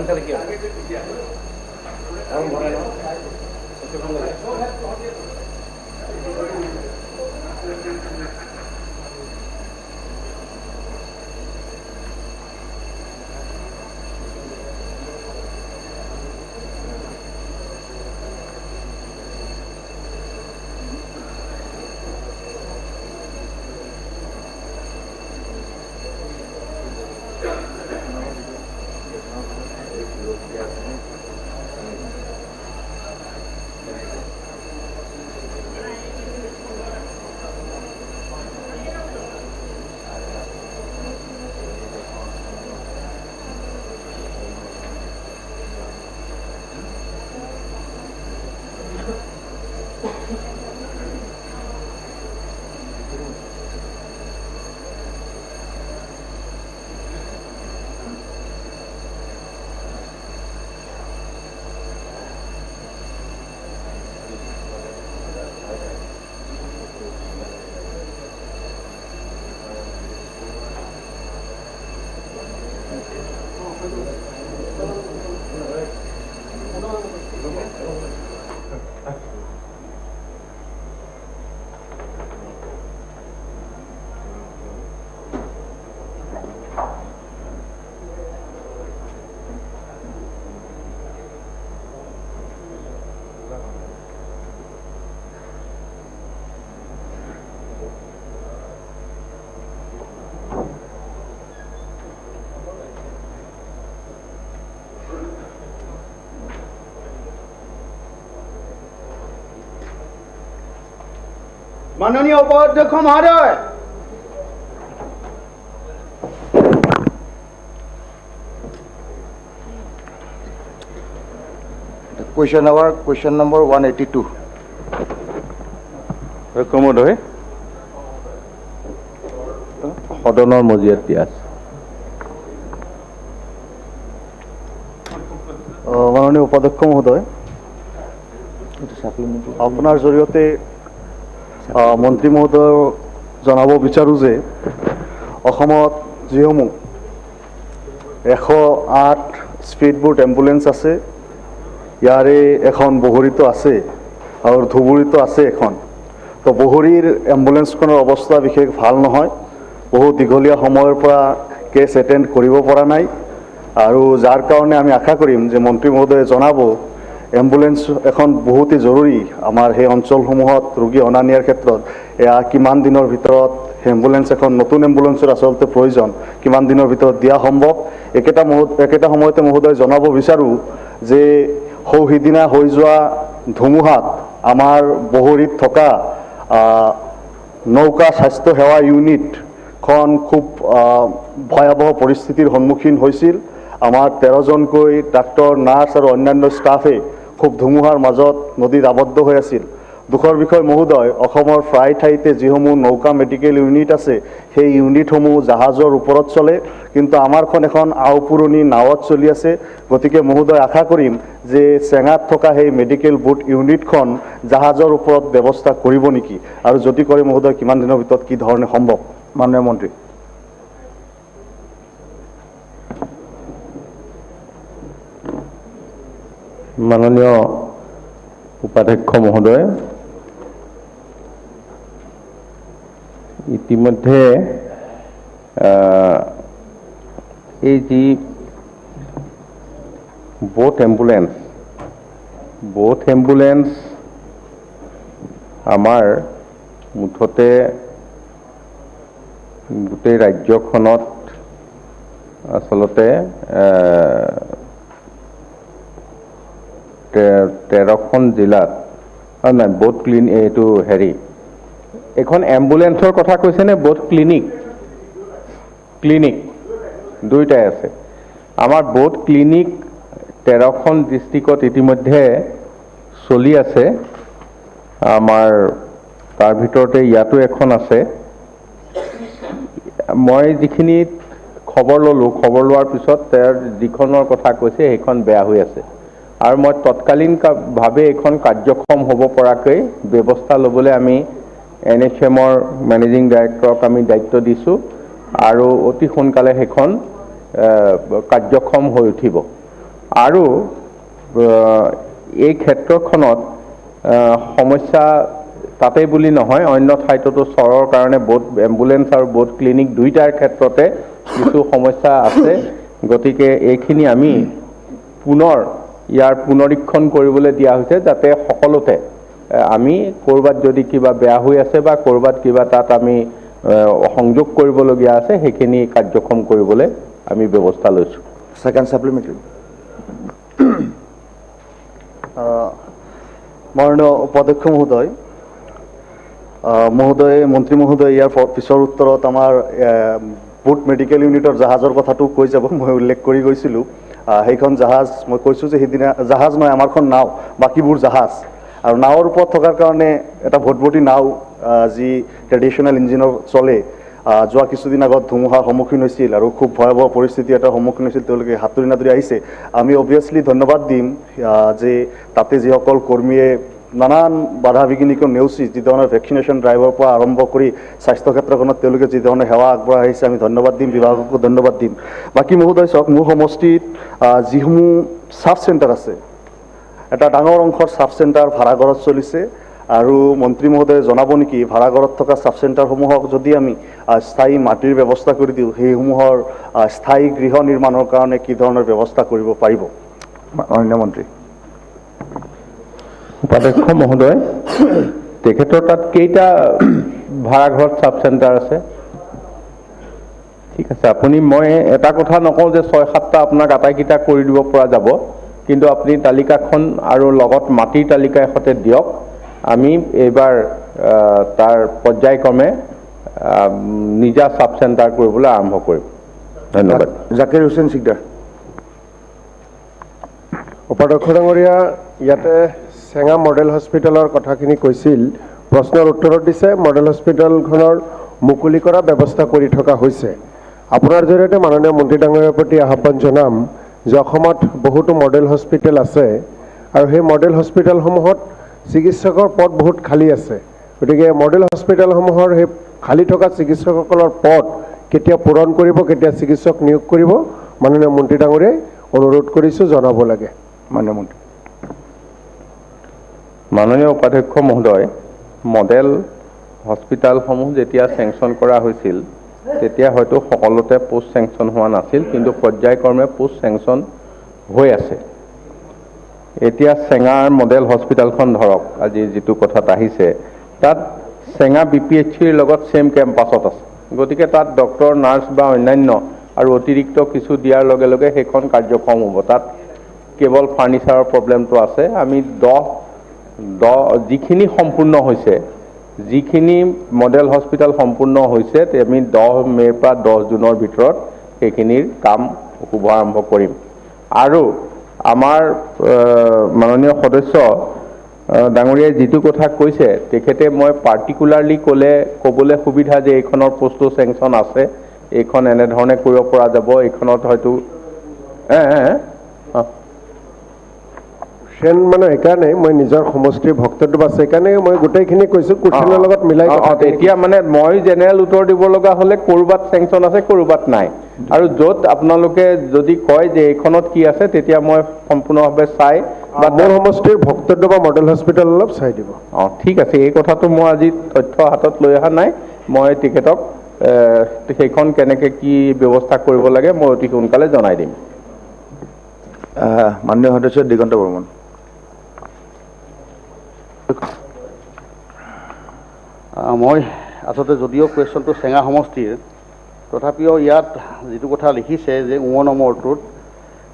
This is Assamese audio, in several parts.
সোনকালে কি माननीय उपाध्यक्ष महोदय, question number 182. মহোদয় সদনৰ মজিয়াত দিয়া আছে। মাননীয় উপাধ্যক্ষ মহোদয়, আপোনাৰ জৰিয়তে মন্ত্ৰী মহোদয় জনাব বিচাৰোঁ যে অসমত যিসমূহ 108 স্পীডবোট এম্বুলেন্স আছে, ইয়াৰে এখন বহৰীতো আছে আৰু ধুবুৰীতো আছে এখন। তো বহৰীৰ এম্বুলেন্সখনৰ অৱস্থা বিশেষ ভাল নহয়, বহু দীঘলীয়া সময়ৰ পৰা কেছ এটেণ্ড কৰিব পৰা নাই, আৰু যাৰ কাৰণে আমি আশা কৰিম যে মন্ত্ৰী মহোদয়ে জনাব এম্বুলেন্স এখন বহুতেই জৰুৰী আমাৰ সেই অঞ্চলসমূহত ৰোগী অনা নিয়াৰ ক্ষেত্ৰত। এয়া কিমান দিনৰ ভিতৰত এম্বুলেন্স এখন নতুন এম্বুলেন্সৰ আচলতে প্ৰয়োজন, কিমান দিনৰ ভিতৰত দিয়া সম্ভৱ। একেটা সময়তে মহোদয় জনাব বিচাৰোঁ যে সিদিনা হৈ যোৱা ধুমুহাত আমাৰ বহৰীত থকা নৌকা স্বাস্থ্য সেৱা ইউনিটখন খুব ভয়াৱহ পৰিস্থিতিৰ সন্মুখীন হৈছিল। আমাৰ 13জনকৈ ডাক্তৰ, নাৰ্ছ আৰু অন্যান্য ষ্টাফে খুব ধুমুহাৰ মাজত নদীত আবদ্ধ হৈ আছিল। দুখৰ বিষয় মহোদয়, অসমৰ প্ৰায় ঠাইতে যিসমূহ নৌকা মেডিকেল ইউনিট আছে সেই ইউনিটসমূহ জাহাজৰ ওপৰত চলে, কিন্তু আমাৰখন এখন আওপুৰণি নাৱত চলি আছে। গতিকে মহোদয় আশা কৰিম যে চেঙাত থকা সেই মেডিকেল বোট ইউনিটখন জাহাজৰ ওপৰত ব্যৱস্থা কৰিব নেকি, আৰু যদি কৰে মহোদয় কিমান দিনৰ ভিতৰত কি ধৰণে সম্ভৱ। মাননীয় মন্ত্ৰী। মাননীয় উপাধ্যক্ষ মহোদয়, ইতিমধ্যে এই যি বোট এম্বুলেন্স আমাৰ মুঠতে গোটেই ৰাজ্যখনত আচলতে 13খন জিলাত নাই বোট এইটো হেৰি এখন এম্বুলেন্সৰ কথা কৈছেনে বোট ক্লিনিক দুইটাই আছে। আমাৰ বোট ক্লিনিক 13খন ডিষ্ট্ৰিক্টত ইতিমধ্যে চলি আছে। আমাৰ তাৰ ভিতৰতে ইয়াতো এখন আছে। মই যিখিনি খবৰ ল'লোঁ, খবৰ লোৱাৰ পিছত তেওঁৰ যিখনৰ কথা কৈছে সেইখন বেয়া হৈ আছে, আৰু মই তৎকালীনভাৱে এইখন কাৰ্যক্ষম হ'ব পৰাকৈ ব্যৱস্থা ল'বলৈ আমি NHMৰ মেনেজিং ডাইৰেক্টৰক আমি দায়িত্ব দিছোঁ, আৰু অতি সোনকালে সেইখন কাৰ্যক্ষম হৈ উঠিব। আৰু এই ক্ষেত্ৰখনত সমস্যা তাতেই বুলি নহয়, অন্য ঠাইতো চৰৰ কাৰণে বোট এম্বুলেন্স আৰু বোট ক্লিনিক দুইটাৰ ক্ষেত্ৰতে কিছু সমস্যা আছে। গতিকে এইখিনি আমি পুনৰ ইয়াৰ পুনৰীক্ষণ কৰিবলৈ দিয়া হৈছে, যাতে সকলোতে আমি ক'ৰবাত যদি কিবা বেয়া হৈ আছে বা ক'ৰবাত কিবা তাত আমি সংযোগ কৰিবলগীয়া আছে সেইখিনি কাৰ্যক্ষম কৰিবলৈ আমি ব্যৱস্থা লৈছোঁ। সেকেন্ড সাপ্লিমেন্টাৰি মাননীয় উপাধ্যক্ষ মহোদয়, মন্ত্ৰী মহোদয় ইয়াৰ পিছৰ উত্তৰত আমাৰ বুট মেডিকেল ইউনিটৰ জাহাজৰ কথাটো কৈ যাব। মই উল্লেখ কৰি গৈছিলোঁ, সেইখন জাহাজ মই কৈছোঁ যে সেইদিনা জাহাজ নহয়, আমাৰখন নাও, বাকীবোৰ জাহাজ। আৰু নাৱৰ ওপৰত থকাৰ কাৰণে এটা ভটভটি নাও যি ট্ৰেডিশ্যনেল ইঞ্জিনৰ চলে, যোৱা কিছুদিন আগত ধুমুহাৰ সন্মুখীন হৈছিল আৰু খুব ভয়াৱহ পৰিস্থিতি এটাৰ সন্মুখীন হৈছিল। তেওঁলোকে হাতুৰি নাতুৰি আহিছে। আমি অবভিয়াছলি ধন্যবাদ দিম যে তাতে যিসকল কৰ্মীয়ে নানান বাধা বিঘিনিক নেওচি যি ধৰণৰ ভেকচিনেশ্যন ড্ৰাইভৰ পৰা আৰম্ভ কৰি স্বাস্থ্য ক্ষেত্ৰখনত তেওঁলোকে যি ধৰণে সেৱা আগবঢ়াই আহিছে, আমি ধন্যবাদ দিম, বিভাগকো ধন্যবাদ দিম। বাকী মহোদয় চাওক, মোৰ সমষ্টিত যিসমূহ চাব চেণ্টাৰ আছে, এটা ডাঙৰ অংশৰ চাব চেণ্টাৰ ভাড়াঘৰত চলিছে। আৰু মন্ত্ৰী মহোদয়ে জনাব নেকি ভাড়াঘৰত থকা চাব চেণ্টাৰসমূহক যদি আমি স্থায়ী মাটিৰ ব্যৱস্থা কৰি দিওঁ, সেইসমূহৰ স্থায়ী গৃহ নিৰ্মাণৰ কাৰণে কি ধৰণৰ ব্যৱস্থা কৰিব পাৰিব? মাননীয় মন্ত্ৰী। উপাধ্যক্ষ মহোদয়, তেখেতৰ তাত কেইটা ভাড়াঘৰত চাব চেণ্টাৰ আছে? ঠিক আছে, আপুনি মই এটা কথা নকওঁ যে ৬-৭টা আপোনাক আটাইকেইটা কৰি দিব পৰা যাব, কিন্তু আপুনি তালিকাখন আৰু লগত মাটিৰ তালিকা এখতে দিয়ক। আমি এইবাৰ তাৰ পৰ্যায়ক্ৰমে নিজা চাব চেণ্টাৰ কৰিবলৈ আৰম্ভ কৰিম। ধন্যবাদ। জাকিৰ হুছেইন সিকদাৰ। উপাধ্যক্ষ ডাঙৰীয়া, ইয়াতে চেঙা মডেল হস্পিটেলৰ কথাখিনি কৈছিল, প্ৰশ্নৰ উত্তৰত দিছে মডেল হস্পিটেলখনৰ মুকলি কৰা ব্যৱস্থা কৰি থকা হৈছে। আপোনাৰ জৰিয়তে মাননীয় মন্ত্ৰী ডাঙৰীয়াৰ প্ৰতি আহ্বান জনাম যে অসমত বহুতো মডেল হস্পিটেল আছে আৰু সেই মডেল হস্পিটেলসমূহত চিকিৎসকৰ পদ বহুত খালী আছে। গতিকে মডেল হস্পিটেলসমূহৰ সেই খালী থকা চিকিৎসকসকলৰ পদ কেতিয়া পূৰণ কৰিব, কেতিয়া চিকিৎসক নিয়োগ কৰিব, মাননীয় মন্ত্ৰী ডাঙৰীয়াই অনুৰোধ কৰিছোঁ, জনাব লাগে। মাননীয় মন্ত্ৰী। মাননীয় উপাধ্যক্ষ মহোদয়, মডেল হস্পিটেলসমূহ যেতিয়া চেংচন কৰা হৈছিল তেতিয়া হয়তো সকলোতে পোষ্ট চেংচন হোৱা নাছিল, কিন্তু পৰ্যায়ক্ৰমে পোষ্ট চেংচন হৈ আছে। এতিয়া চেঙাৰ মডেল হস্পিটেলখন ধৰক, আজি যিটো কথাত আহিছে, তাত চেঙা BPHCৰ লগত ছেম কেম্পাছত আছে। গতিকে তাত ডক্টৰ, নাৰ্ছ বা অন্যান্য আৰু অতিৰিক্ত কিছু দিয়াৰ লগে লগে সেইখন কাৰ্যক্ষম হ'ব। তাত কেৱল ফাৰ্নিচাৰৰ প্ৰব্লেমটো আছে। আমি যিখিনি সম্পূৰ্ণ হৈছে, যিখিনি মডেল হস্পিটেল সম্পূৰ্ণ হৈছে, আমি 10 মে'ৰ পৰা 10 জুনৰ ভিতৰত সেইখিনিৰ কাম শুভাৰম্ভ কৰিম। আৰু আমাৰ মাননীয় সদস্য ডাঙৰীয়াই যিটো কথা কৈছে, তেখেতে মই পাৰ্টিকুলাৰলি ক'বলৈ সুবিধা যে এইখনৰ পোষ্টো চেংচন আছে, এইখন এনেধৰণে কৰিব পৰা যাব, এইখনত হয়তো মানে সেইকাৰণে মই নিজৰ সমষ্টিৰ ভক্তটো আছে, সেইকাৰণে মই গোটেইখিনি কৈছোঁ কুৰ্চনৰ লগত মিলাই। এতিয়া মানে মই জেনেৰেল উত্তৰ দিব লগা হ'লে ক'ৰবাত চেংচন আছে, ক'ৰবাত নাই। আৰু য'ত আপোনালোকে যদি কয় যে এইখনত কি আছে, তেতিয়া মই সম্পূৰ্ণভাৱে চাই বা মোৰ সমষ্টিৰ ভক্তটো বা মডেল হস্পিটেল অলপ চাই দিব। ঠিক আছে, এই কথাটো মই আজি তথ্য হাতত লৈ অহা নাই। মই তেখেতক সেইখন কেনেকৈ কি ব্যৱস্থা কৰিব লাগে মই অতি সোনকালে জনাই দিম। মাননীয় সদস্য দিগন্ত বৰ্মন। মই আচলতে যদিও কুৱেশ্যনটো চেঙা সমষ্টিৰ, তথাপিও ইয়াত যিটো কথা লিখিছে যে 9 নম্বৰটোত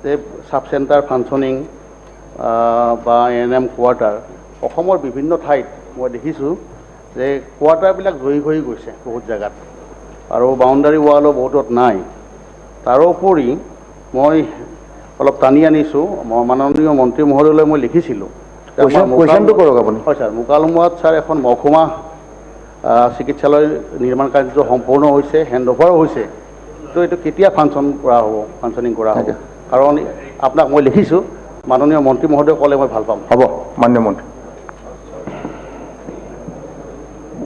যে চাব চেণ্টাৰ ফাংচনিং বা ANM কোৱাৰ্টাৰ, অসমৰ বিভিন্ন ঠাইত মই দেখিছোঁ যে কোৱাৰ্টাৰবিলাক জয়ী হৈ গৈছে বহুত জেগাত, আৰু বাউণ্ডাৰী ৱালো বহুতত নাই। তাৰোপৰি মই অলপ টানি আনিছোঁ, মাননীয় মন্ত্ৰী মহোদয়লৈ মই লিখিছিলোঁ। কুৱেশ্যনটো কৰক আপুনি। হয় ছাৰ, মোকালমোৱাত ছাৰ এখন মহকুমা চিকিৎসালয় নিৰ্মাণ কাৰ্য সম্পূৰ্ণ হৈছে, হেণ্ড অভাৰো হৈছে। তো এইটো কেতিয়া ফাংচনিং কৰা হ'ব? কাৰণ আপোনাক মই লিখিছোঁ, মাননীয় মন্ত্ৰী মহোদয় ক'লে মই ভাল পাম। হ'ব মাননীয় মন্ত্ৰী।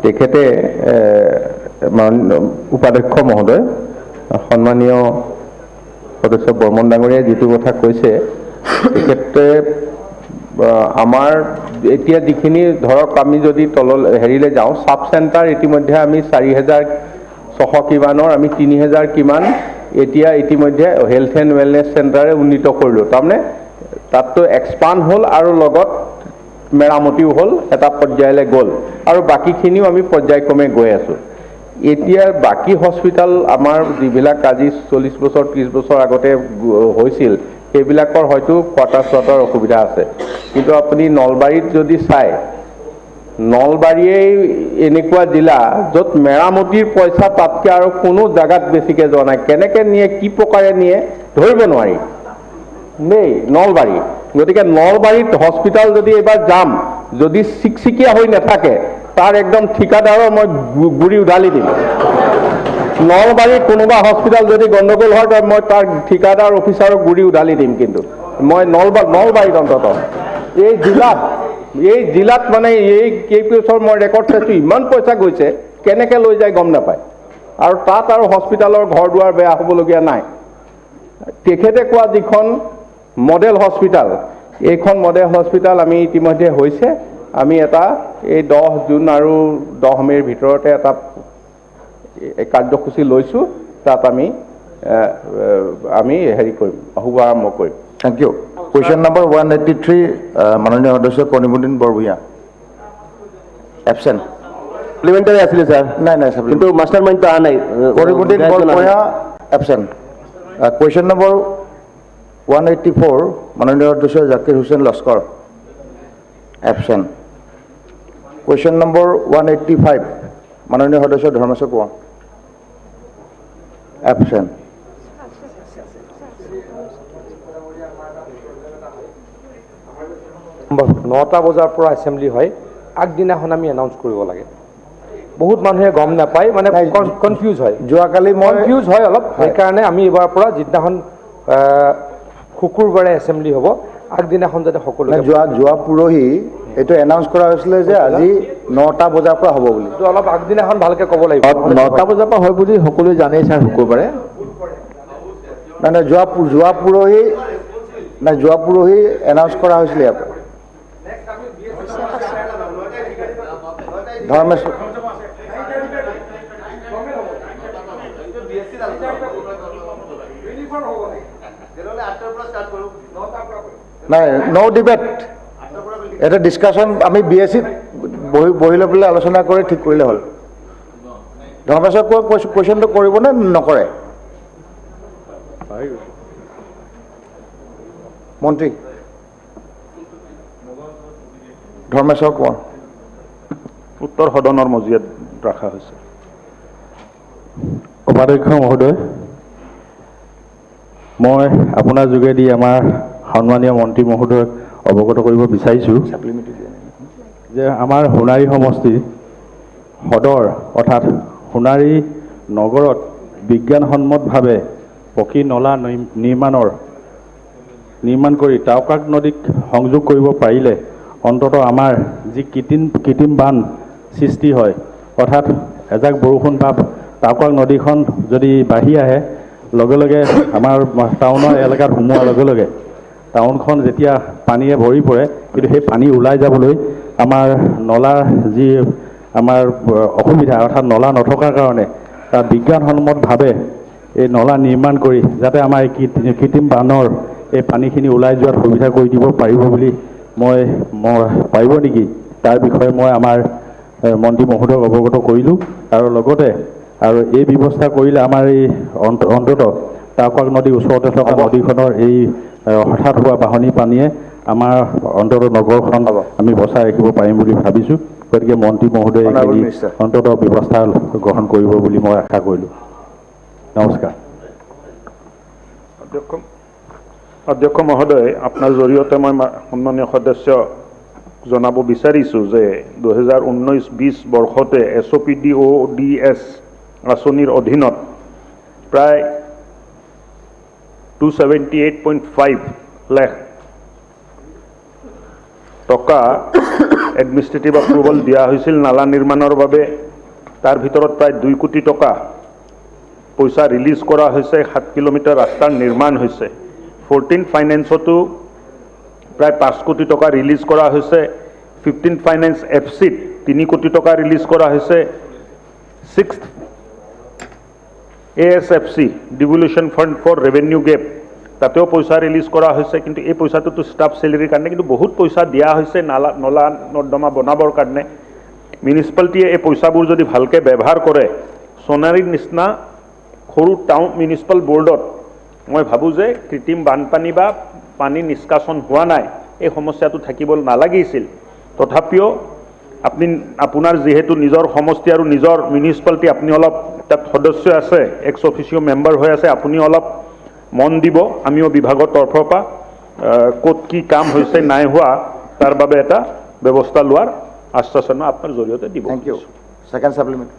তেখেতে উপাধ্যক্ষ মহোদয়, সন্মানীয় সদস্য বৰ্মন ডাঙৰীয়াই যিটো কথা কৈছে, তেখেতে আমাৰ এতিয়া যিখিনি ধৰক আমি যদি হেৰিলৈ যাওঁ চাব চেণ্টাৰ ইতিমধ্যে আমি 4,600 কিমানৰ আমি 3,000 কিমান এতিয়া ইতিমধ্যে হেল্থ এণ্ড ৱেলনেছ চেণ্টাৰে উন্নীত কৰিলোঁ। তাৰমানে তাততো এক্সপাণ্ড হ'ল আৰু লগত মেৰামতিও হ'ল, এটা পৰ্যায়লৈ গ'ল আৰু বাকীখিনিও আমি পৰ্যায়ক্ৰমে গৈ আছোঁ। এতিয়া বাকী হস্পিটেল আমাৰ যিবিলাক আজি 40 বছৰ 30 বছৰ আগতে হৈছিল সেইবিলাকৰ হয়তো কোৱাৰ্টাৰ অসুবিধা আছে, কিন্তু আপুনি নলবাৰীত যদি চায়, নলবাৰীয়েই এনেকুৱা জিলা য'ত মেৰামতিৰ পইচা তাতকৈ আৰু কোনো জেগাত বেছিকৈ যোৱা নাই। কেনেকৈ নিয়ে, কি প্ৰকাৰে নিয়ে ধৰিব নোৱাৰি দেই নলবাৰী। গতিকে নলবাৰীত হস্পিটেল যদি এইবাৰ যাম, যদি চিকচিকীয়া হৈ নাথাকে তাৰ একদম ঠিকাদাৰৰ মই গুৰি উঢালি দিম। নলবাৰীত কোনোবা হস্পিটেল যদি গণ্ডগোল হয় মই তাৰ ঠিকাদাৰ অফিচাৰক গুৰি উঢালি দিম। কিন্তু মই নলবাৰীত অন্তত এই জিলাত মানে এই কেইবছৰ মই ৰেকৰ্ড চাইছোঁ, ইমান পইচা গৈছে কেনেকৈ লৈ যায় গম নাপায়, আৰু তাত আৰু হস্পিটেলৰ ঘৰ দুৱাৰ বেয়া হ'বলগীয়া নাই। তেখেতে কোৱা যিখন মডেল হস্পিটেল, এইখন মডেল হস্পিটেল আমি ইতিমধ্যে হৈছে, আমি এটা এই 10 জুন আৰু 10 মে'ৰ ভিতৰতে এটা কাৰ্যসূচী লৈছোঁ, তাত আমি হেৰি কৰিম, শুভাৰম্ভ কৰিম। Thank you. Question number 183, মাননীয় সদস্য কনিমুদ্দিন বৰভূঞা। Absent. সাপ্লিমেণ্টাৰী আছিলে ছাৰ, নাই কিন্তু মাষ্টাৰ মাইণ্ডটো অহা নাই। কনিমুদ্দিন বৰভূঞা absent. Question number 184, মাননীয় সদস্য Zakir Hussain Laskar. Absent. Question number 185, মাননীয় সদস্য ধৰ্মেশ্বৰ কোঁৱৰ। Absent. নম্বৰ 9টা বজাৰ পৰা এছেম্বলি হয়, আগদিনাখন আমি এনাউন্স কৰিব লাগে। বহুত মানুহে গম নাপায়, মানে কনফিউজ হয়, যোৱাকালি মই কনফিউজ হয় অলপ। সেইকাৰণে আমি এইবাৰ পৰা যিদিনাখন শুকুৰবাৰে এছেম্বলি হ'ব, আগদিনাখন যাতে সকলোৱে যোৱা পৰহি এইটো এনাউন্স কৰা হৈছিলে যে আজি 9টা বজাৰ পৰা হ'ব বুলি। অলপ আগদিনাখন ভালকে ক'ব লাগিব। 9টা বজাৰ পৰা হয় বুলি সকলোৱে জানেই ছাৰ, শুকুৰবাৰে। নাই যোৱা পৰহি এনাউন্স কৰা হৈছিলে ইয়াৰ পৰা। ধৰ্মেশ্বৰ নাই, নো ডিবেট, এটা ডিছকাশ্যন আমি BSCত বহি লৈ পেলাই আলোচনা কৰি ঠিক কৰিলে হ'ল। ধৰ্মেশ্বৰ কুৱেশ্যনটো কৰিব নে নকৰে? মন্ত্ৰী ধৰ্মেশ্বৰ কোঁৱৰ। উত্তৰ সদনৰ মজিয়াত ৰখা হৈছে। উপাধ্যক্ষ মহোদয়, মই আপোনাৰ যোগেদি আমাৰ সন্মানীয় মন্ত্ৰী মহোদয়ক অৱগত কৰিব বিচাৰিছোঁ যে আমাৰ সোণাৰী সমষ্টি সদৰ অৰ্থাৎ সোণাৰী নগৰত বিজ্ঞানসন্মতভাৱে পকী নলা নিৰ্মাণ কৰি টাউকাক নদীক সংযোগ কৰিব পাৰিলে অন্ততঃ আমাৰ যি কৃত্ৰিম বান সৃষ্টি হয়, অৰ্থাৎ এজাক বৰষুণ বা টাউকাক নদীখন যদি বাঢ়ি আহে, লগে লগে আমাৰ টাউনৰ এলেকাত সোমোৱাৰ লগে লগে টাউনখন যেতিয়া পানীয়ে ভৰি পৰে, কিন্তু সেই পানী ওলাই যাবলৈ আমাৰ নলাৰ যি আমাৰ অসুবিধা, অৰ্থাৎ নলা নথকাৰ কাৰণে তাত বিজ্ঞানসন্মতভাৱে এই নলা নিৰ্মাণ কৰি যাতে আমাৰ এই কৃত্ৰিম বানৰ এই পানীখিনি ওলাই যোৱাত সুবিধা কৰি দিব পাৰিব বুলি মই পাৰিব নেকি, তাৰ বিষয়ে মই আমাৰ মন্ত্ৰী মহোদয়ক অৱগত কৰিলোঁ। আৰু লগতে এই ব্যৱস্থা কৰিলে আমাৰ এই অন্ততঃ টাউকাক নদীৰ ওচৰতে থকা নদীখনৰ এই হঠাৎ হোৱা বাঢ়নী পানীয়ে আমাৰ অন্ততঃ নগৰখন আমি বচাই ৰাখিব পাৰিম বুলি ভাবিছোঁ। গতিকে মন্ত্ৰী মহোদয়ে অন্ততঃ ব্যৱস্থা গ্ৰহণ কৰিব বুলি মই আশা কৰিলোঁ। নমস্কাৰ। অধ্যক্ষ মহোদয়, আপোনাৰ জৰিয়তে মই সন্মানীয় সদস্য জনাব বিচাৰিছোঁ যে 2019-20 বৰ্ষতে SOPDODS আঁচনিৰ অধীনত প্ৰায় 278.5 লাখ টকা এডমিনিষ্ট্ৰেটিভ এপ্ৰুভেল দিয়া হৈছিল নালা নিৰ্মাণৰ বাবে। তাৰ ভিতৰত প্ৰায় 2 কোটি টকা পইচা ৰিলিজ কৰা হৈছে, 7 কিলোমিটাৰ ৰাস্তাৰ নিৰ্মাণ হৈছে। 14 ফাইনেন্সতো প্ৰায় 5 কোটি টকা ৰিলিজ কৰা হৈছে 15 ফাইনেন্স এফচিত 3 কোটি টকা ৰিলিজ কৰা হৈছে 6th ASFC devolution fund for revenue gap তাতেও পইচা ৰিলিজ কৰা হৈছে কিন্তু এই পইচাটোতো ষ্টাফ চেলেৰীৰ কাৰণে কিন্তু বহুত পইচা দিয়া হৈছে নলা নৰ্দমা বনাবৰ কাৰণে মিউনিচিপালিটিয়ে এই পইচাবোৰ যদি ভালকৈ ব্যৱহাৰ কৰে সোণাৰীৰ নিচিনা সৰু টাউন মিউনিচিপাল বৰ্ডত মই ভাবোঁ যে কৃত্ৰিম বানপানী বা পানী নিষ্কাশন হোৱা নাই এই সমস্যাটো থাকিব নালাগিছিল তথাপিও আপোনাৰ যিহেতু নিজৰ সমষ্টি আৰু নিজৰ মিউনিচিপালিটি আপুনি অলপ তাত সদস্য আছে এক্স অফিচিঅ' মেম্বাৰ হৈ আছে আপুনি অলপ মন দিব আমিও বিভাগৰ তৰফৰ পৰা ক'ত কি কাম হৈছে নাই হোৱা তাৰ বাবে এটা ব্যৱস্থা লোৱাৰ আশ্বাসনা আপোনাৰ জৰিয়তে দিব থ্যাংক ইউ সেকেন্ড সাপ্লিমেন্ট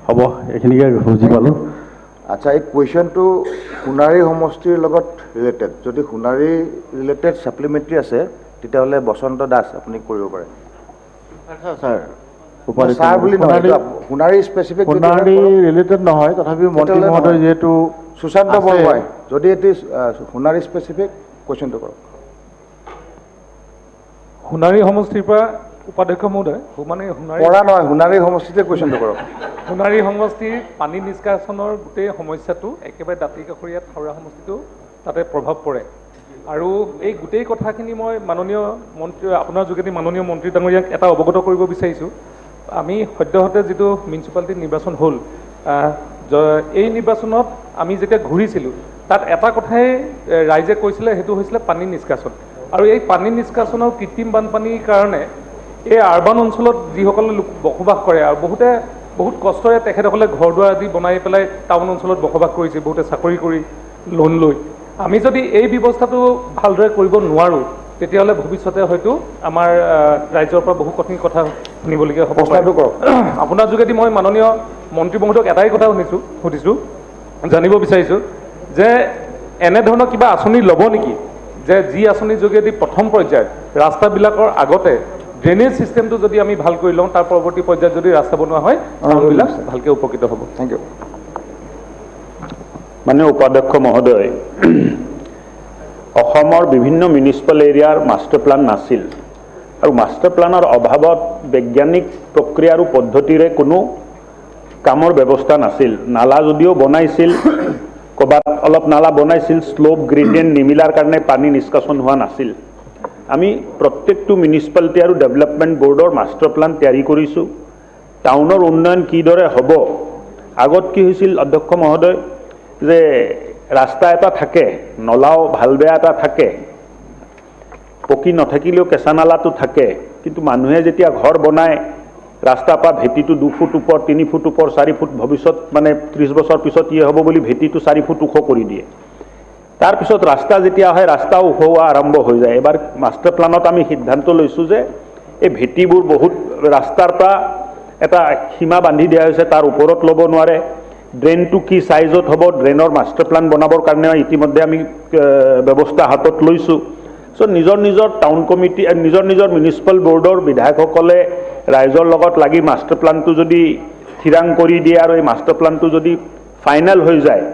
হ'ব এইখিনিকে বুজি পালোঁ আচ্ছা এই কুৱেশ্যনটো সোণাৰী সমষ্টিৰ লগত ৰিলেটেড যদি সোণাৰী ৰিলেটেড সাপ্লিমেণ্টাৰী আছে তেতিয়াহ'লে বসন্ত দাস আপুনি কৰিব পাৰে ছাৰ বুলি নহয় সোণাৰী স্পেচিফিক সোণাৰী ৰিলেটেড নহয় তথাপিও মন্ত্ৰী মহোদয় যিহেতু সুশান্ত বৰগোহাঁই যদি এটি সোণাৰী স্পেচিফিক কুৱেশ্যনটো কৰক সোণাৰী সমষ্টিৰ পৰা উপাধ্যক্ষ মহোদয় মানে পৰা নহয় সোণাৰী সমষ্টিতে কুৱেশ্যনটো কৰক সোণাৰী সমষ্টিৰ পানী নিষ্কাশনৰ গোটেই সমস্যাটো একেবাৰে দাঁতিকাষৰীয়া থাওৰা সমষ্টিটো তাতে প্ৰভাৱ পৰে আৰু এই গোটেই কথাখিনি মই মাননীয় মন্ত্ৰী আপোনাৰ যোগেদি মাননীয় মন্ত্ৰী ডাঙৰীয়াক এটা অৱগত কৰিব বিচাৰিছোঁ আমি সদ্যহতে যিটো মিউনিচিপালিটি নিৰ্বাচন হ'ল এই নিৰ্বাচনত আমি যেতিয়া ঘূৰিছিলোঁ তাত এটা কথাই ৰাইজে কৈছিলে সেইটো হৈছিলে পানী নিষ্কাশন আৰু এই পানী নিষ্কাশনৰ কৃত্ৰিম বানপানীৰ কাৰণে এই আৰ্বান অঞ্চলত যিসকলে লোক বসবাস কৰে আৰু বহুত কষ্টৰে তেখেতসকলে ঘৰ দুৱাৰ আদি বনাই পেলাই টাউন অঞ্চলত বসবাস কৰিছে বহুতে চাকৰি কৰি লোন লৈ আমি যদি এই ব্যৱস্থাটো ভালদৰে কৰিব নোৱাৰোঁ তেতিয়াহ'লে ভৱিষ্যতে হয়তো আমাৰ ৰাজ্যৰ পৰা বহু কঠিন কথা শুনিবলগীয়া হ'ব প্ৰশ্নটো কৰক আপোনাৰ যোগেদি মই মাননীয় মন্ত্ৰী মহোদয়ক এটাই কথা সুধিছোঁ জানিব বিচাৰিছোঁ যে এনেধৰণৰ কিবা আঁচনি ল'ব নেকি যে যি আঁচনিৰ যোগেদি প্ৰথম পৰ্যায়ত ৰাস্তাবিলাকৰ আগতে ড্ৰেনেজ চিষ্টেমটো যদি আমি ভাল কৰি লওঁ তাৰ পৰৱৰ্তী পৰ্যায়ত যদি ৰাস্তা বনোৱা হয় টাউনবিলাক ভালকৈ উপকৃত হ'ব থেংক ইউ মানে উপাধ্যক্ষ মহোদয় অসমৰ বিভিন্ন মিউনিচিপাল এৰিয়াৰ মাষ্টাৰ প্লান নাছিল আৰু মাষ্টাৰ প্লানৰ অভাৱত বৈজ্ঞানিক প্ৰক্ৰিয়া আৰু পদ্ধতিৰে কোনো কামৰ ব্যৱস্থা নাছিল নালা যদিও বনাইছিল ক'ৰবাত অলপ নালা বনাইছিল শ্লোপ গ্ৰেডিয়েণ্ট নিমিলাৰ কাৰণে পানী নিষ্কাশন হোৱা নাছিল আমি প্ৰত্যেকটো মিউনিচিপালিটি আৰু ডেভেলপমেণ্ট বৰ্ডৰ মাষ্টাৰ প্লান তৈয়াৰী কৰিছোঁ টাউনৰ উন্নয়ন কিদৰে হ'ব আগত কি হৈছিল অধ্যক্ষ মহোদয় যে ৰাস্তা এটা থাকে নলাও ভাল বেয়া এটা থাকে পকী নাথাকিলেও কেঁচা নালাটো থাকে কিন্তু মানুহে যেতিয়া ঘৰ বনায় ৰাস্তাৰ পৰা ভেটিটো 2 ফুট ওপৰ 3 ফুট ওপৰ 4 ফুট ভৱিষ্যত মানে 30 বছৰ পিছত ইয়ে হ'ব বুলি ভেটিটো 4 ফুট ওখ কৰি দিয়ে তাৰপিছত ৰাস্তা যেতিয়া হয় ৰাস্তাও ওখ হোৱা আৰম্ভ হৈ যায় এবাৰ মাষ্টাৰ প্লানত আমি সিদ্ধান্ত লৈছোঁ যে এই ভেটিবোৰ বহুত ৰাস্তাৰ পৰা এটা সীমা বান্ধি দিয়া হৈছে তাৰ ওপৰত ল'ব নোৱাৰে ড্ৰেইনটো কি সাইজত হ'ব ড্ৰেইনৰ মাষ্টাৰ প্লান বনাবৰ কাৰণে ইতিমধ্যে আমি ব্যৱস্থা হাতত লৈছোঁ সো নিজৰ টাউন কমিটি নিজৰ মিউনিচিপাল বৰ্ডৰ বিধায়কসকলে ৰাইজৰ লগত লাগি মাষ্টাৰ প্লানটো যদি থিৰাং কৰি দিয়ে আৰু এই মাষ্টাৰ প্লানটো যদি ফাইনেল হৈ যায়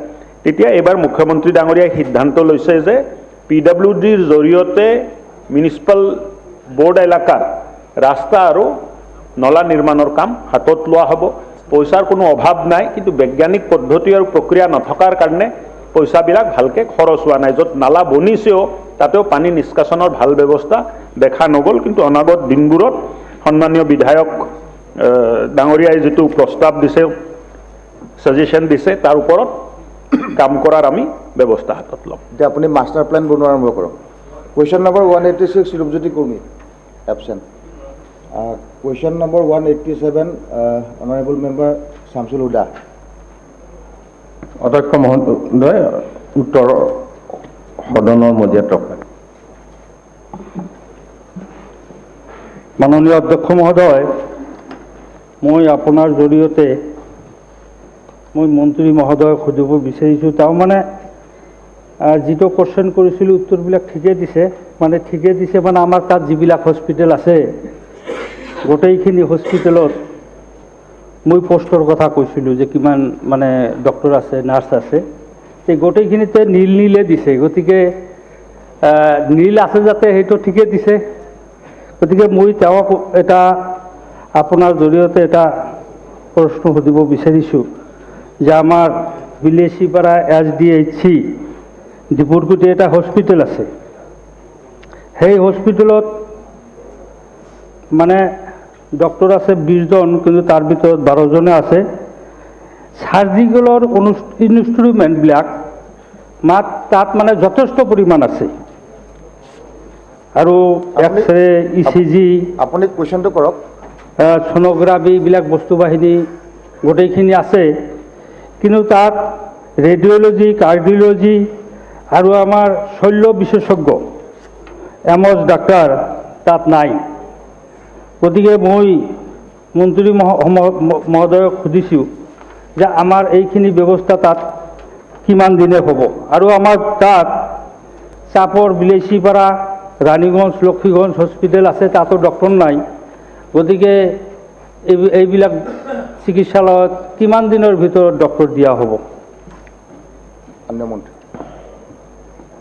তেতিয়া এবাৰ মুখ্যমন্ত্ৰী ডাঙৰীয়াই সিদ্ধান্ত লৈছে যে PWDৰ জৰিয়তে মিউনিচিপাল বৰ্ড এলেকাৰ ৰাস্তা আৰু নলা নিৰ্মাণৰ কাম হাতত লোৱা হ'ব পইচাৰ কোনো অভাৱ নাই কিন্তু বৈজ্ঞানিক পদ্ধতি আৰু প্ৰক্ৰিয়া নথকাৰ কাৰণে পইচাবিলাক ভালকৈ খৰচ হোৱা নাই য'ত নালা বনিছেও তাতেও পানী নিষ্কাশনৰ ভাল ব্যৱস্থা দেখা নগ'ল কিন্তু অনাগত দিনবোৰত সন্মানীয় বিধায়ক ডাঙৰীয়াই যিটো প্ৰস্তাৱ দিছে সাজেশ্যন দিছে তাৰ ওপৰত কাম কৰাৰ আমি ব্যৱস্থা হাতত ল'ম এতিয়া আপুনি মাষ্টাৰ প্লেন বনোৱা আৰম্ভ কৰক question number 186 Rupjyoti Kurmi absent question number 187 honourable member Shamsul Hooda অধ্যক্ষ মহোদয় উত্তৰ সদনৰ মজিয়াত ৰখায় মাননীয় অধ্যক্ষ মহোদয় মই আপোনাৰ জৰিয়তে মই মন্ত্ৰী মহোদয়ক সুধিব বিচাৰিছোঁ তাৰমানে যিটো কোৱেশ্যন কৰিছিলোঁ উত্তৰবিলাক ঠিকে দিছে মানে আমাৰ তাত যিবিলাক হস্পিটেল আছে গোটেইখিনি হস্পিটেলত মই পোষ্টৰ কথা কৈছিলোঁ যে কিমান মানে ডক্টৰ আছে নাৰ্ছ আছে এই গোটেইখিনিতে নীলে দিছে গতিকে নীল আছে যাতে সেইটো ঠিকে দিছে। গতিকে মই তেওঁক এটা আপোনাৰ জৰিয়তে এটা প্ৰশ্ন সুধিব বিচাৰিছোঁ যে আমাৰ বিলেচিপাৰা SDHC ডিব্ৰুগড়তে এটা হস্পিটেল আছে, সেই হস্পিটেলত মানে ডক্টৰ আছে 20 জন, কিন্তু তাৰ ভিতৰত 12 জনে আছে। সাৰ্জিকেলৰ ইনষ্ট্ৰুমেণ্টবিলাক তাত মানে যথেষ্ট পৰিমাণ আছে, আৰু এক্সৰে ECG আপুনি কুৱেশ্যনটো কৰক। ছ'ন'গ্ৰাফি এইবিলাক বস্তু বাহিনী গোটেইখিনি আছে, কিন্তু তাত ৰেডিঅ'লজি, কাৰ্ডিঅ'লজি আৰু আমাৰ শল্য বিশেষজ্ঞ এমছ ডাক্তাৰ তাত নাই। গতিকে মই মন্ত্ৰী মহোদয়ক সুধিছোঁ যে আমাৰ এইখিনি ব্যৱস্থা তাত কিমান দিনে হ'ব, আৰু আমাৰ তাত চাপৰ, বিলেচিপাৰা, ৰাণীগঞ্জ, লক্ষীগঞ্জ হস্পিটেল আছে, তাতো ডক্টৰ নাই। গতিকে এইবিলাক চিকিৎসালয়ত কিমান দিনৰ ভিতৰত ডক্টৰ দিয়া হ'ব? মাননীয় মন্ত্ৰী।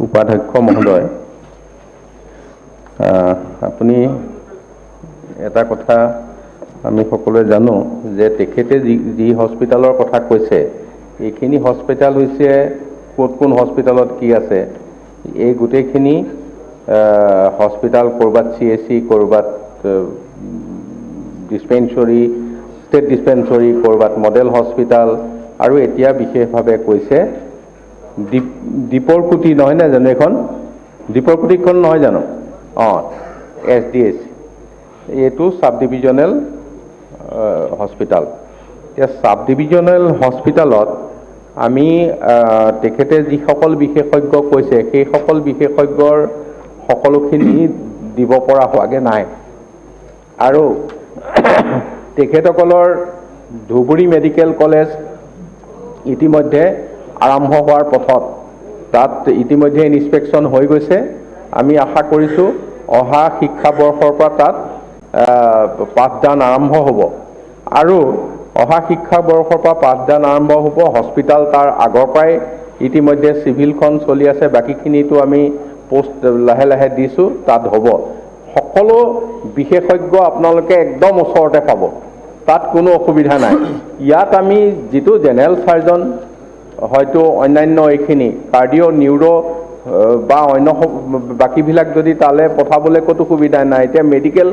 উপাধ্যক্ষ মহোদয়, আপুনি এটা কথা আমি সকলোৱে জানো যে তেখেতে যি হস্পিটেলৰ কথা কৈছে, এইখিনি হস্পিটেল হৈছে কোন হস্পিটেলত কি আছে, এই গোটেইখিনি হস্পিটেল ক'ৰবাত CSC, ক'ৰবাত ডিছপেঞ্চৰী, ষ্টেট ডিছপেঞ্চৰী, ক'ৰবাত মডেল হস্পিটেল, আৰু এতিয়া বিশেষভাৱে কৈছে দীপৰকুটি নহয় নে জানো, এখন দীপৰকুটিখন নহয় জানো? SDHC, এইটো চাব ডিভিজনেল হস্পিটেল। এতিয়া চাব ডিভিজনেল হস্পিটেলত আমি তেখেতে যিসকল বিশেষজ্ঞ কৈছে, সেইসকল বিশেষজ্ঞৰ সকলোখিনি দিব পৰা হোৱাগৈ নাই, আৰু তেখেতসকলৰ ধুবুৰী মেডিকেল কলেজ ইতিমধ্যে আৰম্ভ হোৱাৰ পথত, তাত ইতিমধ্যে ইনস্পেকশ্যন হৈ গৈছে। আমি আশা কৰিছোঁ অহা শিক্ষাবৰ্ষৰ পৰা তাত পাঠদান আৰম্ভ হ'ব, আৰু অহা শিক্ষাবৰ্ষৰ পৰা পাঠদান আৰম্ভ হ'ব। হস্পিটেল তাৰ আগৰ পৰাই ইতিমধ্যে চিভিলখন চলি আছে, বাকীখিনিতো আমি পোষ্ট লাহে লাহে দিছোঁ, তাত হ'ব। সকলো বিশেষজ্ঞ আপোনালোকে একদম ওচৰতে পাব, তাত কোনো অসুবিধা নাই। ইয়াত আমি যিটো জেনেৰেল চাৰ্জন, হয়তো অন্যান্য এইখিনি কাৰ্ডিঅ', নিউৰ' বা অন্য বাকীবিলাক যদি তালৈ পঠাবলৈ ক'তো সুবিধা নাই। এতিয়া মেডিকেল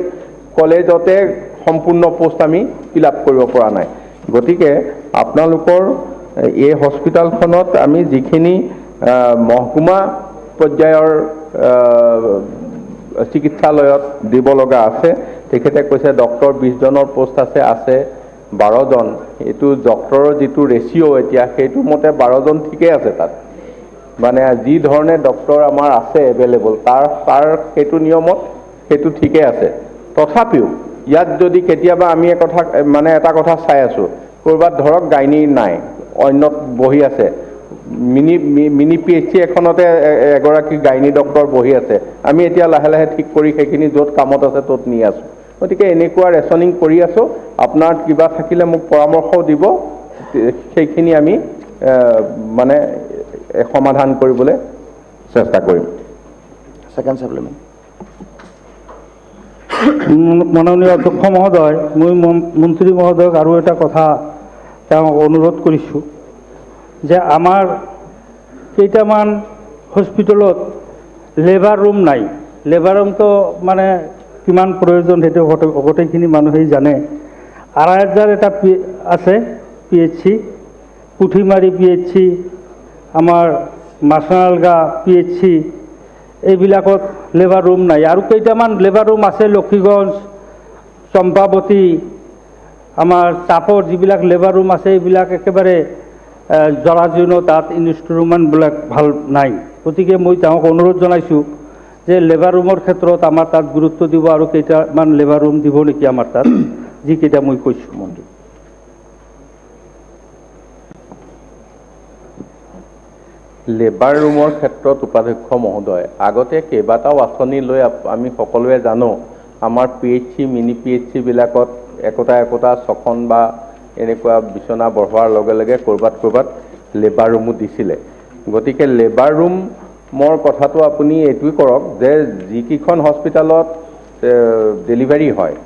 কলেজতে সম্পূৰ্ণ পোষ্ট আমি ফিল আপ কৰিব পৰা নাই। গতিকে আপোনালোকৰ এই হস্পিটেলখনত আমি যিখিনি মহকুমা পৰ্যায়ৰ চিকিৎসালয়ত দিব লগা আছে, তেখেতে কৈছে ডক্টৰ 20 জনৰ পোষ্ট আছে 12 জন। এইটো ডক্টৰৰ যিটো ৰেচিঅ' এতিয়া, সেইটো মতে 12 জন ঠিকেই আছে তাত, মানে যি ধৰণে ডক্টৰ আমাৰ আছে এভেইলেবল, তাৰ সেইটো নিয়মত সেইটো ঠিকে আছে। তথাপিও ইয়াত যদি কেতিয়াবা আমি এটা কথা চাই আছোঁ, ক'ৰবাত ধৰক গাইনী নাই, অন্যত বহি আছে, মিনি PHC এখনতে এগৰাকী গাইনী ডক্টৰ বহি আছে। আমি এতিয়া লাহে লাহে ঠিক কৰি সেইখিনি য'ত কামত আছে ত'ত নি আছোঁ। গতিকে এনেকুৱা ৰেচনিং কৰি আছোঁ। আপোনাৰ কিবা থাকিলে মোক পৰামৰ্শও দিব, সেইখিনি আমি মানে সমাধান কৰিবলৈ চেষ্টা কৰিম। Second supplement. মাননীয় অধ্যক্ষ মহোদয়, মই মন্ত্ৰী মহোদয়ক আৰু এটা কথা তেওঁক অনুৰোধ কৰিছোঁ যে আমাৰ কেইটামান হস্পিটেলত লেবাৰ ৰুম নাই। লেবাৰ ৰুমটো মানে কিমান প্ৰয়োজন সেইটো গোটেইখিনি মানুহেই জানে। আৰাইজাৰ এটা আছে PHC, পুঠিমাৰী PHC, আমাৰ মাছনালগা PHC, এইবিলাকত লেবাৰ ৰুম নাই। আৰু কেইটামান লেবাৰ ৰুম আছে লক্ষীগঞ্জ, চম্পাৱতী, আমাৰ চাপৰ যিবিলাক লেবাৰ ৰুম আছে, এইবিলাক একেবাৰে জৰাজীৰ্ণ, তাত ইনষ্ট্ৰুমেণ্টবিলাক ভাল নাই। গতিকে মই তেওঁক অনুৰোধ জনাইছোঁ যে লেবাৰ ৰুমৰ ক্ষেত্ৰত আমাৰ তাত গুৰুত্ব দিব, আৰু কেইটামান লেবাৰ ৰুম দিব নেকি আমাৰ তাত, যিকেইটা মই কৈছোঁ মন্ত্ৰী। লেবাৰ ৰুমৰ ক্ষেত্ৰত উপাধ্যক্ষ মহোদয়, আগতে কেইবাটাও আঁচনি লৈ আমি সকলোৱে জানো, আমাৰ PHC, মিনি PHCবিলাকত একোটা 6খন বা এনেকুৱা বিচনা বঢ়োৱাৰ লগে লগে ক'ৰবাত লেবাৰ ৰুমো দিছিলে। গতিকে লেবাৰ ৰুম মোৰ কথাটো আপুনি এইটোৱে কৰক যে যিকেইখন হস্পিটালত ডেলিভাৰী হয়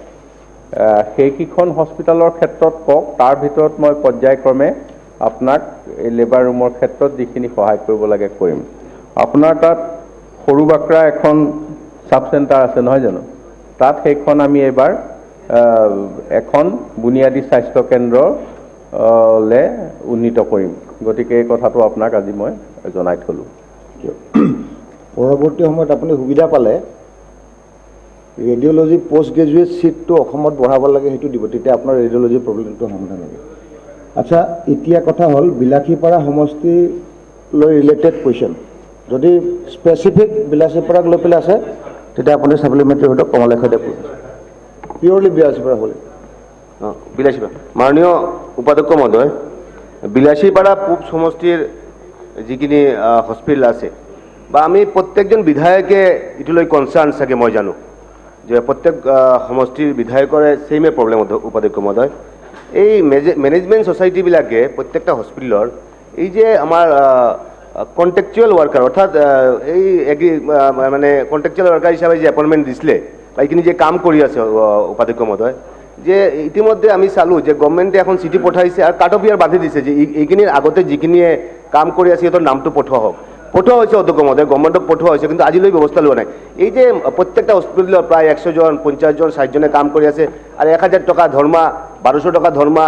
সেইকেইখন হস্পিটালৰ ক্ষেত্ৰত কওক, তাৰ ভিতৰত মই পৰ্যায়ক্ৰমে আপোনাক এই লেবাৰ ৰুমৰ ক্ষেত্ৰত যিখিনি সহায় কৰিব লাগে কৰিম। আপোনাৰ তাত সৰু বাক্ৰা এখন চাব চেণ্টাৰ আছে নহয় জানো? তাত সেইখন আমি এইবাৰ এখন বুনিয়াদী স্বাস্থ্য কেন্দ্ৰলে উন্নীত কৰিম। গতিকে এই কথাটো আপোনাক আজি মই জনাই থলোঁ। পৰৱৰ্তী সময়ত আপুনি সুবিধা পালে ৰেডিঅ'লজি পোষ্ট গ্ৰেজুৱেট ছিটটো অসমত বঢ়াব লাগে, সেইটো দিব, তেতিয়া আপোনাৰ ৰেডিঅ'লজি প্ৰব্লেমটো সমাধান হ'ব। আচ্ছা, এতিয়া কথা হ'ল বিলাসীপাৰা সমষ্টিলৈ ৰিলেটেড কুৱেশ্যন। যদি স্পেচিফিক বিলাসীপাৰাক লৈ পেলাই আছে তেতিয়া আপুনি ছাপ্লিমেণ্টাৰী হয়তো কমলেশ দেৱ পিয়ৰলি বিলাসীপাৰা হ'লে। বিলাসীপাৰা মাননীয় উপাধ্যক্ষ মহোদয়, বিলাসীপাৰা পূব সমষ্টিৰ যিখিনি হস্পিটেল আছে বা আমি প্ৰত্যেকজন বিধায়কে এইটো লৈ কনচাৰ্ণ চাগে মই জানো যে প্ৰত্যেক সমষ্টিৰ বিধায়কৰে ছেইমে প্ৰব্লেম উপাধ্যক্ষ মহোদয়। এই মেনেজমেণ্ট ছ'চাইটিবিলাকে প্ৰত্যেকটা হস্পিটেলৰ এই যে আমাৰ কণ্টেকচুৱেল ৱাৰ্কাৰ অৰ্থাৎ এই মানে কণ্টেকচুৱেল ৱাৰ্কাৰ হিচাপে যে এপইণ্টমেণ্ট দিছিলে বা এইখিনি যে কাম কৰি আছে উপাধ্যক্ষ মহোদয়, যে ইতিমধ্যে আমি চালোঁ যে গভৰ্ণমেণ্টে এখন চিঠি পঠাইছে আৰু কাট অফ ইয়াৰ বান্ধি দিছে যে এইখিনিৰ আগতে যিখিনিয়ে কাম কৰি আছে সিহঁতৰ নামটো পঠোৱা হওক। পঠোৱা হৈছে অধ্যক্ষ মহোদয়, গভৰ্ণমেণ্টক পঠোৱা হৈছে, কিন্তু আজিলৈ ব্যৱস্থা লোৱা নাই। এই যে প্ৰত্যেকটা হস্পিটেলত প্ৰায় 100 জন 50 জন 60 জনে কাম কৰি আছে আৰু 1000 টকা ধৰ্মা 1200 টকা ধৰ্মা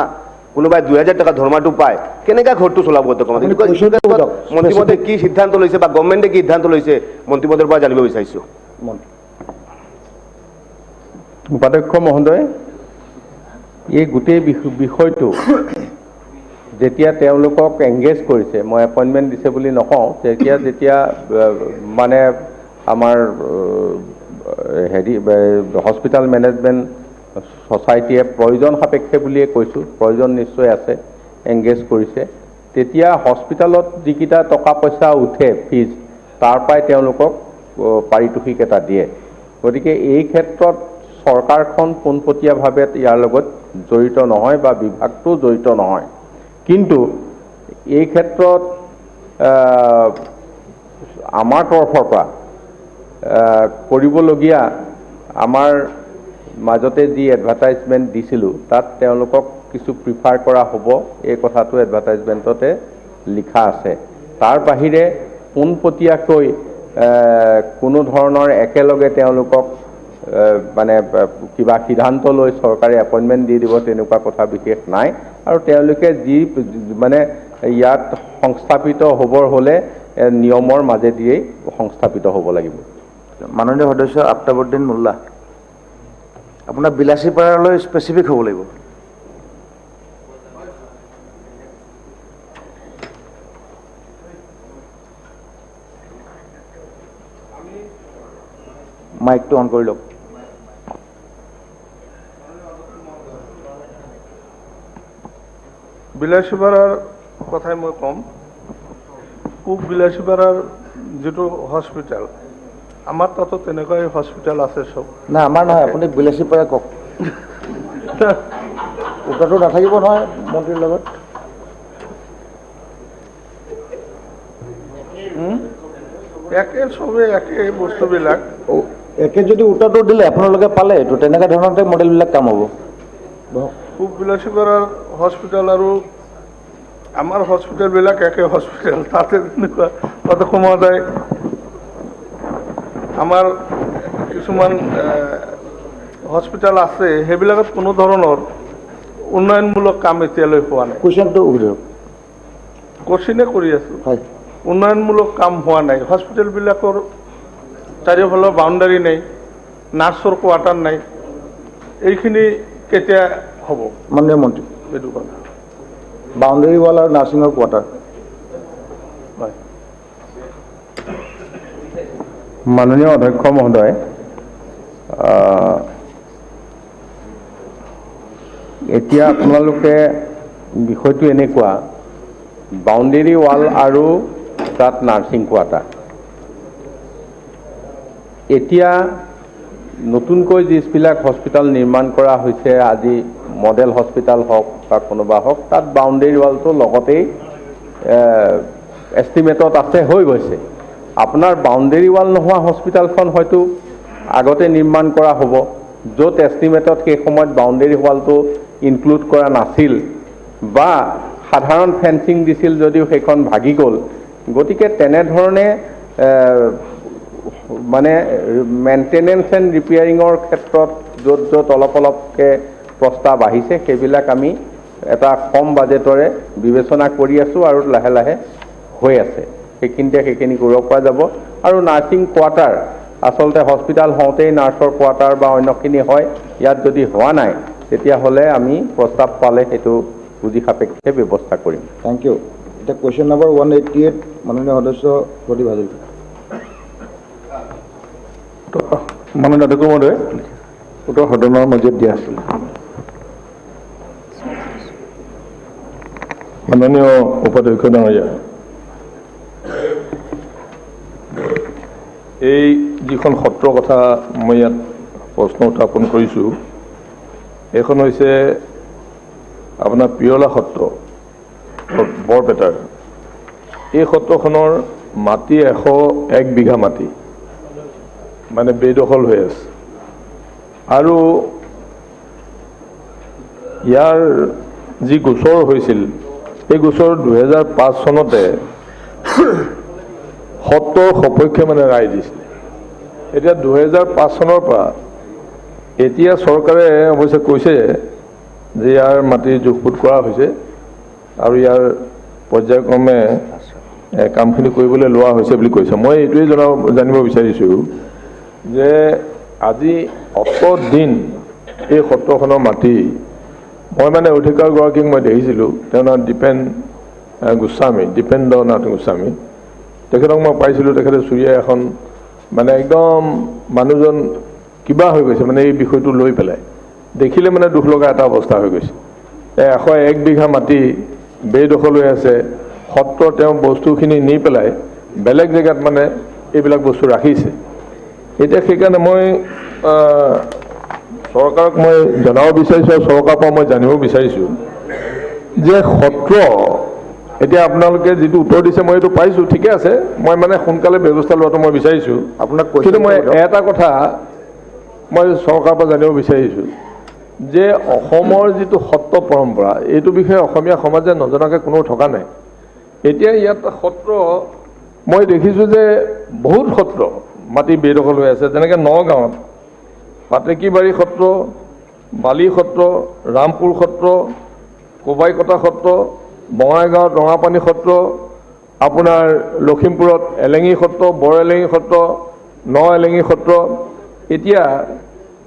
কোনোবাই 2000 টকা ধৰ্মাটো পায়, কেনেকৈ ঘৰটো চলাব অধ্যক্ষ মহোদয়? মন্ত্ৰী মহোদয় কি সিদ্ধান্ত লৈছে বা গভৰ্ণমেণ্টে কি সিদ্ধান্ত লৈছে মন্ত্ৰী মহোদয়ৰ পৰা জানিব বিচাৰিছোঁ। উপাধ্যক্ষ মহোদয়, এই গোটেই বিষয়টো যেতিয়া তেওঁলোকক এংগেজ কৰিছে, মই এপইণ্টমেণ্ট দিছে বুলি নকওঁ, যেতিয়া মানে আমাৰ হস্পিটেল মেনেজমেণ্ট ছ'চাইটিয়ে প্ৰয়োজন সাপেক্ষে বুলিয়ে কৈছোঁ, প্ৰয়োজন নিশ্চয় আছে, এংগেজ কৰিছে, তেতিয়া হস্পিটেলত যিকেইটা টকা পইচা উঠে ফিজ, তাৰ পৰাই তেওঁলোকক পাৰিতোষিক এটা দিয়ে। গতিকে এই ক্ষেত্ৰত চৰকাৰখন পোনপটীয়াভাৱে ইয়াৰ লগত জড়িত নহয় বা বিভাগটো জড়িত নহয়। কিন্তু এই ক্ষেত্ৰত আমাৰ তৰফৰ পৰা কৰিবলগীয়া, আমাৰ মাজতে যি এডভাৰটাইজমেণ্ট দিছিলোঁ তাত তেওঁলোকক কিছু প্ৰিফাৰ কৰা হ'ব, এই কথাটো এডভাৰটাইজমেণ্টতে লিখা আছে। তাৰ বাহিৰে পোনপটীয়াকৈ কোনো ধৰণৰ একেলগে তেওঁলোকক মানে কিবা সিদ্ধান্ত লৈ চৰকাৰে এপইণ্টমেণ্ট দি দিব তেনেকুৱা কথা বিশেষ নাই। আৰু তেওঁলোকে যি মানে ইয়াত সংস্থাপিত হ'বৰ হ'লে নিয়মৰ মাজেদিয়েই সংস্থাপিত হ'ব লাগিব। মাননীয় সদস্য আফতাবুদ্দিন মোল্লা, আপোনাৰ বিলাসীপাৰালৈ স্পেচিফিক হ'ব লাগিব। মাইকটো অন কৰি লওক। বিলাসীপাৰাৰ কথাই মই ক'ম। পূব বিলাসীপাৰাৰ যিটো হস্পিটেল, আমাৰ তাতো তেনেকুৱাই হস্পিটেল আছে চব। নাই, আমাৰ নহয়, আপুনি বিলাসীপাৰা কওক। উত্তৰটো নাথাকিব নহয় মন্ত্ৰীৰ লগত। একে চবেই একে বস্তুবিলাক একে যদি উত্তৰটো দিলে আপোনালোকে পালে, এইটো তেনেকুৱা ধৰণতে মডেলবিলাক কাম হ'ব। পূব বিলাসীপাৰাৰ হস্পিটেল আৰু আমাৰ হস্পিটেলবিলাক একে হস্পিটেল, তাতে তেনেকুৱা অধ্যক্ষ মহোদয় আমাৰ কিছুমান হস্পিটেল আছে, সেইবিলাকত কোনো ধৰণৰ উন্নয়নমূলক কাম এতিয়ালৈ হোৱা নাই। কুৱেশ্যনটো সুধিব। কোচিনে কৰি আছোঁ, হয়, উন্নয়নমূলক কাম হোৱা নাই। হস্পিটেলবিলাকৰ চাৰিওফালৰ বাউণ্ডাৰী নাই, নাৰ্ছৰ কোৱাৰ্টাৰ নাই, এইখিনি কেতিয়া হ'ব? মাননীয় মন্ত্ৰী, এইটো কথা বাউণ্ডাৰী ৱাল আৰু নাৰ্ছিঙৰ কোৱাৰ্টাৰ। হয়। মাননীয় অধ্যক্ষ মহোদয়, এতিয়া আপোনালোকে বিষয়টো এনেকুৱা, বাউণ্ডেৰী ৱাল আৰু তাত নাৰ্ছিং কোৱাৰ্টাৰ। এতিয়া নতুনকৈ যিবিলাক হস্পিটেল নিৰ্মাণ কৰা হৈছে, আজি মডেল হস্পিটেল হওক বা কোনোবা হওক, তাত বাউণ্ডেৰী ৱালটো লগতেই এষ্টিমেটত আছে, হৈ গৈছে। আপোনাৰ বাউণ্ডেৰী ৱাল নোহোৱা হস্পিটেলখন হয়তো আগতে নিৰ্মাণ কৰা হ'ব, য'ত এষ্টিমেটত সেই সময়ত বাউণ্ডেৰী ৱালটো ইনক্লুড কৰা নাছিল, বা সাধাৰণ ফেন্সিং দিছিল যদিও সেইখন ভাগি গ'ল। গতিকে তেনেধৰণে মানে মেইনটেনেন্স এণ্ড ৰিপেয়াৰিঙৰ ক্ষেত্ৰত য'ত য'ত অলপ অলপকৈ প্ৰস্তাৱ আহিছে সেইবিলাক আমি এটা কম বাজেটৰে বিবেচনা কৰি আছোঁ আৰু লাহে লাহে হৈ আছে। সেইখিনিতে সেইখিনি কৰিব পৰা যাব। আৰু নাৰ্ছিং কোৱাৰ্টাৰ, আচলতে হস্পিটেল হওঁতেই নাৰ্ছৰ কোৱাৰ্টাৰ বা অন্যখিনি হয়, ইয়াত যদি হোৱা নাই তেতিয়াহ'লে আমি প্ৰস্তাৱ পালে সেইটো পুঁজি সাপেক্ষে ব্যৱস্থা কৰিম। Thank you. এতিয়া কুৱেশ্যন নম্বৰ 188 মাননীয় সদস্য প্ৰদীপ হাজৰিকা। মাননীয় অধ্যক্ষ মহোদয়, উত্তৰ সদনৰ মাজত দিয়া আছিল। মাননীয় উপাধ্যক্ষ ডাঙৰীয়া, এই যিখন সত্ৰৰ কথা মই ইয়াত প্ৰশ্ন উত্থাপন কৰিছোঁ, এইখন হৈছে আপোনাৰ পিয়লা সত্ৰ, বৰপেটাৰ। এই সত্ৰখনৰ মাটি 101 বিঘা মাটি মানে বেদখল হৈ আছে। আৰু ইয়াৰ যি গোচৰ হৈছিল, এই গোচৰ 2005 চনতে সত্ৰৰ সপক্ষে মানে ৰায় দিছিলে। এতিয়া 2005 চনৰ পৰা এতিয়া চৰকাৰে অৱশ্যে কৈছে যে ইয়াৰ মাটি জোখপোট কৰা হৈছে আৰু ইয়াৰ পৰ্যায়ক্ৰমে কামখিনি কৰিবলৈ লোৱা হৈছে বুলি কৈছে। মই এইটোৱেই জানিব বিচাৰিছোঁ যে আজি অত দিন এই সত্ৰখনৰ মাটি, মই মানে অধিকাৰগৰাকীক মই দেখিছিলোঁ, তেওঁৰ নাম দীপেন্দ্ৰনাথ গোস্বামী। তেখেতক মই পাইছিলোঁ, তেখেতে চুৰিয়া এখন মানে একদম মানুহজন কিবা হৈ গৈছে মানে এই বিষয়টো লৈ পেলাই, দেখিলে মানে দুখ লগা এটা অৱস্থা হৈ গৈছে। 101 বিঘা মাটি বেদখল হৈ আছে, সত্ৰ তেওঁ বস্তুখিনি নি পেলাই বেলেগ জেগাত মানে এইবিলাক বস্তু ৰাখিছে। এতিয়া সেইকাৰণে মই চৰকাৰক মই জনাব বিচাৰিছোঁ আৰু চৰকাৰৰ পৰা মই জানিব বিচাৰিছোঁ যে সত্ৰ, এতিয়া আপোনালোকে যিটো উত্তৰ দিছে মই এইটো পাইছোঁ, ঠিকে আছে, মই মানে সোনকালে ব্যৱস্থা লোৱাটো মই বিচাৰিছোঁ আপোনাক। কিন্তু মই এটা কথা মই চৰকাৰৰ পৰা জানিব বিচাৰিছোঁ যে অসমৰ যিটো সত্ৰ পৰম্পৰা, এইটো বিষয়ে অসমীয়া সমাজে নজনাকৈ কোনো থকা নাই। এতিয়া ইয়াত সত্ৰ মই দেখিছোঁ যে বহুত সত্ৰ মাটি বেদখল হৈ আছে, যেনেকৈ নগাঁৱত পাতেকীবাৰী সত্ৰ, বালি সত্ৰ, ৰামপুৰ সত্ৰ, কোবাইকটা সত্ৰ, বঙাইগাঁৱত ৰঙাপানী সত্ৰ, আপোনাৰ লখিমপুৰত এলেঙি সত্ৰ, বৰ এলেঙি সত্ৰ, ন এলেঙি সত্ৰ। এতিয়া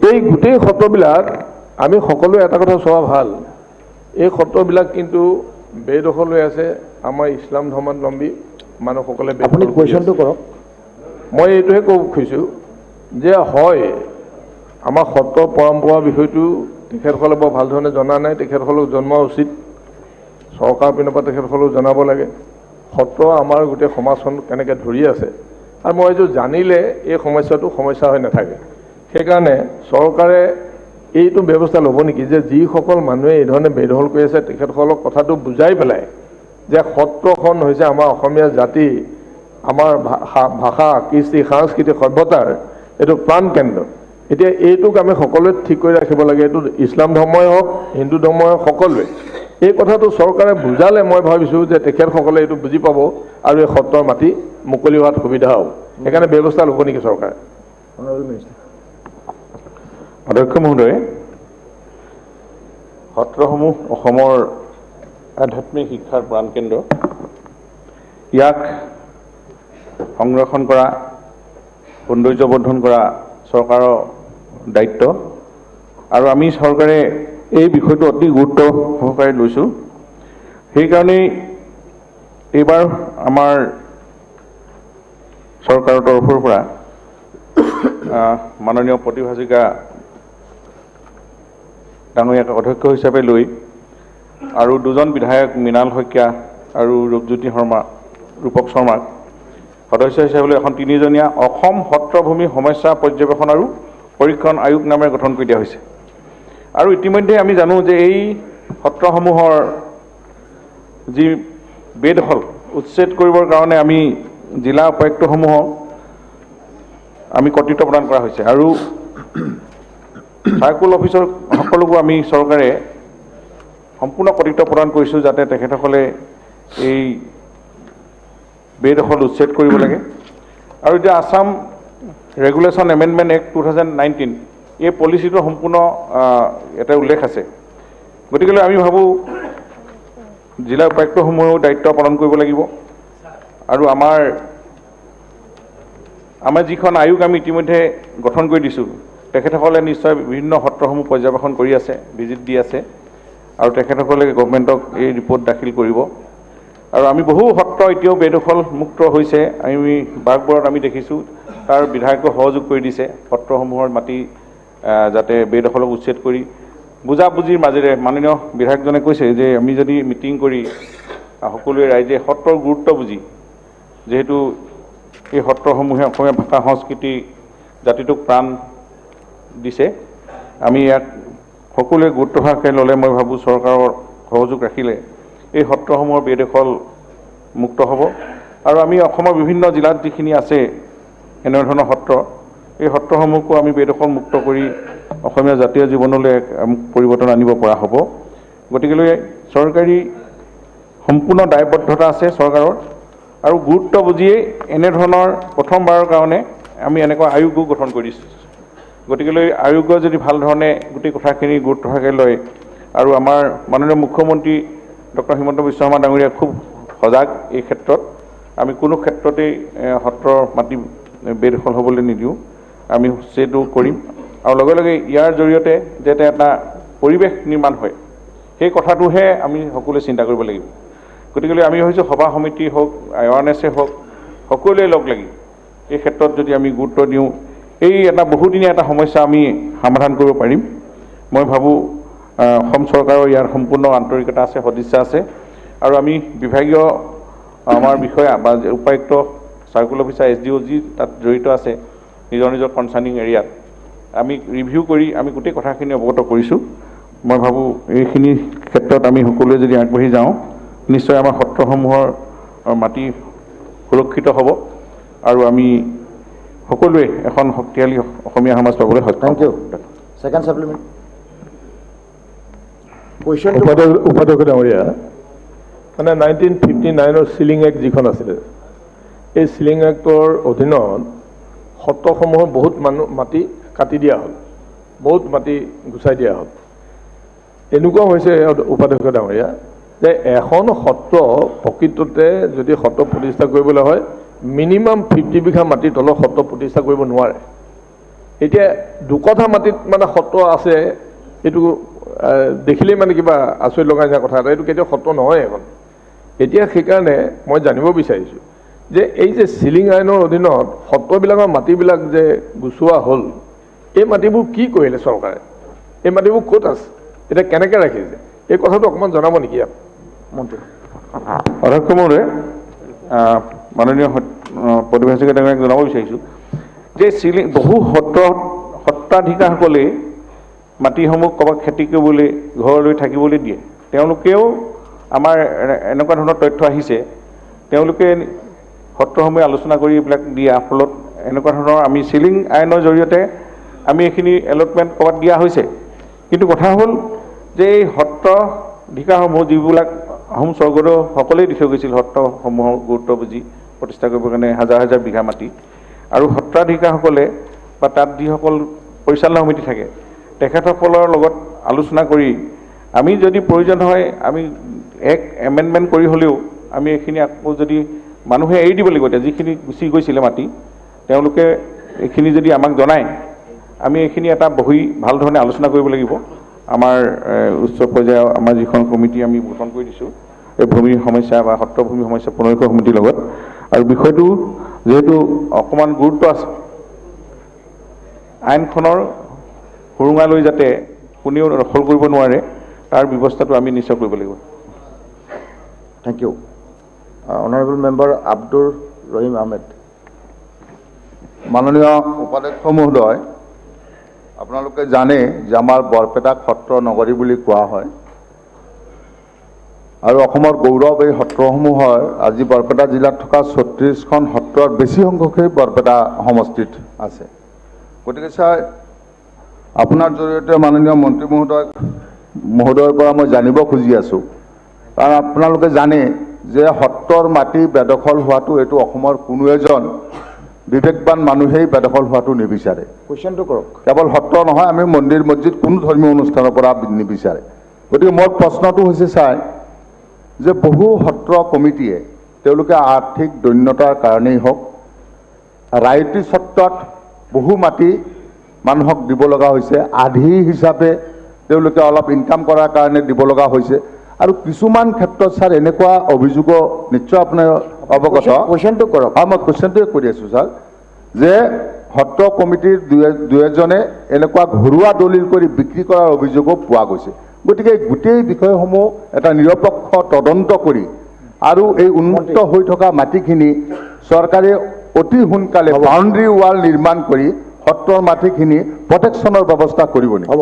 এই গোটেই সত্ৰবিলাক আমি সকলোৱে এটা কথা চোৱা ভাল, এই সত্ৰবিলাক কিন্তু বেদখল হৈ আছে। আমাৰ ইছলাম ধৰ্মাৱলম্বী মানুহসকলে আপুনি কুৱেশ্যনটো কৰক। মই এইটোহে ক'ব খুজিছোঁ যে হয়, আমাৰ সত্ৰ পৰম্পৰা বিষয়টো তেখেতসকলে বৰ ভাল ধৰণে জনা নাই, তেখেতসকলক জনোৱা উচিত। চৰকাৰৰ পিনৰ পৰা তেখেতসকলক জনাব লাগে সত্ৰ আমাৰ গোটেই সমাজখন কেনেকৈ ধৰি আছে। আৰু মই এইটো জানিলে এই সমস্যাটো সমস্যা হৈ নাথাকে। সেইকাৰণে চৰকাৰে এইটো ব্যৱস্থা ল'ব নেকি যে যিসকল মানুহে এই ধৰণে বেদখল কৰি আছে তেখেতসকলক কথাটো বুজাই পেলাই যে সত্ৰখন হৈছে আমাৰ অসমীয়া জাতি, আমাৰ ভাষা, কৃষ্টি, সাংস্কৃতিক সভ্যতাৰ এইটো প্ৰাণ কেন্দ্ৰ। এতিয়া এইটোক আমি সকলোৱে ঠিক কৰি ৰাখিব লাগে। এইটো ইছলাম ধৰ্মই হওক, হিন্দু ধৰ্মই হওক, সকলোৱে এই কথাটো চৰকাৰে বুজালে মই ভাবিছোঁ যে তেখেতসকলে এইটো বুজি পাব আৰু এই সত্ৰৰ মাটি মুকলি হোৱাত সুবিধা হ'ব। সেইকাৰণে ব্যৱস্থা ল'ব নেকি চৰকাৰে? অধ্যক্ষ মহোদয়, সত্ৰসমূহ অসমৰ আধ্যাত্মিক শিক্ষাৰ প্ৰাণকেন্দ্ৰ। ইয়াক সংৰক্ষণ কৰা, সৌন্দৰ্যবৰ্ধন কৰা চৰকাৰৰ দায়িত্ব, আৰু আমি চৰকাৰে এই বিষয়টো অতি গুৰুত্ব সহকাৰে লৈছোঁ। সেইকাৰণেই এইবাৰ আমাৰ চৰকাৰৰ তৰফৰ পৰা মাননীয় প্ৰদীপ হাজৰিকা ডাঙৰীয়াক অধ্যক্ষ হিচাপে লৈ আৰু দুজন বিধায়ক মৃণাল শইকীয়া আৰু ৰূপজ্যোতি ৰূপক শৰ্মাক সদস্য হিচাপে লৈ এখন 3জনীয়া অসম সত্ৰভূমি সমস্যা পৰ্যবেক্ষণ আৰু পৰীক্ষণ আয়োগ নামেৰে গঠন কৰি দিয়া হৈছে। আৰু ইতিমধ্যে আমি জানো যে এই সত্ৰসমূহৰ যি বেদখল উচ্ছেদ কৰিবৰ কাৰণে আমি জিলা উপায়ুক্তসমূহক আমি কৰ্তৃত্ব প্ৰদান কৰা হৈছে আৰু চাৰ্কুল অফিচৰ সকলোকো আমি চৰকাৰে সম্পূৰ্ণ কৰ্তৃত্ব প্ৰদান কৰিছোঁ যাতে তেখেতসকলে এই বেদখল উচ্ছেদ কৰিব লাগে আৰু এতিয়া আছাম ৰেগুলেশ্যন এমেণ্ডমেণ্ট এক্ট 2019 এই পলিচিটোৰ সম্পূৰ্ণ এটা উল্লেখ আছে গতিকে আমি ভাবোঁ জিলা উপায়ুক্তসমূহেও দায়িত্ব পালন কৰিব লাগিব আৰু আমাৰ যিখন আয়োগ আমি ইতিমধ্যে গঠন কৰি দিছোঁ তেখেতসকলে নিশ্চয় বিভিন্ন সত্ৰসমূহ পৰ্যবেক্ষণ কৰি আছে ভিজিট দি আছে আৰু তেখেতসকলে গভৰ্ণমেণ্টক এই ৰিপৰ্ট দাখিল কৰিব আৰু আমি বহু সত্ৰ এতিয়াও বেদখল মুক্ত হৈছে আমি বাঘবৰত আমি দেখিছোঁ তাৰ বিধায়কে সহযোগ কৰি দিছে সত্ৰসমূহৰ মাটি যাতে বেদখলক উচ্ছেদ কৰি বুজাবুজিৰ মাজেৰে মাননীয় বিধায়কজনে কৈছে যে আমি যদি মিটিং কৰি সকলোৱে ৰাইজে সত্ৰৰ গুৰুত্ব বুজি যিহেতু এই সত্ৰসমূহে অসমীয়া ভাষা সংস্কৃতি জাতিটোক প্ৰাণ দিছে আমি ইয়াক সকলোৱে গুৰুত্বভাৱে ল'লে মই ভাবোঁ চৰকাৰৰ সহযোগ ৰাখিলে এই সত্ৰসমূহৰ বেদখল মুক্ত হ'ব আৰু আমি অসমৰ বিভিন্ন জিলাত যিখিনি আছে এনেধৰণৰ সত্ৰ এই সত্ৰসমূহকো আমি বেদখল মুক্ত কৰি অসমীয়া জাতীয় জীৱনলৈ এক পৰিৱৰ্তন আনিব পৰা হ'ব গতিকেলৈ চৰকাৰী সম্পূৰ্ণ দায়বদ্ধতা আছে চৰকাৰৰ আৰু গুৰুত্ব বুজিয়ে এনেধৰণৰ প্ৰথমবাৰৰ কাৰণে আমি এনেকুৱা আয়োগো গঠন কৰি দিছোঁ গতিকেলৈ আয়োগে যদি ভাল ধৰণে গোটেই কথাখিনি গুৰুত্বভাৱে লয় আৰু আমাৰ মাননীয় মুখ্যমন্ত্ৰী ডক্টৰ হিমন্ত বিশ্ব শৰ্মা ডাঙৰীয়া খুব সজাগ এই ক্ষেত্ৰত আমি কোনো ক্ষেত্ৰতেই সত্ৰৰ মাটি বেদখল হ'বলৈ নিদিওঁ আমি সেইটো কৰিম আৰু লগে লগে ইয়াৰ জৰিয়তে যাতে এটা পৰিৱেশ নিৰ্মাণ হয় সেই কথাটোহে আমি সকলোৱে চিন্তা কৰিব লাগিব গতিকেলৈ আমি ভাবিছোঁ সভা সমিতি হওক এৱাৰনেছে হওক সকলোৱে লগ লাগি এই ক্ষেত্ৰত যদি আমি গুৰুত্ব দিওঁ এই এটা বহুদিনীয়া এটা সমস্যা আমি সমাধান কৰিব পাৰিম মই ভাবোঁ অসম চৰকাৰৰ ইয়াৰ সম্পূৰ্ণ আন্তৰিকতা আছে সদিচ্ছা আছে আৰু আমি বিভাগীয় আমাৰ বিষয়া বা উপায়ুক্ত চাৰ্কুল অফিচাৰ SDO যি তাত জড়িত আছে নিজৰ নিজৰ কনচাৰ্নিং এৰিয়াত আমি ৰিভিউ কৰি আমি গোটেই কথাখিনি অৱগত কৰিছোঁ মই ভাবোঁ এইখিনি ক্ষেত্ৰত আমি সকলোৱে যদি আগবাঢ়ি যাওঁ নিশ্চয় আমাৰ সত্ৰসমূহৰ মাটি সুৰক্ষিত হ'ব আৰু আমি সকলোৱে এখন শক্তিশালী অসমীয়া সমাজ পাবলৈ সক্ষম thank you second supplement question উপাধ্যক্ষ ডাঙৰীয়া মানে 1959 চিলিং এক্ট যিখন আছিলে এই চিলিং এক্টৰ অধীনত সত্ৰসমূহৰ বহুত মাটি কাটি দিয়া হ'ল বহুত মাটি গুচাই দিয়া হ'ল এনেকুৱা হৈছে উপাধ্যক্ষ ডাঙৰীয়া যে এখন সত্ৰ প্ৰকৃততে যদি সত্ৰ প্ৰতিষ্ঠা কৰিবলৈ হয় মিনিমাম 50 বিঘা মাটিৰ তলত সত্ৰ প্ৰতিষ্ঠা কৰিব নোৱাৰে এতিয়া দুকঠা মাটিত মানে সত্ৰ আছে এইটো দেখিলেই মানে কিবা আচৰিত লগা নিচিনা কথা এটা এইটো কেতিয়াও সত্ৰ নহয় এখন এতিয়া সেইকাৰণে মই জানিব বিচাৰিছোঁ যে এই যে চিলিং আইনৰ অধীনত সত্ৰবিলাকৰ মাটিবিলাক যে গুচোৱা হ'ল এই মাটিবোৰ কি কৰিলে চৰকাৰে এই মাটিবোৰ ক'ত আছে এতিয়া কেনেকৈ ৰাখিছে এই কথাটো অকণমান জনাব নেকি ইয়াত মন্ত্ৰী অধ্যক্ষ মহোদয় মাননীয় প্ৰতিভাষিক ডাঙৰীয়াক জনাব বিচাৰিছোঁ যে চিলিং বহু সত্ৰাধিকাৰসকলে মাটিসমূহ ক'ৰবাত খেতি কৰিবলৈ ঘৰলৈ থাকিবলৈ দিয়ে তেওঁলোকেও আমাৰ এনেকুৱা ধৰণৰ তথ্য আহিছে তেওঁলোকে সত্ৰসমূহে আলোচনা কৰি এইবিলাক দিয়াৰ ফলত এনেকুৱা ধৰণৰ আমি চিলিং আইনৰ জৰিয়তে আমি এইখিনি এলটমেণ্ট ক'ৰবাত দিয়া হৈছে কিন্তু কথা হ'ল যে এই সত্ৰাধিকাৰসমূহ যিবিলাক আহোম স্বৰ্গদেউসকলেই দি থৈ গৈছিল সত্ৰসমূহৰ গুৰুত্ব বুজি প্ৰতিষ্ঠা কৰিবৰ কাৰণে হাজাৰ হাজাৰ বিঘা মাটি আৰু সত্ৰাধিকাৰসকলে বা তাত যিসকল পৰিচালনা সমিতি থাকে তেখেতসকলৰ লগত আলোচনা কৰি আমি যদি প্ৰয়োজন হয় আমি এক এমেণ্ডমেণ্ট কৰি হ'লেও আমি এইখিনি আকৌ যদি মানুহে এৰি দিব লাগিব এতিয়া যিখিনি গুচি গৈছিলে মাটি তেওঁলোকে এইখিনি যদি আমাক জনায় আমি এইখিনি এটা বহি ভাল ধৰণে আলোচনা কৰিব লাগিব আমাৰ উচ্চ পৰ্যায়ৰ আমাৰ যিখন কমিটি আমি গঠন কৰি দিছোঁ এই ভূমিৰ সমস্যা বা সত্ৰভূমি সমস্যা পুনৰীক্ষণ সমিতিৰ লগত আৰু বিষয়টো যেহেতু অকণমান গুৰুত্ব আছে আইনখনৰ সুৰুঙা লৈ যাতে কোনেও দখল কৰিব নোৱাৰে তাৰ ব্যৱস্থাটো আমি নিশ্চয় কৰিব লাগিব thank you honourable member Abdur Rahim Ahmed মাননীয় উপাধ্যক্ষ মহোদয় আপোনালোকে জানে যে আমাৰ বৰপেটাক সত্ৰ নগৰী বুলি কোৱা হয় আৰু অসমৰ গৌৰৱ এই সত্ৰসমূহ হয়। আজি বৰপেটা জিলাত থকা 36খন সত্ৰৰ বেছি সংখ্যকেই বৰপেটা সমষ্টিত আছে। গতিকে ছাৰ, আপোনাৰ জৰিয়তে মাননীয় মন্ত্ৰী মহোদয়ৰ পৰা মই জানিব খুজি আছোঁ, কাৰণ আপোনালোকে জানে যে সত্ৰৰ মাটি বেদখল হোৱাটো এইটো অসমৰ কোনো এজন বিবেকবান মানুহেই বেদখল হোৱাটো নিবিচাৰে। কুৱেশ্যনটো কৰক। কেৱল সত্ৰ নহয়, আমি মন্দিৰ মছজিদ কোনো ধৰ্মীয় অনুষ্ঠানৰ পৰা নিবিচাৰে। গতিকে মোৰ প্ৰশ্নটো হৈছে ছাৰ, যে বহু সত্ৰ কমিটিয়ে তেওঁলোকে আৰ্থিক দৈন্যতাৰ কাৰণেই হওক, ৰাইতী সত্ৰত বহু মাটি মানুহক দিব লগা হৈছে, আধি হিচাপে তেওঁলোকে অলপ ইনকাম কৰাৰ কাৰণে দিব লগা হৈছে, আৰু কিছুমান ক্ষেত্ৰত ছাৰ এনেকুৱা অভিযোগো নিশ্চয় আপোনাৰ অৱগত। কুৱেশ্যনটো কৰক। মই কুৱেশ্যনটোৱে কৰি আছোঁ ছাৰ, যে সত্ৰ কমিটিৰ দুই এজনে এনেকুৱা ঘৰুৱা দলিল কৰি বিক্ৰী কৰাৰ অভিযোগো পোৱা গৈছে। গতিকে গোটেই বিষয়সমূহ এটা নিৰপেক্ষ তদন্ত কৰি আৰু এই উন্মুক্ত হৈ থকা মাটিখিনি চৰকাৰে অতি সোনকালে বাউণ্ডাৰী ৱাল নিৰ্মাণ কৰি সত্ৰৰ মাটিখিনি প্ৰটেকশ্যনৰ ব্যৱস্থা কৰিব নেকি? হ'ব।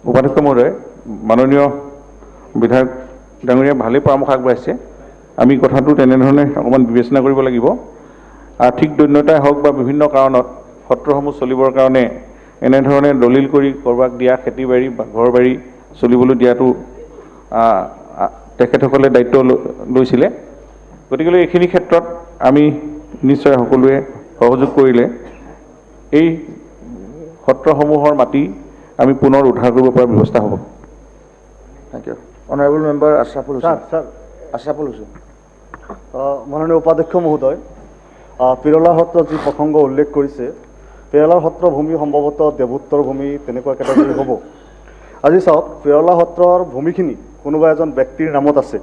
উপাধ্যক্ষ মহোদয়, মাননীয় বিধায়ক ডাঙৰীয়া ভালেই পৰামৰ্শ আগবঢ়াইছে। আমি কথাটো তেনেধৰণে অকণমান বিবেচনা কৰিব লাগিব। আৰ্থিক দৈন্যতাই হওক বা বিভিন্ন কাৰণত সত্ৰসমূহ চলিবৰ কাৰণে এনেধৰণে দলিল কৰি কৰবাক দিয়া খেতি বাৰী বা ঘৰ বাৰী চলিবলৈ দিয়াটো তেখেতসকলে দায়িত্ব লৈছিলে। গতিকে এইখিনি ক্ষেত্ৰত আমি নিশ্চয় সকলোৱে সহযোগ কৰিলে এই সত্ৰসমূহৰ মাটি আমি পুনৰ উদ্ধাৰ কৰিব পৰা ব্যৱস্থা হ'ব। Thank you. Honourable member Ashraful Hussain. Ashraful Hussain. মাননীয় উপাধ্যক্ষ মহোদয়, পিৰলা সত্ৰত যি প্ৰসংগ উল্লেখ কৰিছে, পিৰলা সত্ৰ ভূমি সম্ভৱতঃ দেৱোত্তৰ ভূমি তেনেকুৱা কেটেগৰী হ'ব। আজি চাওক, পিৰলা সত্ৰৰ ভূমিখিনি কোনোবা এজন ব্যক্তিৰ নামত আছে।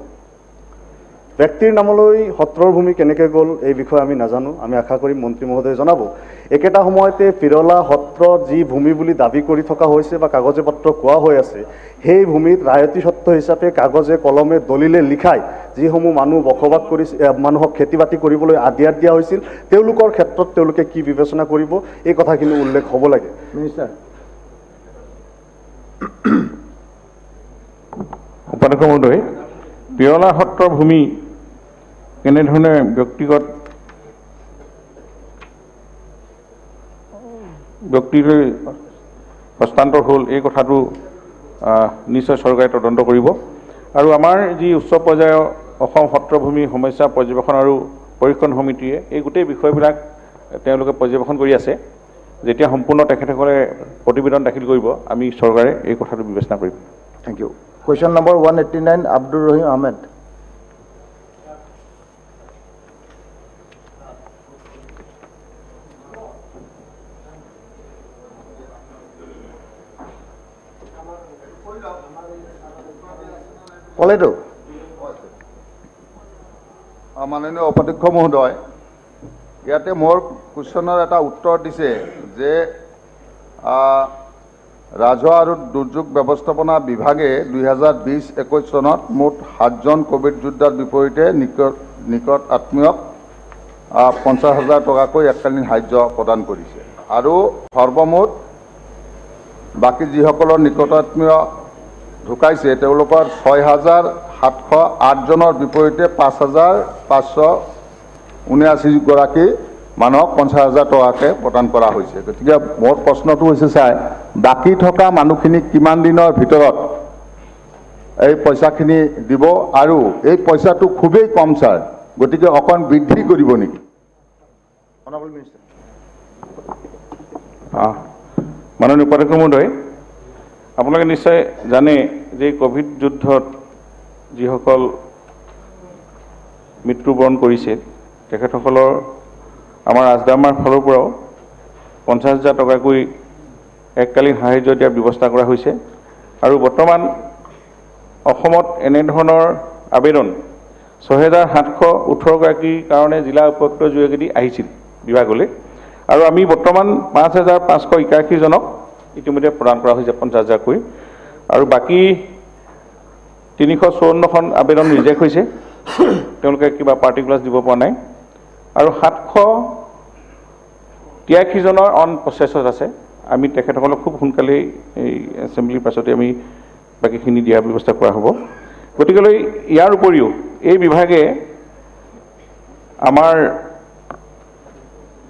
ব্যক্তিৰ নামলৈ সত্ৰৰ ভূমি কেনেকৈ গ'ল এই বিষয়ে আমি নাজানো। আমি আশা কৰিম মন্ত্ৰী মহোদয়ে জনাব। একেটা সময়তে পিৰলা সত্ৰ যি ভূমি বুলি দাবী কৰি থকা হৈছে বা কাগজে পত্ৰ কোৱা হৈ আছে, সেই ভূমিত ৰায়তী সত্য হিচাপে কাগজে কলমে দলিলে লিখাই যিসমূহ মানুহ বসবাস কৰিছিল, মানুহক খেতি বাতি কৰিবলৈ আদিয়াত দিয়া হৈছিল, তেওঁলোকৰ ক্ষেত্ৰত তেওঁলোকে কি বিবেচনা কৰিব এই কথাখিনি উল্লেখ হ'ব লাগে। মিনিষ্টাৰ। উপাধ্যক্ষ মহোদয়, পিৰলা সত্ৰৰ ভূমি কেনেধৰণে ব্যক্তিলৈ হস্তান্তৰ হ'ল এই কথাটো নিশ্চয় চৰকাৰে তদন্ত কৰিব। আৰু আমাৰ যি উচ্চ পৰ্যায়ৰ অসম সত্ৰভূমি সমস্যা পৰ্যবেক্ষণ আৰু পৰীক্ষণ সমিতিয়ে এই গোটেই বিষয়বিলাক তেওঁলোকে পৰ্যবেক্ষণ কৰি আছে। যেতিয়া সম্পূৰ্ণ তেখেতসকলে প্ৰতিবেদন দাখিল কৰিব, আমি চৰকাৰে এই কথাটো বিবেচনা কৰিম। Thank you. Question number 189, Abdur Rahim Ahmed. ক'লেতো মাননীয় উপাধ্যক্ষ মহোদয়, ইয়াতে মোৰ কুৱেশ্যনৰ এটা উত্তৰ দিছে যে ৰাজহ আৰু দুৰ্যোগ ব্যৱস্থাপনা বিভাগে 2020-21 চনত মুঠ 7জন কোভিড যোদ্ধাৰ বিপৰীতে নিকট আত্মীয়ক 50,000 টকাকৈ এককালীন সাহায্য প্ৰদান কৰিছে, আৰু সৰ্বমুঠ বাকী যিসকলৰ নিকটাত্মীয় ঢুকাইছে তেওঁলোকৰ 6,708জনৰ বিপৰীতে 5,579 গৰাকী মানুহক 50,000 টকাকৈ প্ৰদান কৰা হৈছে। গতিকে মোৰ প্ৰশ্নটো হৈছে ছাৰ, বাকী থকা মানুহখিনিক কিমান দিনৰ ভিতৰত এই পইচাখিনি দিব, আৰু এই পইচাটো খুবেই কম ছাৰ, গতিকে অকণ বৃদ্ধি কৰিব নেকি? Honourable minister. মাননীয় উপাধ্যক্ষ মহোদয়, আপোনালোকে নিশ্চয় জানে যে কোভিড যুদ্ধত যিসকল মৃত্যুবৰণ কৰিছে তেখেতসকলৰ আমাৰ ৰাজদামাৰ ফালৰ পৰাও 50,000 টকাকৈ এককালীন সাহায্য দিয়াৰ ব্যৱস্থা কৰা হৈছে। আৰু বৰ্তমান অসমত এনেধৰণৰ আবেদন 6,718 গৰাকীৰ কাৰণে জিলা উপায়ুক্ত যোগেদি আহিছিল বিভাগলৈ, আৰু আমি বৰ্তমান 5,581জনক ইতিমধ্যে প্ৰদান কৰা হৈছে 50,000কৈ, আৰু বাকী 354খন আবেদন ৰিজেক্ট হৈছে, তেওঁলোকে কিবা পাৰ্টিকুলাৰ্ছ দিব পৰা নাই, আৰু 783জনৰ অন প্ৰচেছত আছে। আমি তেখেতসকলক খুব সোনকালেই এই এছেম্বলিৰ পাছতে আমি বাকীখিনি দিয়াৰ ব্যৱস্থা কৰা হ'ব। গতিকেলৈ ইয়াৰ উপৰিও এই বিভাগে আমাৰ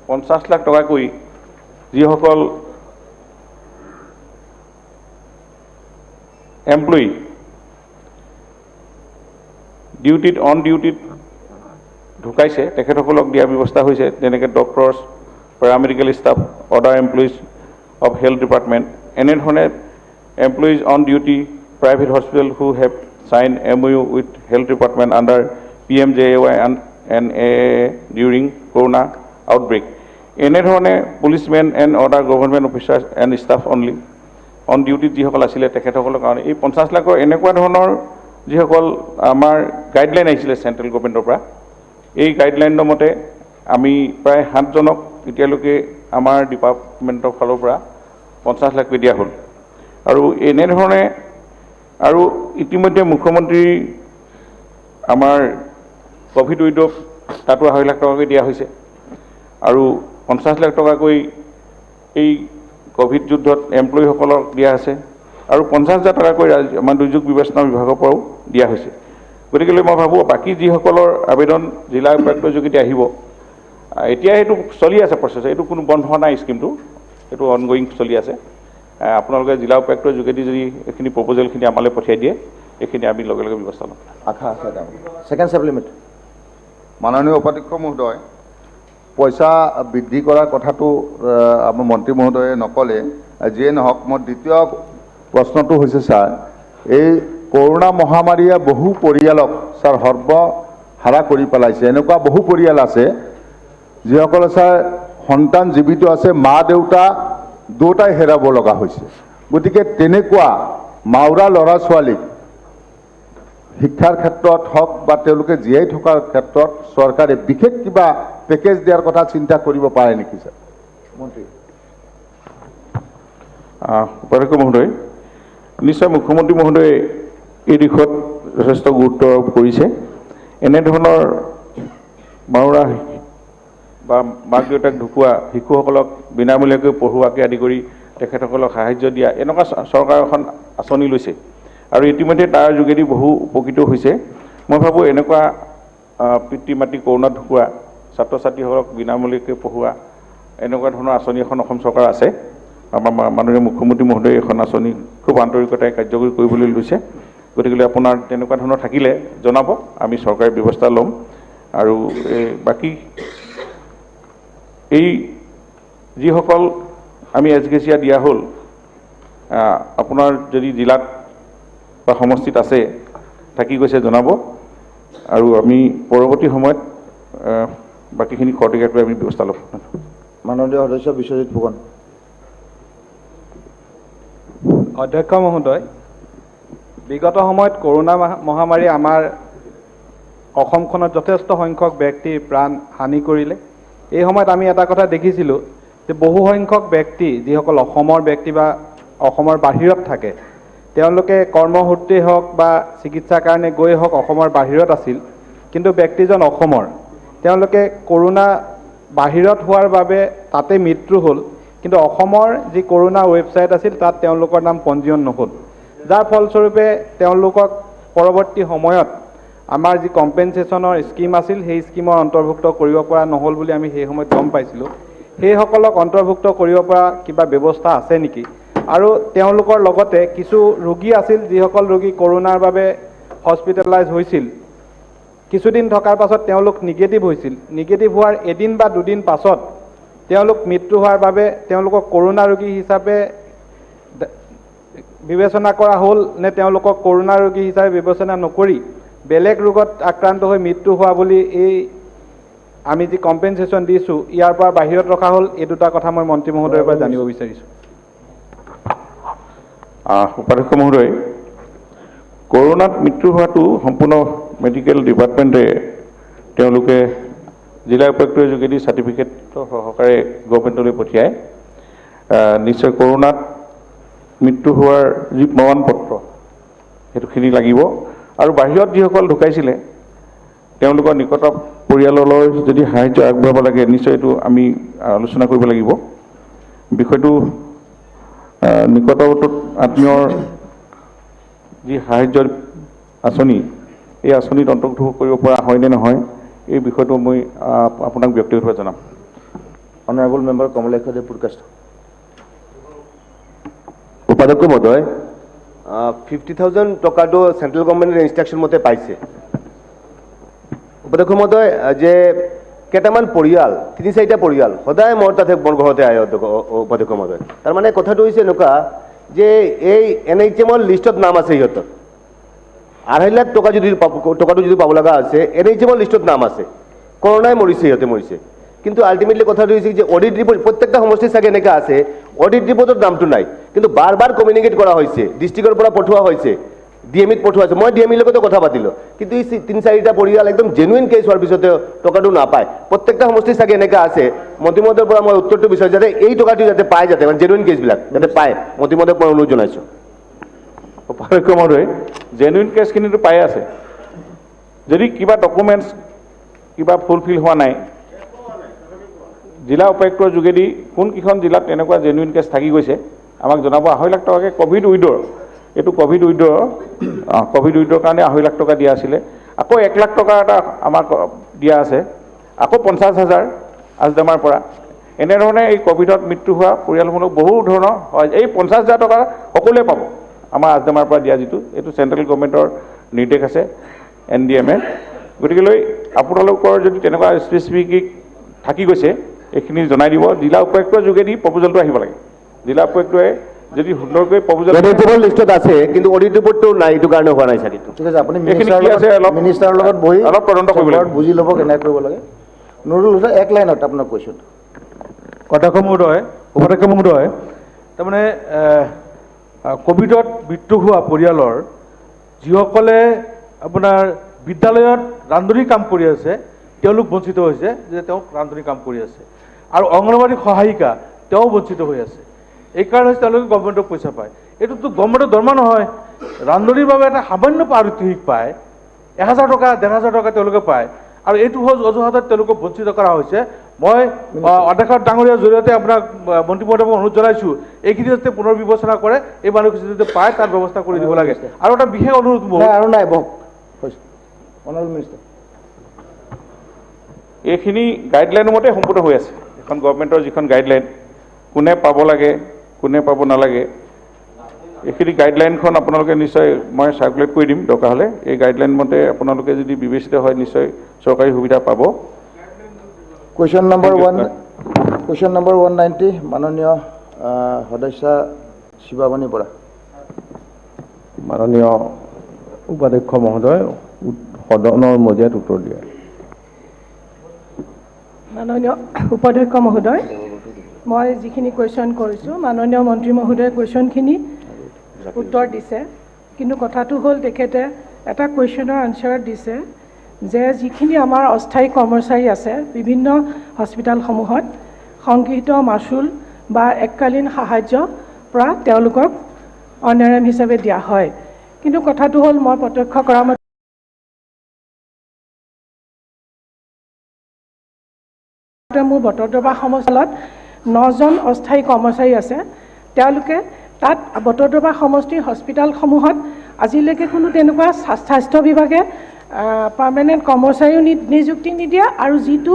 50 লাখ টকাকৈ যিসকল এমপ্লয়ী অন ডিউটিত ঢুকাইছে তেখেতসকলক দিয়াৰ ব্যৱস্থা হৈছে, যেনেকৈ doctors, paramedical staff, other employees of health department. এনেধৰণে employees on duty private hospital who have sign MOU with health department under PMJAY and AAA during corona outbreak. এনেধৰণে policemen and other government officers and staff only on ডিউটিত যিসকল আছিলে তেখেতসকলৰ কাৰণে এই 50 লাখৰ এনেকুৱা ধৰণৰ যিসকল আমাৰ গাইডলাইন আহিছিলে চেণ্ট্ৰেল গভৰ্ণমেণ্টৰ পৰা, এই গাইডলাইনৰ মতে আমি প্ৰায় 7 জনক এতিয়ালৈকে আমাৰ ডিপাৰ্টমেণ্টৰ ফালৰ পৰা 50 লাখকৈ দিয়া হ'ল। আৰু এনেধৰণে আৰু ইতিমধ্যে মুখ্যমন্ত্ৰী আমাৰ ক'ভিড উইডক তাতো 2.5 লাখ টকাকৈ দিয়া হৈছে আৰু 50 লাখ টকাকৈ এই ক'ভিড যুদ্ধত এমপ্লয়ীসকলক দিয়া আছে আৰু 50,000 টকাকৈ আমাৰ দুৰ্যোগ ব্যৱস্থাপনা বিভাগৰ পৰাও দিয়া হৈছে। গতিকেলৈ মই ভাবোঁ বাকী যিসকলৰ আবেদন জিলা উপায়ুক্তৰ যোগেদি আহিব, এতিয়া সেইটো চলি আছে প্ৰচেছ, এইটো কোনো বন্ধ হোৱা নাই স্কিমটো, এইটো অনগয়িং চলি আছে। আপোনালোকে জিলা উপায়ুক্তৰ যোগেদি যদি এইখিনি প্ৰপ'জেলখিনি আমালৈ পঠিয়াই দিয়ে, এইখিনি আমি লগে লগে ব্যৱস্থা ল'ম। আশা আছে। Second supplement. মাননীয় উপাধ্যক্ষ মহোদয়, পইচা বৃদ্ধি কৰাৰ কথাটো আমাৰ মন্ত্ৰী মহোদয়ে নক'লে। যিয়ে নহওক, মোৰ দ্বিতীয় প্ৰশ্নটো হৈছে ছাৰ, এই কৰোণা মহামাৰীয়ে বহু পৰিয়ালক ছাৰ সৰ্বহাৰা কৰি পেলাইছে। এনেকুৱা বহু পৰিয়াল আছে যিসকলে ছাৰ সন্তান জীৱিত আছে, মা দেউতা দুয়োটাই হেৰাব লগা হৈছে। গতিকে তেনেকুৱা মাউৰা ল'ৰা ছোৱালীক শিক্ষাৰ ক্ষেত্ৰত হওক বা তেওঁলোকে জীয়াই থকাৰ ক্ষেত্ৰত চৰকাৰে বিশেষ কিবা পেকেজ দিয়াৰ কথা চিন্তা কৰিব পাৰে নেকি ছাৰ? মন্ত্ৰী। উপাধ্যক্ষ মহোদয়, নিশ্চয় মুখ্যমন্ত্ৰী মহোদয়ে এই দিশত যথেষ্ট গুৰুত্ব আৰোপ কৰিছে। এনেধৰণৰ মাউৰা বা মাক দেউতাক ঢুকুৱা শিশুসকলক বিনামূলীয়াকৈ পঢ়ুৱাকে আদি কৰি তেখেতসকলক সাহায্য দিয়া এনেকুৱা চৰকাৰ এখন আঁচনি লৈছে আৰু ইতিমধ্যে তাৰ যোগেদি বহু উপকৃত হৈছে। মই ভাবোঁ এনেকুৱা পিতৃ মাতৃ কৰোণাত ঢুকুৱা ছাত্ৰ ছাত্ৰীসকলক বিনামূলীয়াকৈ পঢ়ুৱা এনেকুৱা ধৰণৰ আঁচনি এখন অসম চৰকাৰ আছে। আমাৰ মাননীয় মুখ্যমন্ত্ৰী মহোদয়ে এখন আঁচনি খুব আন্তৰিকতাৰে কাৰ্যকৰী কৰিবলৈ লৈছে। গতিকে আপোনাৰ তেনেকুৱা ধৰণৰ থাকিলে জনাব, আমি চৰকাৰী ব্যৱস্থা ল'ম। আৰু বাকী এই যিসকল আমি এছগ্ৰেচিয়া দিয়া হ'ল, আপোনাৰ যদি জিলাত বা সমষ্টিত আছে থাকি গৈছে জনাব, আৰু আমি পৰৱৰ্তী সময়ত বাকীখিনি খৰতকীয়াকৈ আমি ব্যৱস্থা ল'ম। মাননীয় সদস্য বিশ্বজিৎ ফুকন। অধ্যক্ষ মহোদয়, বিগত সময়ত কৰোণা মহামাৰী আমাৰ অসমখনত যথেষ্ট সংখ্যক ব্যক্তিৰ প্ৰাণ হানি কৰিলে। এই সময়ত আমি এটা কথা দেখিছিলোঁ যে বহু সংখ্যক ব্যক্তি যিসকল অসমৰ ব্যক্তি বা অসমৰ বাহিৰত থাকে, তেওঁলোকে কৰ্মসূত্ৰে হওক বা চিকিৎসাৰ কাৰণে গৈ হওক অসমৰ বাহিৰত আছিল, কিন্তু ব্যক্তিজন অসমৰ। তেওঁলোকে কৰোণা বাহিৰত হোৱাৰ বাবে তাতে মৃত্যু হ'ল, কিন্তু অসমৰ যি কৰোণা ৱেবছাইট আছিল তাত তেওঁলোকৰ নাম পঞ্জীয়ন নহ'ল, যাৰ ফলস্বৰূপে তেওঁলোকক পৰৱৰ্তী সময়ত আমাৰ যি কম্পেনচেশ্যনৰ স্কিম আছিল সেই স্কিমৰ অন্তৰ্ভুক্ত কৰিব পৰা নহ'ল বুলি আমি সেই সময়ত গম পাইছিলোঁ। সেইসকলক অন্তৰ্ভুক্ত কৰিব পৰা কিবা ব্যৱস্থা আছে নেকি? আৰু তেওঁলোকৰ লগতে কিছু ৰোগী আছিল যিসকল ৰোগী কৰোণাৰ বাবে হস্পিটেলাইজ হৈছিল, কিছুদিন থকাৰ পাছত তেওঁলোক নিগেটিভ হৈছিল। নিগেটিভ হোৱাৰ এদিন বা দুদিন পাছত তেওঁলোক মৃত্যু হোৱাৰ বাবে তেওঁলোকক কৰোণা ৰোগী হিচাপে বিবেচনা কৰা হ'ল নে তেওঁলোকক কৰোণা ৰোগী হিচাপে বিবেচনা নকৰি বেলেগ ৰোগত আক্ৰান্ত হৈ মৃত্যু হোৱা বুলি এই আমি যি কম্পেনচেশ্যন দিছোঁ ইয়াৰ পৰা বাহিৰত ৰখা হ'ল? এই দুটা কথা মই মন্ত্ৰী মহোদয়ৰ পৰা জানিব বিচাৰিছোঁ। উপাধ্যক্ষ মহোদয়, কৰোণাত মৃত্যু হোৱাটো সম্পূৰ্ণ মেডিকেল ডিপাৰ্টমেণ্টে তেওঁলোকে জিলা উপায়ুক্তৰ যোগেদি চাৰ্টিফিকেট সহকাৰে গভৰ্ণমেণ্টলৈ পঠিয়ায়। নিশ্চয় কৰোণাত মৃত্যু হোৱাৰ যি প্ৰমাণ পত্ৰ সেইটোখিনি লাগিব, আৰু বাহিৰত যিসকল ঢুকাইছিলে তেওঁলোকৰ নিকট পৰিয়াললৈ যদি সাহায্য আগবঢ়াব লাগে, নিশ্চয় এইটো আমি আলোচনা কৰিব লাগিব। বিষয়টো নিকটৱৰ্তী আত্মীয়ৰ যি সাহায্যৰ আঁচনি এই আঁচনিত অন্তৰ্ভুক্ত কৰিব পৰা হয় নে নহয় এই বিষয়টো মই আপোনাক ব্যক্তিগতভাৱে জনাম। Honourable member Kamlesh Purkayastha. উপাধ্যক্ষ মহোদয় 50,000 টকাটো চেন্ট্ৰেল গভৰ্ণমেণ্টৰ ইনষ্ট্ৰাকশ্যন মতে পাইছে। উপাধ্যক্ষ মহোদয় যে কেইটামান পৰিয়াল 3-4টা পৰিয়াল সদায় মোৰ তাতে বৰঘৰতে আহে উপাধ্যক্ষ মহোদয়। তাৰমানে কথাটো হৈছে এনেকুৱা যে এই NHM-ৰ লিষ্টত নাম আছে সিহঁতৰ 2.5 লাখ টকা যদি টকাটো যদি পাব লগা আছে NHM-ৰ লিষ্টত নাম আছে, কৰোণাই মৰিছে সিহঁতে মৰিছে, কিন্তু আল্টিমেটলি কথাটো হৈছে যে অডিট ৰিপৰ্ট প্ৰত্যেকটা সমষ্টিৰ চাগে এনেকৈ আছে অডিট ৰিপৰ্টত নামটো নাই, কিন্তু বাৰ বাৰ কমিউনিকেট কৰা হৈছে, ডিষ্ট্ৰিক্টৰ পৰা পঠোৱা হৈছে, DME-ত পঠোৱা হৈছে, মই DME-ৰ লগতো কথা পাতিলোঁ, কিন্তু এই 3-4টা পৰিয়াল একদম জেনুইন কেছ হোৱাৰ পিছতে টকাটো নাপায়। প্ৰত্যেকটা সমষ্টিৰ চাগে এনেকৈ আছে। মন্ত্ৰী মহোদয়ৰ পৰা মই উত্তৰটো বিচাৰোঁ যাতে এই টকাটো যাতে পায়, যাতে মানে জেনুইন কেছবিলাক যাতে পায়, মন্ত্ৰী মহোদয়ক মই অনুৰোধ জনাইছোঁ। উপাধ্যক্ষ মহোদয় জেনুইন কেছখিনিতো পাই আছে, যদি কিবা ডকুমেণ্টছ কিবা ফুলফিল হোৱা নাই জিলা উপায়ুক্তৰ যোগেদি কোনকেইখন জিলাত তেনেকুৱা জেনুইন কেছ থাকি গৈছে আমাক জনাব। 2.5 লাখ টকাকৈ ক'ভিড উইডৰ, এইটো ক'ভিড উইডৰ কাৰণে 2.5 লাখ টকা দিয়া আছিলে, আকৌ 1 লাখ টকা এটা আমাক দিয়া আছে, আকৌ 50,000 আজদামাৰ পৰা। এনেধৰণে এই ক'ভিডত মৃত্যু হোৱা পৰিয়ালসমূহ বহু ধৰণৰ হয়। এই 50,000 টকা সকলোৱে পাব আমাৰ আজদামাৰ পৰা দিয়া যিটো, এইটো চেণ্ট্ৰেল গভৰ্ণমেণ্টৰ নিৰ্দেশ আছে NDM-এ। গতিকেলৈ আপোনালোকৰ যদি তেনেকুৱা স্পেচিফিক থাকি গৈছে এইখিনি জনাই দিব। জিলা উপায়ুক্তৰ যোগেদি প্ৰপ'জেলটো আহিব লাগে। জিলা উপায়ুক্তই যদি সুন্দৰকৈ প্ৰপ'জেল লিষ্টত আছে কিন্তু অডিট ৰিপৰ্টটো নাই, এইটো কাৰণে হোৱা নাই চাগে। ঠিক আছে, আপুনি মিনিষ্টাৰৰ লগত বহি অলপ তদন্ত কৰিব লাগিব, বুজি ল'ব কেনেকৈ কৰিব লাগে। নুৰুল হুছেইন, 1 লাইনত আপোনাৰ কুৱেশ্যন। উপাধ্যক্ষ মহোদয়, তাৰমানে ক'ভিডত মৃত্যু হোৱা পৰিয়ালৰ যিসকলে আপোনাৰ বিদ্যালয়ত ৰান্ধনিৰ কাম কৰি আছে তেওঁলোক বঞ্চিত হৈছে, যে তেওঁক ৰান্ধনিৰ কাম কৰি আছে, আৰু অংগনবাড়ী সহায়িকা তেওঁ বঞ্চিত হৈ আছে। এইকাৰণে হৈছে তেওঁলোকে গভৰ্ণমেণ্টক পইচা পায়। এইটোতো গভৰ্ণমেণ্টৰ দৰমহা নহয়, ৰান্ধনিৰ বাবে এটা সামান্য পাৰিতোষিক পায়, 1,000 টকা 1,500 টকা তেওঁলোকে পায়, আৰু এইটো অজুহাতত তেওঁলোকক বঞ্চিত কৰা হৈছে। মই অধ্যক্ষ ডাঙৰীয়াৰ জৰিয়তে আপোনাক মন্ত্ৰী মহোদয়ক অনুৰোধ জনাইছোঁ এইখিনি যাতে পুনৰ বিবেচনা কৰে, এই মানুহখিনি যাতে পায় তাৰ ব্যৱস্থা কৰি দিব লাগে। আৰু এটা বিশেষ অনুৰোধ মোৰ আৰু নাই বহক অনাৰেবল মিনিষ্টাৰ, এইখিনি গাইডলাইনৰ মতে সম্পূৰ্ণ হৈ আছে। এখন গভৰ্ণমেণ্টৰ যিখন গাইডলাইন কোনে পাব লাগে কোনে পাব নালাগে, এইখিনি গাইডলাইনখন আপোনালোকে নিশ্চয় মই চাৰ্কুলেট কৰি দিম দৰকাৰ হ'লে। এই গাইডলাইন মতে আপোনালোকে যদি বিবেচিত হয় নিশ্চয় চৰকাৰী সুবিধা পাব। কুৱেশ্যন নম্বৰ 190 মাননীয় সদস্য শিৱামণি বৰা। মাননীয় উপাধ্যক্ষ মহোদয় সদনৰ মজিয়াত উত্তৰ দিয়ে। মাননীয় উপাধ্যক্ষ মহোদয়, মই যিখিনি কুৱেশ্যন কৰিছোঁ মাননীয় মন্ত্ৰী মহোদয়ে কুৱেশ্যনখিনি উত্তৰ দিছে, কিন্তু কথাটো হ'ল তেখেতে এটা কুৱেশ্যনৰ আনচাৰত দিছে যে যিখিনি আমাৰ অস্থায়ী কৰ্মচাৰী আছে বিভিন্ন হস্পিটেলসমূহত সংগৃহীত মাচুল বা এককালীন সাহায্যৰ পৰা তেওঁলোকক অনাৰাম হিচাপে দিয়া হয়, কিন্তু কথাটো হ'ল মই প্ৰত্যক্ষ কৰা মতে মোৰ বটদ্ৰৱা সমষ্টিত 9জন অস্থায়ী কৰ্মচাৰী আছে। তেওঁলোকে তাত বটদ্ৰৱা সমষ্টিৰ হস্পিটেলসমূহত আজিলৈকে কোনো তেনেকুৱা স্বাস্থ্য বিভাগে পাৰ্মানেণ্ট কৰ্মচাৰীও নিযুক্তি নিদিয়ে, আৰু যিটো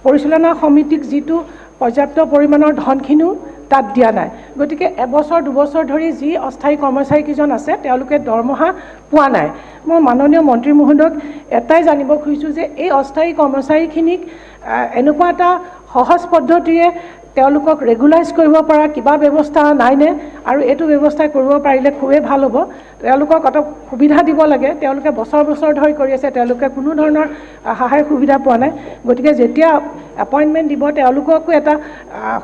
পৰিচালনা সমিতিক যিটো পৰ্যাপ্ত পৰিমাণৰ ধনখিনিও তাত দিয়া নাই। গতিকে 1-2 বছৰ ধৰি যি অস্থায়ী কৰ্মচাৰীকেইজন আছে তেওঁলোকে দৰমহা পোৱা নাই। মই মাননীয় মন্ত্ৰী মহোদয়ক এটাই জানিব খুজিছোঁ যে এই অস্থায়ী কৰ্মচাৰীখিনিক এনেকুৱা এটা সহজ পদ্ধতিৰে তেওঁলোকক ৰেগুলাইজ কৰিব পৰা কিবা ব্যৱস্থা নাইনে, আৰু এইটো ব্যৱস্থা কৰিব পাৰিলে খুবেই ভাল হ'ব। তেওঁলোকক এটা সুবিধা দিব লাগে, তেওঁলোকে বছৰ বছৰ ধৰি কৰি আছে, তেওঁলোকে কোনো ধৰণৰ সহায় সুবিধা পোৱা নাই। গতিকে যেতিয়া এপইণ্টমেণ্ট দিব তেওঁলোককো এটা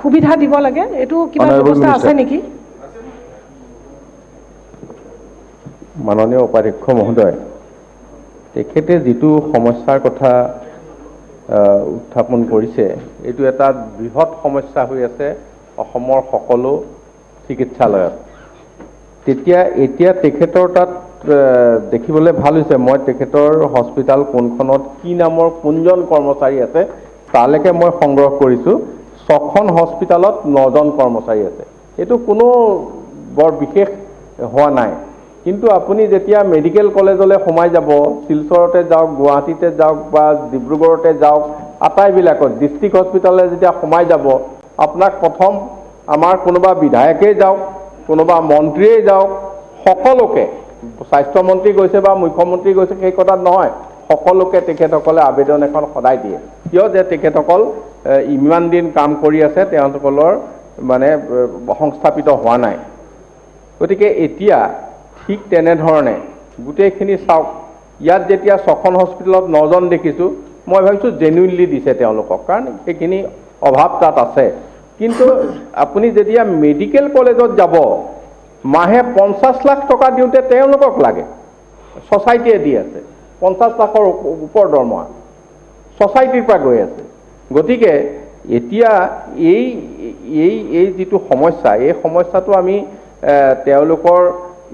সুবিধা দিব লাগে, এইটো কিবা ব্যৱস্থা আছে নেকি? মাননীয় উপাধ্যক্ষ মহোদয়, তেখেতে যিটো সমস্যাৰ কথা উত্থাপন কৰিছে এইটো এটা বৃহৎ সমস্যা হৈ আছে অসমৰ সকলো চিকিৎসালয়ত। এতিয়া তেখেতৰ তাত দেখিবলৈ ভাল হৈছে, মই তেখেতৰ হস্পিটেল কোনখনত কি নামৰ কোনজন কৰ্মচাৰী আছে তালৈকে মই সংগ্ৰহ কৰিছোঁ। 6খন হস্পিটেলত 9জন কৰ্মচাৰী আছে, এইটো কোনো বৰ বিশেষ হোৱা নাই। কিন্তু আপুনি যেতিয়া মেডিকেল কলেজলৈ সোমাই যাব, শিলচৰতে যাওক, গুৱাহাটীতে যাওক বা ডিব্ৰুগড়তে যাওক, আটাইবিলাকত ডিষ্ট্ৰিক্ট হস্পিটাললৈ যেতিয়া সোমাই যাব, আপোনাক প্ৰথম আমাৰ কোনোবা বিধায়কেই যাওক, কোনোবা মন্ত্ৰীয়েই যাওক, সকলোকে, স্বাস্থ্যমন্ত্ৰী গৈছে বা মুখ্যমন্ত্ৰী গৈছে সেই কথাত নহয়, সকলোকে তেখেতসকলে আবেদন এখন সদায় দিয়ে। কিয় যে তেখেতসকল ইমান দিন কাম কৰি আছে, তেওঁলোকৰ মানে সংস্থাপিত হোৱা নাই। গতিকে এতিয়া ঠিক তেনেধৰণে গোটেইখিনি চাওক, ইয়াত যেতিয়া 6খন হস্পিটেলত 9জন দেখিছোঁ, মই ভাবিছোঁ জেনুইনলি দিছে তেওঁলোকক, কাৰণ সেইখিনি অভাৱ তাত আছে। কিন্তু আপুনি যেতিয়া মেডিকেল কলেজত যাব, মাহে 50 লাখ টকা দিওঁতে তেওঁলোকক লাগে, ছ'চাইটিয়ে দি আছে 50 লাখৰ ওপৰ দৰমহা, ছ'চাইটিৰ পৰা গৈ আছে। গতিকে এতিয়া এই যিটো সমস্যা, এই সমস্যাটো আমি তেওঁলোকৰ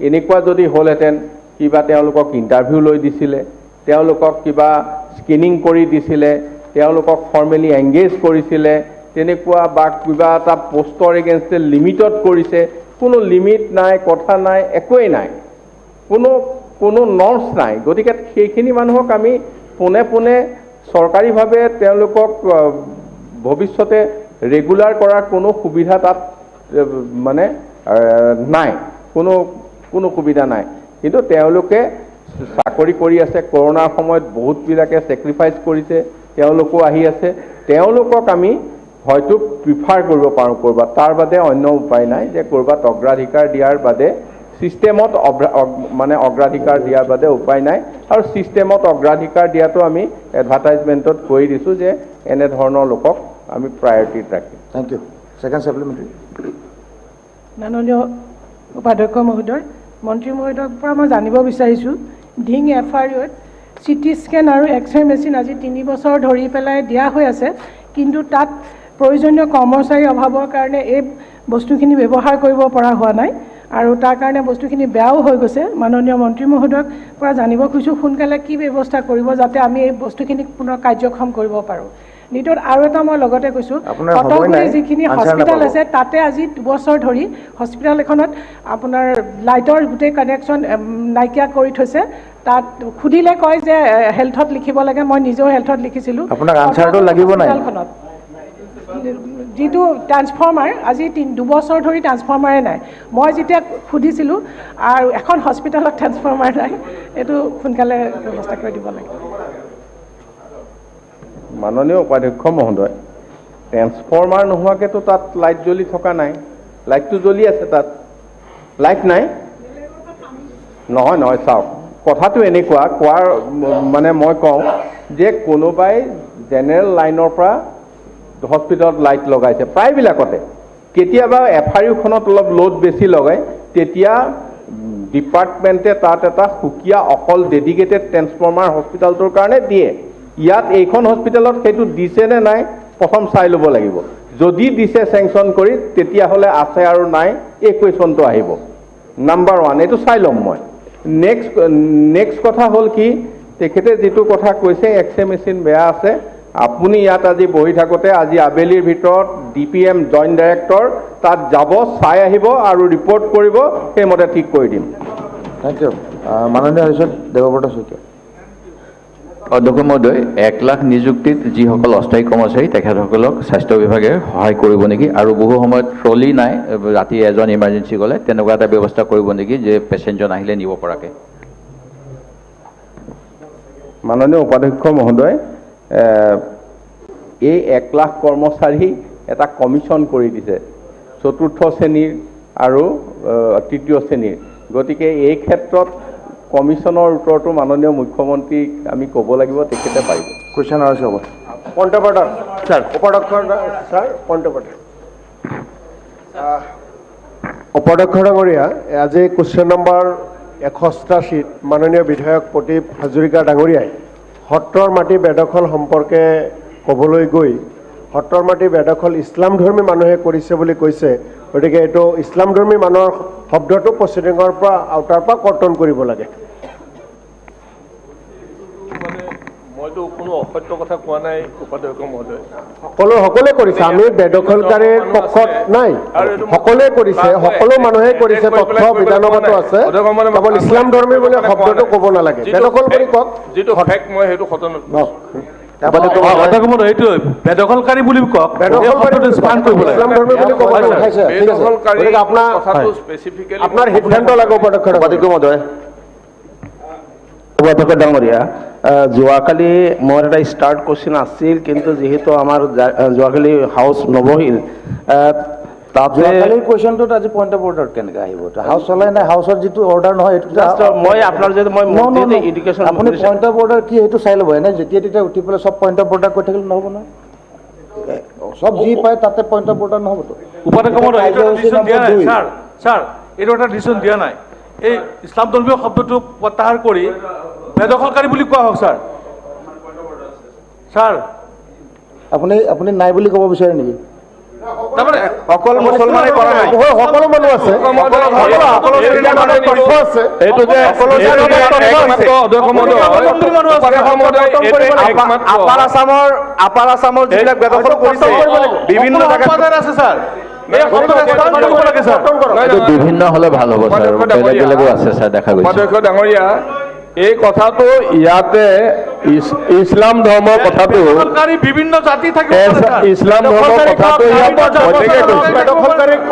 এনেকুৱা যদি হ'লহেঁতেন, কিবা তেওঁলোকক ইণ্টাৰভিউ লৈ দিছিলে, তেওঁলোকক কিবা স্ক্ৰিনিং কৰি দিছিলে, তেওঁলোকক ফৰ্মেলি এংগেজ কৰিছিলে, তেনেকুৱা বা কিবা এটা পোষ্টৰ এগেইনষ্টে লিমিটত কৰিছে, কোনো লিমিট নাই, কথা নাই, একোৱেই নাই, কোনো নৰ্মছ নাই। গতিকে সেইখিনি মানুহক আমি পোনে পোনে চৰকাৰীভাৱে তেওঁলোকক ভৱিষ্যতে ৰেগুলাৰ কৰাৰ কোনো সুবিধা তাত মানে নাই, কোনো সুবিধা নাই। কিন্তু তেওঁলোকে চাকৰি কৰি আছে, কৰোণাৰ সময়ত বহুতবিলাকে ছেক্ৰিফাইচ কৰিছে, তেওঁলোকো আহি আছে, তেওঁলোকক আমি হয়তো প্ৰিফাৰ কৰিব পাৰোঁ ক'ৰবাত, তাৰ বাদে অন্য উপায় নাই যে ক'ৰবাত অগ্ৰাধিকাৰ দিয়াৰ বাদে, ছিষ্টেমত মানে অগ্ৰাধিকাৰ দিয়াৰ বাদে উপায় নাই। আৰু ছিষ্টেমত অগ্ৰাধিকাৰ দিয়াটো আমি এডভাৰটাইজমেণ্টত কৰি দিছোঁ যে এনেধৰণৰ লোকক আমি প্ৰায়ৰিটিত ৰাখিম। Thank you. Second supplementary. মাননীয় উপাধ্যক্ষ মহোদয়, মন্ত্ৰী মহোদয়ৰ পৰা মই জানিব বিচাৰিছোঁ, ঢিং FRUত CT স্কেন আৰু এক্সৰে মেচিন আজি 3 বছৰ ধৰি পেলাই দিয়া হৈ আছে, কিন্তু তাত প্ৰয়োজনীয় কৰ্মচাৰীৰ অভাৱৰ কাৰণে এই বস্তুখিনি ব্যৱহাৰ কৰিব পৰা হোৱা নাই, আৰু তাৰ কাৰণে বস্তুখিনি বেয়াও হৈ গৈছে। মাননীয় মন্ত্ৰী মহোদয়ৰ পৰা জানিব খুজিছোঁ, সোনকালে কি ব্যৱস্থা কৰিব যাতে আমি এই বস্তুখিনি পুনৰ কাৰ্যক্ষম কৰিব পাৰোঁ। দ্বিতীয়ত আৰু এটা মই লগতে কৈছোঁ, কটকগুৰি যিখিনি হস্পিটেল আছে তাতে আজি 2 বছৰ ধৰি হস্পিটেল এখনত আপোনাৰ লাইটৰ গোটেই কানেকশ্যন নাইকিয়া কৰি থৈছে। তাত সুধিলে কয় যে হেল্থত লিখিব লাগে, মই নিজেও হেল্থত লিখিছিলোঁ। আপোনাক আনচাৰটো লাগিব নাই? যিটো ট্ৰান্সফৰ্মাৰ আজি 2 বছৰ ধৰি ট্ৰান্সফৰ্মাৰে নাই। মই যেতিয়া সুধিছিলোঁ আৰু এখন হস্পিটেলত ট্ৰান্সফৰ্মাৰ নাই, এইটো সোনকালে ব্যৱস্থা কৰি দিব লাগে। মাননীয় উপাধ্যক্ষ মহোদয়, ট্ৰেন্সফৰ্মাৰ নোহোৱাকৈতো তাত লাইট জ্বলি থকা নাই, লাইটটো জ্বলি আছে, তাত লাইট নাই। নহয় চাওক, কথাটো এনেকুৱা কোৱাৰ মানে মই কওঁ যে কোনোবাই জেনেৰেল লাইনৰ পৰা হস্পিটেলত লাইট লগাইছে, প্ৰায়বিলাকতে। কেতিয়াবা FRUখনত অলপ লোড বেছি লগায়, তেতিয়া ডিপাৰ্টমেণ্টে তাত এটা সুকীয়া অকল ডেডিকেটেড ট্ৰেন্সফৰ্মাৰ হস্পিটেলটোৰ কাৰণে দিয়ে। ইয়াত এইখন হস্পিটেলত সেইটো দিছে নে নাই প্ৰথম চাই ল'ব লাগিব। যদি দিছে চেংচন কৰি, তেতিয়াহ'লে আছে আৰু নাই এই কুৱেশ্যনটো আহিব। নাম্বাৰ 1 এইটো চাই ল'ম মই। নেক্সট কথা হ'ল কি, তেখেতে যিটো কথা কৈছে এক্সৰে মেচিন বেয়া আছে, আপুনি ইয়াত আজি বহি থাকোঁতে আজি আবেলিৰ ভিতৰত DPM জইণ্ট ডাইৰেক্টৰ তাত যাব, চাই আহিব আৰু ৰিপৰ্ট কৰিব, সেইমতে ঠিক কৰি দিম। Thank you. মাননীয় হৰিচন্দ দেৱব্ৰত শইকীয়া। অধ্যক্ষ মহোদয়, 1 লাখ নিযুক্তিত যিসকল অস্থায়ী কৰ্মচাৰী তেখেতসকলক স্বাস্থ্য বিভাগে সহায় কৰিব নেকি? আৰু বহু সময়ত ট্ৰলি নাই, ৰাতি এজন ইমাৰ্জেঞ্চি গ'লে তেনেকুৱা এটা ব্যৱস্থা কৰিব নেকি যে পেচেণ্টজন আহিলে নিব পৰাকৈ? মাননীয় উপাধ্যক্ষ মহোদয়, এই 1 লাখ কৰ্মচাৰী এটা কমিশ্যন কৰি দিছে 4ৰ্থ শ্ৰেণীৰ আৰু 3য় শ্ৰেণীৰ। গতিকে এই ক্ষেত্ৰত কমিশ্যনৰ উত্তৰটো মাননীয় মুখ্যমন্ত্ৰীক আমি ক'ব লাগিব, তেখেতে পাৰিব। কুৱেশ্যন আৰু হ'ব। পইণ্ট অফ অৰ্ডাৰ ছাৰ, উপাধ্যক্ষ ছাৰ, পইণ্ট অফ অৰ্ডাৰ। উপাধ্যক্ষ ডাঙৰীয়া, আজি কুৱেশ্যন নম্বৰ 81 মাননীয় বিধায়ক প্ৰদীপ হাজৰিকা ডাঙৰীয়াই সত্ৰৰ মাটি বেদখল সম্পৰ্কে ক'বলৈ গৈ সত্ৰৰ মাটি বেদখল ইছলামধৰ্মী মানুহে কৰিছে বুলি কৈছে। গতিকে এইটো ইছলামধৰ্মী মানুহৰ শব্দটো প্ৰচিডিঙৰ পৰা আউটাৰ পৰা কৰ্তন কৰিব লাগে। মইতো কোনো সত্য কথা কোৱা নাই উপাধ্যক্ষ মহোদয়। সকলোৱে কৰিছে, আমি বেদখলকাৰীৰ পক্ষত নাই, সকলোৱে কৰিছে, সকলো মানুহে কৰিছে, তথ্য বিধানগত আছে, কেৱল ইছলাম ধৰ্মী বুলি শব্দটো ক'ব নালাগে, বেদখলকাৰী কওক। যিটো ফেক্ট মই সেইটো সতন অধ্যক্ষ মহোদয় এইটো বেদখলকাৰী বুলি কওক, স্থান কৰিব লাগে, ইছলাম ধৰ্মী বুলি ক'ব নালাগে। বেদখলকাৰী আপোনাৰ কথাটো স্পেচিফিকেলি আপোনাৰ সিদ্ধান্ত লাগে উপাধ্যক্ষ মহোদয়। উপাধ্যক্ষ ডাঙৰীয়া, যোৱাকালি মোৰ এটা ষ্টাৰ্ট কুৱেশ্যন আছিল, কিন্তু যিহেতু আমাৰ যোৱাকালি হাউচ নবহিল, তাতে কুৱেশ্যনটোত আজি পইণ্ট অফ অৰ্ডাৰ কেনেকৈ আহিব? হাউচ চলাই নাই, হাউচৰ যিটো অৰ্ডাৰ নহয় এইটো মই আপোনাৰ যদি মই এডুকেশ্যন আপুনি পইণ্ট অফ অৰ্ডাৰ কি সেইটো চাই ল'ব, এনে যেতিয়া তেতিয়া উঠি পেলাই চব পইণ্ট অফ অৰ্ডাৰ কৰি থাকিলে নহ'ব নহয়, চব যি পায় তাতে পইণ্ট অফ অৰ্ডাৰ নহ'বতো। উপাধ্যক্ষ মহোদয় এইটো এটা ডিচিশ্যন দিয়া নাই ছাৰ, ছাৰ এইটো এটা ডিচিশ্যন দিয়া নাই, এই ইছলাম ধৰ্মীয় শব্দটো প্ৰত্যাহাৰ কৰি বেদখলকাৰী বুলি কোৱা হওক ছাৰ। ছাৰ আপুনি নাই বুলি ক'ব বিচাৰে নেকি? তাৰমানে অকল মুছলমানে কৰা নাই, সকলো মানুহ আছে, এইটো যে আপাৰ আছামৰ যিবিলাক বেদখল কৰিছে বিভিন্ন জেগাত আছে ছাৰ, বিভিন্ন হ'লে ভাল হ'ব ছাৰ, বেলেগ বেলেগো আছে ছাৰ, দেখা গৈছে। উপাধ্যক্ষ ডাঙৰীয়া, এই কথাটো ইয়াতে ইছলাম ধৰ্মৰ কথাটো বিভিন্ন জাতি থাকে, ইছলাম ধৰ্মৰ কথাটো ইয়াত প্ৰত্যেকে কৈছে।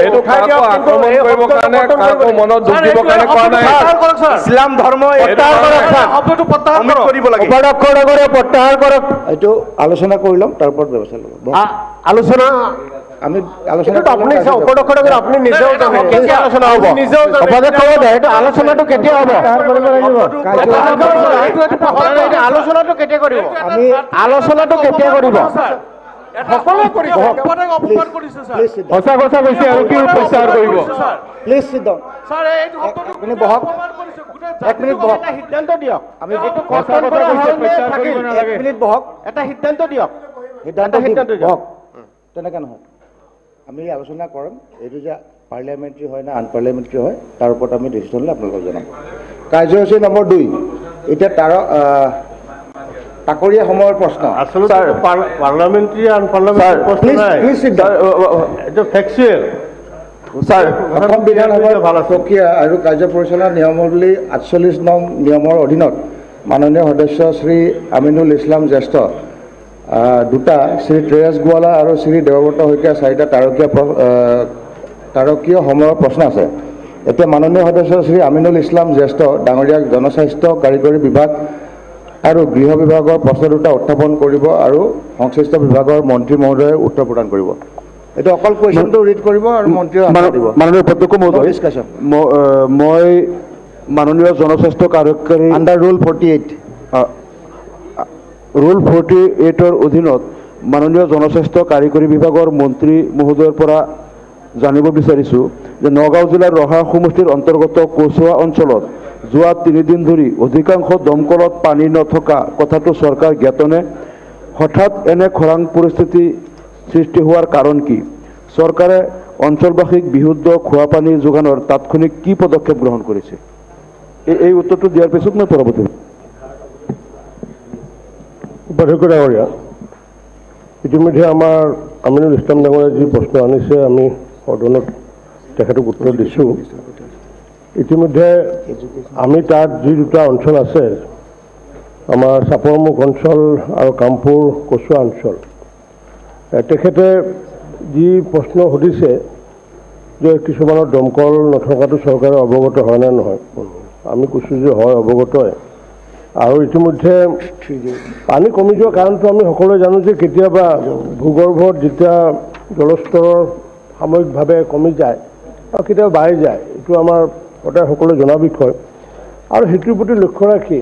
এইটো কাকো আক্ৰমণ কৰিবৰ কাৰণে, কাকো মনত দুখ দিবৰ কাৰণে কোৱা নাই। ইছলাম ধৰ্ম শব্দটো প্ৰত্যাহাৰ কৰিব লাগে, উপাধ্যক্ষ ডাঙৰীয়া প্ৰত্যাহাৰ কৰক। এইটো আলোচনা কৰি ল'ম, তাৰ ওপৰত ব্যৱস্থা ল'ব। আলোচনা আমি আলোচনা আপুনি উপাধ্যক্ষ ডাঙৰীয়া, আপুনি নিজেও জানে কেতিয়া আলোচনা হ'ব, উপাধ্যক্ষ মহোদয় এইটো আলোচনাটো কেতিয়া হ'ব? আলোচনাটো কেতিয়া কৰিব? আমি আলোচনাটো কেতিয়া কৰিব? সকলোৱে কৰিব, অপমান কৰিছে ছাৰ, সঁচা কথা কৈছে আৰু কি প্ৰত্যাহাৰ কৰিব? Please seat down. ছাৰ এইটো শব্দটো আপুনি বহক, এক মিনিট বহক, সিদ্ধান্ত দিয়ক, আমি যিটো এক মিনিট বহক, এটা সিদ্ধান্ত দিয়ক, সিদ্ধান্ত বহক, তেনেকৈ নহয়। আমি আলোচনা কৰিম, এইটো যে পাৰ্লিয়ামেণ্টাৰী হয় না আনপাৰ্লিয়ামেণ্টাৰী হয়, তাৰ ওপৰত আমি ডিচিশ্যন লৈ আপোনালোকক জনাম। কাৰ্যসূচী নম্বৰ 2, এতিয়া তাকৰীয়া সময়ৰ প্ৰশ্ন। আচলতে পাৰ্লামেণ্টাৰী আনপাৰ্লামেণ্টাৰী প্ৰশ্ন নাই, এইটো ফেক্সুৱেল। অসম বিধানসভাৰ প্ৰক্ৰিয়া আৰু কাৰ্য পৰিচালনা নিয়মাৱলী 48 নং নিয়মৰ অধীনত মাননীয় সদস্য শ্ৰী আমিনুল ইছলাম জ্যেষ্ঠ, 2টা শ্ৰী ত্ৰেয়াছ গোৱালা আৰু শ্ৰী দেৱব্ৰত শইকীয়া 4টা তাৰকীয় সময়ৰ প্ৰশ্ন আছে। এতিয়া মাননীয় সদস্য শ্ৰী আমিনুল ইছলাম জ্যেষ্ঠ ডাঙৰীয়াক জনস্বাস্থ্য কাৰিকৰী বিভাগ আৰু গৃহ বিভাগৰ প্ৰশ্ন 2টা উত্থাপন কৰিব আৰু সংশ্লিষ্ট বিভাগৰ মন্ত্ৰী মহোদয়ে উত্তৰ প্ৰদান কৰিব। এইটো অকল কুৱেশ্যনটো ৰিড কৰিব আৰু মন্ত্ৰীয়ে আনচাৰ দিব। মাননীয় উপাধ্যক্ষ মহোদয়, ডিছকাশ্যন মই মাননীয় জনস্বাস্থ্য কাৰ্যকাৰী আণ্ডাৰ ৰুল 48 ৰুল 48ৰ অধীনত মাননীয় জনস্বাস্থ্য কাৰিকৰী বিভাগৰ মন্ত্ৰী মহোদয়ৰ পৰা জানিব বিচাৰিছোঁ যে নগাঁও জিলাৰ ৰহা সমষ্টিৰ অন্তৰ্গত কচুৱা অঞ্চলত যোৱা 3 দিন ধৰি অধিকাংশ দমকলত পানী নথকা কথাটো চৰকাৰ জ্ঞাতনে? হঠাৎ এনে খৰাং পৰিস্থিতি সৃষ্টি হোৱাৰ কাৰণ কি? চৰকাৰে অঞ্চলবাসীক বিশুদ্ধ খোৱা পানী যোগানৰ তাৎক্ষণিক কি পদক্ষেপ গ্ৰহণ কৰিছে? এই উত্তৰটো দিয়াৰ পিছত মই পৰৱৰ্তী। উপাধ্যক্ষ ডাঙৰীয়া, ইতিমধ্যে আমাৰ আমিনুল ইছলাম ডাঙৰীয়া যি প্ৰশ্ন আনিছে আমি সদনত তেখেতক উত্তৰ দিছোঁ। ইতিমধ্যে আমি তাত যি 2টা অঞ্চল আছে, আমাৰ চাপৰমুখ অঞ্চল আৰু কামপুৰ কচুৱা অঞ্চল, তেখেতে যি প্ৰশ্ন সুধিছে যে কিছুমানৰ দমকল নথকাটো চৰকাৰে অৱগত হয় নে নহয়, আমি কৈছোঁ যে হয়, অৱগত হয়। আৰু ইতিমধ্যে পানী কমি যোৱা কাৰণটো আমি সকলোৱে জানো যে কেতিয়াবা ভূগৰ্ভত যেতিয়া জলস্তৰৰ সাময়িকভাৱে কমি যায় আৰু কেতিয়াবা বাঢ়ি যায়, এইটো আমাৰ সদায় সকলোৱে জনা বিষয়। আৰু সেইটোৰ প্ৰতি লক্ষ্য ৰাখি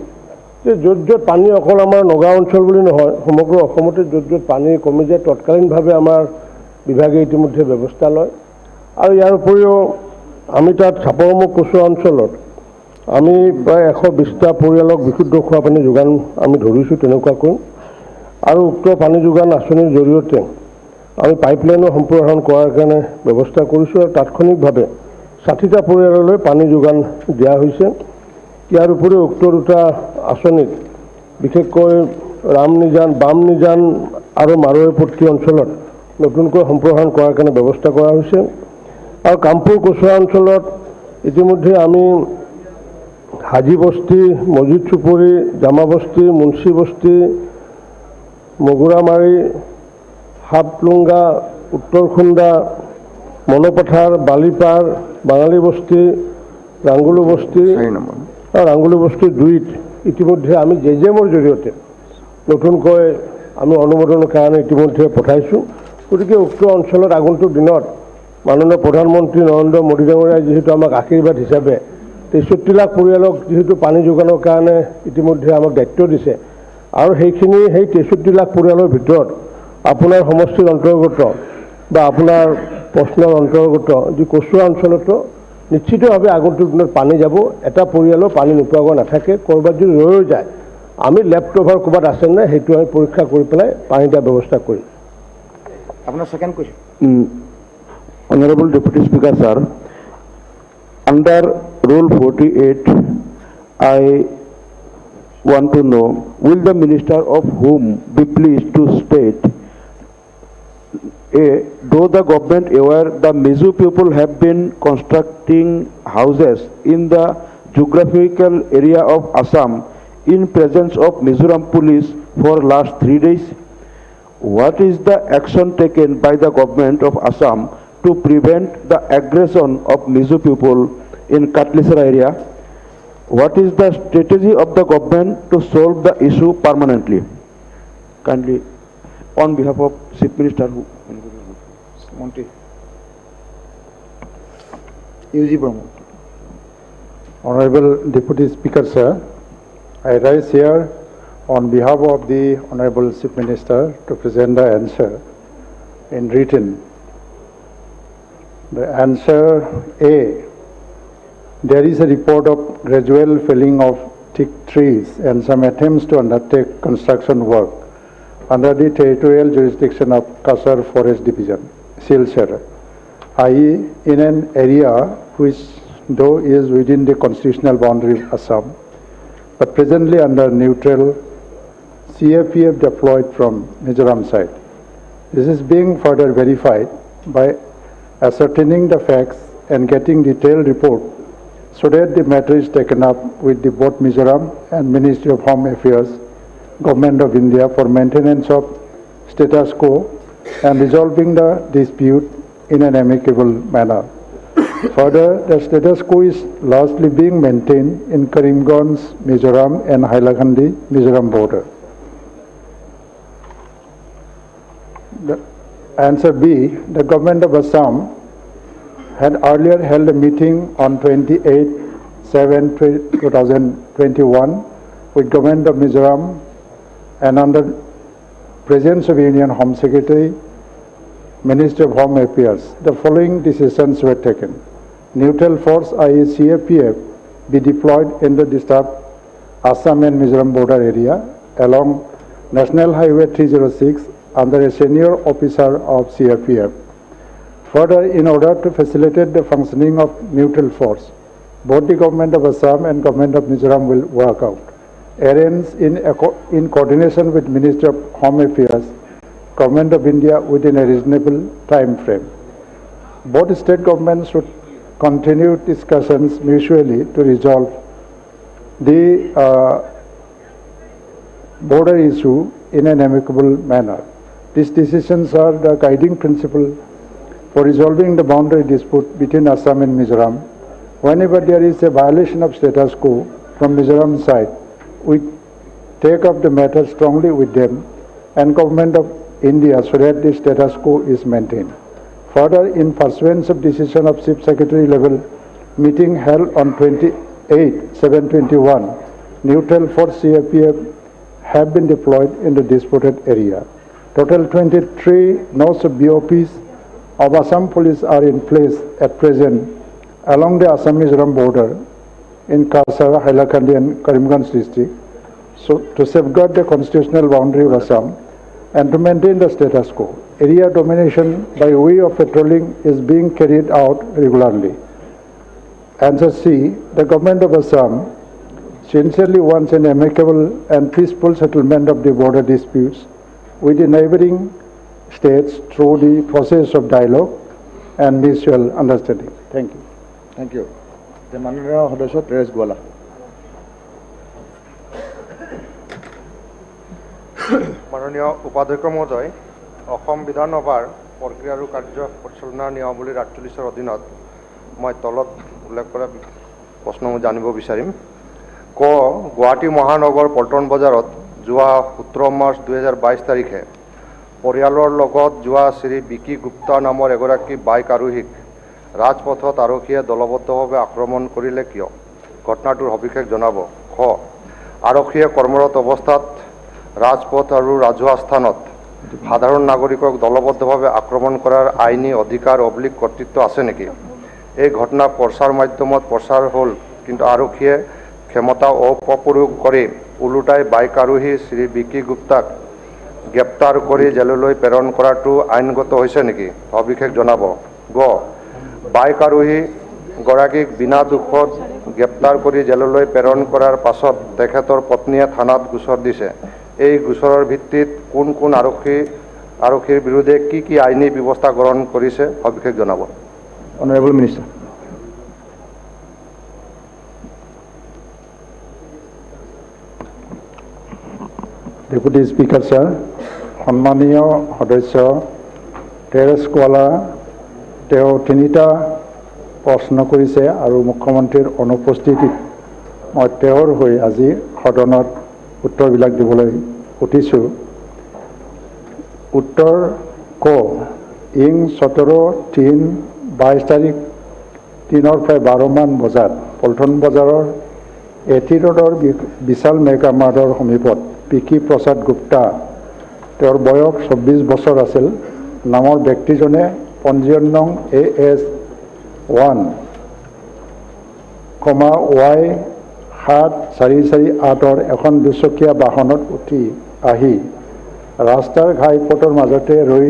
যে য'ত য'ত পানী অকল আমাৰ নগাঁও অঞ্চল বুলি নহয়, সমগ্ৰ অসমতে য'ত য'ত পানী কমি যায় তৎকালীনভাৱে আমাৰ বিভাগে ইতিমধ্যে ব্যৱস্থা লয়। আৰু ইয়াৰ উপৰিও আমি তাত চাপৰমুখ কচুৱা অঞ্চলত আমি প্ৰায় 120টা পৰিয়ালক বিশুদ্ধ খোৱা পানী যোগান আমি ধৰিছোঁ তেনেকুৱাকৈ। আৰু উক্ত পানী যোগান আঁচনিৰ জৰিয়তে আমি পাইপলাইনো সম্প্ৰসাৰণ কৰাৰ কাৰণে ব্যৱস্থা কৰিছোঁ আৰু তাৎক্ষণিকভাৱে 60টা পৰিয়াললৈ পানী যোগান দিয়া হৈছে। ইয়াৰ উপৰিও উক্ত 2টা আঁচনিত বিশেষকৈ ৰামনিজান বামনিজান আৰু মাৰোৱাৰীপট্টি অঞ্চলত নতুনকৈ সম্প্ৰসাৰণ কৰাৰ কাৰণে ব্যৱস্থা কৰা হৈছে আৰু কামপুৰ কচুৱা অঞ্চলত ইতিমধ্যে আমি হাজি বস্তি মছজিদ চুপুৰী জামা বস্তি মুন্সি বস্তি মগুৰামাৰী হাপলুংগা উত্তৰখুন্দা মনপথাৰ বালিপাৰ বাঙালী বস্তি ৰাংগুলু বস্তি আৰু ৰাংগুলু বস্তি 2ত ইতিমধ্যে আমি জেজেমৰ জৰিয়তে নতুনকৈ আমি অনুমোদনৰ কাৰণে ইতিমধ্যে পঠাইছোঁ গতিকে উক্ত অঞ্চলত আগন্তুক দিনত মাননীয় প্ৰধানমন্ত্ৰী নৰেন্দ্ৰ মোদী ডাঙৰীয়াই যিহেতু আমাক আশীৰ্বাদ হিচাপে 63 লাখ পৰিয়ালক যিহেতু পানী যোগানৰ কাৰণে ইতিমধ্যে আমাক দায়িত্ব দিছে আৰু সেই 63 লাখ পৰিয়ালৰ ভিতৰত আপোনাৰ সমষ্টিৰ অন্তৰ্গত বা আপোনাৰ প্ৰশ্নৰ অন্তৰ্গত যি কচুৱা অঞ্চলতো নিশ্চিতভাৱে আগন্তুক দিনত পানী যাব এটা পৰিয়ালৰ পানী নোপোৱাকৈ নাথাকে ক'ৰবাত যদি ৰৈ যায় আমি লেফ্ট অভাৰ ক'ৰবাত আছে নে সেইটো আমি পৰীক্ষা কৰি পেলাই পানী দিয়াৰ ব্যৱস্থা কৰিম আপোনাৰ second question Honorable Deputy Speaker, sir, under Rule 48, I want to know, will the Minister of Whom be pleased to state, though the government aware the Mizo people have been constructing houses in the geographical area of Assam in presence of Mizoram police for last 3 days? What is the action taken by the government of Assam to prevent the aggression of Mizo people in Katlisara area? What is the strategy of the government to solve the issue permanently? Kindly, on behalf of Chief Minister, Monty. UG Brahmo. Honorable Deputy Speaker, sir, I rise here on behalf of the Honorable Chief Minister to present the answer in written. The answer A. There is a report of gradual felling of thick trees and some attempts to undertake construction work under the territorial jurisdiction of Kasar Forest Division, Silchar, i.e. in an area which though is within the constitutional boundary of Assam, but presently under neutral CFPF deployed from Mizoram side. This is being further verified by ascertaining the facts and getting detailed report so that the matter is taken up with the both Mizoram and Ministry of Home Affairs, Government of India for maintenance of status quo and resolving the dispute in an amicable manner. Further, the status quo is largely being maintained in Karimganj, Mizoram and Hailakandi, Mizoram border. The answer B, the government of Assam had earlier held a meeting on 28/7/2021 with government of Mizoram and under presence of Union Home Secretary, Ministry of Home Affairs. The following decisions were taken. Neutral force, i.e. CFPF, be deployed in the disturbed Assam and Mizoram border area along National Highway 306 under a senior officer of CFPF. Further, in order to facilitate the functioning of neutral force, both the government of Assam and government of Mizoram will work out errands in coordination with Ministry of Home Affairs, Government of India within a reasonable time frame. Both state governments should continue discussions mutually to resolve the border issue in an amicable manner. These decisions are the guiding principle for resolving the boundary dispute between Assam and Mizoram. Whenever there is a violation of status quo from Mizoram side, we take up the matter strongly with them and Government of India so that the status quo is maintained. Further, in pursuance of decision of Chief Secretary level meeting held on 28/7/21, neutral force CFPF have been deployed in the disputed area. Total 23 nodes of BOPs of Assam police are in place at present along the Assam-Mizoram border in Kasar, Hailakandi and Karimganj district, so to safeguard the constitutional boundary of Assam and to maintain the status quo. Area domination by way of patrolling is being carried out regularly. Answer C, the government of Assam sincerely wants an amicable and peaceful settlement of the border disputes with the neighboring states through the process of dialogue and mutual understanding. Thank you. Thank you. The মাননীয় সদস্য তেৰেছ গোৱালা। মাননীয় উপাধ্যক্ষ মহোদয়, অসম বিধানসভাৰ প্ৰক্ৰিয়া আৰু কাৰ্য পৰিচালনা নিয়মাৱলীৰ 48ৰ অধীনত মই তলত উল্লেখ কৰা প্ৰশ্ন জানিব বিচাৰিম। গুৱাহাটী মহানগৰ পল্টন বজাৰত যোৱা 17 মাৰ্চ 2022 তাৰিখে পৰিয়ালৰ লগত যোৱা শ্ৰী বিকি গুপ্তা নামৰ এগৰাকী বাইক আৰোহীক ৰাজপথত আৰক্ষীয়ে দলবদ্ধভাৱে আক্ৰমণ কৰিলে কিয়? ঘটনাটোৰ সবিশেষ জনাব। আৰক্ষীয়ে কৰ্মৰত অৱস্থাত ৰাজপথ আৰু ৰাজহুৱা স্থানত সাধাৰণ নাগৰিকক দলবদ্ধভাৱে আক্ৰমণ কৰাৰ আইনী অধিকাৰ কৰ্তৃত্ব আছে নেকি? এই ঘটনা প্ৰচাৰ মাধ্যমত প্ৰচাৰ হ'ল, কিন্তু আৰক্ষীয়ে ক্ষমতা অপপ্ৰয়োগ কৰি ওলোটাই বাইক আৰোহী শ্ৰী বিকি গুপ্তাক গ্ৰেপ্তাৰ কৰি জেললৈ প্ৰেৰণ কৰাটো আইনগত হৈছে নেকি? সবিশেষ জনাব। বাইক আৰোহী গৰাকীক বিনা দোষত গ্ৰেপ্তাৰ কৰি জেললৈ প্ৰেৰণ কৰাৰ পাছত তেখেতৰ পত্নীয়ে থানাত গোচৰ দিছে। এই গোচৰৰ ভিত্তিত কোন কোন আৰক্ষীৰ বিৰুদ্ধে কি আইনী ব্যৱস্থা গ্ৰহণ কৰিছে? সবিশেষ জনাব। Honorable Minister. Deputy Speaker, sir, সন্মানীয় সদস্য তেৰেছ গোৱালা তেওঁ 3টা প্ৰশ্ন কৰিছে আৰু মুখ্যমন্ত্ৰীৰ অনুপস্থিতিত মই তেওঁৰ হৈ আজি সদনত উত্তৰবিলাক দিবলৈ উঠিছোঁ। উত্তৰ ইং 17/3/22 তাৰিখ 3 প্ৰায় 12 মান বজাত পল্টন বজাৰৰ এটি ৰোডৰ বিশাল মেগা মাৰ্টৰ সমীপত বিকি প্ৰসাদ গুপ্তা, তেওঁৰ বয়স 24 বছৰ আছিল, নামৰ ব্যক্তিজনে পঞ্জীয়ন নং AS1,Y7448 এখন দুচকীয়া বাহনত উঠি আহি ৰাস্তাৰ ঘাইপথৰ মাজতে ৰৈ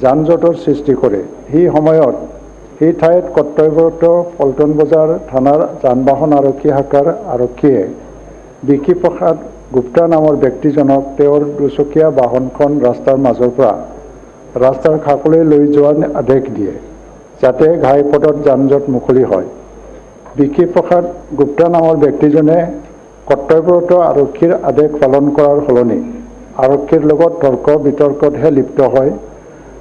যান জঁটৰ সৃষ্টি কৰে। সেই সময়ত সেই ঠাইত কৰ্তব্যৰত পল্টন বজাৰ থানাৰ যান বাহন আৰক্ষী শাখাৰ আৰক্ষীয়ে বিকি প্ৰসাদ গুপ্তা নামৰ ব্যক্তিজনক তেওঁৰ দুচকীয়া বাহনখন ৰাস্তাৰ মাজৰ পৰা ৰাস্তাৰ কাষলৈ লৈ যোৱাৰ আদেশ দিয়ে, যাতে ঘাইপথত যান জঁট মুকলি হয়। বিকি প্ৰসাদ গুপ্তা নামৰ ব্যক্তিজনে কৰ্তব্যৰত আৰক্ষীৰ আদেশ পালন কৰাৰ সলনি আৰক্ষীৰ লগত তৰ্ক বিতৰ্কতহে লিপ্ত হয়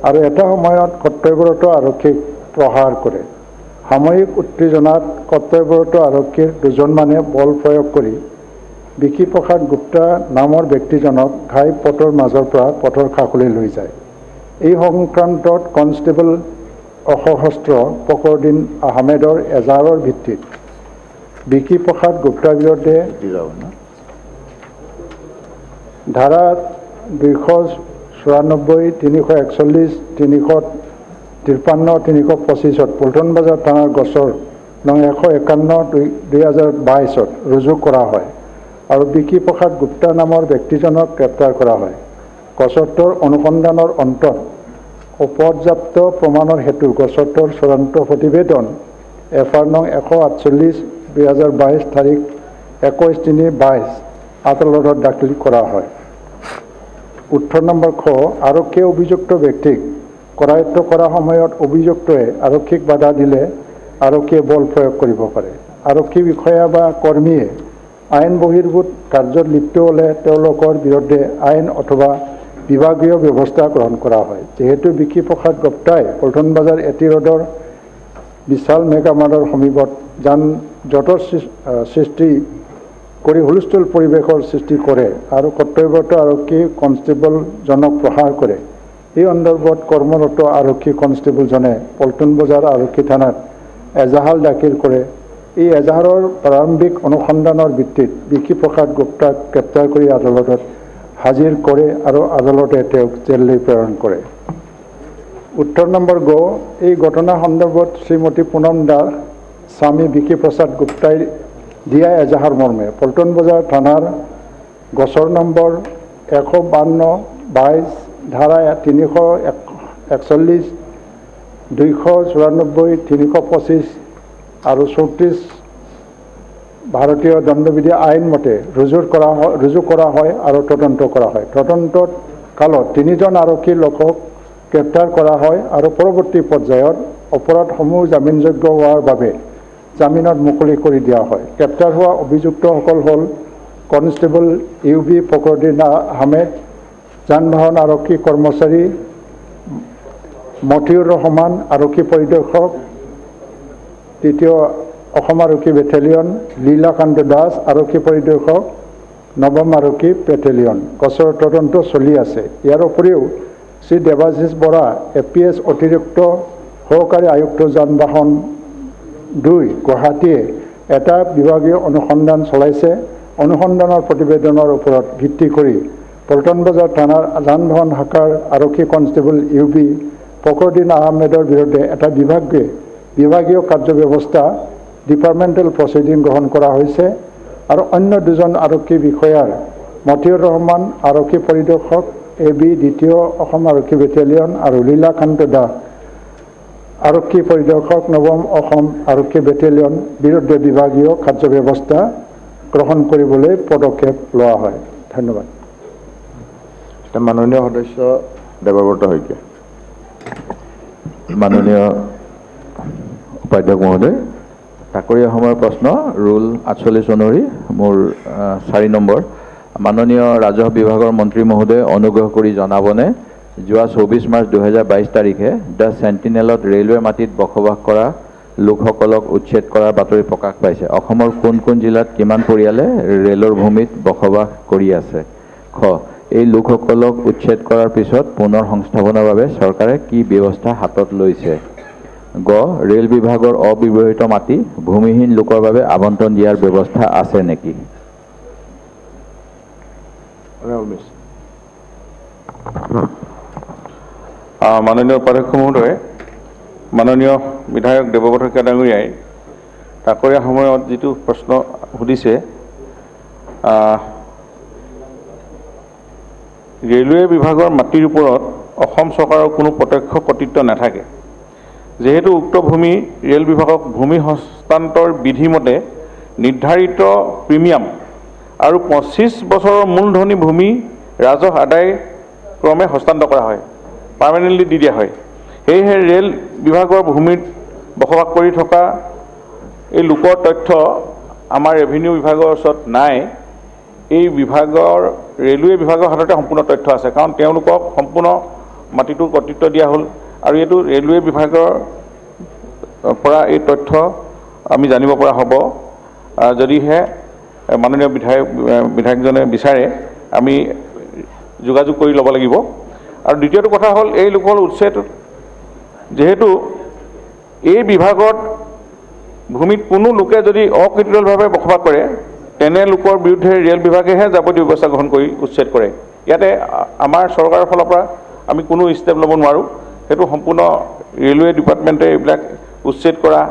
আৰু এটা সময়ত কৰ্তব্যৰত আৰক্ষীক প্ৰহাৰ কৰে। সাময়িক উত্তেজনাত কৰ্তব্যৰত আৰক্ষীৰ দুজনমানে বল প্ৰয়োগ কৰি বিকি প্ৰসাদ গুপ্তা নামৰ ব্যক্তিজনক ঘাইপথৰ মাজৰ পৰা পথৰ কাষলৈ লৈ যায়। এই সংক্ৰান্তত কনষ্টেবল অসশস্ত্ৰ ফখৰুদ্দিন আহমেদৰ এজাহাৰৰ ভিত্তিত বিকি প্ৰসাদ গুপ্তাৰ বিৰুদ্ধে ধাৰা 294, 341, 353, 325 পল্টন বজাৰ থানাৰ গোচৰ নং 151/2022 ৰুজু কৰা হয় আৰু বিকি প্ৰসাদ গুপ্তা নামৰ ব্যক্তিজনক গ্ৰেপ্তাৰ কৰা হয়। গোচৰটোৰ অনুসন্ধানৰ অন্তত অপৰ্যাপ্ত প্ৰমাণৰ হেতু গোচৰটোৰ চূড়ান্ত প্ৰতিবেদন FR নং 148/2022 তাৰিখ 21/3/22 আদালতত দাখিল কৰা হয়। উত্তৰ নম্বৰ আৰক্ষীয়ে অভিযুক্ত ব্যক্তিক কৰায়ত্ব কৰাৰ সময়ত অভিযুক্তই আৰক্ষীক বাধা দিলে আৰক্ষীয়ে বল প্ৰয়োগ কৰিব পাৰে। আৰক্ষী বিষয়া বা কৰ্মীয়ে আইন বহিৰ্ভূত কাৰ্যত লিপ্ত হ'লে তেওঁলোকৰ বিৰুদ্ধে আইন অথবা বিভাগীয় ব্যৱস্থা গ্ৰহণ কৰা হয়। যিহেতু বিকি প্ৰসাদ গুপ্তাই পল্টন বজাৰ এটি ৰোডৰ বিশাল মেগা মাৰ্টৰ সমীপত যান জঁটৰ সৃষ্টি কৰি হুলস্থুল পৰিৱেশৰ সৃষ্টি কৰে আৰু কৰ্তব্যৰত আৰক্ষী কনষ্টেবলজনক প্ৰহাৰ কৰে, এই সন্দৰ্ভত কৰ্মৰত আৰক্ষী কনষ্টেবলজনে পল্টন বজাৰ আৰক্ষী থানাত এজাহাৰ দাখিল কৰে। এই এজাহাৰৰ প্ৰাৰম্ভিক অনুসন্ধানৰ ভিত্তিত বিকি প্ৰসাদ গুপ্তাক গ্ৰেপ্তাৰ কৰি আদালতত হাজিৰ কৰে আৰু আদালতে তেওঁক জেললৈ প্ৰেৰণ কৰে। উত্তৰ নম্বৰ এই ঘটনা সন্দৰ্ভত শ্ৰীমতী পুনম দাস স্বামী বিকি প্ৰসাদ গুপ্তাই দিয়া এজাহাৰ মৰ্মে পল্টন বজাৰ থানাৰ গোচৰ নম্বৰ 152/22 ধাৰা 341, 294, 325 আৰু 34 ভাৰতীয় দণ্ডবিধি আইন মতে ৰুজু কৰা হয় আৰু তদন্ত কৰা হয়। তদন্তৰ কালত 3জন আৰক্ষী লোকক গ্ৰেপ্তাৰ কৰা হয় আৰু পৰৱৰ্তী পৰ্যায়ত অপৰাধসমূহ জামিনযোগ্য হোৱাৰ বাবে জামিনত মুকলি কৰি দিয়া হয়। গ্ৰেপ্তাৰ হোৱা অভিযুক্তসকল হ'ল কনষ্টেবল UB ফখৰুদ্দিন আহমেদ, যান বাহন আৰক্ষী কৰ্মচাৰী মতিউৰ ৰহমান, আৰক্ষী পৰিদৰ্শক 3য় অসম আৰক্ষী বেটেলিয়ন, লীলাকান্ত দাস, আৰক্ষী পৰিদৰ্শক 9ম আৰক্ষী বেটেলিয়ন। গোচৰৰ তদন্ত চলি আছে। ইয়াৰ উপৰিও শ্ৰী দেৱাশিষ বৰা APS অতিৰিক্ত সহকাৰী আয়ুক্ত যান বাহন 2 গুৱাহাটীয়ে এটা বিভাগীয় অনুসন্ধান চলাইছে। অনুসন্ধানৰ প্ৰতিবেদনৰ ওপৰত ভিত্তি কৰি পল্টন বজাৰ থানাৰ যান বাহন শাখাৰ আৰক্ষী কনষ্টেবল UB ফখৰুদ্দিন আহমেদৰ বিৰুদ্ধে এটা বিভাগীয় কাৰ্যব্যৱস্থা ডিপাৰ্টমেণ্টেল প্ৰচিডিং গ্ৰহণ কৰা হৈছে আৰু অন্য 2জন আৰক্ষী বিষয়াৰ মতিউৰ ৰহমান আৰক্ষী পৰিদৰ্শক AB 2য় অসম আৰক্ষী বেটেলিয়ন আৰু লীলাকান্ত দাস আৰক্ষী পৰিদৰ্শক 9ম অসম আৰক্ষী বেটেলিয়ন বিৰুদ্ধে বিভাগীয় কাৰ্যব্যৱস্থা গ্ৰহণ কৰিবলৈ পদক্ষেপ লোৱা হয়। ধন্যবাদ। মাননীয় সদস্য দেৱব্ৰত শইকীয়া। মাননীয় উপাধ্যক্ষ মহোদয়, তাকৰীয়া সময়ৰ প্ৰশ্ন ৰুল 48 অনুসৰি মোৰ 4 নম্বৰ। মাননীয় ৰাজহ বিভাগৰ মন্ত্ৰী মহোদয় অনুগ্ৰহ কৰি জনাবনে যোৱা 24 মাৰ্চ 2022 তাৰিখে দ্য চেণ্টিনেলত ৰেলৱে মাটিত বসবাস কৰা লোকসকলক উচ্ছেদ কৰাৰ বাতৰি প্ৰকাশ পাইছে। অসমৰ কোন কোন জিলাত কিমান পৰিয়ালে ৰেলৰ ভূমিত বসবাস কৰি আছে? খ, এই লোকসকলক উচ্ছেদ কৰাৰ পিছত পুনৰ সংস্থাপনৰ বাবে চৰকাৰে কি ব্যৱস্থা হাতত লৈছে? গ, ৰেল বিভাগৰ অব্যৱহৃত মাটি ভূমিহীন লোকৰ বাবে আবণ্টন দিয়াৰ ব্যৱস্থা আছে নেকি? মাননীয় উপাধ্যক্ষ মহোদয়, মাননীয় বিধায়ক দেৱব্ৰত শইকীয়া ডাঙৰীয়াই তাকৰীয়া সময়ত যিটো প্ৰশ্ন সুধিছে, ৰেলৱে বিভাগৰ মাটিৰ ওপৰত অসম চৰকাৰৰ কোনো প্ৰত্যক্ষ কৰ্তৃত্ব নাথাকে। যিহেতু উক্ত ভূমি ৰেল বিভাগক ভূমি হস্তান্তৰ বিধিমতে নিৰ্ধাৰিত প্ৰিমিয়াম আৰু 25 বছৰৰ মূলধনী ভূমি ৰাজহ আদায় ক্ৰমে হস্তান্তৰ কৰা হয়, পাৰ্মানেণ্টলি দি দিয়া হয়। সেয়েহে ৰেল বিভাগৰ ভূমিত বসবাস কৰি থকা এই লোকৰ তথ্য আমাৰ ৰেভিনিউ বিভাগৰ ওচৰত নাই। এই বিভাগৰ ৰেলৱে বিভাগৰ হাততে সম্পূৰ্ণ তথ্য আছে, কাৰণ তেওঁলোকক সম্পূৰ্ণ মাটিটোৰ কৰ্তৃত্ব দিয়া হ'ল আৰু এইটো ৰেলৱে বিভাগৰ পৰা এই তথ্য আমি জানিব পৰা হ'ব। যদিহে মাননীয় বিধায়কজনে বিচাৰে আমি যোগাযোগ কৰি ল'ব লাগিব। আৰু দ্বিতীয়টো কথা হ'ল এই লোকৰ উচ্ছেদ, যিহেতু এই বিভাগত ভূমিত কোনো লোকে যদি অকৃত্ৰিমভাৱে বসবাস কৰে তেনে লোকৰ বিৰুদ্ধে ৰেল বিভাগেহে যাৱতীয় ব্যৱস্থা গ্ৰহণ কৰি উচ্ছেদ কৰে। ইয়াতে আমাৰ চৰকাৰৰ ফালৰ পৰা আমি কোনো ষ্টেপ ল'ব নোৱাৰোঁ। সেইটো সম্পূৰ্ণ ৰেলৱে ডিপাৰ্টমেণ্টে এইবিলাক উচ্ছেদ কৰা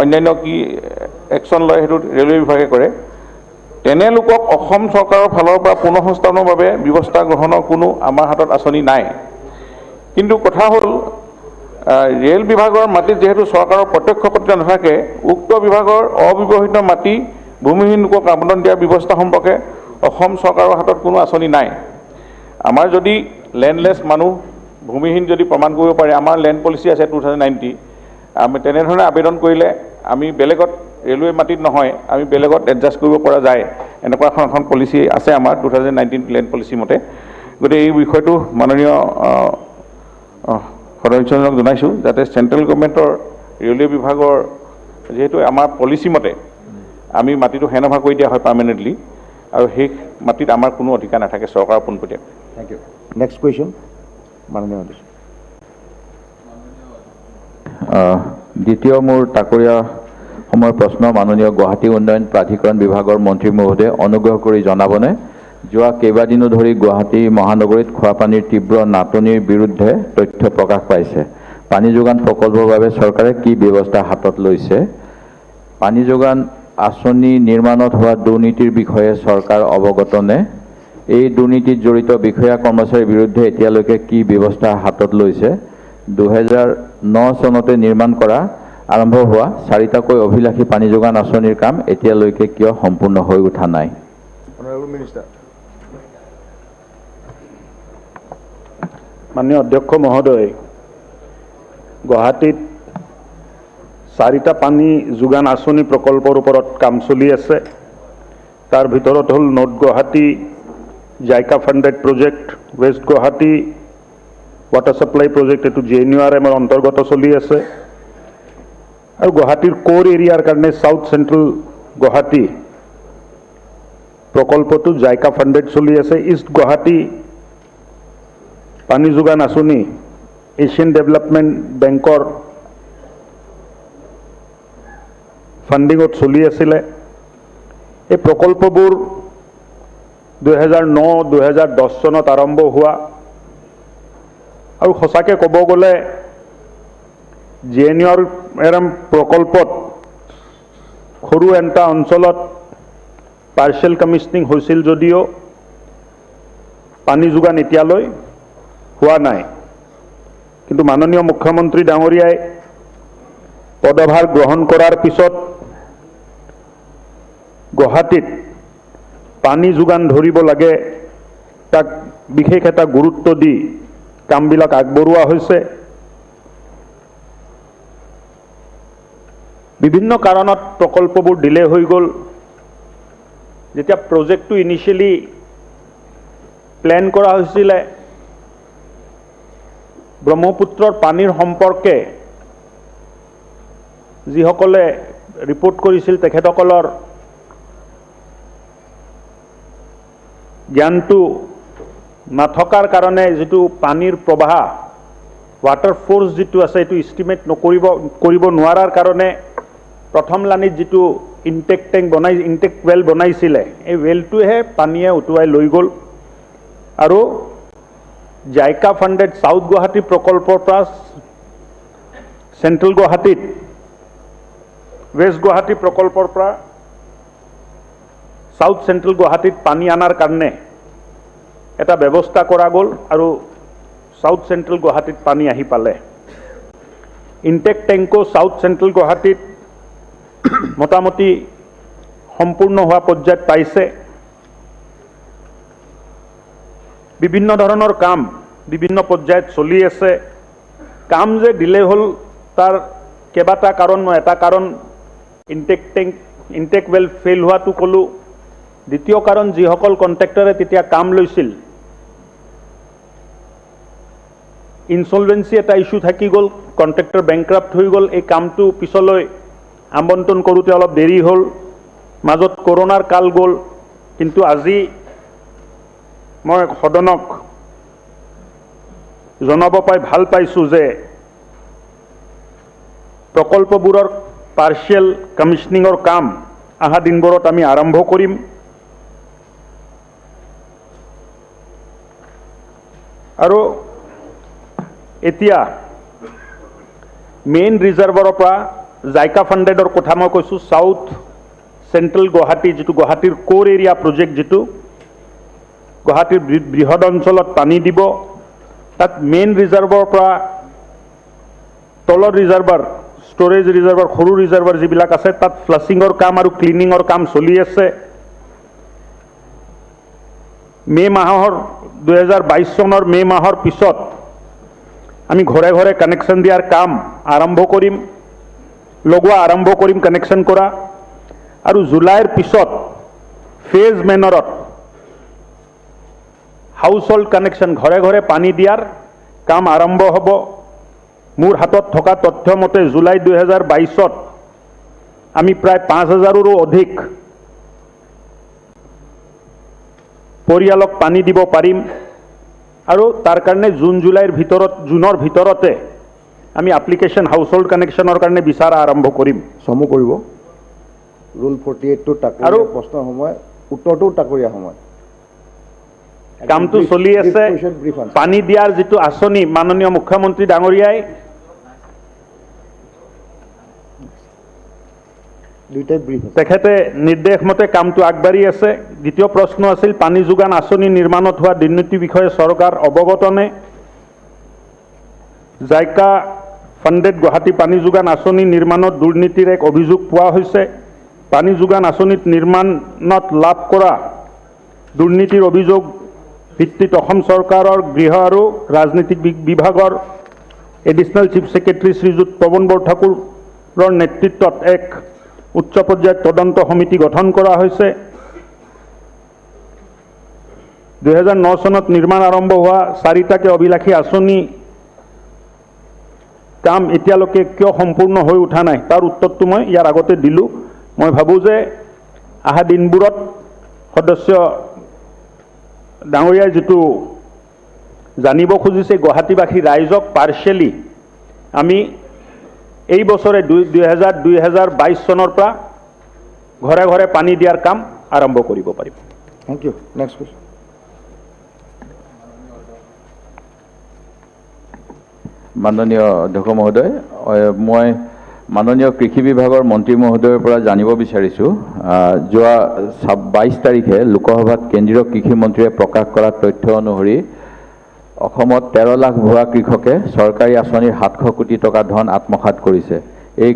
অন্যান্য কি একশ্যন লয় সেইটো ৰেলৱে বিভাগে কৰে। তেনে লোকক অসম চৰকাৰৰ ফালৰ পৰা পুনৰ সংস্থাপনৰ বাবে ব্যৱস্থা গ্ৰহণৰ কোনো আমাৰ হাতত আঁচনি নাই। কিন্তু কথা হ'ল ৰেল বিভাগৰ মাটিত যিহেতু চৰকাৰৰ প্ৰত্যক্ষ কৰ্তৃত্ব নাথাকে, উক্ত বিভাগৰ অব্যৱহৃত মাটি ভূমিহীন লোকক আবণ্টন দিয়াৰ ব্যৱস্থা সম্পৰ্কে অসম চৰকাৰৰ হাতত কোনো আঁচনি নাই। আমাৰ যদি লেণ্ডলেছ মানুহ ভূমিহীন যদি প্ৰমাণ কৰিব পাৰে, আমাৰ লেণ্ড পলিচি আছে 2090, আমি তেনেধৰণে আবেদন কৰিলে আমি বেলেগত ৰেলৱে মাটিত নহয় আমি বেলেগত এডজাষ্ট কৰিব পৰা যায়। এনেকুৱা এখন পলিচি আছে আমাৰ 2019 লেণ্ড পলিচি মতে। গতিকে এই বিষয়টো মাননীয় সদস্যজনক জনাইছোঁ যাতে চেণ্ট্ৰেল গভৰ্ণমেণ্টৰ ৰেলৱে বিভাগৰ যিহেতু আমাৰ পলিচি মতে আমি মাটিটো হেণ্ডঅভাৰ কৰি দিয়া হয় পাৰ্মানেণ্টলি, আৰু সেই মাটিত আমাৰ কোনো অধিকাৰ নাথাকে চৰকাৰৰ পোনপটীয়াকৈ। Thank U. নেক্সট কুৱেশ্যন মাননীয় সদস্য। দ্বিতীয় মোৰ তাকৰীয়া সময়ৰ প্ৰশ্ন মাননীয় গুৱাহাটী উন্নয়ন প্ৰাধিকৰণ বিভাগৰ মন্ত্ৰী মহোদয়ে অনুগ্ৰহ কৰি জনাবনে যোৱা কেইবাদিনো ধৰি গুৱাহাটী মহানগৰীত খোৱাপানীৰ তীব্ৰ নাটনিৰ বিৰুদ্ধে তথ্য প্ৰকাশ পাইছে। পানী যোগান প্ৰকল্পৰ বাবে চৰকাৰে কি ব্যৱস্থা হাতত লৈছে? পানী যোগান আঁচনি নিৰ্মাণত হোৱা দুৰ্নীতিৰ বিষয়ে চৰকাৰ অৱগত নে? এই দুৰ্নীতিত জড়িত বিষয়া কৰ্মচাৰীৰ বিৰুদ্ধে এতিয়ালৈকে কি ব্যৱস্থা হাতত লৈছে? 2009 চনতে নিৰ্মাণ কৰা আৰম্ভ হোৱা 4টাকৈ অভিলাষী পানী যোগান আঁচনিৰ কাম এতিয়ালৈকে কিয় সম্পূৰ্ণ হৈ উঠা নাই? Honorable Minister. মাননীয় অধ্যক্ষ মহোদয়, গুৱাহাটীত 4টা পানী যোগান আঁচনি প্ৰকল্পৰ ওপৰত কাম চলি আছে। তাৰ ভিতৰত হ'ল north Guwahati JICA funded project, west Guwahati water supply project, এইটো JNURMৰ অন্তৰ্গত চলি আছে। আৰু গুৱাহাটীৰ কোৰ এৰিয়াৰ কাৰণে সাউথ চেণ্ট্ৰেল গুৱাহাটী প্ৰকল্পটো জাইকা ফাণ্ডেড চলি আছে। ইষ্ট গুৱাহাটী পানী যোগান আঁচনি এছিয়ান ডেভেলপমেণ্ট বেংকৰ ফাণ্ডিঙত চলি আছিলে। এই প্ৰকল্পবোৰ 2009-2010 চনত আৰম্ভ হোৱা আৰু সঁচাকৈ ক'ব গ'লে JNURM প্ৰকল্পত সৰু এটা অঞ্চলত পাৰ্চিয়েল কমিছনিং হৈছিল যদিও পানী যোগান এতিয়ালৈ হোৱা নাই। কিন্তু মাননীয় মুখ্যমন্ত্ৰী ডাঙৰীয়াই পদভাৰ গ্ৰহণ কৰাৰ পিছত গুৱাহাটীত পানী যোগান ধৰিব লাগে তাক বিশেষ এটা গুৰুত্ব দি কামবিলাক আগবঢ়োৱা হৈছে। বিভিন্ন কাৰণত প্ৰকল্পবোৰ ডিলে হৈ গ'ল। যেতিয়া প্ৰজেক্টটো ইনিচিয়েলি প্লেন কৰা হৈছিলে, ব্ৰহ্মপুত্ৰৰ পানীৰ সম্পৰ্কে যিসকলে ৰিপৰ্ট কৰিছিল তেখেতসকলৰ জ্ঞানটো নাথকাৰ কাৰণে যিটো পানীৰ প্ৰবাহ ৱাটাৰ ফ'ৰ্চ যিটো আছে এইটো ইষ্টিমেট কৰিব নোৱাৰাৰ কাৰণে প্ৰথম লানিত যিটো ইনটেক ৱেল বনাইছিলে এই ৱেলটোহে পানীয়ে উটুৱাই লৈ গ'ল। আৰু জাইকা ফাণ্ডেড সাউথ গুৱাহাটী প্ৰকল্পৰ পৰা চেণ্ট্ৰেল গুৱাহাটীত ৱেষ্ট গুৱাহাটী প্ৰকল্পৰ পৰা সাউথ চেণ্ট্ৰেল গুৱাহাটীত পানী আনাৰ কাৰণে এটা ব্যৱস্থা কৰা গ'ল আৰু সাউথ চেণ্ট্ৰেল গুৱাহাটীত পানী আহি পালে। ইনটেক টেংকো সাউথ চেণ্ট্ৰেল গুৱাহাটীত মোটামুটি সম্পূৰ্ণ হোৱা পৰ্যায়ত পাইছে। বিভিন্ন ধৰণৰ কাম বিভিন্ন পৰ্যায়ত চলি আছে। কাম যে ডিলে হ'ল তাৰ কেইবাটা কাৰণ, মই এটা কাৰণ ইনটেক ৱেল ফেইল হোৱাটো ক'লোঁ। দ্বিতীয় কাৰণ, যিসকল কণ্ট্ৰেক্টৰে তেতিয়া কাম লৈছিল ইনচলভেঞ্চি এটা ইছ্যু থাকি গ'ল, কণ্ট্ৰেক্টৰ বেংক্ৰাপ্ট হৈ গ'ল। এই কামটো পিছলৈ আবণ্টন কৰোঁতে অলপ দেৰি হ'ল, মাজত কৰোণাৰ কাল গ'ল। কিন্তু আজি মই সদনক জনাব পাই ভাল পাইছোঁ যে প্ৰকল্পবোৰৰ পাৰ্চিয়েল কমিছনিঙৰ কাম অহা দিনবোৰত আমি আৰম্ভ কৰিম। আৰু এতিয়া মেইন ৰিজাৰ্ভাৰৰ পৰা জাইকা ফাণ্ডেডৰ কথা মই কৈছোঁ, সাউথ চেণ্ট্ৰেল গুৱাহাটী যিটো গুৱাহাটীৰ কোৰ এৰিয়া প্ৰজেক্ট, যিটো গুৱাহাটীৰ বৃহৎ অঞ্চলত পানী দিব, তাত মেইন ৰিজাৰ্ভৰ পৰা তলৰ ৰিজাৰ্ভাৰ, ষ্ট'ৰেজ ৰিজাৰ্ভাৰ, সৰু ৰিজাৰ্ভাৰ যিবিলাক আছে তাত ফ্লাছিঙৰ কাম আৰু ক্লিনিঙৰ কাম চলি আছে। মে' মাহৰ 2022 চনৰ মে' মাহৰ পিছত আমি ঘৰে ঘৰে কানেকশ্যন দিয়াৰ কাম আৰম্ভ কৰিম, লগোৱা আৰম্ভ কৰিম, কানেকশ্যন কৰা। আৰু জুলাইৰ পিছত ফেজ মেনাৰত হাউচ হোল্ড কানেকশ্যন, ঘৰে ঘৰে পানী দিয়াৰ কাম আৰম্ভ হ'ব। মোৰ হাতত থকা তথ্য মতে জুলাই 2022ত আমি প্ৰায় 5,000ৰো অধিক পৰিয়ালক পানী দিব পাৰিম। আৰু তাৰ কাৰণে জুনৰ ভিতৰতে আমি এপ্লিকেশ্যন হাউচ হোল্ড কানেকশ্যনৰ কাৰণে বিচাৰা আৰম্ভ কৰিম। চমু কৰিব ৰুল 48টো তাকৰীয়া প্ৰশ্নৰ সময়, উত্তৰটো তাকৰীয়া সময়। কামটো চলি আছে। পানী দিয়াৰ যিটো আঁচনি মাননীয় মুখ্যমন্ত্ৰী ডাঙৰীয়াই তেখেতে নিৰ্দেশ মতে কামটো আগবাঢ়ি আছে। দ্বিতীয় প্ৰশ্ন আছিল পানী যোগান আঁচনি নিৰ্মাণত হোৱা দুৰ্নীতিৰ বিষয়ে চৰকাৰ অৱগত নে? জাইকা ফাণ্ডেড গুৱাহাটী পানী যোগান আঁচনি নিৰ্মাণত দুৰ্নীতিৰ এক অভিযোগ পোৱা হৈছে। পানী যোগান আঁচনিত নিৰ্মাণত লাভ কৰা দুৰ্নীতিৰ অভিযোগ ভিত্তিত অসম চৰকাৰৰ গৃহ আৰু ৰাজনীতিক বিভাগৰ এডিশ্যনেল চিফ ছেক্ৰেটাৰী শ্ৰীযুত পৱন বৰঠাকুৰৰ নেতৃত্বত এক উচ্চ পৰ্যায়ৰ তদন্ত সমিতি গঠন কৰা হৈছে। 2009 চনত নিৰ্মাণ আৰম্ভ হোৱা 4টাকে অভিলাষী আঁচনি কাম এতিয়ালৈকে কিয় সম্পূৰ্ণ হৈ উঠা নাই তাৰ উত্তৰটো মই ইয়াৰ আগতে দিলোঁ। মই ভাবোঁ যে অহা দিনবোৰত সদস্য ডাঙৰীয়াই যিটো জানিব খুজিছে গুৱাহাটীবাসী ৰাইজক পাৰ্চিয়েলি আমি এই বছৰে 2022 চনৰ পৰা ঘৰে ঘৰে পানী দিয়াৰ কাম আৰম্ভ কৰিব পাৰিম। Thank you. Next question. মাননীয় অধ্যক্ষ মহোদয়, মই মাননীয় কৃষি বিভাগৰ মন্ত্ৰী মহোদয়ৰ পৰা জানিব বিচাৰিছোঁ, যোৱা 22 তাৰিখে লোকসভাত কেন্দ্ৰীয় কৃষি মন্ত্ৰীয়ে প্ৰকাশ কৰা তথ্য অনুসৰি অসমত 13 লাখ ভুৱা কৃষকে চৰকাৰী আঁচনিৰ 700 কোটি টকা ধন আত্মসাৎ কৰিছে। এই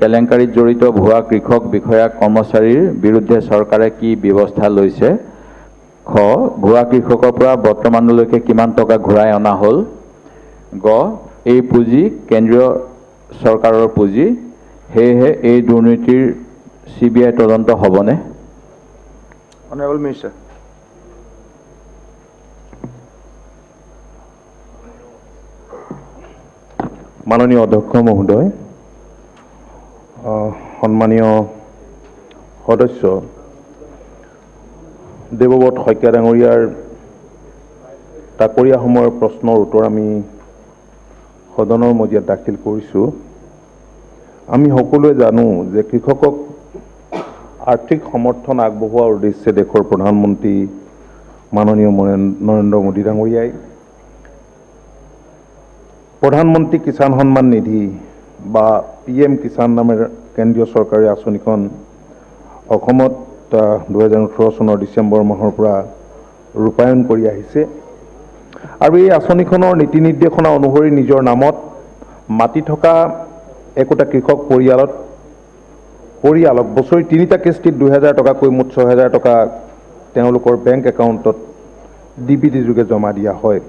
কেলেংকাৰীত জড়িত ভুৱা কৃষক বিষয়া কৰ্মচাৰীৰ বিৰুদ্ধে চৰকাৰে কি ব্যৱস্থা লৈছে? খ, ভুৱা কৃষকৰ পৰা বৰ্তমানলৈকে কিমান টকা ঘূৰাই অনা হ'ল? গ, এই পুঁজি কেন্দ্ৰীয় চৰকাৰৰ পুঁজি, সেয়েহে এই দুৰ্নীতিৰ CBI তদন্ত হ'বনে? Honourable minister. মাননীয় অধ্যক্ষ মহোদয়, সন্মানীয় সদস্য দেৱব্ৰত শইকীয়া ডাঙৰীয়াৰ তাকৰীয়া সময়ৰ প্ৰশ্নৰ উত্তৰ আমি সদনৰ মজিয়াত দাখিল কৰিছোঁ। আমি সকলোৱে জানো যে কৃষকক আৰ্থিক সমৰ্থন আগবঢ়োৱাৰ উদ্দেশ্যে দেশৰ প্ৰধানমন্ত্ৰী মাননীয় নৰেন্দ্ৰ মোদী ডাঙৰীয়াই প্ৰধানমন্ত্ৰী কিষাণ সন্মান নিধি বা PM কিষাণ নামেৰে কেন্দ্ৰীয় চৰকাৰী আঁচনিখন অসমত 2018 চনৰ ডিচেম্বৰ মাহৰ পৰা ৰূপায়ণ কৰি আহিছে। আৰু এই আঁচনিখনৰ নীতি নিৰ্দেশনা অনুসৰি নিজৰ নামত মাটি থকা একোটা কৃষক পৰিয়ালক বছৰি 3টা কিস্তিত 2000 টকাকৈ মুঠ 6000 টকা তেওঁলোকৰ বেংক একাউণ্টত DBT যোগে জমা দিয়া হয়।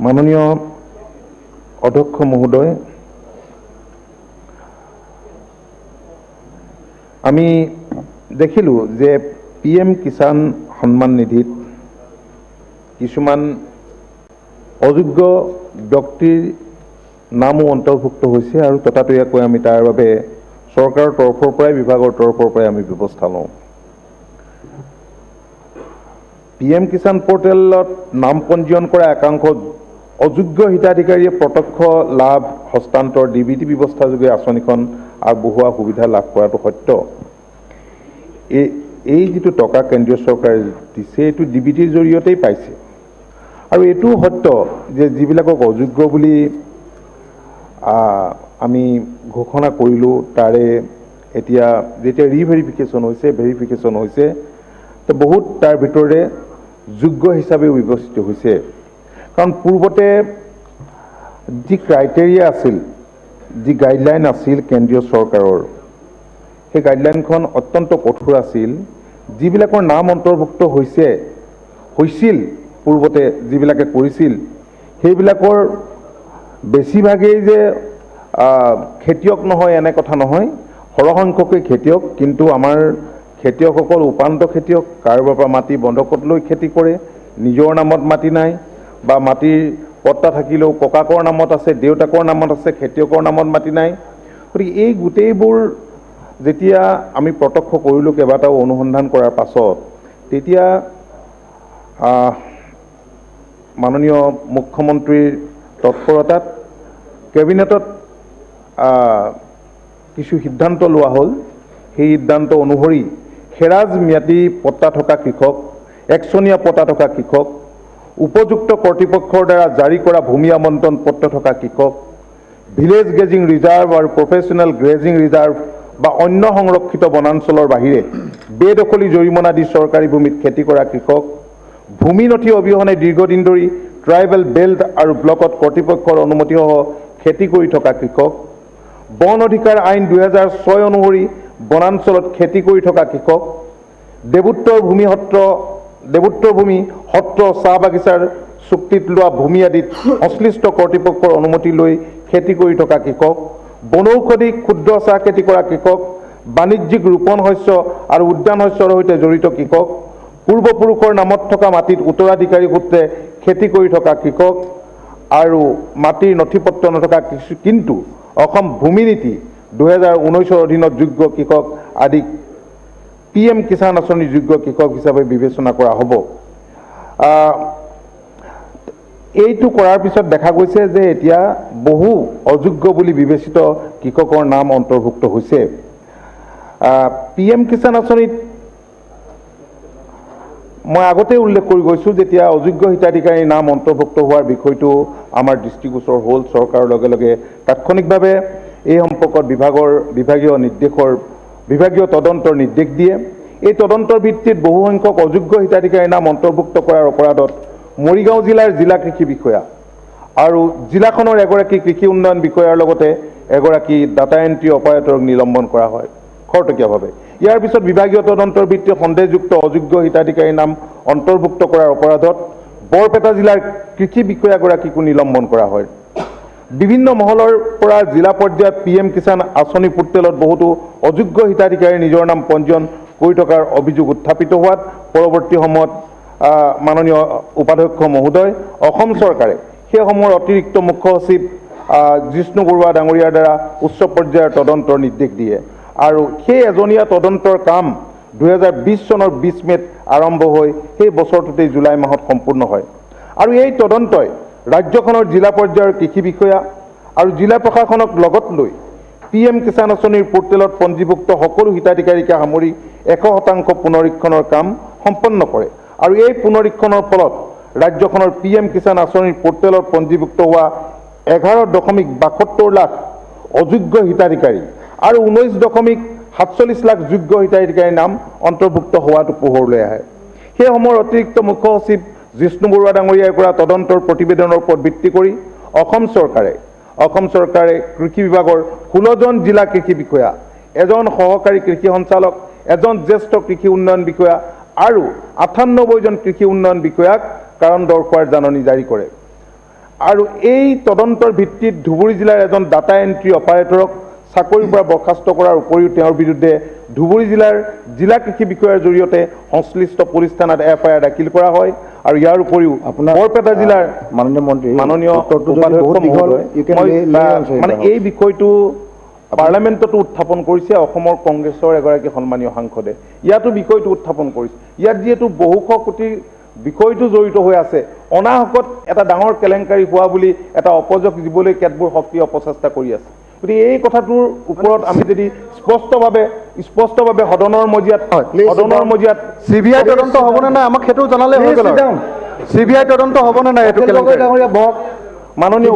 মাননীয় অধ্যক্ষ মহোদয়, আমি দেখিলোঁ যে PM কিষাণ সন্মান নিধিত কিছুমান অযোগ্য ব্যক্তিৰ নামো অন্তৰ্ভুক্ত হৈছে আৰু ততাতৈয়াকৈ আমি তাৰ বাবে চৰকাৰৰ তৰফৰ পৰাই বিভাগৰ তৰফৰ পৰাই আমি ব্যৱস্থা লওঁ। PM কিষাণ পৰ্টেলত নাম পঞ্জীয়ন কৰা একাংশ অযোগ্য হিতাধিকাৰীয়ে প্ৰত্যক্ষ লাভ হস্তান্তৰ DBT ব্যৱস্থা যোগে আঁচনিখন আগবঢ়োৱা সুবিধা লাভ কৰাটো সত্য। এই যিটো টকা কেন্দ্ৰীয় চৰকাৰে দিছে এইটো DBTৰ জৰিয়তেই পাইছে। আৰু এইটো সত্য যে যিবিলাকক অযোগ্য বুলি আমি ঘোষণা কৰিলোঁ তাৰে এতিয়া যেতিয়া ভেৰিফিকেশ্যন হৈছে তো বহুত তাৰ ভিতৰে যোগ্য হিচাপে বিবেচিত হৈছে। কাৰণ পূৰ্বতে যি ক্ৰাইটেৰিয়া আছিল, যি গাইডলাইন আছিল কেন্দ্ৰীয় চৰকাৰৰ, সেই গাইডলাইনখন অত্যন্ত কঠোৰ আছিল। যিবিলাকৰ নাম অন্তৰ্ভুক্ত হৈছিল পূৰ্বতে যিবিলাকে কৰিছিল সেইবিলাকৰ বেছিভাগেই যে খেতিয়ক নহয় এনে কথা নহয়, সৰহসংখ্যকেই খেতিয়ক। কিন্তু আমাৰ খেতিয়কসকল উপান্ত খেতিয়ক, কাৰোবাৰ পৰা মাটি বন্ধকত লৈ খেতি কৰে, নিজৰ নামত মাটি নাই বা মাটিৰ পট্টা থাকিলেও ককাকৰ নামত আছে, দেউতাকৰ নামত আছে, খেতিয়কৰ নামত মাটি নাই। গতিকে এই গোটেইবোৰ যেতিয়া আমি প্ৰত্যক্ষ কৰিলোঁ কেইবাটাও অনুসন্ধান কৰাৰ পাছত, তেতিয়া মাননীয় মুখ্যমন্ত্ৰীৰ তৎপৰতাত কেবিনেটত কিছু সিদ্ধান্ত লোৱা হ'ল। সেই সিদ্ধান্ত অনুসৰি খেৰাজ ম্যাদী পট্টা থকা কৃষক, একচনীয়া পট্টা থকা কৃষক, উপযুক্ত কৰ্তৃপক্ষৰ দ্বাৰা জাৰি কৰা ভূমি আবণ্টন পত্ৰ থকা কৃষক, ভিলেজ গ্ৰেজিং ৰিজাৰ্ভ আৰু প্ৰফেশ্যনেল গ্ৰেজিং ৰিজাৰ্ভ বা অন্য সংৰক্ষিত বনাঞ্চলৰ বাহিৰে বেদখলী জৰিমনা দি চৰকাৰী ভূমিত খেতি কৰা কৃষক, ভূমি নথি অবিহনে দীৰ্ঘদিন ধৰি ট্ৰাইবেল বেল্ট আৰু ব্লকত কৰ্তৃপক্ষৰ অনুমতিসহ খেতি কৰি থকা কৃষক, বন অধিকাৰ আইন 2006 অনুসৰি বনাঞ্চলত খেতি কৰি থকা কৃষক, দেৱোত্তৰ ভূমি সত্ৰ চাহ বাগিচাৰ চুক্তিত লোৱা ভূমি আদিত সংশ্লিষ্ট কৰ্তৃপক্ষৰ অনুমতি লৈ খেতি কৰি থকা কৃষক, বনৌষধি ক্ষুদ্ৰ চাহ খেতি কৰা কৃষক, বাণিজ্যিক ৰোপণ শস্য আৰু উদ্যান শস্যৰ সৈতে জড়িত কৃষক, পূৰ্বপুৰুষৰ নামত থকা মাটিত উত্তৰাধিকাৰী সূত্ৰে খেতি কৰি থকা কৃষক আৰু মাটিৰ নথিপত্ৰ নথকা কিন্তু অসম ভূমি নীতি 2019 অধীনত যোগ্য কৃষক আদিক PM কিষাণ আঁচনিৰ যোগ্য কৃষক হিচাপে বিবেচনা কৰা হ'ব। এইটো কৰাৰ পিছত দেখা গৈছে যে এতিয়া বহু অযোগ্য বুলি বিবেচিত কৃষকৰ নাম অন্তৰ্ভুক্ত হৈছে। PM কিষাণ আঁচনিত মই আগতে উল্লেখ কৰি গৈছোঁ, যেতিয়া অযোগ্য হিতাধিকাৰীৰ নাম অন্তৰ্ভুক্ত হোৱাৰ বিষয়টো আমাৰ দৃষ্টিগোচৰ হ'ল, চৰকাৰৰ লগে লগে তাৎক্ষণিকভাৱে এই সম্পৰ্কত বিভাগীয় তদন্তৰ নিৰ্দেশ দিয়ে। এই তদন্তৰ ভিত্তিত বহু সংখ্যক অযোগ্য হিতাধিকাৰীৰ নাম অন্তৰ্ভুক্ত কৰাৰ অপৰাধত মৰিগাঁও জিলাৰ জিলা কৃষি বিষয়া আৰু জিলাখনৰ এগৰাকী কৃষি উন্নয়ন বিষয়াৰ লগতে এগৰাকী ডাটা এণ্ট্ৰি অপাৰেটৰক নিলম্বন কৰা হয় খৰতকীয়াভাৱে। ইয়াৰ পিছত বিভাগীয় তদন্তৰ ভিত্তিত সন্দেহযুক্ত অযোগ্য হিতাধিকাৰীৰ নাম অন্তৰ্ভুক্ত কৰাৰ অপৰাধত বৰপেটা জিলাৰ কৃষি বিষয়াগৰাকীকো নিলম্বন কৰা হয়। বিভিন্ন মহলৰ পৰা জিলা পৰ্যায়ত PM কিষাণ আঁচনি পোৰ্টেলত বহুতো অযোগ্য হিতাধিকাৰীৰ নিজৰ নাম পঞ্জীয়ন কৰি থকাৰ অভিযোগ উত্থাপিত হোৱাত পৰৱৰ্তী সময়ত মাননীয় উপাধ্যক্ষ মহোদয়, অসম চৰকাৰে সেইসমূহৰ অতিৰিক্ত মুখ্য সচিব জিষ্ণু বৰুৱা ডাঙৰীয়াৰ দ্বাৰা উচ্চ পৰ্যায়ৰ তদন্তৰ নিৰ্দেশ দিয়ে আৰু সেই এজনীয়া তদন্তৰ কাম 2020 চনৰ 20 মেত আৰম্ভ হৈ সেই বছৰটোতেই জুলাই মাহত সম্পূৰ্ণ হয় আৰু এই তদন্তই ৰাজ্যখনৰ জিলা পৰ্যায়ৰ কৃষি বিষয়া আৰু জিলা প্ৰশাসনক লগত লৈ PM কিষাণ আঁচনিৰ পোৰ্টেলত পঞ্জীভুক্ত সকলো হিতাধিকাৰীকে সামৰি 100% পুনৰীক্ষণৰ কাম সম্পন্ন কৰে আৰু এই পুনৰীক্ষণৰ ফলত ৰাজ্যখনৰ PM কিষাণ আঁচনিৰ পোৰ্টেলত পঞ্জীভুক্ত হোৱা 11.72 লাখ অযোগ্য হিতাধিকাৰী আৰু 19.47 লাখ যোগ্য হিতাধিকাৰীৰ নাম অন্তৰ্ভুক্ত হোৱাটো পোহৰলৈ আহে। সেইসমূহৰ অতিৰিক্ত মুখ্য সচিব জিষ্ণু বৰুৱা ডাঙৰীয়াই কৰা তদন্তৰ প্ৰতিবেদনৰ ওপৰত ভিত্তি কৰি অসম চৰকাৰে কৃষি বিভাগৰ 16জন জিলা কৃষি বিষয়া, এজন সহকাৰী কৃষি সঞ্চালক, এজন জ্যেষ্ঠ কৃষি উন্নয়ন বিষয়া আৰু 98জন কৃষি উন্নয়ন বিষয়াক কাৰণ দৰ্শোৱাৰ জাননী জাৰি কৰে আৰু এই তদন্তৰ ভিত্তিত ধুবুৰী জিলাৰ এজন ডাটা এণ্ট্ৰি অপাৰেটৰক চাকৰিৰ পৰা বৰ্খাস্ত কৰাৰ উপৰিও তেওঁৰ বিৰুদ্ধে ধুবুৰী জিলাৰ জিলা কৃষি বিষয়াৰ জৰিয়তে সংশ্লিষ্ট পুলিচ থানাত FIR দাখিল কৰা হয় আৰু ইয়াৰ উপৰিও বৰপেটা জিলাৰ মাননীয় মানে এই বিষয়টো পাৰ্লামেণ্টতো উত্থাপন কৰিছে অসমৰ কংগ্ৰেছৰ এগৰাকী সন্মানীয় সাংসদে। ইয়াতো বিষয়টো উত্থাপন কৰিছে। ইয়াত যিহেতু বহুশ কোটিৰ বিষয়টো জড়িত হৈ আছে, অনাহকত এটা ডাঙৰ কেলেংকাৰী হোৱা বুলি এটা অপযোগ দিবলৈ কেতবোৰ শক্তি অপচেষ্টা কৰি আছে। গতিকে এই কথাটোৰ ওপৰত আমি যদি স্পষ্টভাৱে সদনৰ মজিয়াত CBI তদন্ত হ'বনে নাই আমাক সেইটো জনালে হৈ গ'ল। CBI তদন্ত হ'বনে নাই এইটো মাননীয়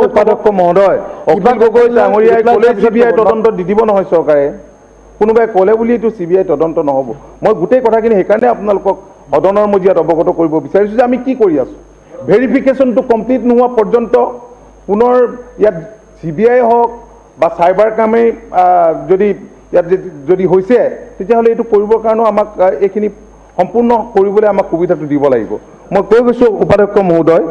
উপাধ্যক্ষ মহোদয়, অখিল গগৈ ডাঙৰীয়াই ক'লে CBI তদন্ত দি দিব নহয় চৰকাৰে। কোনোবাই ক'লে বুলি এইটো CBI তদন্ত নহ'ব। মই গোটেই কথাখিনি সেইকাৰণে আপোনালোকক সদনৰ মজিয়াত অৱগত কৰিব বিচাৰিছোঁ যে আমি কি কৰি আছোঁ। ভেৰিফিকেশ্যনটো কমপ্লিট নোহোৱা পৰ্যন্ত পুনৰ ইয়াত CBI হওক বা চাইবাৰ ক্ৰাইমে যদি হৈছে তেতিয়াহ'লে এইটো কৰিবৰ কাৰণেও আমাক এইখিনি সম্পূৰ্ণ কৰিবলৈ আমাক সুবিধাটো দিব লাগিব। মই কৈ গৈছোঁ উপাধ্যক্ষ মহোদয়,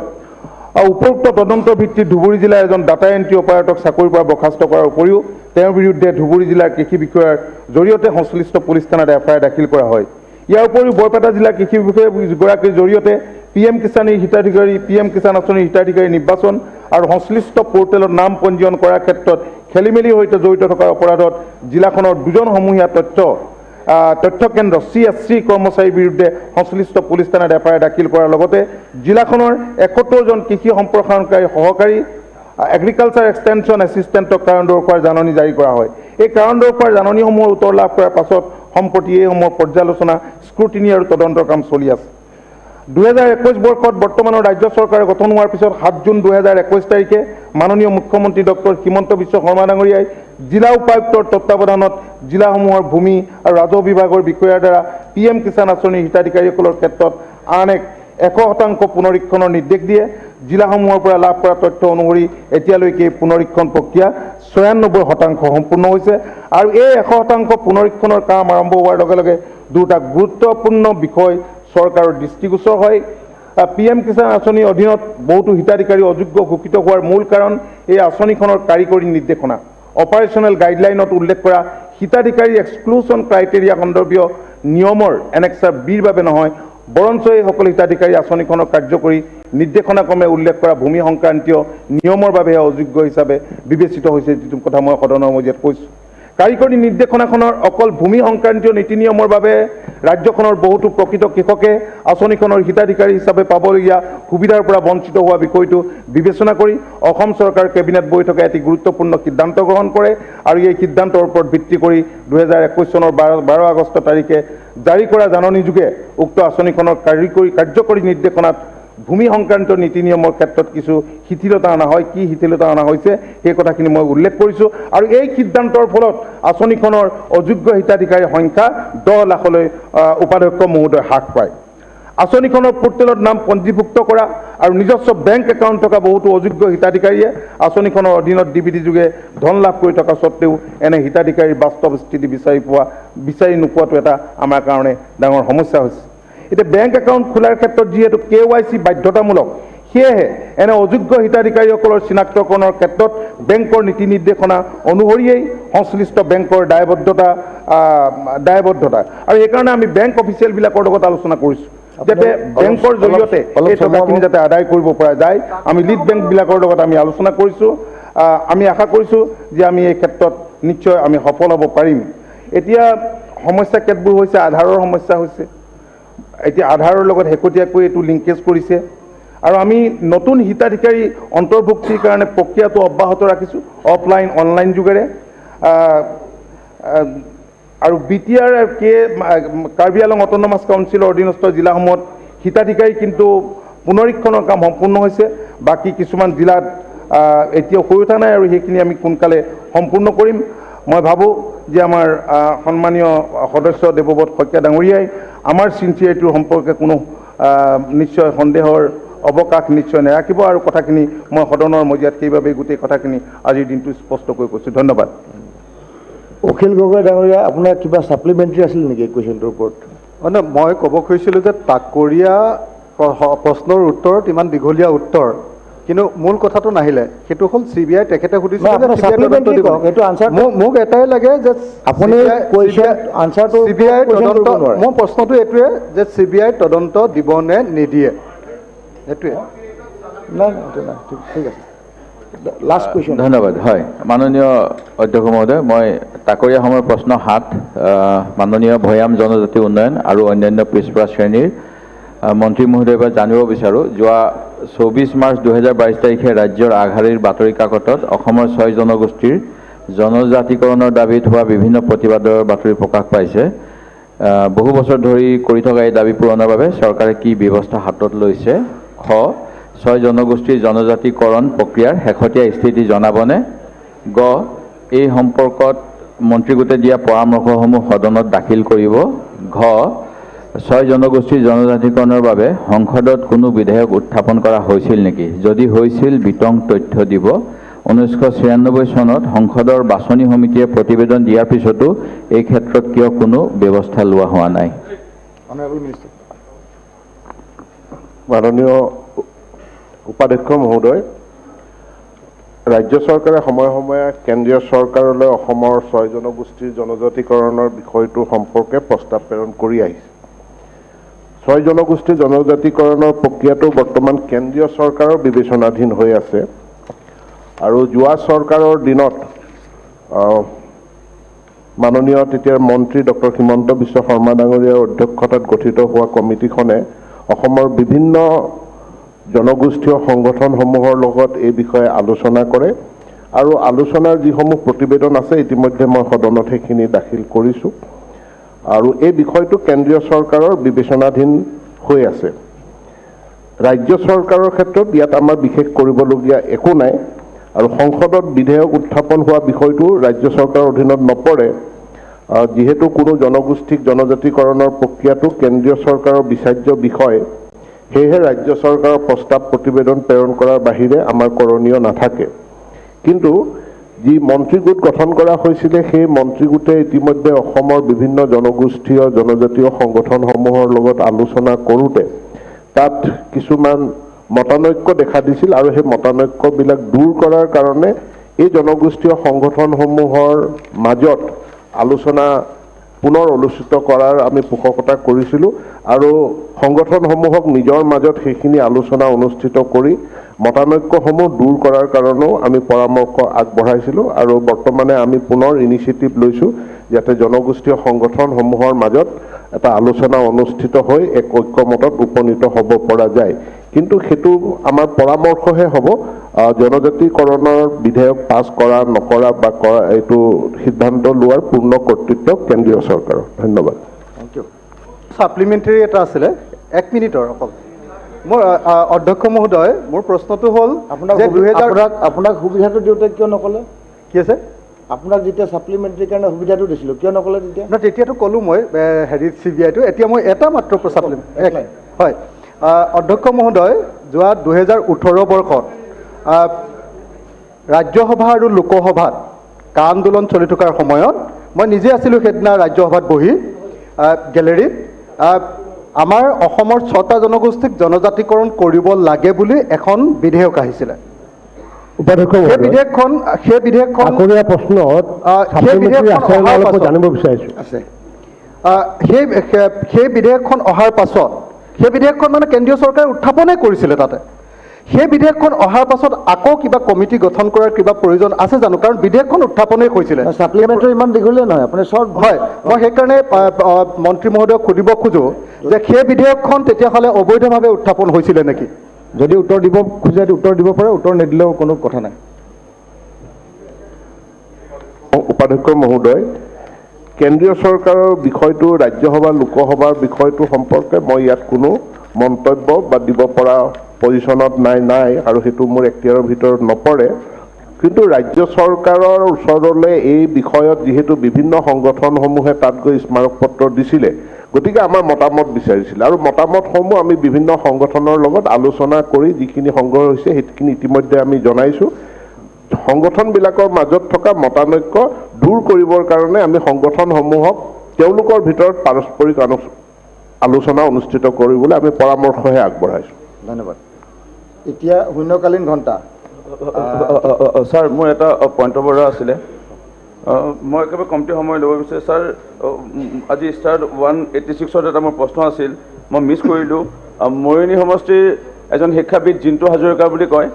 উপৰোক্ত তদন্তৰ ভিত্তিত ধুবুৰী জিলাৰ এজন ডাটা এণ্ট্ৰি অপাৰেটৰক চাকৰিৰ পৰা বৰ্খাস্ত কৰাৰ উপৰিও তেওঁৰ বিৰুদ্ধে ধুবুৰী জিলাৰ কৃষি বিষয়াৰ জৰিয়তে সংশ্লিষ্ট পুলিচ থানাত FIR দাখিল কৰা হয়। ইয়াৰ উপৰিও বৰপেটা জিলাৰ কৃষি বিষয়াগৰাকীৰ জৰিয়তে PM কিষাণ আঁচনিৰ হিতাধিকাৰী নিৰ্বাচন আৰু সংশ্লিষ্ট পৰ্টেলত নাম পঞ্জীয়ন কৰাৰ ক্ষেত্ৰত খেলিমেলিৰ সৈতে জড়িত থকাৰ অপৰাধত জিলাখনৰ 2জন সমূহীয়া তথ্য কেন্দ্ৰ CSC কৰ্মচাৰীৰ বিৰুদ্ধে সংশ্লিষ্ট পুলিচ থানাত FIR দাখিল কৰাৰ লগতে জিলাখনৰ 71জন কৃষি সম্প্ৰসাৰণকাৰী সহকাৰী এগ্ৰিকালচাৰ এক্সটেনশ্যন এছিষ্টেণ্টক কাৰণ দৰ্শোৱাৰ জাননী জাৰি কৰা হয়। এই কাৰণ দৰ্শোৱাৰ জাননীসমূহৰ উত্তৰ লাভ কৰাৰ পাছত সম্প্ৰতি এইসমূহৰ পৰ্যালোচনা, স্ক্ৰুটিনি আৰু তদন্তৰ কাম চলি আছে। 2021 বৰ্ষত বৰ্তমানৰ ৰাজ্য চৰকাৰ গঠন হোৱাৰ পিছত 7 জুন 2021 তাৰিখে মাননীয় মুখ্যমন্ত্ৰী ডক্টৰ হিমন্ত বিশ্ব শৰ্মা ডাঙৰীয়াই জিলা উপায়ুক্তৰ তত্বাৱধানত জিলাসমূহৰ ভূমি আৰু ৰাজহ বিভাগৰ বিষয়াৰ দ্বাৰা PM কিষাণ আঁচনিৰ হিতাধিকাৰীসকলৰ ক্ষেত্ৰত আন এক 100% পুনৰীক্ষণৰ নিৰ্দেশ দিয়ে, জিলাসমূহৰ পৰা লাভ কৰা তথ্য অনুসৰি এতিয়ালৈকে পুনৰীক্ষণ প্ৰক্ৰিয়া ৯৬% সম্পূৰ্ণ হৈছে আৰু এই ১০০% পুনৰীক্ষণৰ কাম আৰম্ভ হোৱাৰ লগে লগে দুটা গুৰুত্বপূৰ্ণ বিষয় চৰকাৰৰ দৃষ্টিগোচৰ হয়। PM কিষাণ আঁচনিৰ অধীনত বহুতো হিতাধিকাৰী অযোগ্য ঘোষিত হোৱাৰ মূল কাৰণ এই আঁচনিখনৰ কাৰিকৰী নিৰ্দেশনা অপাৰেশ্যনেল গাইডলাইনত উল্লেখ কৰা হিতাধিকাৰী এক্সক্লুজন ক্ৰাইটেৰিয়া সন্দৰ্ভীয় নিয়মৰ এনেক্সাৰ বিৰ বাবে নহয় বৰঞ্চ এই সকলো হিতাধিকাৰী আঁচনিখনৰ কাৰ্যকৰী নিৰ্দেশনাক্ৰমে উল্লেখ কৰা ভূমি সংক্ৰান্তীয় নিয়মৰ বাবেহে অযোগ্য হিচাপে বিবেচিত হৈছে, যিটো কথা মই সদনৰ মজিয়াত কৈছোঁ। কাৰিকৰী নিৰ্দেশনাখনৰ অকল ভূমি সংক্ৰান্তীয় নীতি নিয়মৰ বাবে ৰাজ্যখনৰ বহুতো প্ৰকৃত কৃষকে আঁচনিখনৰ হিতাধিকাৰী হিচাপে পাবলগীয়া সুবিধাৰ পৰা বঞ্চিত হোৱা বিষয়টো বিবেচনা কৰি অসম চৰকাৰ কেবিনেট বৈঠকে এটি গুৰুত্বপূৰ্ণ সিদ্ধান্ত গ্ৰহণ কৰে আৰু এই সিদ্ধান্তৰ ওপৰত ভিত্তি কৰি ২০২১ চনৰ ১২ আগষ্ট তাৰিখে জাৰি কৰা জাননীযোগে উক্ত আঁচনিখনৰ কাৰ্যকৰী নিৰ্দেশনাত ভূমি সংক্ৰান্ত নীতি নিয়মৰ ক্ষেত্ৰত কিছু শিথিলতা অনা হয়। কি শিথিলতা অনা হৈছে সেই কথাখিনি মই উল্লেখ কৰিছোঁ আৰু এই সিদ্ধান্তৰ ফলত আঁচনিখনৰ অযোগ্য হিতাধিকাৰীৰ সংখ্যা ১০ লাখলৈ উপাধ্যক্ষ মহোদয় হ্ৰাস পায়। আঁচনিখনৰ পোৰ্টেলত নাম পঞ্জীভুক্ত কৰা আৰু নিজস্ব বেংক একাউণ্ট থকা বহুতো অযোগ্য হিতাধিকাৰীয়ে আঁচনিখনৰ অধীনত DBT যোগে ধন লাভ কৰি থকা স্বত্তেও এনে হিতাধিকাৰীৰ বাস্তৱ স্থিতি বিচাৰি নোপোৱাটো এটা আমাৰ কাৰণে ডাঙৰ সমস্যা হৈছে। এতিয়া বেংক একাউণ্ট খোলাৰ ক্ষেত্ৰত যিহেতু KYC বাধ্যতামূলক, সেয়েহে এনে অযোগ্য হিতাধিকাৰীসকলৰ চিনাক্তকৰণৰ ক্ষেত্ৰত বেংকৰ নীতি নিৰ্দেশনা অনুসৰিয়েই সংশ্লিষ্ট বেংকৰ দায়বদ্ধতা আৰু সেইকাৰণে আমি বেংক অফিচিয়েলবিলাকৰ লগত আলোচনা কৰিছোঁ যাতে বেংকৰ জৰিয়তে এই টকাখিনি যাতে আদায় কৰিব পৰা যায়। আমি লিড বেংকবিলাকৰ লগত আমি আলোচনা কৰিছোঁ। আমি আশা কৰিছোঁ যে আমি এই ক্ষেত্ৰত নিশ্চয় আমি সফল হ'ব পাৰিম। এতিয়া সমস্যা কেতবোৰ হৈছে, আধাৰৰ সমস্যা হৈছে। এতিয়া আধাৰৰ লগত শেহতীয়াকৈ এইটো লিংকেজ কৰিছে আৰু আমি নতুন হিতাধিকাৰী অন্তৰ্ভুক্তিৰ কাৰণে প্ৰক্ৰিয়াটো অব্যাহত ৰাখিছোঁ অফলাইন অনলাইন যোগেৰে। আৰু BTR কাৰ্বি আংলং অট'নমাছ কাউন্সিলৰ অধীনস্থ জিলাসমূহত হিতাধিকাৰী কিন্তু পুনৰীক্ষণৰ কাম সম্পূৰ্ণ হৈছে। বাকী কিছুমান জিলাত এতিয়াও হৈ উঠা নাই আৰু সেইখিনি আমি সোনকালে সম্পূৰ্ণ কৰিম। মই ভাবোঁ যে আমাৰ সন্মানীয় সদস্য দেৱব্ৰত শইকীয়া ডাঙৰীয়াই আমাৰ চিনচিয়াৰিটিৰ সম্পৰ্কে কোনো নিশ্চয় সন্দেহৰ অৱকাশ নিশ্চয় নাৰাখিব আৰু কথাখিনি মই সদনৰ মজিয়াত সেইবাবে গোটেই কথাখিনি আজিৰ দিনটো স্পষ্টকৈ কৈছোঁ। ধন্যবাদ। অখিল গগৈ ডাঙৰীয়া, আপোনাৰ কিবা ছাপ্লিমেণ্টাৰী আছিল নেকি কুৱেশ্যনটোৰ ওপৰত? মানে মই ক'ব খুজিছিলোঁ যে তাকৰীয়া প্ৰশ্নৰ উত্তৰত ইমান দীঘলীয়া উত্তৰ, কিন্তু মূল কথাটো নাহিলে। সেইটো হ'ল CBI তেখেতে সুধিছিল মোক এটাই লাগে যে আপুনি CBI তদন্ত, মোৰ প্ৰশ্নটো এইটোৱে যে CBI তদন্ত দিব নে নিদিয়ে, সেইটোৱে। ঠিক আছে, লাষ্ট কুৱেশ্যন। ধন্যবাদ। হয়, মাননীয় অধ্যক্ষ মহোদয়, মই তাকৰীয়া সময়ৰ প্ৰশ্ন ৭ মাননীয় ভৈয়াম জনজাতি উন্নয়ন আৰু অন্যান্য পিছপৰা শ্ৰেণীৰ মন্ত্ৰী মহোদয়ৰ পৰা জানিব বিচাৰোঁ। যোৱা ২৪ মাৰ্চ ২০২২ তাৰিখে ৰাজ্যৰ আগশাৰীৰ বাতৰি কাকতত অসমৰ ৬ জনগোষ্ঠীৰ জনজাতিকৰণৰ দাবীত হোৱা বিভিন্ন প্ৰতিবাদৰ বাতৰি প্ৰকাশ পাইছে। বহু বছৰ ধৰি কৰি থকা এই দাবী পূৰণৰ বাবে চৰকাৰে কি ব্যৱস্থা হাতত লৈছে? খ, ৬ জনগোষ্ঠীৰ জনজাতিকৰণ প্ৰক্ৰিয়াৰ শেহতীয়া স্থিতি জনাবনে? গ, এই সম্পৰ্কত মন্ত্ৰীগোটে দিয়া পৰামৰ্শসমূহ সদনত দাখিল কৰিব? ঘ, ৬ জনগোষ্ঠীৰ জনজাতিকৰণৰ বাবে সংসদত কোনো বিধেয়ক উত্থাপন কৰা হৈছিল নেকি? যদি হৈছিল বিতং তথ্য দিব। ১৯৯৬ চনত সংসদৰ বাছনি সমিতিয়ে প্ৰতিবেদন দিয়াৰ পিছতো এই ক্ষেত্ৰত কিয় কোনো ব্যৱস্থা লোৱা হোৱা নাই? মাননীয় উপাধ্যক্ষ মহোদয়, ৰাজ্য চৰকাৰে সময়ে সময়ে কেন্দ্ৰীয় চৰকাৰলৈ অসমৰ ৬ জনগোষ্ঠীৰ জনজাতিকৰণৰ বিষয়টো সম্পৰ্কে প্ৰস্তাৱ প্ৰেৰণ কৰি আহিছে। ৬ জনগোষ্ঠীৰ জনজাতিকৰণৰ প্ৰক্ৰিয়াটো বৰ্তমান কেন্দ্ৰীয় চৰকাৰৰ বিবেচনাধীন হৈ আছে আৰু যোৱা চৰকাৰৰ দিনত মাননীয় তেতিয়াৰ মন্ত্ৰী ডক্টৰ হিমন্ত বিশ্ব শৰ্মা ডাঙৰীয়াৰ অধ্যক্ষতাত গঠিত হোৱা কমিটিখনে অসমৰ বিভিন্ন জনগোষ্ঠীয় সংগঠনসমূহৰ লগত এই বিষয়ে আলোচনা কৰে আৰু আলোচনাৰ যিসমূহ প্ৰতিবেদন আছে ইতিমধ্যে মই সদনত সেইখিনি দাখিল কৰিছোঁ আৰু এই বিষয়টো কেন্দ্ৰীয় চৰকাৰৰ বিবেচনাধীন হৈ আছে। ৰাজ্য চৰকাৰৰ ক্ষেত্ৰত ইয়াত আমাৰ বিশেষ কৰিবলগীয়া একো নাই আৰু সংসদত বিধেয়ক উত্থাপন হোৱা বিষয়টো ৰাজ্য চৰকাৰৰ অধীনত নপৰে। যিহেতু কোনো জনগোষ্ঠীক জনজাতিকৰণৰ প্ৰক্ৰিয়াটো কেন্দ্ৰীয় চৰকাৰৰ বিচাৰ্য বিষয়, সেয়েহে ৰাজ্য চৰকাৰৰ প্ৰস্তাৱ প্ৰতিবেদন প্ৰেৰণ কৰাৰ বাহিৰে আমাৰ কৰণীয় নাথাকে। কিন্তু যি মন্ত্ৰীগোট গঠন কৰা হৈছিলে সেই মন্ত্ৰীগোটে ইতিমধ্যে অসমৰ বিভিন্ন জনগোষ্ঠীয় জনজাতীয় সংগঠনসমূহৰ লগত আলোচনা কৰোঁতে তাত কিছুমান মতানৈক্য দেখা দিছিল আৰু সেই মতানৈক্যবিলাক দূৰ কৰাৰ কাৰণে এই জনগোষ্ঠীয় সংগঠনসমূহৰ মাজত আলোচনা পুনৰ অনুষ্ঠিত কৰাৰ আমি পোষকতা কৰিছিলোঁ আৰু সংগঠনসমূহক নিজৰ মাজত সেইখিনি আলোচনা অনুষ্ঠিত কৰি মতানৈক্যসমূহ দূৰ কৰাৰ কাৰণেও আমি পৰামৰ্শ আগবঢ়াইছিলোঁ আৰু বৰ্তমানে আমি পুনৰ ইনিচিয়েটিভ লৈছোঁ যাতে জনগোষ্ঠীয় সংগঠনসমূহৰ মাজত এটা আলোচনা অনুষ্ঠিত হৈ এক ঐক্যমতত উপনীত হ'ব পৰা যায়। কিন্তু সেইটো আমাৰ পৰামৰ্শহে হ'ব, জনজাতিকৰণৰ বিধেয়ক পাছ কৰা নকৰা বা কৰা এইটো সিদ্ধান্ত লোৱাৰ পূৰ্ণ কৰ্তৃত্ব কেন্দ্ৰীয় চৰকাৰৰ। ধন্যবাদ। Thank U. ছাপ্লিমেণ্টাৰী এটা আছিলে 1 মিনিটৰ অকল। মোৰ অধ্যক্ষ মহোদয়, মোৰ প্ৰশ্নটো হ'ল আপোনাক সুবিধাটো দিওঁতে কিয় নক'লে? কি আছে? আপোনাক যেতিয়া ছাপ্লিমেণ্টাৰী কাৰণে সুবিধাটো দিছিলোঁ কিয় নক'লে তেতিয়া? নহয়, তেতিয়াতো ক'লোঁ মই হেৰিত CBIটো। এতিয়া মই এটা মাত্ৰ ছাপ্লিমেণ্ট হয়। অধ্যক্ষ মহোদয়, যোৱা 2018 বৰ্ষত ৰাজ্যসভা আৰু লোকসভাত কা আন্দোলন চলি থকাৰ সময়ত মই নিজে আছিলোঁ সেইদিনা ৰাজ্যসভাত বহি গেলেৰীত। আমাৰ অসমৰ 6টা জনগোষ্ঠীক জনজাতিকৰণ কৰিব লাগে বুলি এখন বিধেয়ক আহিছিলে। সেই বিধেয়কখন জানিব বিচাৰিছোঁ। আছে সেই বিধেয়কখন অহাৰ পাছত সেই বিধেয়কখন মানে কেন্দ্ৰীয় চৰকাৰে উত্থাপনে কৰিছিলে তাতে। সেই বিধেয়কখন অহাৰ পাছত আকৌ কিবা কমিটি গঠন কৰাৰ কিবা প্ৰয়োজন আছে জানো? কাৰণ বিধেয়কখন উত্থাপনেই হৈছিলে। ছাপ্লিমেণ্টাৰী ইমান দীঘলীয়া নহয়, আপুনি চৰ্ট। হয়, মই সেইকাৰণে মন্ত্ৰী মহোদয়ক সুধিব খোজোঁ যে সেই বিধেয়কখন তেতিয়াহ'লে অবৈধভাৱে উত্থাপন হৈছিলে নেকি? যদি উত্তৰ দিব খোজে উত্তৰ দিব পাৰে, উত্তৰ নিদিলেও কোনো কথা নাই। উপাধ্যক্ষ মহোদয়, কেন্দ্ৰীয় চৰকাৰৰ বিষয়টো ৰাজ্যসভা লোকসভাৰ বিষয়টো সম্পৰ্কে মই ইয়াত কোনো মন্তব্য বা দিব পৰা পজিশ্যনত নাই আৰু সেইটো মোৰ এখতিয়াৰৰ ভিতৰত নপৰে। কিন্তু ৰাজ্য চৰকাৰৰ ওচৰলৈ এই বিষয়ত যিহেতু বিভিন্ন সংগঠনসমূহে তাত গৈ স্মাৰক পত্ৰ দিছিলে, গতিকে আমাৰ মতামত বিচাৰিছিলে আৰু মতামতসমূহ আমি বিভিন্ন সংগঠনৰ লগত আলোচনা কৰি যিখিনি সংগ্ৰহ হৈছে সেইখিনি ইতিমধ্যে আমি জনাইছোঁ। সংগঠনবিলাকৰ মাজত থকা মতানৈক্য দূৰ কৰিবৰ কাৰণে আমি সংগঠনসমূহক তেওঁলোকৰ ভিতৰত পাৰস্পৰিক আলোচনা অনুষ্ঠিত কৰিবলৈ আমি পৰামৰ্শহে আগবঢ়াইছোঁ। ধন্যবাদ। এতিয়া শূন্যকালীন ঘণ্টা। ছাৰ, মোৰ এটা পইণ্ট অফ অৰ্ডাৰ আছিলে। মই একেবাৰে কমটি সময় ল'ব বিচাৰোঁ। ছাৰ, আজি ষ্টাৰ 186ত এটা মোৰ প্ৰশ্ন আছিল, মই মিছ কৰিলোঁ। মৰিয়নি সমষ্টিৰ এজন শিক্ষাবিদ জিন্তু হাজৰিকা বুলি কয়,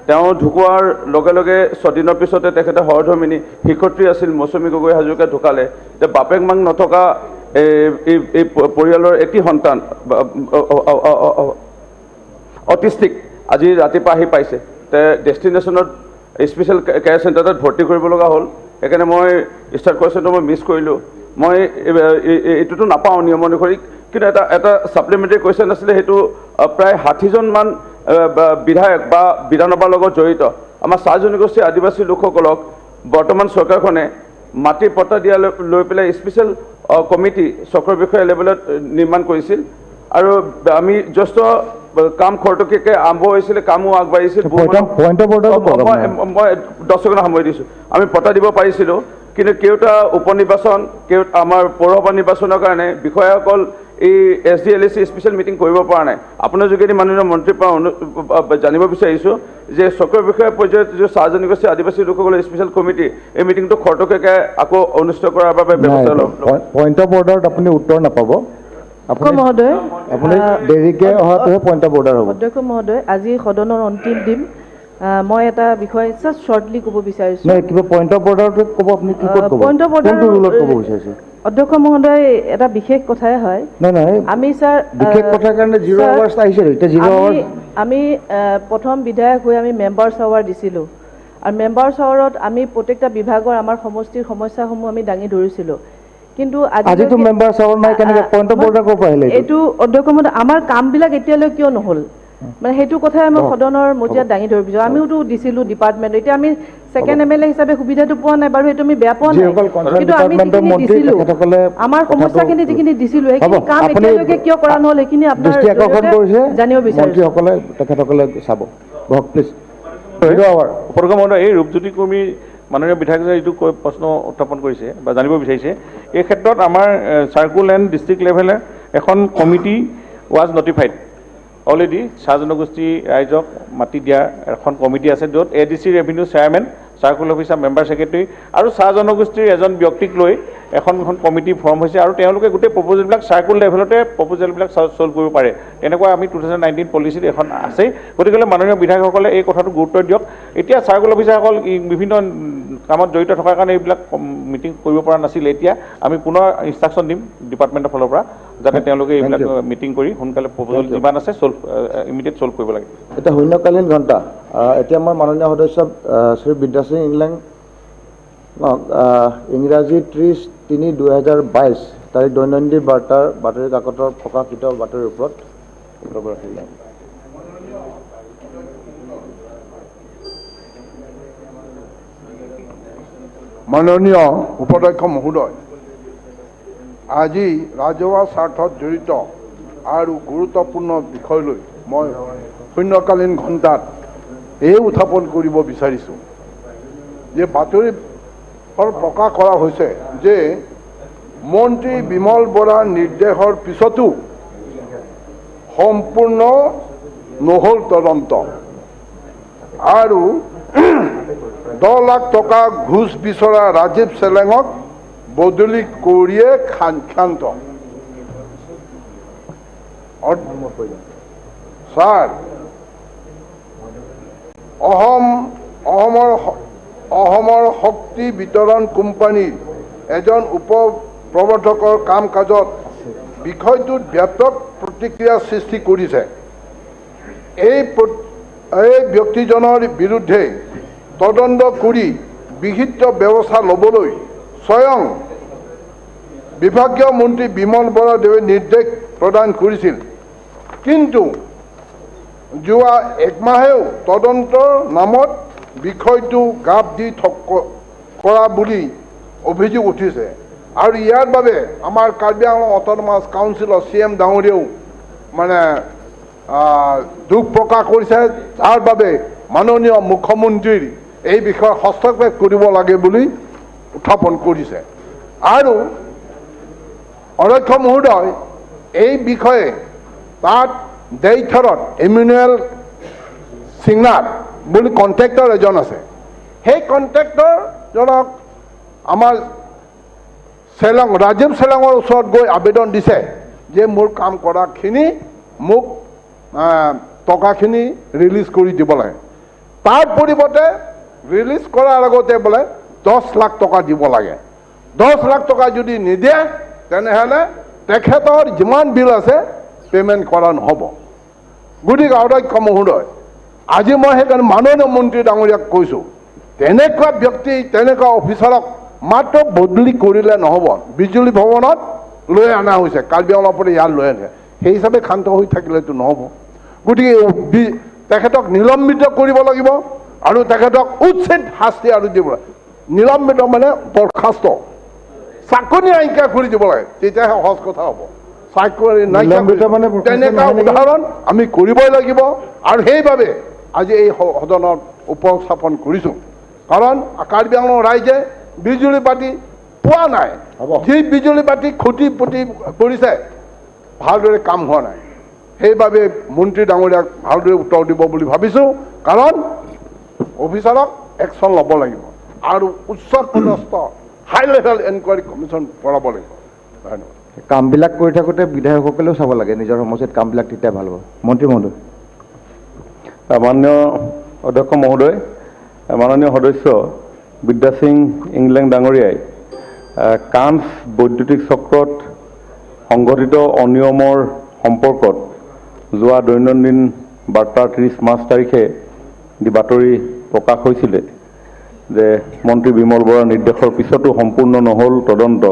তেওঁ ঢুকোৱাৰ লগে লগে 6 দিনৰ পিছতে তেখেতে সহধৰ্মিনী শিক্ষয়িত্ৰী আছিল মৌচুমী গগৈ হাজৰিকা ঢুকালে। এতিয়া বাপেক মাক নথকা এই পৰিয়ালৰ এটি সন্তান অটিষ্টিক আজি ৰাতিপুৱা আহি পাইছে। ডেষ্টিনেশ্যনত স্পেচিয়েল কেয়াৰ চেণ্টাৰত ভৰ্তি কৰিব লগা হ'ল। সেইকাৰণে মই ষ্টাৰ্ট কুৱেশ্যনটো মই মিছ কৰিলোঁ। মই এইটোতো নাপাওঁ নিয়ম অনুসৰি, কিন্তু এটা ছাপ্লিমেণ্টাৰী কুৱেশ্যন আছিলে, সেইটো প্ৰায় 60জনমান বিধায়ক বা বিধানসভাৰ লগত জড়িত আমাৰ চাহ জনগোষ্ঠী আদিবাসী লোকসকলক বৰ্তমান চৰকাৰখনে মাটিৰ পট্টা দিয়া লৈ পেলাই স্পেচিয়েল কমিটি চক্ৰৰ বিষয়ে লেভেলত নিৰ্মাণ কৰিছিল আৰু আমি যথেষ্ট কাম খৰতকীয়াকৈ আৰম্ভ হৈছিলে, কামো আগবাঢ়িছিল। মই 10 ছেকেণ্ড সময় দিছোঁ। আমি পট্টা দিব পাৰিছিলোঁ, কিন্তু কেওটা উপনিৰ্বাচন আমাৰ পৌৰসভা নিৰ্বাচনৰ কাৰণে বিষয়াসকল এই SDLC স্পেচিয়েল মিটিং কৰিব পৰা নাই। আপোনাৰ যোগেদি মাননীয় মন্ত্ৰীৰ পৰা জানিব বিচাৰিছোঁ যে চক্ৰৰ বিষয়া পৰ্যায়ত যি চাহ জনগোষ্ঠী আদিবাসী লোকসকলৰ স্পেচিয়েল কমিটি এই মিটিংটো খৰতকীয়াকৈ আকৌ অনুষ্ঠিত কৰাৰ বাবে ব্যৱস্থা ল'ব। পইণ্ট অফ অৰ্ডাৰত আপুনি উত্তৰ নাপাব। মহোদয়, আপুনি দেৰিকৈ অহাৰ পিছত পইণ্ট অফ অৰ্ডাৰ হ'ব। অধ্যক্ষ মহোদয়, আজি সদনৰ অন্তিম দিন, মই এটা বিষয় জাষ্ট শ্বৰ্টলি ক'ব বিচাৰিছোঁ। নাই, কিবা পইণ্ট অফ অৰ্ডাৰটো ক'ব, আপুনি কি ক'ত ক'ব? পইণ্ট অফ অৰ্ডাৰ ৰুলত ক'ব বিচাৰিছে? অধ্যক্ষ মহোদয়, এটা বিশেষ কথাই হয়। নাই, আমি ছাৰ বিশেষ কথাৰ কাৰণে 0 আৱাৰ্ছ আহিছে। এতিয়া 0 আৱাৰ্ছ আমি প্ৰথম বিধায়ক হৈ আমি মেম্বাৰ্ছ আৱাৰ দিছিলোঁ আৰু মেম্বাৰ্ছ আৱাৰত আমি প্ৰত্যেকটা বিভাগৰ আমাৰ সমষ্টিৰ সমস্যাসমূহ আমি দাঙি ধৰিছিলোঁ। কিন্তু আজিতো মেম্বাৰ্ছ আৱাৰ নাই, কেনেকৈ পইণ্ট অফ অৰ্ডাৰ ক'ৰ পৰা আহিলে? এইটো অধ্যক্ষ মহোদয়, আমাৰ কামবিলাক এতিয়ালৈ কিয় নহ'ল? মানে সেইটো কথাই মই সদনৰ মজিয়াত দাঙি ধৰিব বিচাৰোঁ। আমিওতো দিছিলোঁ ডিপাৰ্টমেণ্ট, এতিয়া আমি ছেকেণ্ড MLA হিচাপে সুবিধাটো পোৱা নাই বাৰু, সেইটো আমি বেয়া পোৱা নাই, কিন্তু আমি যিখিনি দিছিলোঁ আমাৰ সমস্যাখিনি যিখিনি দিছিলোঁ সেইখিনি কাম এতিয়ালৈকে কিয় কৰা নহ'ল সেইখিনি আপোনাৰ জানিব বিচাৰিছোঁ। মন্ত্ৰীসকলে তেখেতসকলে চাব। প্লিজ উপদেষ্টা মহোদয়, এই ৰূপজ্যোতি কুৰ্মী মাননীয় বিধায়কে যিটো প্ৰশ্ন উত্থাপন কৰিছে বা জানিব বিচাৰিছে, এই ক্ষেত্ৰত আমাৰ চাৰ্কুল এণ্ড ডিষ্ট্ৰিক্ট লেভেলে এখন কমিটি ৱাজ নটিফাইড অলৰেডি। চাহ জনগোষ্ঠী ৰাইজক মাতি দিয়া এখন কমিটি আছে, য'ত ADC revenue chairman, circle officer, member secretary আৰু চাহ জনগোষ্ঠীৰ এজন ব্যক্তিক লৈ এখন কমিটি ফৰ্ম হৈছে, আৰু তেওঁলোকে গোটেই প্ৰপ'জেলবিলাক চাৰ্কুল লেভেলতে প্ৰপ'জেলবিলাক ছল্ভ কৰিব পাৰে। তেনেকুৱা আমি 2019 পলিচিত এখন আছেই। গতিকে মাননীয় বিধায়কসকলে এই কথাটো গুৰুত্ব দিয়ক। এতিয়া চাৰ্কুল অফিচাৰসকল বিভিন্ন কামত জড়িত থকাৰ কাৰণে এইবিলাক মিটিং কৰিব পৰা নাছিলে। এতিয়া আমি পুনৰ ইনষ্ট্ৰাকশ্যন দিম ডিপাৰ্টমেণ্টৰ ফালৰ পৰা, যাতে তেওঁলোকে এইবিলাক মিটিং কৰি সোনকালে প্ৰপ'জেল যিমান আছে ইমিডিয়েট ছল্ভ কৰিব লাগে। এতিয়া শূন্যকালীন ঘণ্টা, এতিয়া মই মাননীয় সদস্য শ্ৰী বিদ্যা সিং ইংলেং ইংৰাজী 30/3/2022 তাৰিখ দৈনন্দিন বাৰ্তাৰ বাতৰি কাকতৰ প্ৰকাশিত বাতৰিৰ ওপৰত মাননীয় উপাধ্যক্ষ মহোদয়, আজি ৰাজহুৱা স্বাৰ্থত জড়িত আৰু গুৰুত্বপূৰ্ণ বিষয় লৈ মই শূন্যকালীন ঘণ্টাত এই উত্থাপন কৰিব বিচাৰিছোঁ যে বাতৰি প্ৰকাশ কৰা হৈছে যে মন্ত্ৰী বিমল বৰাৰ নিৰ্দেশৰ পিছতো সম্পূৰ্ণ নহ'ল তদন্ত, আৰু 10 লাখ টকা ঘোষ বিচৰা ৰাজীৱ চেলেঙক বদলি কৰিয়ে ক্ষান্ত। ছাৰ, অসমৰ শক্তি বিতৰণ কোম্পানীৰ এজন উপ প্ৰৱৰ্তকৰ কাম কাজত বিষয়টোত ব্যাপক প্ৰতিক্ৰিয়া সৃষ্টি কৰিছে। এই ব্যক্তিজনৰ বিৰুদ্ধে তদন্ত কৰি বিহিত ব্যৱস্থা ল'বলৈ স্বয়ং বিভাগীয় মন্ত্ৰী বিমল বৰাদেৱে নিৰ্দেশ প্ৰদান কৰিছিল, কিন্তু যোৱা একমাহেও তদন্তৰ নামত বিষয়টো গাপ দি কৰা বুলি অভিযোগ উঠিছে। আৰু ইয়াৰ বাবে আমাৰ কাৰ্বি আংলং অট'নমাছ কাউন্সিলৰ CM ডাঙৰীয়াও মানে দুখ প্ৰকাশ কৰিছে, যাৰ বাবে মাননীয় মুখ্যমন্ত্ৰীৰ এই বিষয়ে হস্তক্ষেপ কৰিব লাগে বুলি উত্থাপন কৰিছে। আৰু অধ্যক্ষ মহোদয়, এই বিষয়ে তাত দেইথৰত ইমানুৱেল সিংনাথ বুলি কণ্ট্ৰেক্টৰ এজন আছে। সেই কণ্ট্ৰেক্টৰজনক আমাৰ ৰাজীৱ চেলেঙৰ ওচৰত গৈ আবেদন দিছে যে মোৰ কাম কৰাখিনি মোক টকাখিনি ৰিলিজ কৰি দিব লাগে। তাৰ পৰিৱৰ্তে ৰিলিজ কৰাৰ আগতে বোলে 10 লাখ টকা দিব লাগে। 10 লাখ টকা যদি নিদিয়ে তেনেহ'লে তেখেতৰ যিমান বিল আছে পে'মেণ্ট কৰা নহ'ব। গতিকে অধ্যক্ষ মহোদয়, আজি মই সেইকাৰণে মাননীয় মন্ত্ৰী ডাঙৰীয়াক কৈছোঁ, তেনেকুৱা ব্যক্তি তেনেকুৱা অফিচাৰক মাত্ৰ বদলি কৰিলে নহ'ব। বিজুলী ভৱনত লৈ অনা হৈছে, কাৰ্বি আংলঙৰ পৰা ইয়াত লৈ আনে, সেই হিচাপে ক্ষান্ত হৈ থাকিলেতো নহ'ব। গতিকে তেখেতক নিলম্বিত কৰিব লাগিব আৰু তেখেতক উচিত শাস্তি আৰু দিব লাগে। নিলম্বিত মানে বৰখাস্ত, চাকৰি নাইকিয়া কৰি দিব লাগে, তেতিয়াহে সহজ কথা হ'ব। চাকৰি নাইকিয়া তেনেকুৱা উদাহৰণ আমি কৰিবই লাগিব। আৰু সেইবাবে আজি এই সদনত উপস্থাপন কৰিছোঁ, কাৰণ কাৰ্বি আংলং ৰাইজে বিজুলী বাতি পোৱা নাই। যি বিজুলী বাতি ক্ষতি কৰিছে ভালদৰে কাম হোৱা নাই। সেইবাবে মন্ত্ৰী ডাঙৰীয়াক ভালদৰে উত্তৰ দিব বুলি ভাবিছোঁ, কাৰণ অফিচাৰক একশ্যন ল'ব লাগিব আৰু উচ্চ পদস্থ হাই লেভেল এনকুৱাৰী কমিশ্যন পঢ়াব লাগিব। ধন্যবাদ। কামবিলাক কৰি থাকোঁতে বিধায়কসকলেও চাব লাগে নিজৰ সমষ্টিত কামবিলাক, তেতিয়া ভাল হ'ব। মন্ত্ৰী মহোদয়। মাননীয় অধ্যক্ষ মহোদয়, মাননীয় সদস্য বিদ্যা সিং ইংলেং ডাঙৰীয়াই কাঞ্চ বৈদ্যুতিক চক্ৰত সংঘটিত অনিয়মৰ সম্পৰ্কত যোৱা দৈনন্দিন বাৰ্তাৰ 30 মাৰ্চ তাৰিখে যি বাতৰি প্ৰকাশ হৈছিলে যে মন্ত্ৰী বিমল বৰাৰ নিৰ্দেশৰ পিছতো সম্পূৰ্ণ নহ'ল তদন্ত,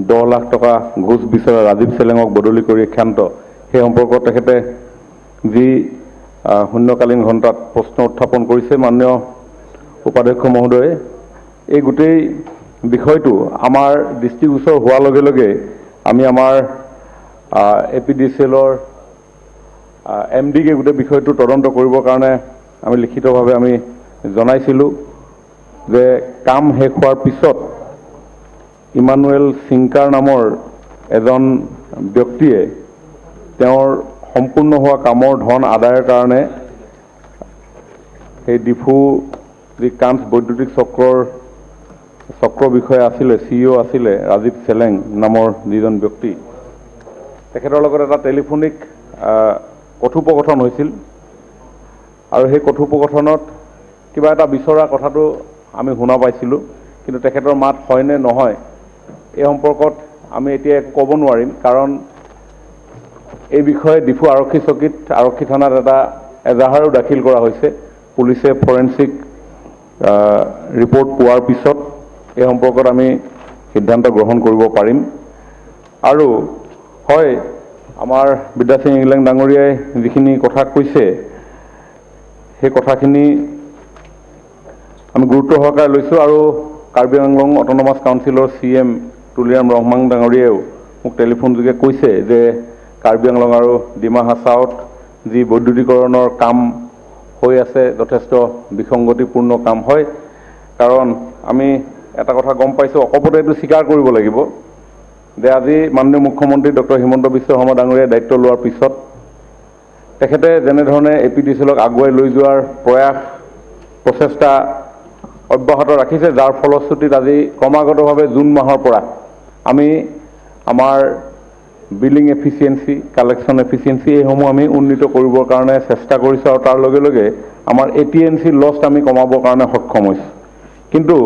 10 লাখ টকা ঘোষ বিচৰা ৰাজীৱ চেলেঙক বদলি কৰি ক্ষান্ত, সেই সম্পৰ্কত তেখেতে যি শূন্যকালীন ঘণ্টাত প্ৰশ্ন উত্থাপন কৰিছে মাননীয় উপাধ্যক্ষ মহোদয়ে। এই গোটেই বিষয়টো আমাৰ দৃষ্টিগোচৰ হোৱাৰ লগে লগে আমি আমাৰ APDCL-ৰ MD-কে গোটেই বিষয়টো তদন্ত কৰিবৰ কাৰণে আমি লিখিতভাৱে আমি জনাইছিলোঁ যে কাম শেষ হোৱাৰ পিছত ইমানুৱেল সিংকাৰ নামৰ এজন ব্যক্তিয়ে তেওঁৰ সম্পূৰ্ণ হোৱা কামৰ ধন আদায়ৰ কাৰণে সেই ডিফু যি কাঞ্চ বৈদ্যুতিক চক্ৰ বিষয়া আছিলে CEO আছিলে ৰাজীৱ চেলেং নামৰ যিজন ব্যক্তি, তেখেতৰ লগত এটা টেলিফোনিক কথোপকথন হৈছিল আৰু সেই কথোপকথনত কিবা এটা বিচৰা কথাটো আমি শুনা পাইছিলোঁ, কিন্তু তেখেতৰ মাত হয় নে নহয় এই সম্পৰ্কত আমি এতিয়া একো ক'ব নোৱাৰিম, কাৰণ এই বিষয়ে ডিফু আৰক্ষী চকীত আৰক্ষী থানাত এটা এজাহাৰো দাখিল কৰা হৈছে। পুলিচে ফৰেনচিক ৰিপৰ্ট পোৱাৰ পিছত এই সম্পৰ্কত আমি সিদ্ধান্ত গ্ৰহণ কৰিব পাৰিম। আৰু হয়, আমাৰ বিদ্যা সিং ইংলেং ডাঙৰীয়াই যিখিনি কথা কৈছে সেই কথাখিনি আমি গুৰুত্ব সহকাৰে লৈছোঁ। আৰু কাৰ্বি আংলং অট'নমাছ কাউন্সিলৰ CM তুলিৰাম ৰহমান ডাঙৰীয়াও মোক টেলিফোন যোগে কৈছে যে কাৰ্বি আংলং আৰু ডিমা হাছাওত যি বৈদ্যুতিকৰণৰ কাম হৈ আছে যথেষ্ট বিসংগতিপূৰ্ণ কাম হয়, কাৰণ আমি এটা কথা গম পাইছোঁ, অকপতে এইটো স্বীকাৰ কৰিব লাগিব যে আজি মাননীয় মুখ্যমন্ত্ৰী ডক্টৰ হিমন্ত বিশ্ব শৰ্মা ডাঙৰীয়াই দায়িত্ব লোৱাৰ পিছত তেখেতে যেনেধৰণে APDCL-ক আগুৱাই লৈ যোৱাৰ প্ৰচেষ্টা অব্যাহত ৰাখিছে, যাৰ ফলশ্ৰুতিত আজি ক্ৰমাগতভাৱে জুন মাহৰ পৰা আমি আমাৰ বিলিং এফিচিয়েঞ্চি, কালেকশ্যন এফিচিয়েঞ্চি এইসমূহ আমি উন্নীত কৰিবৰ কাৰণে চেষ্টা কৰিছোঁ আৰু তাৰ লগে লগে আমাৰ AT&C লষ্ট আমি কমাবৰ কাৰণে সক্ষম হৈছোঁ। কিন্তু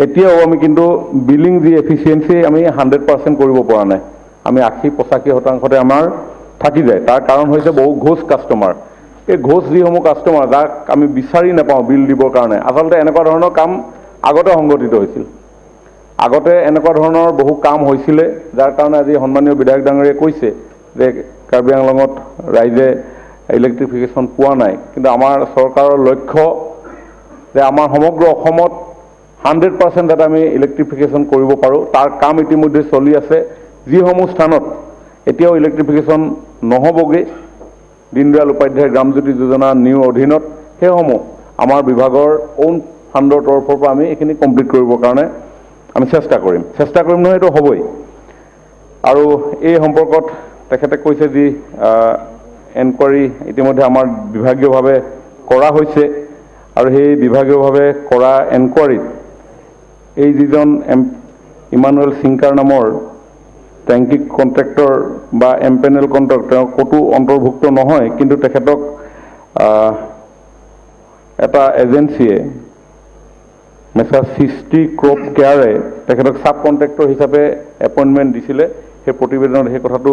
এতিয়াও আমি কিন্তু বিলিং যি এফিচিয়েঞ্চি আমি 100% কৰিব পৰা নাই, আমি 80-85% আমাৰ থাকি যায়। তাৰ কাৰণ হৈছে বহু ঘোষ কাষ্টমাৰ। এই ঘোষ যিসমূহ কাষ্টমাৰ যাক আমি বিচাৰি নাপাওঁ বিল দিবৰ কাৰণে, আচলতে এনেকুৱা ধৰণৰ কাম আগতে সংঘটিত হৈছিল, আগতে এনেকুৱা ধৰণৰ বহু কাম হৈছিলে, যাৰ কাৰণে আজি সন্মানীয় বিধায়ক ডাঙৰীয়াই কৈছে যে কাৰ্বি আংলঙত ৰাইজে ইলেক্ট্ৰিফিকেশ্যন পোৱা নাই, কিন্তু আমাৰ চৰকাৰৰ লক্ষ্য যে আমাৰ সমগ্ৰ অসমত 100% যাতে আমি ইলেক্ট্ৰিফিকেশ্যন কৰিব পাৰোঁ, তাৰ কাম ইতিমধ্যে চলি আছে। যিসমূহ স্থানত এতিয়াও ইলেক্ট্ৰিফিকেশ্যন নহ'বগৈ দীনদয়াল উপাধ্যায় গ্ৰামজ্যোতি যোজনা নিউৰ অধীনত, সেইসমূহ আমাৰ বিভাগৰ ওন ফাণ্ডৰ তৰফৰ পৰা আমি এইখিনি কমপ্লিট কৰিবৰ কাৰণে আমি চেষ্টা কৰিম নহয়, এইটো হ'বই। আৰু এই সম্পৰ্কত তেখেতে কৈছে যি এনকুৱাৰী ইতিমধ্যে আমাৰ বিভাগীয়ভাৱে কৰা হৈছে, আৰু সেই বিভাগীয়ভাৱে কৰা এনকুৱাৰীত এই যিজন ইমানুৱেল সিংকাৰ নামৰ টেংকিক কণ্ট্ৰেক্টৰ বা এমপেনেল কণ্ট্ৰেক্ট তেওঁ ক'তো অন্তৰ্ভুক্ত নহয়, কিন্তু তেখেতক এটা এজেঞ্চিয়ে মেছাৰ সৃষ্টি ক্ৰপ কেয়াৰে তেখেতক ছাব কণ্ট্ৰেক্টৰ হিচাপে এপইণ্টমেণ্ট দিছিলে। সেই প্ৰতিবেদনত সেই কথাটো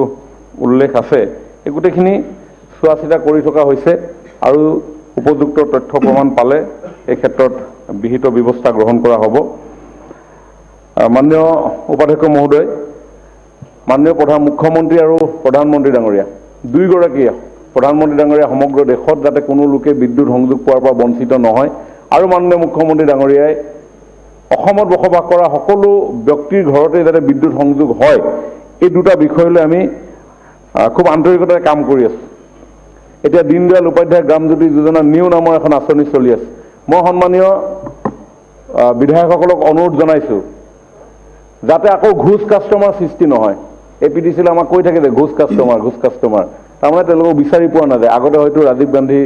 উল্লেখ আছে। এই গোটেইখিনি চোৱা চিতা কৰি থকা হৈছে আৰু উপযুক্ত তথ্য প্ৰমাণ পালে এই ক্ষেত্ৰত বিহিত ব্যৱস্থা গ্ৰহণ কৰা হ'ব। মাননীয় উপাধ্যক্ষ মহোদয়, মাননীয় মুখ্যমন্ত্ৰী আৰু প্ৰধানমন্ত্ৰী ডাঙৰীয়া দুয়োগৰাকীয়ে, প্ৰধানমন্ত্ৰী ডাঙৰীয়া সমগ্ৰ দেশত যাতে কোনো লোকে বিদ্যুৎ সংযোগ পোৱাৰ পৰা বঞ্চিত নহয়, আৰু মাননীয় মুখ্যমন্ত্ৰী ডাঙৰীয়াই অসমত বসবাস কৰা সকলো ব্যক্তিৰ ঘৰতে যাতে বিদ্যুৎ সংযোগ হয়, এই দুটা বিষয়লৈ আমি খুব আন্তৰিকতাৰে কাম কৰি আছোঁ। এতিয়া দীনদয়াল উপাধ্যায় গ্ৰামজ্যোতি যোজনা নিউ নামৰ এখন আঁচনি চলি আছে। মই সন্মানীয় বিধায়কসকলক অনুৰোধ জনাইছোঁ যাতে আকৌ ঘোষ কাষ্টমাৰ সৃষ্টি নহয়। APDCL আমাক কৈ থাকে যে ঘোষ কাষ্টমাৰ, তাৰমানে তেওঁলোকক বিচাৰি পোৱা নাযায়। আগতে হয়তো ৰাজীৱ গান্ধী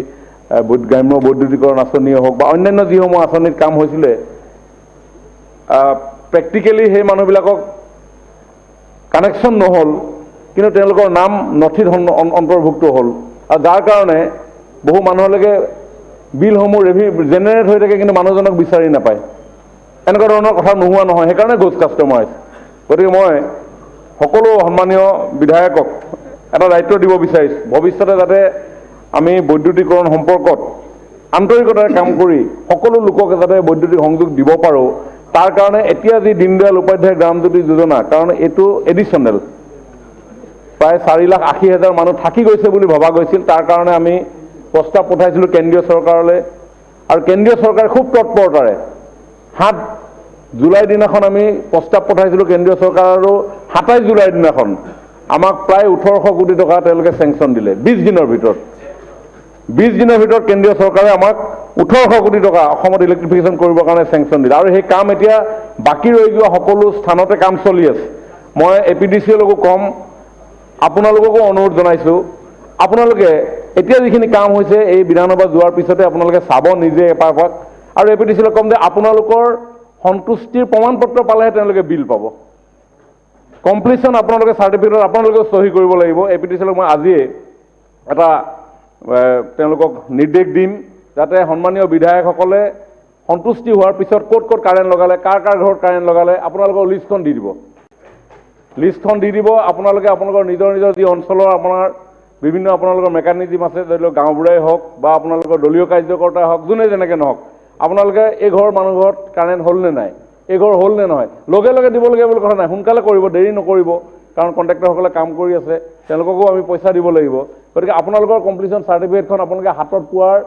গ্ৰাম্য বৈদ্যুতিকৰণ আঁচনিয়ে হওক বা অন্যান্য যিসমূহ আঁচনিত কাম হৈছিলে, প্ৰেক্টিকেলি সেই মানুহবিলাকক কানেকশ্যন নহ'ল, কিন্তু তেওঁলোকৰ নাম নথিত অন্তৰ্ভুক্ত হ'ল, আৰু যাৰ কাৰণে বহু মানুহলৈকে বিলসমূহ জেনেৰেট হৈ থাকে, কিন্তু মানুহজনক বিচাৰি নাপায়। এনেকুৱা ধৰণৰ কথা নোহোৱা নহয়, সেইকাৰণে ঘোষ কাষ্টমাৰ হৈছে। গতিকে মই সকলো সন্মানীয় বিধায়কক এটা দায়িত্ব দিব বিচাৰিছোঁ, ভৱিষ্যতে যাতে আমি বৈদ্যুতিকৰণ সম্পৰ্কত আন্তৰিকতাৰে কাম কৰি সকলো লোকক যাতে বৈদ্যুতিক সংযোগ দিব পাৰোঁ, তাৰ কাৰণে এতিয়া যি দীনদয়াল উপাধ্যায় গ্ৰামজ্যোতি যোজনা, কাৰণ এইটো এডিশ্যনেল, প্ৰায় 4,80,000 মানুহ থাকি গৈছে বুলি ভবা গৈছিল। তাৰ কাৰণে আমি প্ৰস্তাৱ পঠাইছিলোঁ কেন্দ্ৰীয় চৰকাৰলৈ আৰু কেন্দ্ৰীয় চৰকাৰে খুব তৎপৰতাৰে 7 জুলাই দিনাখন আমি প্ৰস্তাৱ পঠাইছিলোঁ কেন্দ্ৰীয় চৰকাৰ আৰু 27 জুলাই দিনাখন আমাক প্ৰায় 1800 কোটি টকা তেওঁলোকে চেংচন দিলে 20 দিনৰ ভিতৰত 20 দিনৰ ভিতৰত কেন্দ্ৰীয় চৰকাৰে আমাক 1800 কোটি টকা অসমত ইলেক্ট্ৰিফিকেশ্যন কৰিবৰ কাৰণে চেংচন দিলে আৰু সেই কাম এতিয়া বাকী ৰৈ যোৱা সকলো স্থানতে কাম চলি আছে মই APDCলৈকো কম আপোনালোককো অনুৰোধ জনাইছোঁ আপোনালোকে এতিয়া যিখিনি কাম হৈছে এই বিধানসভা যোৱাৰ পিছতে আপোনালোকে চাব নিজে এপাক আৰু APDCলৈ কম যে আপোনালোকৰ সন্তুষ্টিৰ প্ৰমাণপত্ৰ পালেহে তেওঁলোকে বিল পাব কমপ্লিশ্যন আপোনালোকে চাৰ্টিফিকেটত আপোনালোকে চহী কৰিব লাগিব APDCলৈ মই আজিয়ে এটা তেওঁলোকক নিৰ্দেশ দিম যাতে সন্মানীয় বিধায়কসকলে সন্তুষ্টি হোৱাৰ পিছত ক'ত কাৰেণ্ট লগালে কাৰ ঘৰত কাৰেণ্ট লগালে আপোনালোকৰ লিষ্টখন দি দিব আপোনালোকে আপোনালোকৰ নিজৰ যি অঞ্চলৰ আপোনাৰ বিভিন্ন আপোনালোকৰ মেকানিজম আছে ধৰি লওক গাঁওবুঢ়াই হওক বা আপোনালোকৰ দলীয় কাৰ্যকৰ্তাই হওক যোনে যেনেকৈ নহওক আপোনালোকে এই ঘৰৰ মানুহ ঘৰত কাৰেণ্ট হ'ল নে নাই এই ঘৰ হ'ল নে নহয় লগে লগে দিবলগীয়া বুলি কথা নাই সোনকালে কৰিব দেৰি নকৰিব কাৰণ কণ্ট্ৰেক্টৰসকলে কাম কৰি আছে তেওঁলোককো আমি পইচা দিব লাগিব গতিকে আপোনালোকৰ কমপ্লিশ্যন চাৰ্টিফিকেটখন আপোনালোকে হাতত পোৱাৰ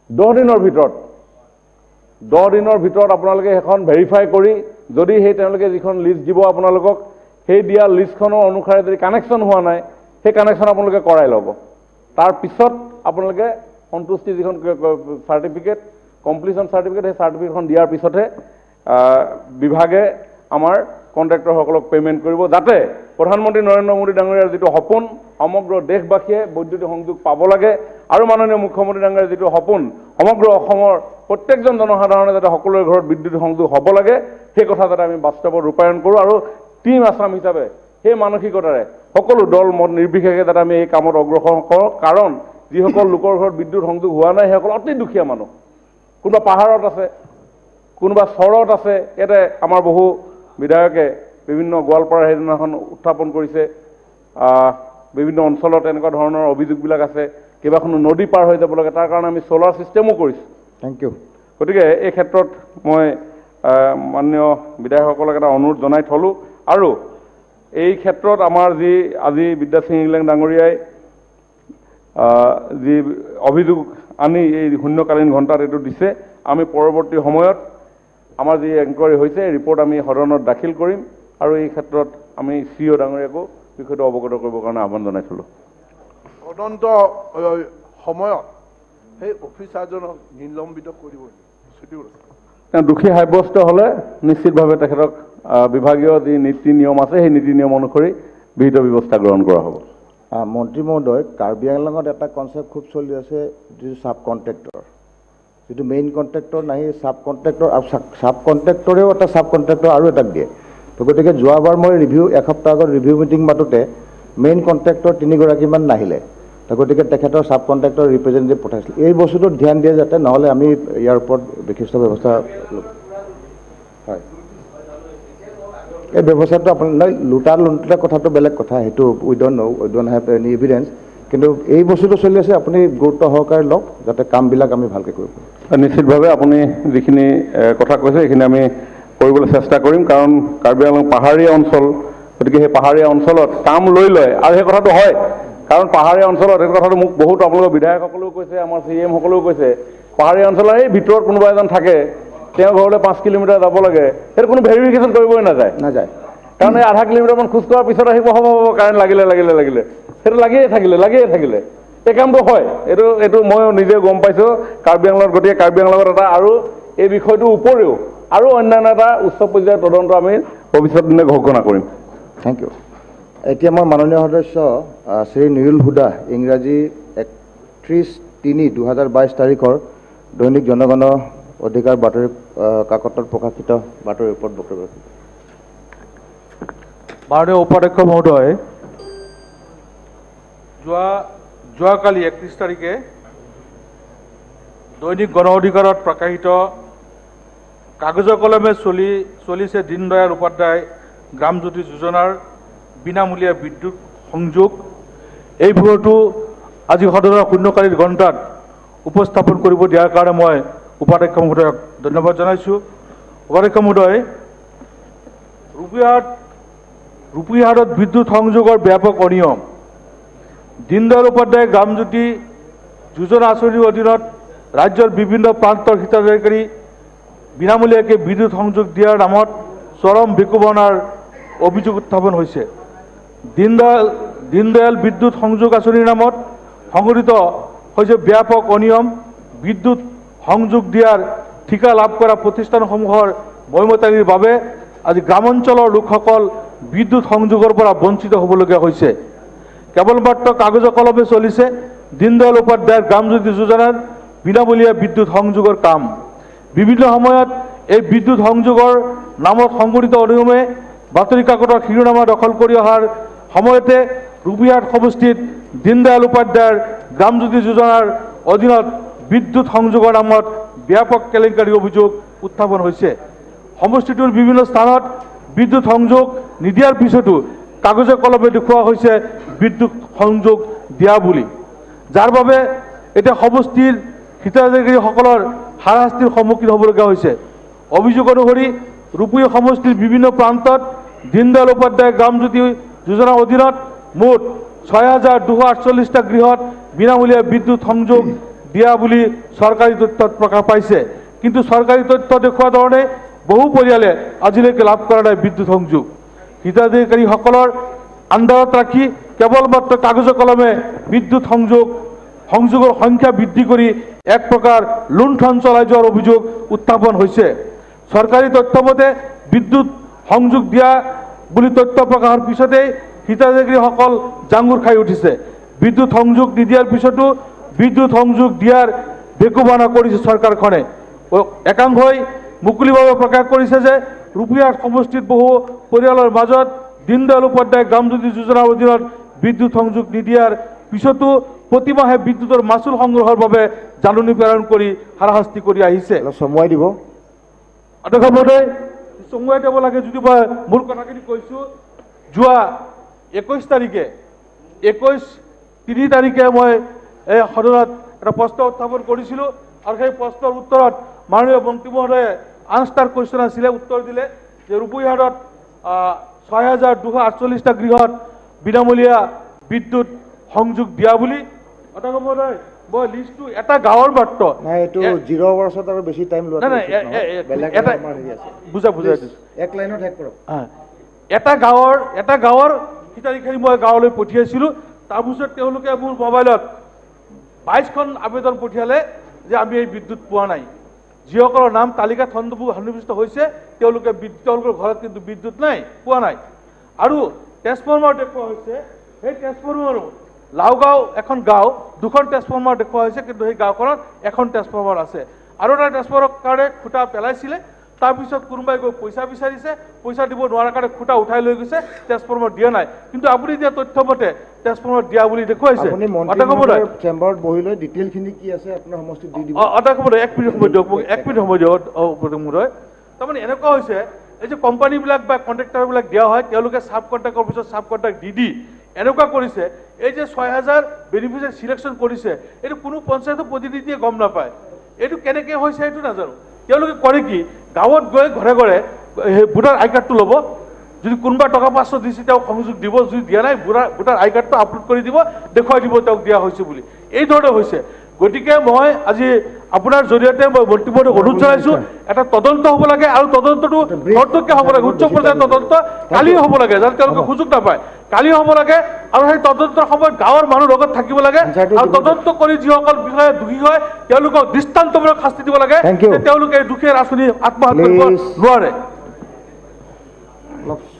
10 দিনৰ ভিতৰত আপোনালোকে সেইখন ভেৰিফাই কৰি যদি সেই তেওঁলোকে যিখন লিষ্ট দিব আপোনালোকক সেই দিয়া লিষ্টখনৰ অনুসাৰে যদি কানেকশ্যন হোৱা নাই সেই কানেকশ্যন আপোনালোকে কৰাই ল'ব তাৰপিছত আপোনালোকে সন্তুষ্টি যিখন চাৰ্টিফিকেট কমপ্লিশ্যন চাৰ্টিফিকেট সেই চাৰ্টিফিকেটখন দিয়াৰ পিছতহে বিভাগে আমাৰ কণ্ট্ৰেক্টৰসকলক পে'মেণ্ট কৰিব যাতে প্ৰধানমন্ত্ৰী নৰেন্দ্ৰ মোদী ডাঙৰীয়াৰ যিটো সপোন সমগ্ৰ দেশবাসীয়ে বৈদ্যুতিক সংযোগ পাব লাগে আৰু মাননীয় মুখ্যমন্ত্ৰী ডাঙৰীয়াৰ যিটো সপোন সমগ্ৰ অসমৰ প্ৰত্যেকজন জনসাধাৰণে যাতে সকলোৰে ঘৰত বিদ্যুৎ সংযোগ হ'ব লাগে সেই কথা যাতে আমি বাস্তৱত ৰূপায়ণ কৰোঁ আৰু টিম আছাম হিচাপে সেই মানসিকতাৰে সকলো দল মত নিৰ্বিশেষে যাতে আমি এই কামত অগ্ৰসৰ কৰোঁ কাৰণ যিসকল লোকৰ ঘৰত বিদ্যুৎ সংযোগ হোৱা নাই সেইসকল অতি দুখীয়া মানুহ কোনোবা পাহাৰত আছে কোনোবা চৰত আছে ইয়াতে আমাৰ বহু বিধায়কে বিভিন্ন গোৱালপাৰা সেইদিনাখন উত্থাপন কৰিছে বিভিন্ন অঞ্চলত এনেকুৱা ধৰণৰ অভিযোগবিলাক আছে কেইবাখনো নদী পাৰ হৈ যাব লাগে তাৰ কাৰণে আমি ছ'লাৰ ছিষ্টেমো কৰিছোঁ থেংক ইউ গতিকে এই ক্ষেত্ৰত মই মাননীয় বিধায়কসকলক এটা অনুৰোধ জনাই থলোঁ আৰু এই ক্ষেত্ৰত আমাৰ যি আজি বিদ্যা সিং ইংলেং ডাঙৰীয়াই যি অভিযোগ আনি এই শূন্যকালীন ঘণ্টাত এইটো দিছে আমি পৰৱৰ্তী সময়ত আমাৰ যি এনকুৱাৰী হৈছে ৰিপৰ্ট আমি সদনত দাখিল কৰিম আৰু এই ক্ষেত্ৰত আমি CEO ডাঙৰীয়াকো বিষয়টো অৱগত কৰিবৰ কাৰণে আহ্বান জনাইছিলোঁ তদন্ত সময়ত সেই অফিচাৰজনক নিলম্বিত কৰিব দোষী সাব্যস্ত হ'লে নিশ্চিতভাৱে তেখেতক বিভাগীয় যি নীতি নিয়ম আছে সেই নীতি নিয়ম অনুসৰি বিহিত ব্যৱস্থা গ্ৰহণ কৰা হ'ব মন্ত্ৰী মহোদয় কাৰ্বি আংলঙত এটা কনচেপ্ট খুব চলি আছে যিটো চাব কণ্ট্ৰেক্টৰ যিটো মেইন কণ্ট্ৰেক্টৰ নাহি চাব কণ্ট্ৰেক্টৰ আৰু চাব কণ্ট্ৰেক্টৰেও এটা চাব কণ্ট্ৰেক্টৰ আৰু এটাক দিয়ে তো গতিকে যোৱাবাৰ মই এসপ্তাহ আগত ৰিভিউ মিটিং মাতোতে মেইন কণ্ট্ৰেক্টৰ 3গৰাকীমান নাহিলে তো গতিকে তেখেতৰ চাব কণ্ট্ৰেক্টৰ ৰিপ্ৰেজেণ্টেটিভ পঠাইছিল এই বস্তুটোত ধ্যান দিয়ে যাতে নহ'লে আমি ইয়াৰ ওপৰত বিশিষ্ট ব্যৱস্থা হয় এই ব্যৱস্থাটো আপোনাৰ লুটা কথাটো বেলেগ কথা সেইটো উই ডোণ্ট হেভ এনি এভিডেঞ্চ কিন্তু এই বস্তুটো চলি আছে আপুনি গুৰুত্ব সহকাৰে লওক যাতে কামবিলাক আমি ভালকৈ কৰিব পাৰোঁ নিশ্চিতভাৱে আপুনি যিখিনি কথা কৈছে সেইখিনি আমি কৰিবলৈ চেষ্টা কৰিম কাৰণ কাৰ্বি আংলং পাহাৰীয়া অঞ্চল গতিকে সেই পাহাৰীয়া অঞ্চলত কাম লৈ লয় আৰু সেই কথাটো হয় কাৰণ পাহাৰীয়া অঞ্চলত এই কথাটো মোক বহুত আপোনালোকৰ বিধায়কসকলেও কৈছে আমাৰ CM সকলেও কৈছে পাহাৰীয়া অঞ্চলৰ এই ভিতৰত কোনোবা এজন থাকে তেওঁ ঘৰলৈ 5 কিলোমিটাৰ যাব লাগে সেইটো কোনো ভেৰিফিকেশ্যন কৰিবই নাযায় কাৰণ এই আধা কিলোমিটাৰমান খোজ কঢ়াৰ পিছত আহিব হ'ব কাৰেণ্ট লাগিলে সেইটো লাগিয়ে থাকিলে এই কামটো হয় এইটো মই নিজে গম পাইছোঁ কাৰ্বি আংলঙত গতিকে কাৰ্বি আংলঙত এটা আৰু এই বিষয়টোৰ উপৰিও আৰু অন্যান্য এটা উচ্চ পৰ্যায়ৰ তদন্ত আমি ভৱিষ্যত দিনে ঘোষণা কৰিম থেংক ইউ এতিয়া মই মাননীয় সদস্য শ্ৰী নীৰুল হুদা ইংৰাজী 31/3/2022 তাৰিখৰ দৈনিক জনগণ অধিকাৰ বাতৰি কাকতত প্ৰকাশিত বাতৰিৰ ওপৰত বক্তব্য মাননীয় উপাধ্যক্ষ মহোদয় যোৱাকালি 31 তাৰিখে দৈনিক গণ অধিকাৰত প্ৰকাশিত কাগজৰ কলমে চলিছে দীনদয়াল উপাধ্যায় গ্ৰামজ্যোতি যোজনাৰ বিনামূলীয়া বিদ্যুৎ সংযোগ এই বিষয়টো আজি সদনৰ শূন্যকালীন ঘণ্টাত উপস্থাপন কৰিব দিয়াৰ কাৰণে মই উপাধ্যক্ষ মহোদয়ক ধন্যবাদ জনাইছোঁ উপাধ্যক্ষ মহোদয় ৰূপীহাটত বিদ্যুৎ সংযোগৰ ব্যাপক অনিয়ম দীনদয়াল উপাধ্যায় গ্ৰামজ্যোতি যোজনা আঁচনিৰ অধীনত ৰাজ্যৰ বিভিন্ন প্ৰান্তৰ হিতাধিকাৰী বিনামূলীয়াকৈ বিদ্যুৎ সংযোগ দিয়াৰ নামত চৰম বিকোপনাৰ অভিযোগ উত্থাপন হৈছে। দীনদয়াল বিদ্যুৎ সংযোগ আঁচনিৰ নামত সংঘটিত হৈছে ব্যাপক অনিয়ম। বিদ্যুৎ সংযোগ দিয়াৰ ঠিকা লাভ কৰা প্ৰতিষ্ঠানসমূহৰ মইমতানিৰ বাবে আজি গ্ৰামাঞ্চলৰ লোকসকল বিদ্যুৎ সংযোগৰ পৰা বঞ্চিত হ'বলগীয়া হৈছে। কেৱল মাত্ৰ কাগজ কলমে চলিছে দীনদয়াল উপাধ্যায়ৰ গ্ৰামজ্যোতি যোজনাৰ বিনামূলীয়া বিদ্যুৎ সংযোগৰ কাম। বিভিন্ন সময়ত এই বিদ্যুৎ সংযোগৰ নামত সংঘটিত অনিয়মে বাতৰি কাকতৰ শিৰোনামা দখল কৰি অহাৰ সময়তে ৰূপীহাট সমষ্টিত দীনদয়াল উপাধ্যায়ৰ গ্ৰামজ্যোতি যোজনাৰ অধীনত বিদ্যুৎ সংযোগৰ নামত ব্যাপক কেলেংকাৰীৰ অভিযোগ উত্থাপন হৈছে। সমষ্টিটোৰ বিভিন্ন স্থানত বিদ্যুৎ সংযোগ নিদিয়াৰ পিছতো কাগজে কলমে দেখুওৱা হৈছে বিদ্যুৎ সংযোগ দিয়া বুলি, যাৰ বাবে এতিয়া সমষ্টিৰ হিতাধিকাৰীসকলৰ হাৰাশাস্তিৰ সন্মুখীন হ'বলগীয়া হৈছে। অভিযোগ অনুসৰি ৰূপী সমষ্টিৰ বিভিন্ন প্ৰান্তত দীনদয়াল উপাধ্যায় গ্ৰামজ্যোতি যোজনাৰ অধীনত মুঠ ৬,২৪৮টা গৃহত বিনামূলীয়া বিদ্যুৎ সংযোগ দিয়া বুলি চৰকাৰী তথ্যত প্ৰকাশ পাইছে। কিন্তু চৰকাৰী তথ্য দেখুওৱা ধৰণে বহু পৰিয়ালে আজিলৈকে লাভ কৰা নাই বিদ্যুৎ সংযোগ। হিতাধিকাৰীসকলৰ আণ্ডাৰত ৰাখি কেৱল মাত্ৰ কাগজ কলমে বিদ্যুৎ সংযোগৰ সংখ্যা বৃদ্ধি কৰি এক প্ৰকাৰ লুণ্ঠন চলাই যোৱাৰ অভিযোগ উত্থাপন হৈছে। চৰকাৰী তথ্যমতে বিদ্যুৎ সংযোগ দিয়া বুলি তথ্য প্ৰকাশৰ পিছতেই হিতাধিকাৰীসকল জাঙুৰ খাই উঠিছে। বিদ্যুৎ সংযোগ নিদিয়াৰ পিছতো বিদ্যুৎ সংযোগ দিয়াৰ বেকুবানা কৰিছে চৰকাৰখনে। একাংশই মুকলিভাৱে প্ৰকাশ কৰিছে যে ৰূপীহাট সমষ্টিত বহু পৰিয়ালৰ মাজত দীনদয়াল উপাধ্যায় গ্ৰামজ্যোতি যোজনাৰ অধীনত বিদ্যুৎ সংযোগ নিদিয়াৰ পিছতো প্ৰতিমাহে বিদ্যুৎৰ মাচুল সংগ্ৰহৰ বাবে জাননী প্ৰেৰণ কৰি হাৰাশাস্তি কৰি আহিছে। চমুৱাই দিব অধ্যক্ষ মহোদয়, চমুৱাই দিব লাগে যদি মই মূল কথাখিনি কৈছোঁ। যোৱা 21 তাৰিখে 3 তাৰিখে মই এই সদনত এটা প্ৰশ্ন উত্থাপন কৰিছিলোঁ আৰু সেই প্ৰশ্নৰ উত্তৰত মাননীয় মন্ত্ৰী মহোদয়ে আনষ্টাৰ কুৱেশ্যন আছিলে, উত্তৰ দিলে যে ৰূপীহাটত ৬,২৪৮টা গৃহত বিনামূলীয়া বিদ্যুৎ সংযোগ দিয়া বুলি। অধ্যক্ষ মহোদয়, মই লিষ্টটো এটা গাঁৱৰ মাত্ৰ নাই, এইটো 0 বছৰত আৰু বেছি টাইম লোৱা বুজাই দিছোঁ। এক লাইনত শেষ কৰক। এটা গাঁৱৰ হিতাধিকাৰী মই গাঁৱলৈ পঠিয়াইছিলোঁ। তাৰপিছত তেওঁলোকে মোৰ মোবাইলত 22খন আবেদন পঠিয়ালে যে আমি এই বিদ্যুৎ পোৱা নাই। যিসকলৰ নাম তালিকাত সন্নিৱিষ্ট হৈছে তেওঁলোকৰ ঘৰত কিন্তু বিদ্যুৎ নাই, পোৱা নাই। আৰু ট্ৰেন্সফৰ্মাৰ দেখুওৱা হৈছে, সেই ট্ৰেন্সফৰ্মাৰো লাওগাঁও এখন গাঁও 2খন ট্ৰেন্সফৰ্মাৰ দেখুওৱা হৈছে, কিন্তু সেই গাঁওখনত এখন ট্ৰেন্সফৰ্মাৰ আছে। আৰু এটা ট্ৰেন্সফৰ্মাৰৰ কাৰণে খুঁটা পেলাইছিলে, তাৰপিছত কোনোবাই গৈ পইচা বিচাৰিছে, পইচা দিব নোৱাৰাৰ কাৰণে খুঁটা উঠাই লৈ গৈছে, ট্ৰেন্সফৰ্মাৰ দিয়া নাই। কিন্তু আপুনি দিয়া তথ্যমতে ট্ৰেন্সফৰ্মাৰ দিয়া বুলি দেখুৱাইছে। চেম্বাৰত বহি লৈ ডিটেইলখিনি কি আছে আপোনাৰ সমষ্টিত দি দিব। অধ্যক্ষ মহোদয়, এক মিনিট সময় দিয়ক, মহোদয়। তাৰমানে এনেকুৱা হৈছে, এই যে কোম্পানীবিলাক বা কণ্ট্ৰেক্টাৰবিলাক দিয়া হয়, তেওঁলোকে চাব কণ্ট্ৰেক্টৰ পিছত চাব কণ্ট্ৰেক্ট দি এনেকুৱা কৰিছে। এই যে 6,000 বেনিফিচিয়াৰী চিলেকশ্যন কৰিছে, এইটো কোনো পঞ্চায়তৰ প্ৰতিনিধিয়ে গম নাপায়। এইটো কেনেকৈ হৈছে এইটো নাজানো। তেওঁলোকে কৰে কি, গাঁৱত গৈ ঘৰে ঘৰে ভোটাৰ আই কাৰ্ডটো ল'ব, যদি কোনোবা টকা 500 দিছে তেওঁক সংযোগ দিব, যদি দিয়া নাই ভোটাৰ আই কাৰ্ডটো আপলোড কৰি দিব, দেখুৱাই দিব তেওঁক দিয়া হৈছে বুলি। এই ধৰণে হৈছে। গতিকে মই আজি আপোনাৰ জৰিয়তে মই মন্ত্ৰী মহোদয়ক অনুৰোধ জনাইছোঁ, এটা তদন্ত হ'ব লাগে আৰু তদন্তটো খৰতকীয়া হ'ব লাগে, উচ্চ পৰ্যায়ৰ তদন্ত কালিও হ'ব লাগে, যাতে তেওঁলোকে সুযোগ নাপায়। কালি হ'ব লাগে আৰু সেই তদন্তৰ সময়ত গাঁৱৰ মানুহ লগত থাকিব লাগে আৰু তদন্ত কৰি যিসকল বিষয়ে দোষী হয় তেওঁলোকক দৃষ্টান্তমূলক শাস্তি দিব লাগে, তেওঁলোকে দুখীয়া আঁচনি আত্মহত্যা কৰিব নোৱাৰে।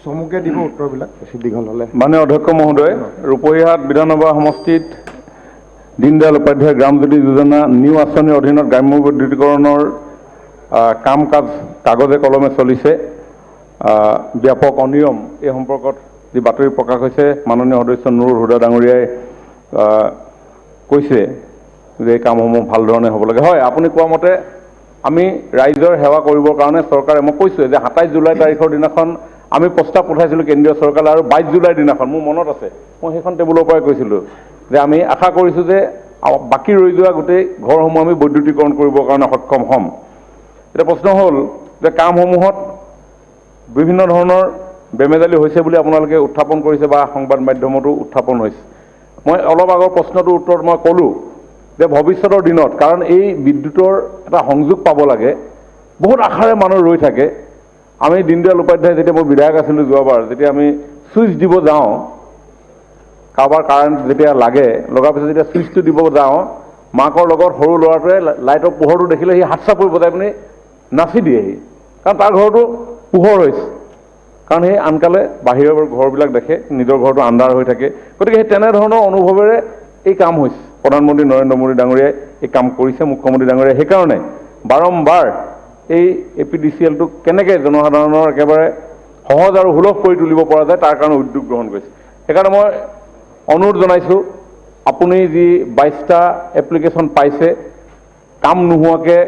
চমুকে দিব উত্তৰবিলাক, বেছি দীঘল হ'লে। মাননীয় অধ্যক্ষ মহোদয়, ৰূপহীহাট বিধানসভা সমষ্টিত দীনদয়াল উপাধ্যায় গ্ৰামজ্যোতি যোজনা নিউ আঁচনিৰ অধীনত গ্ৰাম্য বিদ্যুতীকৰণৰ কাম কাজ কাগজে কলমে চলিছে। ব্যাপক অনিয়ম এই সম্পৰ্কত যি বাতৰি প্ৰকাশ হৈছে, মাননীয় সদস্য নুৰুল হুদা ডাঙৰীয়াই কৈছে যে এই কামসমূহ ভাল ধৰণে হ'ব লাগে। হয়, আপুনি কোৱা মতে আমি ৰাইজৰ সেৱা কৰিবৰ কাৰণে চৰকাৰে, মই কৈছোঁ যে 27 জুলাই তাৰিখৰ দিনাখন আমি প্ৰস্তাৱ পঠাইছিলোঁ কেন্দ্ৰীয় চৰকাৰে, আৰু 22 জুলাইৰ দিনাখন মোৰ মনত আছে, মই সেইখন টেবুলৰ পৰাই কৈছিলোঁ যে আমি আশা কৰিছোঁ যে বাকী ৰৈ যোৱা গোটেই ঘৰসমূহ আমি বৈদ্যুতিকৰণ কৰিবৰ কাৰণে সক্ষম হ'ম। এতিয়া প্ৰশ্ন হ'ল যে কামসমূহত বিভিন্ন ধৰণৰ বেমেজালি হৈছে বুলি আপোনালোকে উত্থাপন কৰিছে বা সংবাদ মাধ্যমতো উত্থাপন হৈছে। মই অলপ আগৰ প্ৰশ্নটোৰ উত্তৰত মই ক'লোঁ যে ভৱিষ্যতৰ দিনত, কাৰণ এই বিদ্যুতৰ এটা সংযোগ পাব লাগে, বহুত আশাৰে মানুহ ৰৈ থাকে। আমি দীনদয়াল উপাধ্যায় যেতিয়া মই বিধায়ক আছিলোঁ যোৱাবাৰ, যেতিয়া আমি ছুইচ দিব যাওঁ, কাৰোবাৰ কাৰেণ্ট যেতিয়া লগাৰ পিছত যেতিয়া ছুইচটো দিব যাওঁ, মাকৰ লগত সৰু ল'ৰাটোৱে লাইটৰ পোহৰটো দেখিলে সি হাত চাপৰি বজাই পিনি নাচি দিয়েহি, কাৰণ তাৰ ঘৰটো পোহৰ হৈছে, কাৰণ সেই আনকালে বাহিৰৰ ঘৰবিলাক দেখে, নিজৰ ঘৰটো আন্ধাৰ হৈ থাকে। গতিকে সেই তেনেধৰণৰ অনুভৱেৰে এই কাম হৈছে। প্ৰধানমন্ত্ৰী নৰেন্দ্ৰ মোদী ডাঙৰীয়াই এই কাম কৰিছে, মুখ্যমন্ত্ৰী ডাঙৰীয়াই সেইকাৰণে বাৰম্বাৰ এই APDCL-টোক কেনেকৈ জনসাধাৰণৰ একেবাৰে সহজ আৰু সুলভ কৰি তুলিব পৰা যায় তাৰ কাৰণে উদ্যোগ গ্ৰহণ কৰিছে। সেইকাৰণে মই অনুৰোধ জনাইছোঁ, আপুনি যি 22টা এপ্লিকেশ্যন পাইছে, কাম নোহোৱাকৈ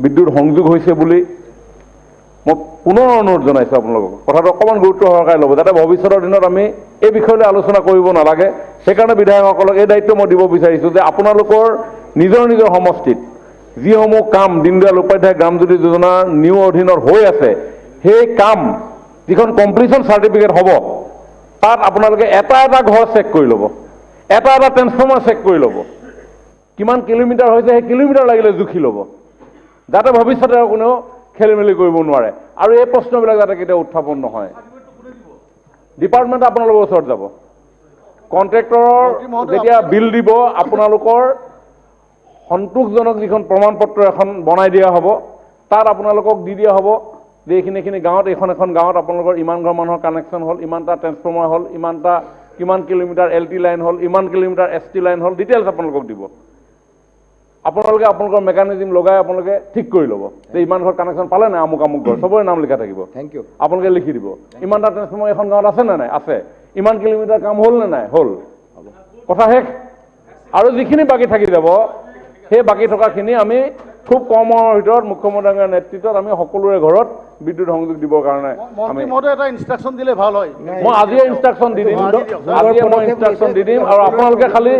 বিদ্যুৎ সংযোগ হৈছে বুলি মই পুনৰ অনুৰোধ জনাইছোঁ আপোনালোকক, কথাটো অকণমান গুৰুত্ব সহকাৰে ল'ব, যাতে ভৱিষ্যতৰ দিনত আমি এই বিষয়লৈ আলোচনা কৰিব নালাগে। সেইকাৰণে বিধায়কসকলক এই দায়িত্ব মই দিব বিচাৰিছোঁ যে আপোনালোকৰ নিজৰ নিজৰ সমষ্টিত যিসমূহ কাম দীনদয়াল উপাধ্যায় গ্ৰামজ্যোতি যোজনাৰ নিউ অধীনত হৈ আছে, সেই কাম যিখন কমপ্লিশ্যন চাৰ্টিফিকেট হ'ব, তাত আপোনালোকে এটা এটা ঘৰ চেক কৰি ল'ব, এটা এটা ট্ৰেন্সফৰ্মাৰ চেক কৰি ল'ব, কিমান কিলোমিটাৰ হৈছে সেই কিলোমিটাৰ লাগিলে জুখি ল'ব, যাতে ভৱিষ্যতে আৰু কোনেও খেলি মেলি কৰিব নোৱাৰে আৰু এই প্ৰশ্নবিলাক যাতে কেতিয়াও উত্থাপন নহয়। ডিপাৰ্টমেণ্ট আপোনালোকৰ ওচৰত যাব, কণ্ট্ৰেক্টৰৰ যেতিয়া বিল দিব, আপোনালোকৰ সন্তোষজনক যিখন প্ৰমাণ পত্ৰ এখন বনাই দিয়া হ'ব, তাত আপোনালোকক দি দিয়া হ'ব যে এইখিনি গাঁৱত, এখন গাঁৱত আপোনালোকৰ ইমান ঘৰ মানুহৰ কানেকশ্যন হ'ল, ইমানটা ট্ৰেন্সফৰ্মাৰ হ'ল, ইমানটা কিমান কিলোমিটাৰ LT লাইন হ'ল, ইমান কিলোমিটাৰ ST লাইন হ'ল, ডিটেইলছ আপোনালোকক দিব। আপোনালোকে আপোনালোকৰ মেকানিজিম লগাই আপোনালোকে ঠিক কৰি ল'ব যে ইমান ঘৰ কানেকশ্যন পালে নাই, আমুক আমুক ঘৰ, চবৰে নাম লিখা থাকিব। Thank you. আপোনালোকে লিখি দিব ইমানটা ট্ৰেন্সফৰ্মাৰ এখন গাঁৱত আছে নে নাই, আছে, ইমান কিলোমিটাৰ কাম হ'ল নে নাই, হ'ল, কথা শেষ। আৰু যিখিনি বাকী থাকি যাব, সেই বাকী থকাখিনি আমি খুব কম সময়ৰ ভিতৰত মুখ্যমন্ত্ৰীৰ নেতৃত্বত আমি সকলোৰে ঘৰত বিদ্যুৎ সংযোগ দিবৰ কাৰণে আমি এটা ইনষ্ট্ৰাকশ্যন দিলে ভাল হয়। মই আজিয়ে ইনষ্ট্ৰাকশ্যন দি দিম, আৰু আপোনালোকে খালি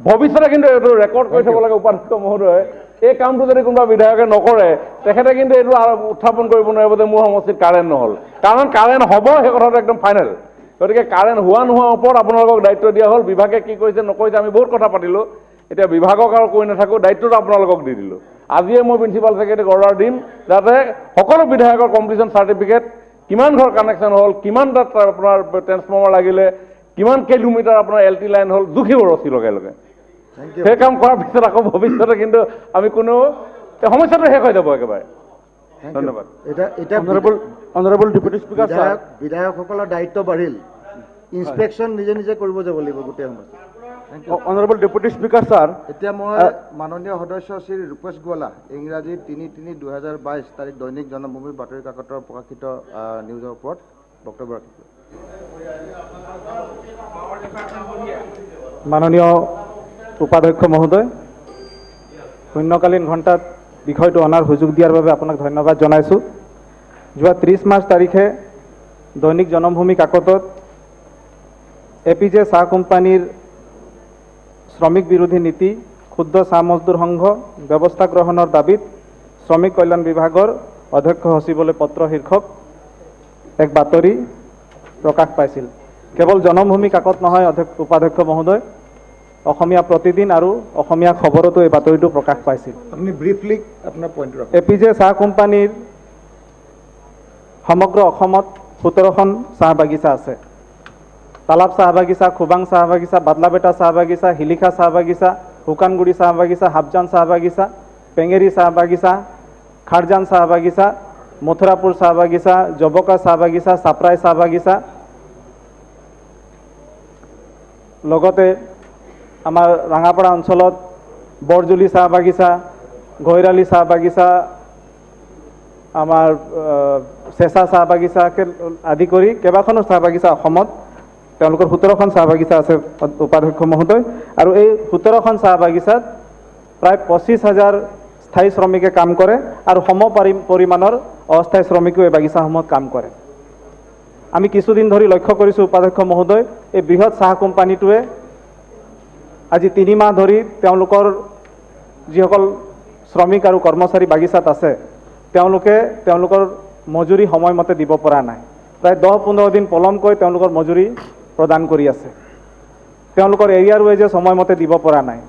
ভৱিষ্যতে কিন্তু এইটো ৰেকৰ্ড কৰি থ'ব লাগে উপাধ্যক্ষ মহোদয়, এই কামটো যদি কোনোবা বিধায়কে নকৰে, তেখেতে কিন্তু এইটো উত্থাপন কৰিব নোৱাৰিব যে মোৰ সমষ্টিত কাৰেণ্ট নহ'ল, কাৰণ কাৰেণ্ট হ'ব সেই কথাটো একদম ফাইনেল। গতিকে কাৰেণ্ট হোৱা নোহোৱাৰ ওপৰত আপোনালোকক দায়িত্ব দিয়া হ'ল। বিভাগে কি কৰিছে নকৰিছে আমি বহুত কথা পাতিলোঁ, এতিয়া বিভাগক আৰু কৈ নাথাকোঁ, দায়িত্বটো আপোনালোকক দি দিলোঁ। আজিয়ে মই প্ৰিন্সিপাল ছেক্ৰেটাৰীক অৰ্ডাৰ দিম যাতে সকলো বিধায়কৰ কমপ্লিশ্যন চাৰ্টিফিকেট, কিমান ঘৰ কানেকশ্যন হ'ল, কিমান তাত আপোনাৰ ট্ৰেন্সফৰ্মাৰ লাগিলে, কিমান কিলোমিটাৰ আপোনাৰ LT লাইন হ'ল, জুখিব ৰচি লগে লগে। সেই কাম কৰাৰ পিছত আকৌ ভৱিষ্যতে কিন্তু আমি কোনো সমস্যাটো শেষ হৈ যাব একেবাৰে। ধন্যবাদ। অনাৰেবল ডেপুটি স্পীকাৰ ছাৰ, বিধায়কসকলৰ দায়িত্ব বাঢ়িল, ইনস্পেকশ্যন নিজে নিজে কৰিব যাব লাগিব গোটেই সমস্যা। অনাৰেবল ডেপুটি স্পীকাৰ ছাৰ, এতিয়া মই মাননীয় সদস্য শ্ৰী ৰূপেশ গোৱালা, ইংৰাজী 3/3/2022 তাৰিখ দৈনিক জনমভূমি বাতৰি কাকতৰ প্ৰকাশিত নিউজৰ ওপৰত বক্তব্য ৰাখিছোঁ। মাননীয় উপাধ্যক্ষ মহোদয়, শূন্যকালীন ঘণ্টাত বিষয়টো অনাৰ সুযোগ দিয়াৰ বাবে আপোনাক ধন্যবাদ জনাইছোঁ। যোৱা 30 মাৰ্চ তাৰিখে দৈনিক জনমভূমি কাকতত APJ চাহ কোম্পানীৰ শ্ৰমিক বিৰোধী নীতি, ক্ষুদ্ৰ চাহ মজদুৰ সংঘ ব্যৱস্থা গ্ৰহণৰ দাবীত শ্ৰমিক কল্যাণ বিভাগৰ অধ্যক্ষ সচিবলৈ পত্ৰ শীৰ্ষক এক বাতৰি প্ৰকাশ পাইছিল। কেৱল জনমভূমি কাকত নহয় উপাধ্যক্ষ মহোদয়, অসমীয়া প্ৰতিদিন আৰু অসমীয়া খবৰতো এই বাতৰিটো প্ৰকাশ পাইছিল। আপুনি ব্ৰিফলি আপোনাৰ পইণ্ট ৰাখক। APJ চাহ কোম্পানীৰ সমগ্ৰ অসমত 17খন চাহ বাগিচা আছে। তালাব চাহ বাগিচা, খুবাং চাহ বাগিচা, বাদলাবেটা চাহ বাগিচা, হিলিখা চাহ বাগিচা, শুকানগুৰি চাহ বাগিচা, হাবজান চাহ বাগিচা, পেঙেৰি চাহ বাগিচা, খাৰজান চাহ বাগিচা, মথুৰাপুৰ চাহ বাগিচা, জবকা চাহ বাগিচা, চাপৰাই চাহ বাগিচা, লগতে আমাৰ ৰাঙাপাৰা অঞ্চলত বৰজুলি চাহ বাগিচা, গৈৰালি চাহ বাগিচা, আমাৰ চেঁচা চাহ বাগিচাকে আদি কৰি কেইবাখনো চাহ বাগিচা অসমত, তেওঁলোকৰ 17খন চাহ বাগিচা আছে উপাধ্যক্ষ মহোদয়। আৰু এই 17খন চাহ বাগিচাত প্ৰায় 25,000 স্থায়ী শ্ৰমিকে কাম কৰে আৰু সম পৰিমাণৰ অস্থায়ী শ্ৰমিকেও এই বাগিচাসমূহত কাম কৰে। আমি কিছুদিন ধৰি লক্ষ্য কৰিছোঁ উপাধ্যক্ষ মহোদয়, এই বৃহৎ চাহ কোম্পানীটোৱে আজি 3 মাহ ধৰি তেওঁলোকৰ যিসকল শ্ৰমিক আৰু কৰ্মচাৰী বাগিচাত আছে, তেওঁলোকৰ মজুৰি সময়মতে দিব পৰা নাই। প্ৰায় 10-15 দিন পলমকৈ তেওঁলোকৰ মজুৰি প্ৰদান কৰি আছে। তেওঁলোকৰ এৰিয়াৰ ৱেজেছ সময়মতে দিব পৰা নাই।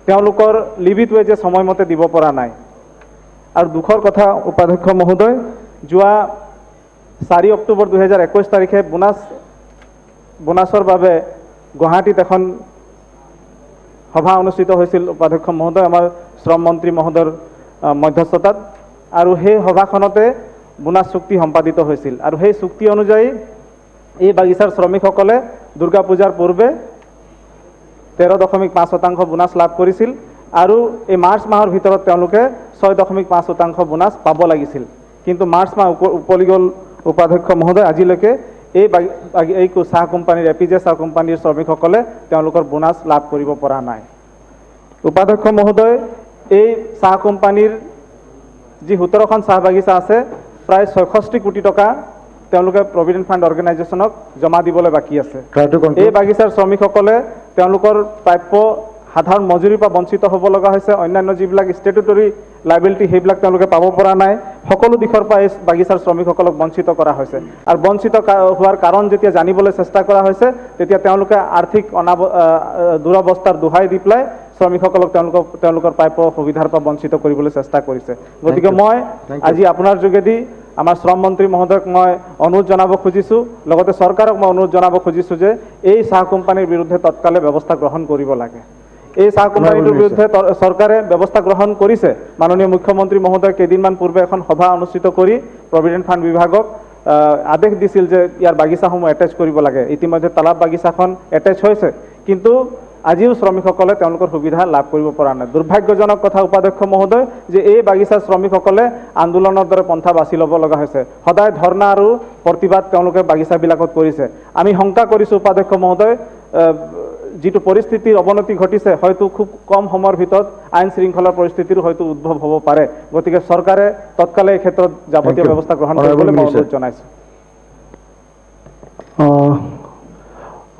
তেওঁলোকৰ লিভিড ৱেজেছ সময়মতে দিব পৰা নাই। আৰু দুখৰ কথা উপাধ্যক্ষ মহোদয়, যোৱা 4 অক্টোবৰ 2021 তাৰিখে বোনাছৰ বাবে গুৱাহাটীত এখন সভা অনুষ্ঠিত হৈছিল উপাধ্যক্ষ মহোদয়, আমাৰ শ্ৰম মন্ত্ৰী মহোদয়ৰ মধ্যস্থতাত। আৰু সেই সভাখনতে বোনাছ চুক্তি সম্পাদিত হৈছিল। আৰু সেই চুক্তি অনুযায়ী এই বাগিচাৰ শ্ৰমিকসকলে দুৰ্গা পূজাৰ পূৰ্বে 13.5% বোনাছ লাভ কৰিছিল। আৰু এই মাৰ্চ মাহৰ ভিতৰত তেওঁলোকে 6.5% বোনাছ পাব লাগিছিল। কিন্তু মাৰ্চ মাহ উপলি গ'ল উপাধ্যক্ষ মহোদয়, আজিলৈকে এই চাহ কোম্পানীৰ এপিজে চাহ কোম্পানীৰ শ্ৰমিকসকলে তেওঁলোকৰ বোনাছ লাভ কৰিব পৰা নাই। উপাধ্যক্ষ মহোদয়, এই চাহ কোম্পানীৰ যি 17খন চাহ বাগিচা আছে, প্ৰায় 66 কোটি টকা তেওঁলোকে প্ৰভিডেণ্ট ফাণ্ড অৰ্গেনাইজেশ্যনক জমা দিবলৈ বাকী আছে। এই বাগিচাৰ শ্ৰমিকসকলে তেওঁলোকৰ প্ৰাপ্য সাধাৰণ মজুৰিৰ পৰা বঞ্চিত হ'ব লগা হৈছে। অন্যান্য যিবিলাক ষ্টেটুটৰী লাইবিলিটি সেইবিলাক তেওঁলোকে পাব পৰা নাই। সকলো দিশৰ পৰা এই বাগিচাৰ শ্ৰমিকসকলক বঞ্চিত কৰা হৈছে। আৰু বঞ্চিত হোৱাৰ কাৰণ যেতিয়া জানিবলৈ চেষ্টা কৰা হৈছে, তেতিয়া তেওঁলোকে আৰ্থিক দুৰৱস্থাৰ দোহাই দি পেলাই শ্ৰমিকসকলক তেওঁলোকৰ প্ৰাপ্য সুবিধাৰ পৰা বঞ্চিত কৰিবলৈ চেষ্টা কৰিছে। গতিকে মই আজি আপোনাৰ যোগেদি আমাৰ শ্ৰম মন্ত্ৰী মহোদয়ক মই অনুৰোধ জনাব খুজিছোঁ, লগতে চৰকাৰক মই অনুৰোধ জনাব খুজিছোঁ যে এই চাহ কোম্পানীৰ বিৰুদ্ধে তৎকালে ব্যৱস্থা গ্ৰহণ কৰিব লাগে। এই চাহ কোম্পানীটোৰ বিৰুদ্ধে চৰকাৰে ব্যৱস্থা গ্ৰহণ কৰিছে। মাননীয় মুখ্যমন্ত্ৰী মহোদয় কেইদিনমান পূৰ্বে এখন সভা অনুষ্ঠিত কৰি প্ৰভিডেণ্ট ফাণ্ড বিভাগক আদেশ দিছিল যে ইয়াৰ বাগিচাসমূহ এটেচ কৰিব লাগে। ইতিমধ্যে তালাব বাগিচাখন এটেচ হৈছে, কিন্তু আজিও শ্ৰমিকসকলে তেওঁলোকৰ সুবিধা লাভ কৰিব পৰা নাই। দুৰ্ভাগ্যজনক কথা উপাধ্যক্ষ মহোদয় যে এই বাগিচাৰ শ্ৰমিকসকলে আন্দোলনৰ দৰে পন্থা বাছি ল'ব লগা হৈছে। সদায় ধৰ্ণা আৰু প্ৰতিবাদ তেওঁলোকে বাগিচাবিলাকত কৰিছে। আমি শংকা কৰিছোঁ উপাধ্যক্ষ মহোদয়, যিটো পৰিস্থিতিৰ অৱনতি ঘটিছে, হয়তো খুব কম সময়ৰ ভিতৰত আইন শৃংখলাৰ পৰিস্থিতিৰ হয়তো উদ্ভৱ হ'ব পাৰে। গতিকে চৰকাৰে তৎকালে এই ক্ষেত্ৰত যাৱতীয় ব্যৱস্থা গ্ৰহণ কৰিবলৈ মই অনুৰোধ জনাইছোঁ।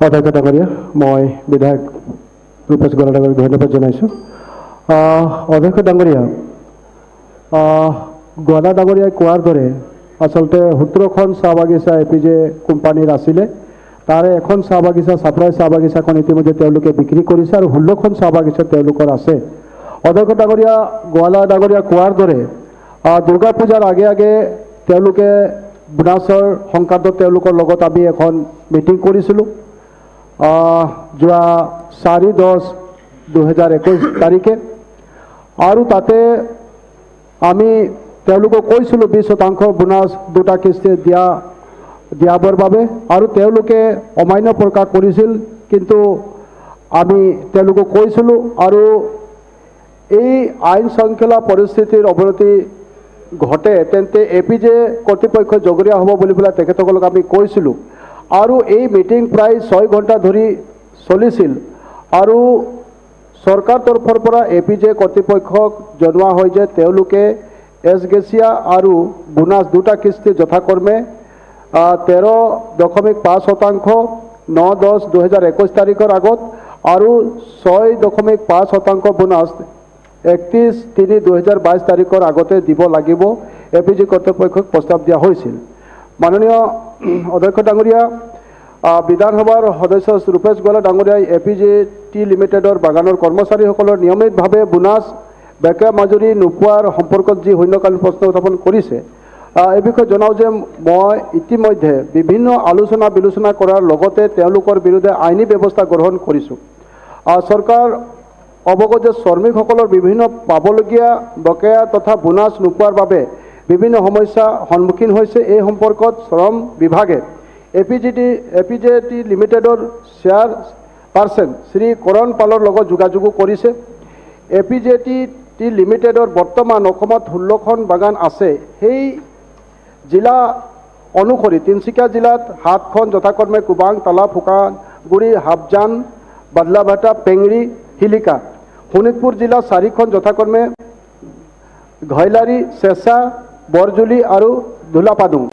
অধ্যক্ষ ডাঙৰীয়া, মই বিধায়ক ৰূপেশ গোৱালা ডাঙৰীয়াক ধন্যবাদ জনাইছোঁ। অধ্যক্ষ ডাঙৰীয়া, গোৱালা ডাঙৰীয়াই কোৱাৰ দৰে আচলতে 17খন চাহ বাগিচা এপিজে কোম্পানীৰ আছিলে। তাৰে এখন চাহ বাগিচা ছাপ্ৰাই চাহ বাগিচাখন ইতিমধ্যে তেওঁলোকে বিক্ৰী কৰিছে আৰু 16খন চাহ বাগিচা তেওঁলোকৰ আছে। অধ্যক্ষ ডাঙৰীয়া, গোৱালা ডাঙৰীয়া কোৱাৰ দৰে দুৰ্গা পূজাৰ আগে আগে তেওঁলোকে বোনাছৰ সংক্ৰান্তত তেওঁলোকৰ লগত আমি এখন মিটিং কৰিছিলোঁ। যোৱা 4/10/2021 তাৰিখে। আৰু তাতে আমি তেওঁলোকক কৈছিলোঁ 20% বোনাছ 2টা কিস্তি দিয়াবৰ বাবে, আৰু তেওঁলোকে অমান্য প্ৰকাশ কৰিছিল। কিন্তু আমি তেওঁলোকক কৈছিলোঁ, আৰু এই আইন শৃংখলা পৰিস্থিতিৰ অৱনতি ঘটে তেন্তে এপিজে কৰ্তৃপক্ষ জগৰীয়া হ'ব বুলি পেলাই তেখেতসকলক আমি কৈছিলোঁ। আৰু এই মিটিং প্ৰায় 6 ঘণ্টা ধৰি চলিছিল। আৰু চৰকাৰ তৰফৰ পৰা এপিজে কৰ্তৃপক্ষক জনোৱা হয় যে তেওঁলোকে এছগেচিয়া আৰু বোনাছ 2টা কিস্তি যথাক্ৰমে 13.5% 9/10/2021 তাৰিখৰ আগত আৰু 6.5% বোনাছ 31/3/2022 তাৰিখৰ আগতে দিব লাগিব, এপিজে কৰ্তৃপক্ষক প্ৰস্তাৱ দিয়া হৈছিল। মাননীয় অধ্যক্ষ ডাঙৰীয়া, বিধানসভাৰ সদস্য ৰূপেশ গোৱালা ডাঙৰীয়াই এপিজেটি লিমিটেডৰ বাগানৰ কৰ্মচাৰীসকলৰ নিয়মিতভাৱে বোনাছ বেকা মজুৰি নোপোৱাৰ সম্পৰ্কত যি শূন্যকালীন প্ৰশ্ন উত্থাপন কৰিছে, এই বিষয়ে জনাওঁ যে মই ইতিমধ্যে বিভিন্ন আলোচনা বিলোচনা কৰাৰ লগতে তেওঁলোকৰ বিৰুদ্ধে আইনী ব্যৱস্থা গ্ৰহণ কৰিছোঁ। চৰকাৰ অৱগত যে শ্ৰমিকসকলৰ বিভিন্ন পাবলগীয়া বকেয়া তথা বোনাছ নোপোৱাৰ বাবে বিভিন্ন সমস্যা সন্মুখীন হৈছে। এই সম্পৰ্কত শ্ৰম বিভাগে এপিজেটি লিমিটেডৰ শ্বেয়াৰ পাৰ্চন শ্ৰী কৰণ পালৰ লগত যোগাযোগো কৰিছে। এপিজেটি লিমিটেডৰ বৰ্তমান অসমত 16খন বাগান আছে। সেই জিলা অনুসৰি তিনিচুকীয়া জিলাত 7খন যথাক্ৰমে কুবাং, তালাব, ফুকানগুৰি, হাবজান, বাদলাভাটা, পেংৰি, শিলিকা। শোণিতপুৰ জিলাত 4খন যথাক্ৰমে ঘৈলাৰী, চেঁচা, বৰজুলি আৰু ধুলাপাডুং।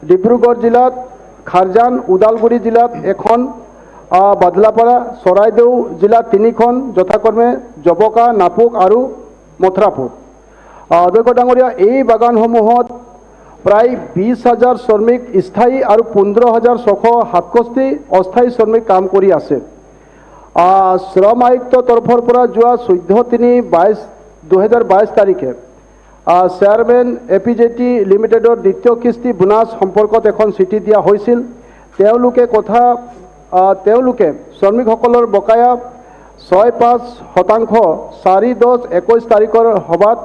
ডিব্ৰুগড় জিলাত খাৰজান, ওদালগুৰি জিলাত 1খন, বাদলাপাৰা, চৰাইদেউ জিলাত 3খন যথাক্ৰমে জবকা, নাপুক আৰু মথুৰাপুৰ। অধ্যক্ষ ডাঙৰীয়া, এই বাগানসমূহত প্ৰায় 20,000 শ্ৰমিক স্থায়ী আৰু 15,667 অস্থায়ী শ্ৰমিক কাম কৰি আছে। শ্ৰম আয়ুক্তৰ তৰফৰ পৰা যোৱা 14/3/2022 তাৰিখে চেয়াৰমেন APJT লিমিটেডৰ দ্বিতীয় কিস্তি বোনাছ সম্পৰ্কত এখন চিঠি দিয়া হৈছিল। তেওঁলোকে শ্ৰমিকসকলৰ বকায়া 6.5% 4-10-21 তাৰিখৰ সভাত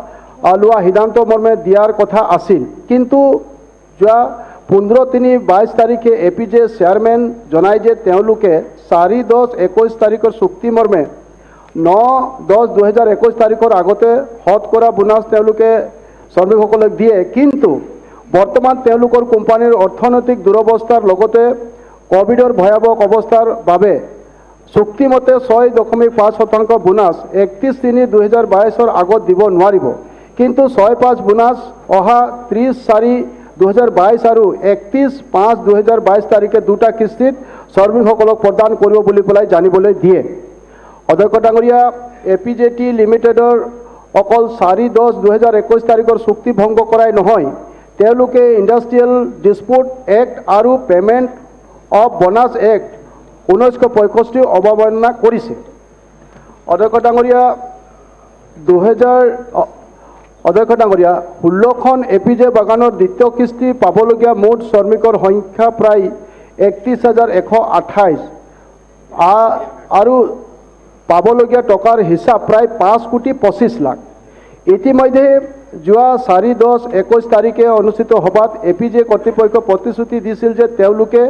লোৱা সিদ্ধান্ত মৰ্মে দিয়াৰ কথা আছিল। কিন্তু যোৱা 15/3/22 তাৰিখে APJ চেয়াৰমেন জনায় যে তেওঁলোকে 4-10-21 তাৰিখৰ চুক্তি মৰ্মে 9-10-2021 তাৰিখৰ আগতে হদ কৰা বোনাছ তেওঁলোকে শ্ৰমিকসকলক দিয়ে। কিন্তু বৰ্তমান তেওঁলোকৰ কোম্পানীৰ অৰ্থনৈতিক দুৰৱস্থাৰ লগতে কোভিডৰ ভয়াৱহ অৱস্থাৰ বাবে চুক্তিমতে 6.5% বোনাছ 31/3/2022 আগত দিব নোৱাৰিব। কিন্তু 6.5 বোনাছ অহা 30/4/2022 আৰু 31/5/2022 তাৰিখে দুটা কিস্তিত শ্ৰমিকসকলক প্ৰদান কৰিব বুলি পেলাই জানিবলৈ দিয়ে। অধ্যক্ষ ডাঙৰীয়া, APJT লিমিটেডৰ অকল 4-10-2021 তাৰিখৰ চুক্তি ভংগ কৰাই নহয়, তেওঁলোকে ইণ্ডাষ্ট্ৰিয়েল ডিছপুট এক্ট আৰু পে'মেণ্ট অফ বোনাছ এক্ট 1965 অৱমাননা কৰিছে। অধ্যক্ষ ডাঙৰীয়া, 16খন APJ বাগানৰ দ্বিতীয় কিস্তি পাবলগীয়া মুঠ শ্ৰমিকৰ সংখ্যা প্ৰায় 31,128 আৰু পাবলগীয়া টকাৰ হিচাপ প্ৰায় 5,25 লাখ। ইতিমধ্যে যোৱা 4-10-21 তাৰিখে অনুষ্ঠিত সভাত APJ কৰ্তৃপক্ষ প্ৰতিশ্ৰুতি দিছিল যে তেওঁলোকে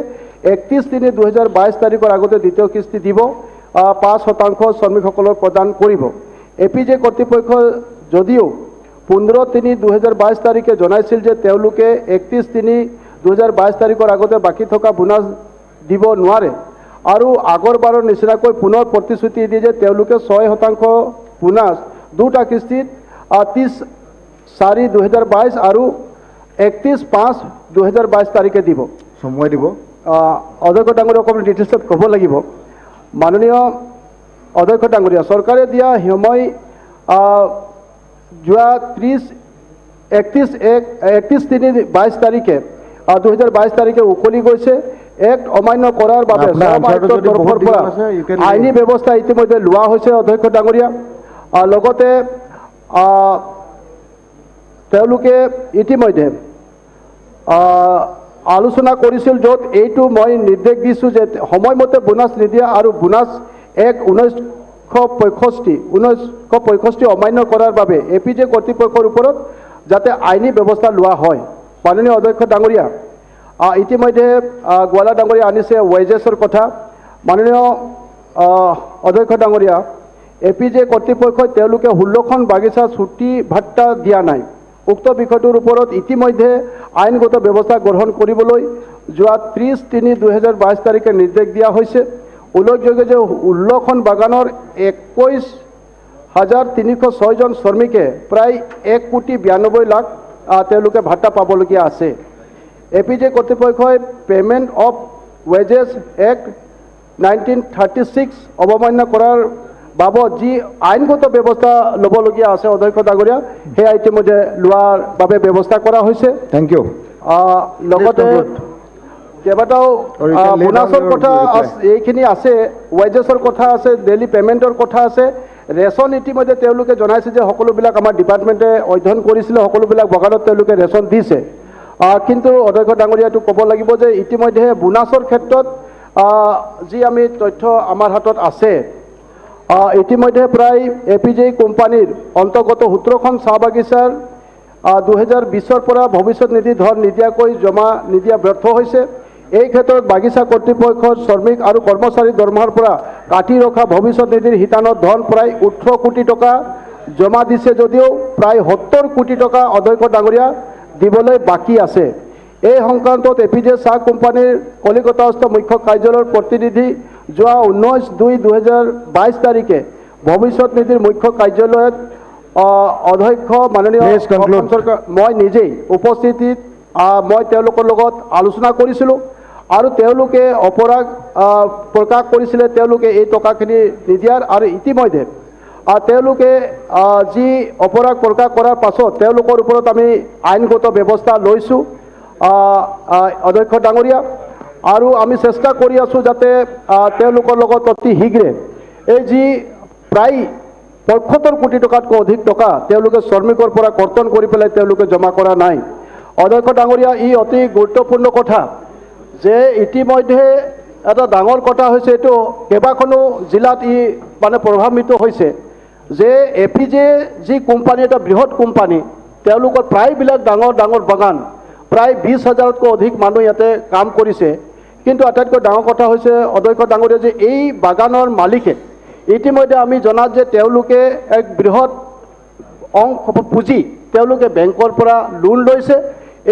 31/3/2022 তাৰিখৰ আগতে দ্বিতীয় কিস্তি দিব, 5% শ্ৰমিকসকলক প্ৰদান কৰিব। APJ কৰ্তৃপক্ষ যদিও 15/3/2022 তাৰিখে জনাইছিল যে তেওঁলোকে 31/3/2022 তাৰিখৰ আগতে বাকী থকা বোনাছ দিব নোৱাৰে আৰু আগৰবাৰৰ নিচিনাকৈ পুনৰ প্ৰতিশ্ৰুতি দিয়ে যে তেওঁলোকে 6% বোনাছ দুটা কিস্তিত 30/4/2022 আৰু 31/5/2022 তাৰিখে দিব। সময় দিব। অধ্যক্ষ ডাঙৰীয়া, অকণমান ডিটেইলছত ক'ব লাগিব। মাননীয় অধ্যক্ষ ডাঙৰীয়া, চৰকাৰে দিয়া সময় যোৱা 31/3/22 তাৰিখে 2022 তাৰিখে উকলি গৈছে। এক্ট অমান্য কৰাৰ বাবে তৰফৰ পৰা আইনী ব্যৱস্থা ইতিমধ্যে লোৱা হৈছে। অধ্যক্ষ ডাঙৰীয়া, লগতে তেওঁলোকে ইতিমধ্যে আলোচনা কৰিছিল, য'ত এইটো মই নিৰ্দেশ দিছোঁ যে সময়মতে বোনাছ নিদিয়া আৰু বোনাছ এক্ট 1965 অমান্য কৰাৰ বাবে APJ কৰ্তৃপক্ষৰ ওপৰত যাতে আইনী ব্যৱস্থা লোৱা হয়। মাননীয় অধ্যক্ষ ডাঙৰীয়া, ইতিমধ্যে গোৱালা ডাঙৰীয়া আনিছে ৱেজেছৰ কথা। মাননীয় অধ্যক্ষ ডাঙৰীয়া, APJ কৰ্তৃপক্ষই তেওঁলোকে 16খন বাগিচা ছুটি ভাত্তা দিয়া নাই। উক্ত বিষয়টোৰ ওপৰত ইতিমধ্যে আইনগত ব্যৱস্থা গ্ৰহণ কৰিবলৈ যোৱা 30/3/2022 তাৰিখে নিৰ্দেশ দিয়া হৈছে। উল্লেখযোগ্য যে 16খন বাগানৰ 21,306 জন শ্ৰমিকে প্ৰায় 1,92 লাখ তেওঁলোকে ভাত্তা পাবলগীয়া আছে। APJ কৰ্তৃপক্ষই পে'মেণ্ট অফ ৱেজেছ এক্ট 1936 অৱমান্য কৰাৰ বাবদ যি আইনগত ব্যৱস্থা ল'বলগীয়া আছে, অধ্যক্ষ ডাঙৰীয়া, সেয়া ইতিমধ্যে লোৱাৰ বাবে ব্যৱস্থা কৰা হৈছে। Thank you. লগতে কেইবাটাও বোনাছৰ কথা এইখিনি আছে, ৱেজেছৰ কথা আছে, ডেইলি পে'মেণ্টৰ কথা আছে। ৰেচন ইতিমধ্যে তেওঁলোকে জনাইছে যে সকলোবিলাক আমাৰ ডিপাৰ্টমেণ্টে অধ্যয়ন কৰিছিলে, সকলোবিলাক বাগানত তেওঁলোকে ৰেচন দিছে। কিন্তু অধ্যক্ষ ডাঙৰীয়া, এইটো ক'ব লাগিব যে ইতিমধ্যে বোনাছৰ ক্ষেত্ৰত যি আমি তথ্য আমাৰ হাতত আছে, ইতিমধ্যে প্ৰায় APJ কোম্পানীৰ অন্তৰ্গত 17খন চাহ বাগিচাৰ 2020ৰ পৰা ভৱিষ্যত নিধি ধন নিদিয়াকৈ জমা নিদিয়া ব্যৰ্থ হৈছে। এই ক্ষেত্ৰত বাগিচা কৰ্তৃপক্ষৰ শ্ৰমিক আৰু কৰ্মচাৰীৰ দৰমহাৰ পৰা কাটি ৰখা ভৱিষ্যত নিধিৰ শিতানত ধন প্ৰায় 18 কোটি টকা জমা দিছে যদিও প্ৰায় 70 কোটি টকা অধ্যক্ষ ডাঙৰীয়া দিবলৈ বাকী আছে। এই সংক্ৰান্তত APJ চাহ কোম্পানীৰ কলিকতাস্থ মুখ্য কাৰ্যালয়ৰ প্ৰতিনিধি যোৱা 19/2/2022 তাৰিখে ভৱিষ্যত নিধিৰ মুখ্য কাৰ্যালয়ত অধ্যক্ষ মাননীয় চৰকাৰ মই নিজেই উপস্থিতিত মই তেওঁলোকৰ লগত আলোচনা কৰিছিলোঁ আৰু তেওঁলোকে অপৰাগ প্ৰকাশ কৰিছিলে তেওঁলোকে এই টকাখিনি নিদিয়াৰ। আৰু ইতিমধ্যে তেওঁলোকে যি অপৰাগ প্ৰকাশ কৰাৰ পাছত তেওঁলোকৰ ওপৰত আমি আইনগত ব্যৱস্থা লৈছোঁ অধ্যক্ষ ডাঙৰীয়া, আৰু আমি চেষ্টা কৰি আছোঁ যাতে তেওঁলোকৰ লগত অতি শীঘ্ৰে এই যি প্ৰায় ৭৫ কোটি টকাতকৈ অধিক টকা তেওঁলোকে শ্ৰমিকৰ পৰা কৰ্তন কৰি পেলাই তেওঁলোকে জমা কৰা নাই। অধ্যক্ষ ডাঙৰীয়া, ই অতি গুৰুত্বপূৰ্ণ কথা যে ইতিমধ্যে এটা ডাঙৰ কথা হৈছে, এইটো কেইবাখনো জিলাত ই মানে প্ৰভাৱিত হৈছে যে APJ যি কোম্পানী, এটা বৃহৎ কোম্পানী, তেওঁলোকৰ প্ৰায়বিলাক ডাঙৰ ডাঙৰ বাগান, প্ৰায় ২০,০০০তকৈ অধিক মানুহ ইয়াতে কাম কৰিছে। কিন্তু আটাইতকৈ ডাঙৰ কথা হৈছে অধ্যক্ষ ডাঙৰীয়া যে এই বাগানৰ মালিকে ইতিমধ্যে আমি জনাত যে তেওঁলোকে এক বৃহৎ পুঁজি তেওঁলোকে বেংকৰ পৰা লোন লৈছে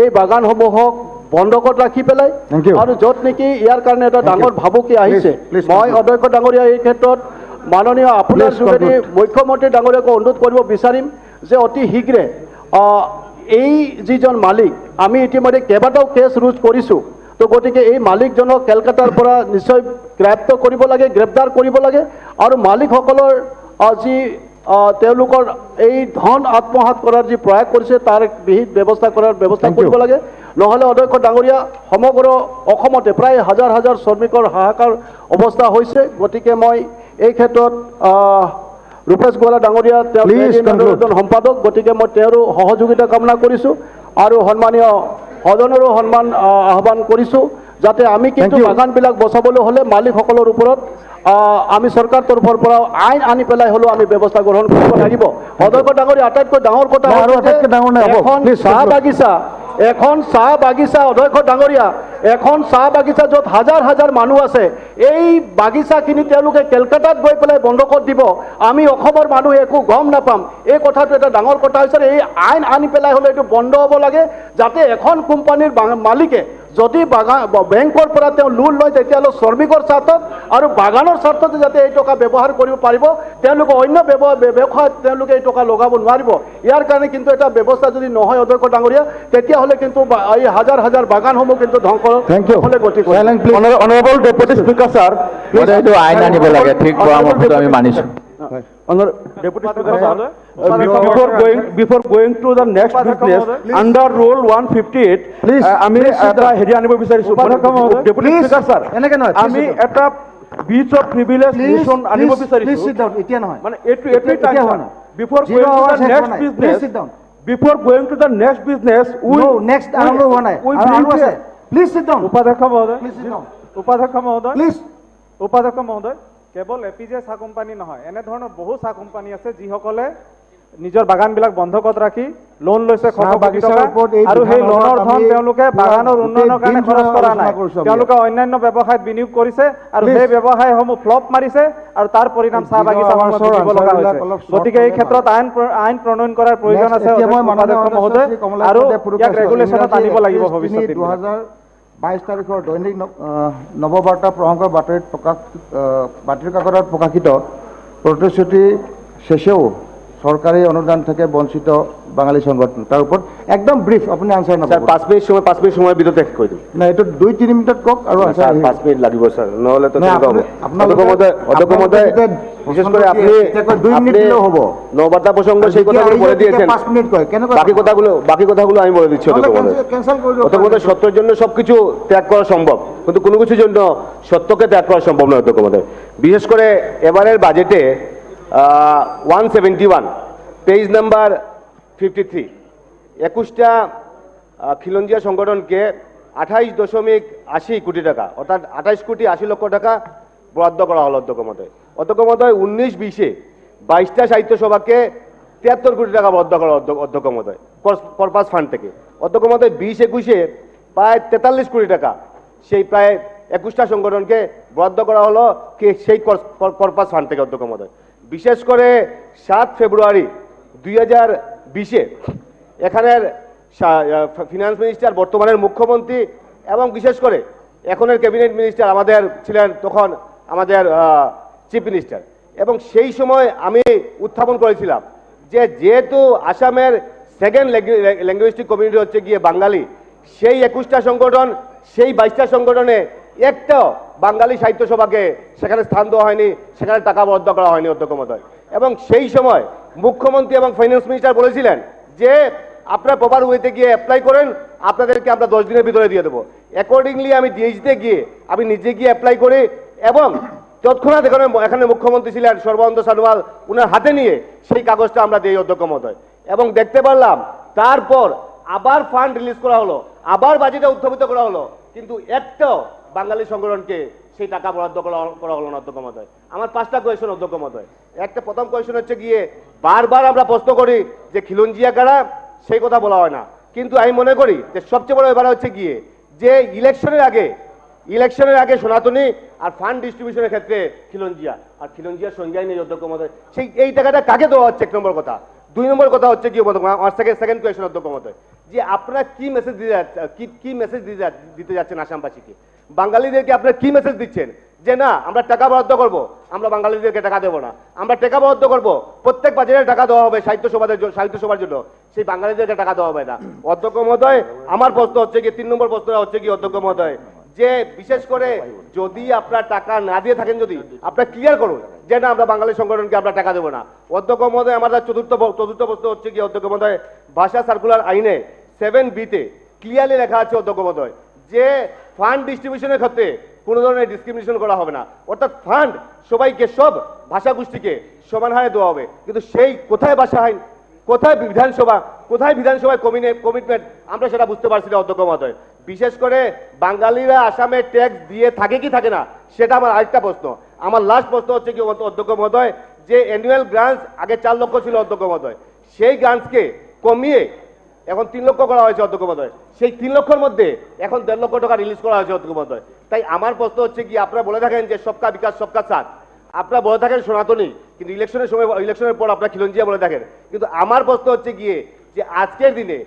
এই বাগানসমূহক বন্ধকত ৰাখি পেলাই, আৰু য'ত নেকি ইয়াৰ কাৰণে এটা ডাঙৰ ভাবুকি আহিছে। মই অধ্যক্ষ ডাঙৰীয়া এই ক্ষেত্ৰত মাননীয় আপোনাৰ যোগেদি মুখ্যমন্ত্ৰী ডাঙৰীয়াক অনুৰোধ কৰিব বিচাৰিম যে অতি শীঘ্ৰে এই যিজন মালিক, আমি ইতিমধ্যে কেইবাটাও কেছ ৰুজু কৰিছোঁ, তো গতিকে এই মালিকজনক কেলকাতাৰ পৰা নিশ্চয় গ্ৰেপ্তাৰ কৰিব লাগে, আৰু মালিকসকলৰ যি তেওঁলোকৰ এই ধন আত্মসাৎ কৰাৰ যি প্ৰয়াস কৰিছে তাৰ বিহিত ব্যৱস্থা কৰিব লাগে। নহ'লে অধ্যক্ষ ডাঙৰীয়া, সমগ্ৰ অসমতে প্ৰায় হাজাৰ হাজাৰ শ্ৰমিকৰ হাহাকাৰ অৱস্থা হৈছে। গতিকে মই এই ক্ষেত্ৰত ৰূপেশ গোৱালা ডাঙৰীয়া তেওঁ এজন সম্পাদক, গতিকে মই তেওঁৰ সহযোগিতা কামনা কৰিছোঁ আৰু সন্মানীয় সদনৰো আহ্বান কৰিছোঁ যাতে আমি কিন্তু বাগানবিলাক বচাবলৈ হ'লে মালিকসকলৰ ওপৰত আমি চৰকাৰ তৰফৰ পৰা আইন আনি পেলাই হ'লেও আমি ব্যৱস্থা গ্ৰহণ কৰিব লাগিব। অধ্যক্ষ ডাঙৰীয়া, আটাইতকৈ ডাঙৰ কথা এখন চাহ বাগিচা অধ্যক্ষ ডাঙৰীয়া, এখন চাহ বাগিচা য'ত হাজাৰ হাজাৰ মানুহ আছে, এই বাগিচাখিনি তেওঁলোকে কেলকাতাত গৈ পেলাই বন্ধকত দিব, আমি অসমৰ মানুহে একো গম নাপাম। এই কথাটো এটা ডাঙৰ কথা হৈছে। এই আইন আনি পেলাই হ'লে এইটো বন্ধ হ'ব লাগে, যাতে এখন কোম্পানীৰ মালিকে যদি বেংকৰ পৰা তেওঁ লোন লয় তেতিয়াহ'লে শ্ৰমিকৰ স্বাৰ্থত আৰু বাগানৰ স্বাৰ্থতে যাতে এই টকা ব্যৱহাৰ কৰিব পাৰিব, তেওঁলোকে অন্য ব্যৱসায়ত তেওঁলোকে এই টকা লগাব নোৱাৰিব। ইয়াৰ কাৰণে কিন্তু এটা ব্যৱস্থা যদি নহয় অধ্যক্ষ ডাঙৰীয়া, তেতিয়াহ'লে কিন্তু এই হাজাৰ হাজাৰ বাগানসমূহ কিন্তু ধ্বংস হ'লে গতি কৰিব। অনাৰেবল ডেপুটি স্পীকাৰ ছাৰ, এইটো আইন আনিব লাগে, ঠিক পৰামৰ্শটো আমি মানিছোঁ। Deputy Speaker, before going to the next business, under Rule 158, আমি এটা হেৰি আনিব বিচাৰিছোঁ। Deputy Speaker, sir, আমি এটা beach of privilege mission আনিব বিচাৰিছোঁ। মানে এইটো before going to the next business, উপাধ্যক্ষ মহোদয়, কেৱল APJ চাহ কোম্পানী নহয়, এনেধৰণৰ বহু চাহ কোম্পানী আছে যিসকলে নিজৰ বাগানবিলাক বন্ধকত ৰাখি লোন লৈছে আৰু সেই লোনৰ ধন তেওঁলোকে বাগানৰ উন্নয়নৰ কাৰণে খৰচ কৰা নাই, তেওঁলোকে অন্যান্য ব্যৱসায়ত বিনিয়োগ কৰিছে আৰু সেই ব্যৱসায়সমূহ ফ্লপ মাৰিছে আৰু তাৰ পৰিণাম চাহ বাগিচাসমূহত ভুগিব লগা হৈছে। গতিকে এই ক্ষেত্ৰত আইন প্ৰণয়ন কৰাৰ প্ৰয়োজন আছে উপাধ্যক্ষ মহোদয়, আৰু ইয়াক ৰেগুলেশ্যনত আনিব লাগিব ভৱিষ্যতে। 22 তাৰিখৰ দৈনিক নৱবাৰ্তা প্ৰসংগৰ বাতৰি কাকতত প্ৰকাশিত প্ৰতিশ্ৰুতি শেষেও সরকারি অনুদান থেকে বঞ্চিত বাঙালি সংগঠন, তার উপর একদম ব্রিফ আপনি আনসার না। 5 মিনিট সময় ভিতরে কই দিন না, এটা 2-3 মিনিট কক আর 5 মিনিট লাগিব স্যার, নহলে তো অধ্যক্ষ মহোদয় বিশেষ করে আপনি 2 মিনিট দিলেও হবে। নবার্তা প্রসঙ্গ সেই কথাগুলো বলে দিয়েছেন, 5 মিনিট কয় কেন? বাকি কথাগুলো আমি বলে দিচ্ছি। অধ্যক্ষ মহোদয়, সত্যের জন্য সবকিছু ত্যাগ করা সম্ভব, কিন্তু কোনো কিছুর জন্য সত্যকে ত্যাগ করা সম্ভব নয় অধ্যক্ষ মহোদয়। বিশেষ করে এবারের বাজেটে 171 পেজ নাম্বার 53 21টা খিলঞ্জিয়া সংগঠনকে 28.80 কোটি টাকা অর্থাৎ 28 কোটি 80 লক্ষ টাকা বরাদ্দ করা হলো অধ্যক্ষ মহোদয়। 19-20-এ 22টা সাহিত্য সভাকে 73 কোটি টাকা বরাদ্দ করা অধ্যক্ষ মহোদয় কর্পাস ফান্ড থেকে। অধ্যক্ষ মহোদয় 20-21-এ প্রায় 43 কোটি টাকা সেই প্রায় 21টা সংগঠনকে বরাদ্দ করা হলো সেই কর্পাস ফান্ড থেকে অধ্যক্ষ মহোদয়। বিশেষ করে 7 ফেব্রুয়ারি 2020-এ এখানের ফিনান্স মিনিস্টার, বর্তমানের মুখ্যমন্ত্রী এবং বিশেষ করে এখনের ক্যাবিনেট মিনিস্টার আমাদের ছিলেন তখন আমাদের চিফ মিনিস্টার, এবং সেই সময় আমি উত্থাপন করেছিলাম যে যেহেতু আসামের সেকেন্ড ল্যাঙ্গুয়েস্টিক কমিউনিটি হচ্ছে গিয়ে বাঙালি, সেই 21টা সংগঠন, সেই 22টা সংগঠনে একটাও বাঙালি সাহিত্য সভাকে সেখানে স্থান দেওয়া হয়নি, সেখানে টাকা বরাদ্দ করা হয়নি অধ্যক্ষ মহোদয়। এবং সেই সময় মুখ্যমন্ত্রী এবং ফাইন্যান্স মিনিস্টার বলেছিলেন যে আপনারা প্রপার ওয়েতে গিয়ে অ্যাপ্লাই করেন, আপনাদেরকে আমরা 10 দিনের ভিতরে দিয়ে দেবো। অ্যাকর্ডিংলি আমি ডিএইচতে গিয়ে আমি নিজে গিয়ে অ্যাপ্লাই করি এবং তৎক্ষণাৎ এখানে মুখ্যমন্ত্রী ছিলেন সর্বানন্দ সোনোয়াল, উনার হাতে নিয়ে সেই কাগজটা আমরা দিই অধ্যক্ষ মহোদয়, এবং দেখতে পারলাম তারপর আবার ফান্ড রিলিজ করা হলো, আবার বাজেটে উত্থাপিত করা হলো, কিন্তু একটাও বাঙালি সংগঠনকে সেই টাকা বরাদ্দ করা হলো না অধ্যক্ষ মহোদয়। আমার 5টা কোয়েশন অধ্যক্ষ মহোদয়। একটা প্রথম কোয়েশন হচ্ছে গিয়ে বারবার আমরা প্রশ্ন করি যে খিলঞ্জিয়া কারা, সেই কথা বলা হয় না, কিন্তু আমি মনে করি যে সবচেয়ে বড় ব্যাপার হচ্ছে গিয়ে যে ইলেকশনের আগে সনাতনী আর ফান্ড ডিস্ট্রিবিউশনের ক্ষেত্রে খিলঞ্জিয়া, আর খিলঞ্জিয়ার সংজ্ঞাই নেই অধ্যক্ষ মহোদয়। এই টাকাটা কাকে দেওয়া হচ্ছে, 1 নম্বর কথা। 2 নম্বর কথা হচ্ছে কি আমার সেকেন্ড কোয়েশন অধ্যক্ষ মহোদয়, যে আপনারা কি মেসেজ দিতে যাচ্ছেন আসামবাসীকে, বাঙালিদেরকে আপনারা কি মেসেজ দিচ্ছেন যে না আমরা টাকা বরাদ্দ করব, আমরা বাঙালিদেরকে টাকা দেবো না, আমরা টাকা বরাদ্দ করব, প্রত্যেক বাজেটে টাকা দেওয়া হবে সাহিত্য সভার জন্য, সেই বাঙালিদেরকে টাকা দেওয়া হবে না। অধ্যক্ষ মহোদয়, আমার প্রশ্ন হচ্ছে কি 3 নম্বর প্রশ্নটা হচ্ছে কি অধ্যক্ষ মহোদয়, যে বিশেষ করে যদি আপনার টাকা না দিয়ে থাকেন, যদি আপনারা ক্লিয়ার করুন যে না আমরা বাঙালি সংগঠনকে আমরা টাকা দেবো না। অধ্যক্ষ মহোদয়, আমাদের চতুর্থ প্রশ্ন হচ্ছে কি অধ্যক্ষ মহোদয়, ভাষা সার্কুলার আইনে 7B-তে ক্লিয়ারলি লেখা আছে অধ্যক্ষ মহোদয় যে ফান্ড ডিস্ট্রিবিউশনের ক্ষেত্রে কোনো ধরনের ডিসক্রিমিনেশন করা হবে না, অর্থাৎ ফান্ড সবাইকে, সব ভাষা গোষ্ঠীকে সমান হারে দেওয়া হবে, কিন্তু সেই কোথায় ভাষা আইন, কোথায় বিধানসভায় কমিটমেন্ট, আমরা সেটা বুঝতে পারছি না অধ্যক্ষ মহোদয়। বিশেষ করে বাঙালিরা আসামে ট্যাক্স দিয়ে থাকে কি থাকে না, সেটা আমার আরেকটা প্রশ্ন। আমার লাস্ট প্রশ্ন হচ্ছে কি অধ্যক্ষ মহোদয়, যে অ্যানুয়াল গ্রান্টস আগে 4 লক্ষ ছিল অধ্যক্ষ মহোদয়, সেই গ্রান্টসকে কমিয়ে এখন 3 লক্ষ করা হয়েছে অধ্যক্ষ মহোদয়, সেই 3 লক্ষের মধ্যে এখন 1.5 লক্ষ টাকা রিলিজ করা হয়েছে অধ্যক্ষ মহোদয়। তাই আমার প্রশ্ন হচ্ছে কি, আপনারা বলে থাকেন যে সবকা বিকাশ সবকা সাথ, আপনারা বলে থাকেন সনাতনী, কিন্তু ইলেকশনের পর আপনারা খিলঞ্জিয়া বলে থাকেন, কিন্তু আমার প্রশ্ন হচ্ছে গিয়ে যে আজকের দিনে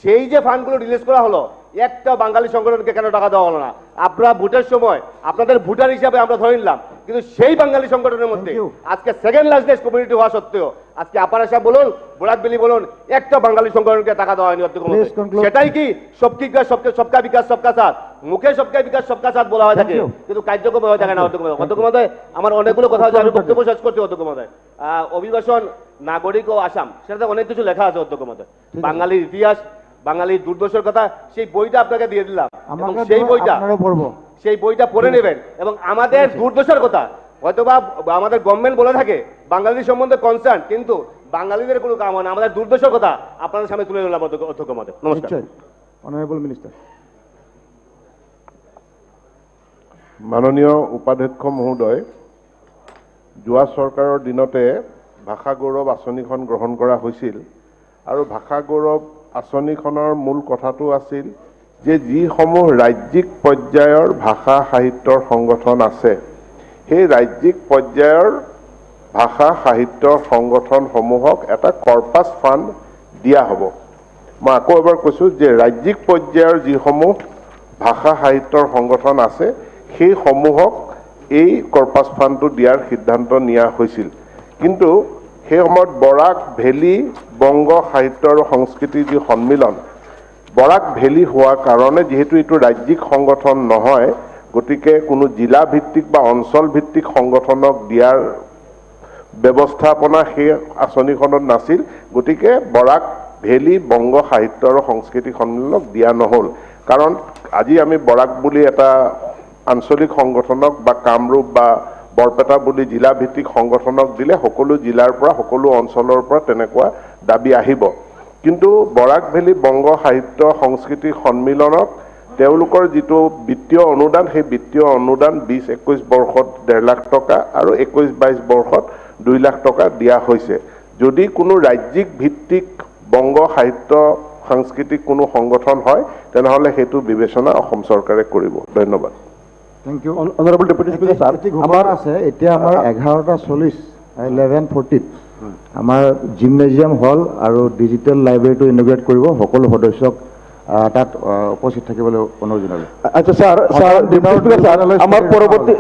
সেই যে ফান্ডগুলো রিলিজ করা হলো, একটা বাঙালি সংগঠনকে কেন টাকা দেওয়া হলো না? আপনারা ভোটের সময় আপনাদের ভোটার হিসাবে আমরা ধরে নিলাম, কিন্তু সেই বাঙালি সংগঠনের মধ্যে আজকে সেকেন্ড লার্জেস্ট কমিউনিটি হওয়া সত্ত্বেও আজকে আপার আসাম বলুন, বরাকবেলি বলুন, একটা বাঙালি সংগঠনকে টাকা দেওয়া হয়নি অধ্যক্ষ মহোদয়। সেটাই কি সবকা বিকাশ সবকা সাথ, মুখে সবকা বিকাশ সবকা সাথ বলা হয় থাকে, কিন্তু কার্যক্রম হয়ে থাকে না অধ্যক্ষ মহোদয়। অধ্যক্ষ মহোদয়, আমার অনেকগুলো কথা আছে, আমি বক্তব্য শেষ করছি অধ্যক্ষ মহোদয়। অভিবাসন, নাগরিক ও আসাম, সেটাতে অনেক কিছু লেখা আছে অধ্যক্ষ মহোদয়, বাঙালির ইতিহাস, বাঙালির দুর্দশার কথা, সেই বইটা আপনাকে দিয়ে দিলাম, এবং সেই বইটা পড়ে নেবেন, এবং আমাদের দুর্দশার কথা, হয়তোবা আমাদের গভর্নমেন্ট বলে থাকে বাঙালির সম্বন্ধে কনসার্ন, কিন্তু বাঙালিদের কোনো কাম হয় না, আমাদের দুর্দশার কথা আপনাদের সামনে তুলে ধরলাম অধ্যক্ষ মহোদয়। নমস্কার। Honourable minister. মাননীয় উপাধ্যক্ষ মহোদয়, যোৱা চৰকাৰৰ দিনতে ভাষা গৌৰৱ আঁচনিখন গ্ৰহণ কৰা হৈছিল, আৰু ভাষা গৌৰৱ আঁচনিখনৰ মূল কথাটো আছিল যে যিসমূহ ৰাজ্যিক পৰ্যায়ৰ ভাষা সাহিত্যৰ সংগঠন আছে, সেই ৰাজ্যিক পৰ্যায়ৰ ভাষা সাহিত্যৰ সংগঠনসমূহক এটা কৰ্পাছ ফাণ্ড দিয়া হ'ব। মই আকৌ এবাৰ কৈছোঁ যে ৰাজ্যিক পৰ্যায়ৰ যিসমূহ ভাষা সাহিত্যৰ সংগঠন আছে, সেইসমূহক এই কৰ্পাছ ফাণ্ডটো দিয়াৰ সিদ্ধান্ত নিয়া হৈছিল, কিন্তু সেই সময়ত বৰাক ভেলী বংগ সাহিত্য আৰু সংস্কৃতিৰ যি সন্মিলন, বৰাক ভেলী হোৱাৰ কাৰণে যিহেতু এইটো ৰাজ্যিক সংগঠন নহয়, গতিকে কোনো জিলা ভিত্তিক বা অঞ্চল ভিত্তিক সংগঠনক দিয়াৰ ব্যৱস্থাপনা সেই আঁচনিখনত নাছিল, গতিকে বৰাক ভেলী বংগ সাহিত্য আৰু সংস্কৃতি সন্মিলনক দিয়া নহ'ল। কাৰণ আজি আমি বৰাক বুলি এটা আঞ্চলিক সংগঠনক বা কামৰূপ বা বৰপেটা বুলি জিলা ভিত্তিক সংগঠনক দিলে সকলো জিলাৰ পৰা সকলো অঞ্চলৰ পৰা তেনেকুৱা দাবী আহিব, কিন্তু বৰাক ভেলী বংগ সাহিত্য সংস্কৃতি সন্মিলনক তেওঁলোকৰ যিটো বিত্তীয় অনুদান, সেই বিত্তীয় অনুদান 20-21 বৰ্ষত 1.5 লাখ টকা আৰু 21-22 বৰ্ষত 2 লাখ টকা দিয়া হৈছে। যদি কোনো ৰাজ্যিক ভিত্তিক বংগ সাহিত্য সাংস্কৃতিক কোনো সংগঠন হয়, তেনেহ'লে সেইটো বিবেচনা অসম চৰকাৰে কৰিব। ধন্যবাদ। Thank you. Honourable deputy speaker sir, আমাৰ আছে এতিয়া আমাৰ 11:40 11:40 আমাৰ জিমনেজিয়াম হল আৰু ডিজিটেল লাইব্ৰেৰীটো ইনগ্ৰেট কৰিব, সকলো সদস্যক তাত উপস্থিত থাকিবলৈ অনুৰোধ জনালোঁ। আচ্ছা স্যার, ডেপুটি স্পিকার স্যার, আমার পরবর্তী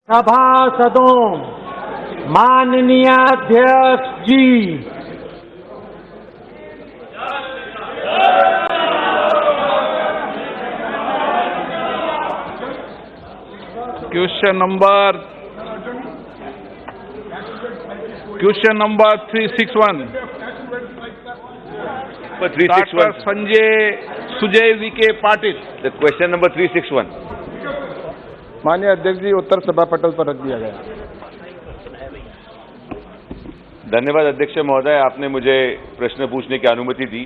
सभासदों, माननीय अध्यक्ष ji, question number 361 doctor Sujay Vikhe Patil. The question number 361। माननीय अध्यक्ष जी, उत्तर सभा पटल पर रख दिया गया। धन्यवाद अध्यक्ष महोदय, आपने मुझे प्रश्न पूछने की अनुमति दी।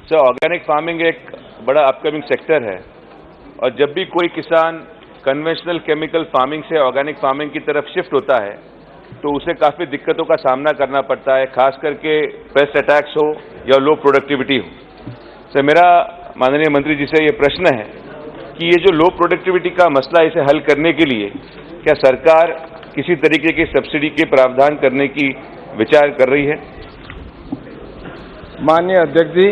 सर, ऑर्गेनिक फार्मिंग एक बड़ा अपकमिंग सेक्टर है और जब भी कोई किसान कन्वेंशनल केमिकल फार्मिंग से ऑर्गेनिक फार्मिंग की तरफ शिफ्ट होता है तो उसे काफ़ी दिक्कतों का सामना करना पड़ता है, खास करके पेस्ट अटैक्स हो या लो प्रोडक्टिविटी हो। सर, मेरा माननीय मंत्री जी से ये प्रश्न है कि ये जो लो प्रोडक्टिविटी का मसला, इसे हल करने के लिए क्या सरकार किसी तरीके की सब्सिडी के प्रावधान करने की विचार कर रही है? माननीय अध्यक्ष जी,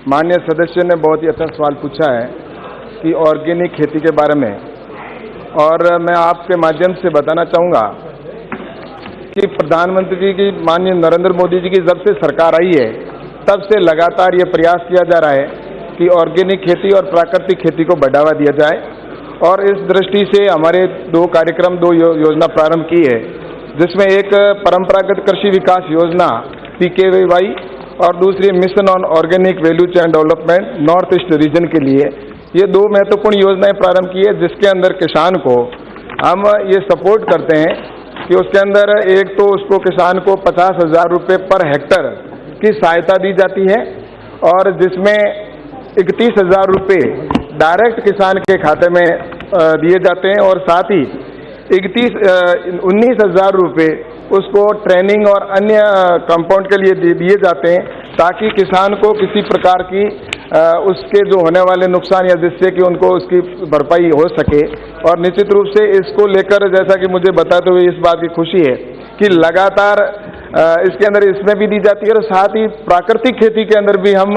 माननीय सदस्य ने बहुत ही अच्छा सवाल पूछा है कि ऑर्गेनिक खेती के बारे में, और मैं आपके माध्यम से बताना चाहूँगा कि प्रधानमंत्री जी की, माननीय नरेंद्र मोदी जी की जब से सरकार आई है तब से लगातार ये प्रयास किया जा रहा है कि ऑर्गेनिक खेती और प्राकृतिक खेती को बढ़ावा दिया जाए। और इस दृष्टि से हमारे दो योजना प्रारंभ की है, जिसमें एक परंपरागत कृषि विकास योजना PKVY और दूसरी mission on organic value chain development north east region के लिए, ये दो महत्वपूर्ण योजनाएं प्रारंभ की है, जिसके अंदर किसान को हम ये सपोर्ट करते हैं कि उसके अंदर एक तो उसको किसान को 50,000 रुपये पर हेक्टर की सहायता दी जाती है और जिसमें 31,000 रुपये डायरेक्ट किसान के खाते में दिए जाते हैं और साथ ही 19,000 रुपये उसको ट्रेनिंग और अन्य कंपाउंड के लिए दिए जाते हैं, ताकि किसान को किसी प्रकार की उसके जो होने वाले नुकसान या जिससे कि उनको उसकी भरपाई हो सके। और निश्चित रूप से इसको लेकर, जैसा कि मुझे बताते हुए इस बात की खुशी है कि लगातार इसके अंदर इसमें भी दी जाती है और साथ ही प्राकृतिक खेती के अंदर भी हम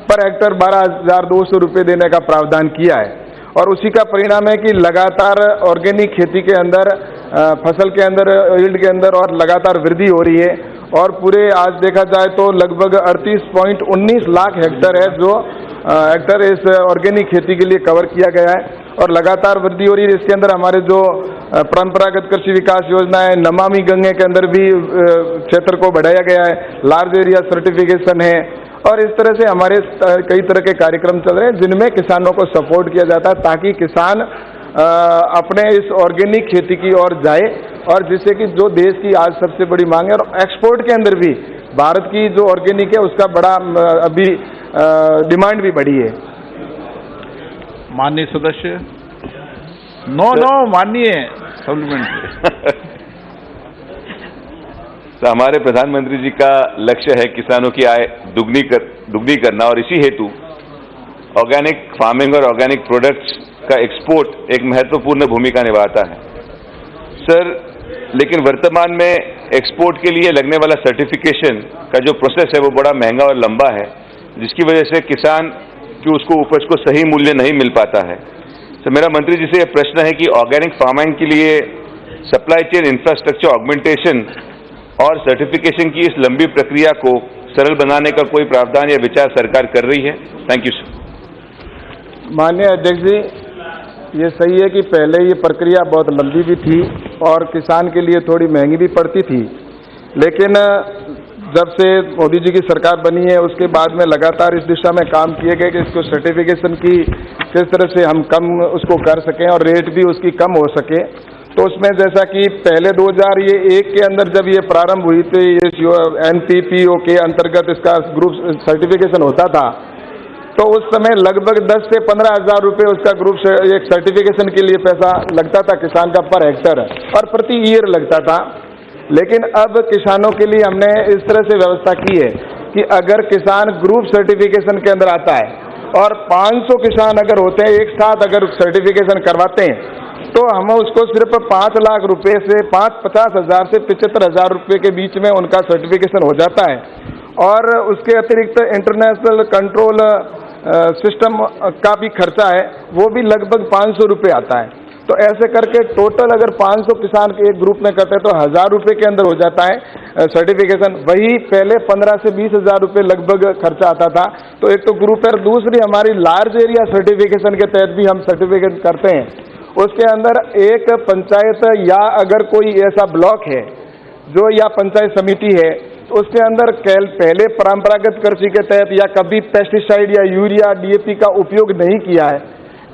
पर हेक्टर 12,200 रुपये देने का प्रावधान किया है। और उसी का परिणाम है कि लगातार ऑर्गेनिक खेती के अंदर फसल के अंदर यील्ड के अंदर और लगातार वृद्धि हो रही है और पूरे आज देखा जाए तो लगभग 38.19 लाख हेक्टर है जो हेक्टर इस ऑर्गेनिक खेती के लिए कवर किया गया है और लगातार वृद्धि हो रही है। इसके अंदर हमारे जो परंपरागत कृषि विकास योजना है, नमामि गंगे के अंदर भी क्षेत्र को बढ़ाया गया है, लार्ज एरिया सर्टिफिकेशन है और इस तरह से हमारे कई तरह के कार्यक्रम चल रहे हैं जिनमें किसानों को सपोर्ट किया जाता है ताकि किसान अपने इस ऑर्गेनिक खेती की ओर जाए और जिससे कि जो देश की आज सबसे बड़ी मांग है और एक्सपोर्ट के अंदर भी भारत की जो ऑर्गेनिक है उसका बड़ा अभी डिमांड भी बढ़ी है। माननीय सदस्य, माननीय सप्लीमेंट्री। तो हमारे प्रधानमंत्री जी का लक्ष्य है किसानों की आय दुगनी करना और इसी हेतु ऑर्गेनिक फार्मिंग और ऑर्गेनिक प्रोडक्ट्स का एक्सपोर्ट एक महत्वपूर्ण भूमिका निभाता है। सर, लेकिन वर्तमान में एक्सपोर्ट के लिए लगने वाला सर्टिफिकेशन का जो प्रोसेस है वो बड़ा महंगा और लंबा है, जिसकी वजह से किसान की उसको उपज को सही मूल्य नहीं मिल पाता है। तो मेरा मंत्री जी से यह प्रश्न है कि ऑर्गेनिक फार्मिंग के लिए सप्लाई चेन इंफ्रास्ट्रक्चर ऑगमेंटेशन और सर्टिफिकेशन की इस लंबी प्रक्रिया को सरल बनाने का कोई प्रावधान या विचार सरकार कर रही है? Thank you sir. माननीय अध्यक्ष जी, ये सही है कि पहले ये प्रक्रिया बहुत लंबी भी थी और किसान के लिए थोड़ी महंगी भी पड़ती थी, लेकिन जब से मोदी जी की सरकार बनी है उसके बाद में लगातार इस दिशा में काम किए गए कि इसको सर्टिफिकेशन की किस तरह से हम कम उसको कर सकें और रेट भी उसकी कम हो सके। तो उसमें जैसा कि पहले 2001 के अंदर जब ये प्रारंभ हुई थी, ये NPPO के अंतर्गत इसका ग्रुप सर्टिफिकेशन होता था, तो उस समय लगभग 10 से 15,000 रुपये उसका ग्रुप एक सर्टिफिकेशन के लिए पैसा लगता था किसान का पर हेक्टर और प्रति ईयर लगता था। लेकिन अब किसानों के लिए हमने इस तरह से व्यवस्था की है कि अगर किसान ग्रुप सर्टिफिकेशन के अंदर आता है और 500 किसान अगर होते हैं एक साथ अगर सर्टिफिकेशन करवाते हैं तो हम उसको सिर्फ 5 लाख रुपए से 50,000 से 75,000 रुपये के बीच में उनका सर्टिफिकेशन हो जाता है। और उसके अतिरिक्त इंटरनेशनल कंट्रोल सिस्टम का भी खर्चा है, वो भी लगभग 500 रुपये आता है। तो ऐसे करके टोटल अगर 500 किसान के एक ग्रुप में करते हैं तो 1000 रुपये के अंदर हो जाता है सर्टिफिकेशन। वही पहले 15 से 20 हज़ार रुपये लगभग खर्चा आता था। तो एक तो ग्रुप है, दूसरी हमारी लार्ज एरिया सर्टिफिकेशन के तहत भी हम सर्टिफिकेट करते हैं। उसके अंदर एक पंचायत या अगर कोई ऐसा ब्लॉक है जो या पंचायत समिति है तो उसके अंदर पहले परंपरागत कृषि के तहत या कभी पेस्टिसाइड या यूरिया डीएपी का उपयोग नहीं किया है,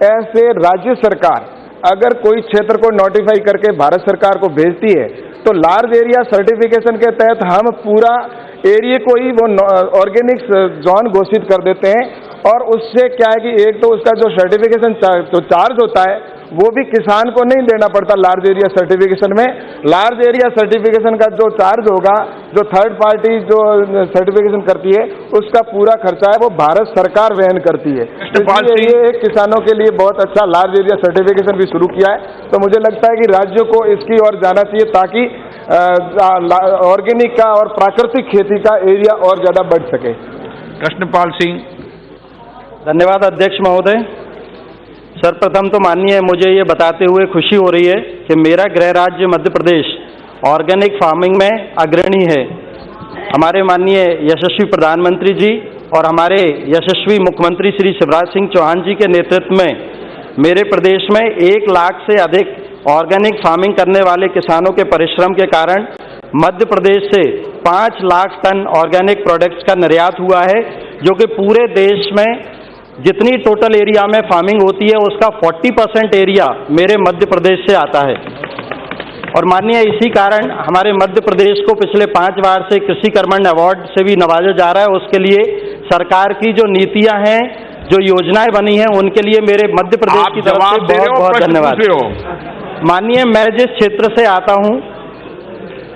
ऐसे राज्य सरकार अगर कोई क्षेत्र को नोटिफाई करके भारत सरकार को भेजती है तो लार्ज एरिया सर्टिफिकेशन के तहत हम पूरा एरिया को ही वो ऑर्गेनिक जोन घोषित कर देते हैं। और उससे क्या है कि एक तो उसका जो सर्टिफिकेशन जो चार्ज होता है वो भी किसान को नहीं देना पड़ता लार्ज एरिया सर्टिफिकेशन में। लार्ज एरिया सर्टिफिकेशन का जो चार्ज होगा, जो थर्ड पार्टी जो सर्टिफिकेशन करती है, उसका पूरा खर्चा है वो भारत सरकार वहन करती है। इसलिए ये एक किसानों के लिए बहुत अच्छा लार्ज एरिया सर्टिफिकेशन भी शुरू किया है। तो मुझे लगता है कि राज्यों को इसकी ओर जाना चाहिए ताकि ऑर्गेनिक का और प्राकृतिक खेती का एरिया और ज़्यादा बढ़ सके। कृष्णपाल सिंह। धन्यवाद अध्यक्ष महोदय। सर्वप्रथम तो माननीय मुझे ये बताते हुए खुशी हो रही है कि मेरा गृह राज्य मध्य प्रदेश ऑर्गेनिक फार्मिंग में अग्रणी है। हमारे माननीय यशस्वी प्रधानमंत्री जी और हमारे यशस्वी मुख्यमंत्री श्री शिवराज सिंह चौहान जी के नेतृत्व में मेरे प्रदेश में 1 लाख से अधिक ऑर्गेनिक फार्मिंग करने वाले किसानों के परिश्रम के कारण मध्य प्रदेश से 5 लाख टन ऑर्गेनिक प्रोडक्ट्स का निर्यात हुआ है, जो कि पूरे देश में जितनी टोटल एरिया में फार्मिंग होती है उसका 40% एरिया मेरे मध्य प्रदेश से आता है। और माननीय इसी कारण हमारे मध्य प्रदेश को पिछले 5 बार से कृषि कर्मण अवार्ड से भी नवाजा जा रहा है। उसके लिए सरकार की जो नीतियां हैं, जो योजनाएं बनी हैं, उनके लिए मेरे मध्य प्रदेश की तरफ से बहुत बहुत धन्यवाद। माननीय मैं जिस क्षेत्र से आता हूं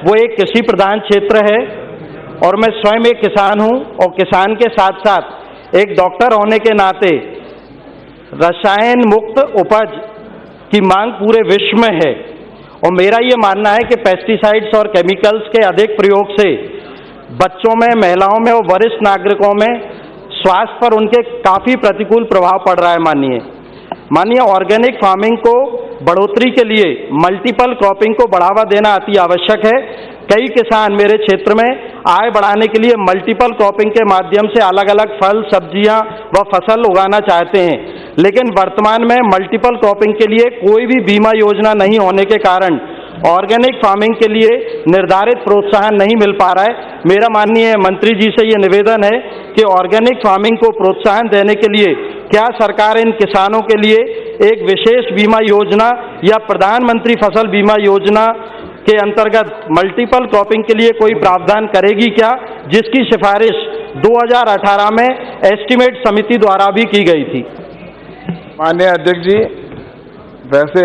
वो एक कृषि प्रधान क्षेत्र है और मैं स्वयं एक किसान हूं और किसान के साथ साथ एक डॉक्टर होने के नाते रसायन मुक्त उपज की मांग पूरे विश्व में है। और मेरा ये मानना है कि पेस्टिसाइड्स और केमिकल्स के अधिक प्रयोग से बच्चों में, महिलाओं में और वरिष्ठ नागरिकों में स्वास्थ्य पर उनके काफ़ी प्रतिकूल प्रभाव पड़ रहा है। माननीय ऑर्गेनिक फार्मिंग को बढ़ोतरी के लिए मल्टीपल क्रॉपिंग को बढ़ावा देना अति आवश्यक है। कई किसान मेरे क्षेत्र में आय बढ़ाने के लिए मल्टीपल क्रॉपिंग के माध्यम से अलग अलग फल, सब्जियां व फसल उगाना चाहते हैं, लेकिन वर्तमान में मल्टीपल क्रॉपिंग के लिए कोई भी बीमा योजना नहीं होने के कारण ऑर्गेनिक फार्मिंग के लिए निर्धारित प्रोत्साहन नहीं मिल पा रहा है। मेरा माननीय मंत्री जी से ये निवेदन है कि ऑर्गेनिक फार्मिंग को प्रोत्साहन देने के लिए क्या सरकार इन किसानों के लिए एक विशेष बीमा योजना या प्रधानमंत्री फसल बीमा योजना के अंतर्गत मल्टीपल क्रॉपिंग के लिए कोई प्रावधान करेगी क्या, जिसकी सिफारिश 2018 में एस्टीमेट समिति द्वारा भी की गई थी। माननीय अध्यक्ष जी, वैसे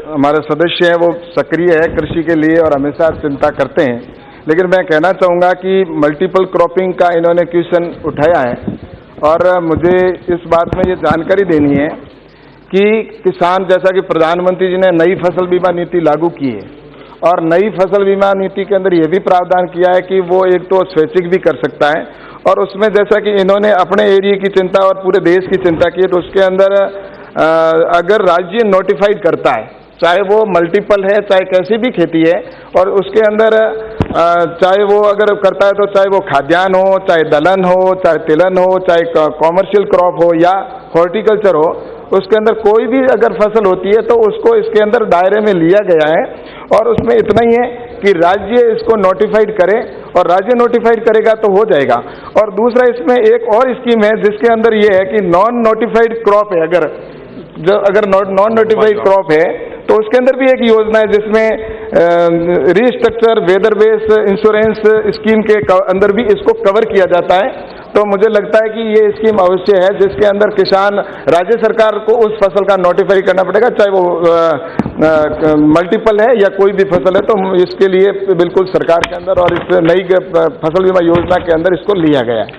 हमारे सदस्य हैं वो सक्रिय है कृषि के लिए और हमेशा चिंता करते हैं, लेकिन मैं कहना चाहूँगा कि मल्टीपल क्रॉपिंग का इन्होंने क्वेश्चन उठाया है और मुझे इस बात में ये जानकारी देनी है कि किसान, जैसा कि प्रधानमंत्री जी ने नई फसल बीमा नीति लागू की है और नई फसल बीमा नीति के अंदर ये भी प्रावधान किया है कि वो एक तो स्वैच्छिक भी कर सकता है और उसमें जैसा कि इन्होंने अपने एरिया की चिंता और पूरे देश की चिंता की है, तो उसके अंदर अगर राज्य नोटिफाइड करता है, चाहे वो मल्टीपल है, चाहे कैसी भी खेती है, और उसके अंदर चाहे वो अगर करता है तो चाहे वो खाद्यान्न हो, चाहे दलहन हो, चाहे तिलहन हो, चाहे कॉमर्शियल क्रॉप हो या हॉर्टिकल्चर हो, उसके अंदर कोई भी अगर फसल होती है तो उसको इसके अंदर दायरे में लिया गया है। और उसमें इतना ही है कि राज्य इसको नोटिफाइड करे और राज्य नोटिफाइड करेगा तो हो जाएगा। और दूसरा इसमें एक और स्कीम है जिसके अंदर ये है कि नॉन नोटिफाइड क्रॉप है, अगर नॉन नोटिफाइड क्रॉप है तो उसके अंदर भी एक योजना है जिसमें restructure weather base insurance scheme के अंदर भी इसको कवर किया जाता है। तो मुझे लगता है कि ये स्कीम अवश्य है जिसके अंदर किसान, राज्य सरकार को उस फसल का नोटिफाई करना पड़ेगा, चाहे वो मल्टीपल है या कोई भी फसल है, तो इसके लिए बिल्कुल सरकार के अंदर और इस नई फसल बीमा योजना के अंदर इसको लिया गया है।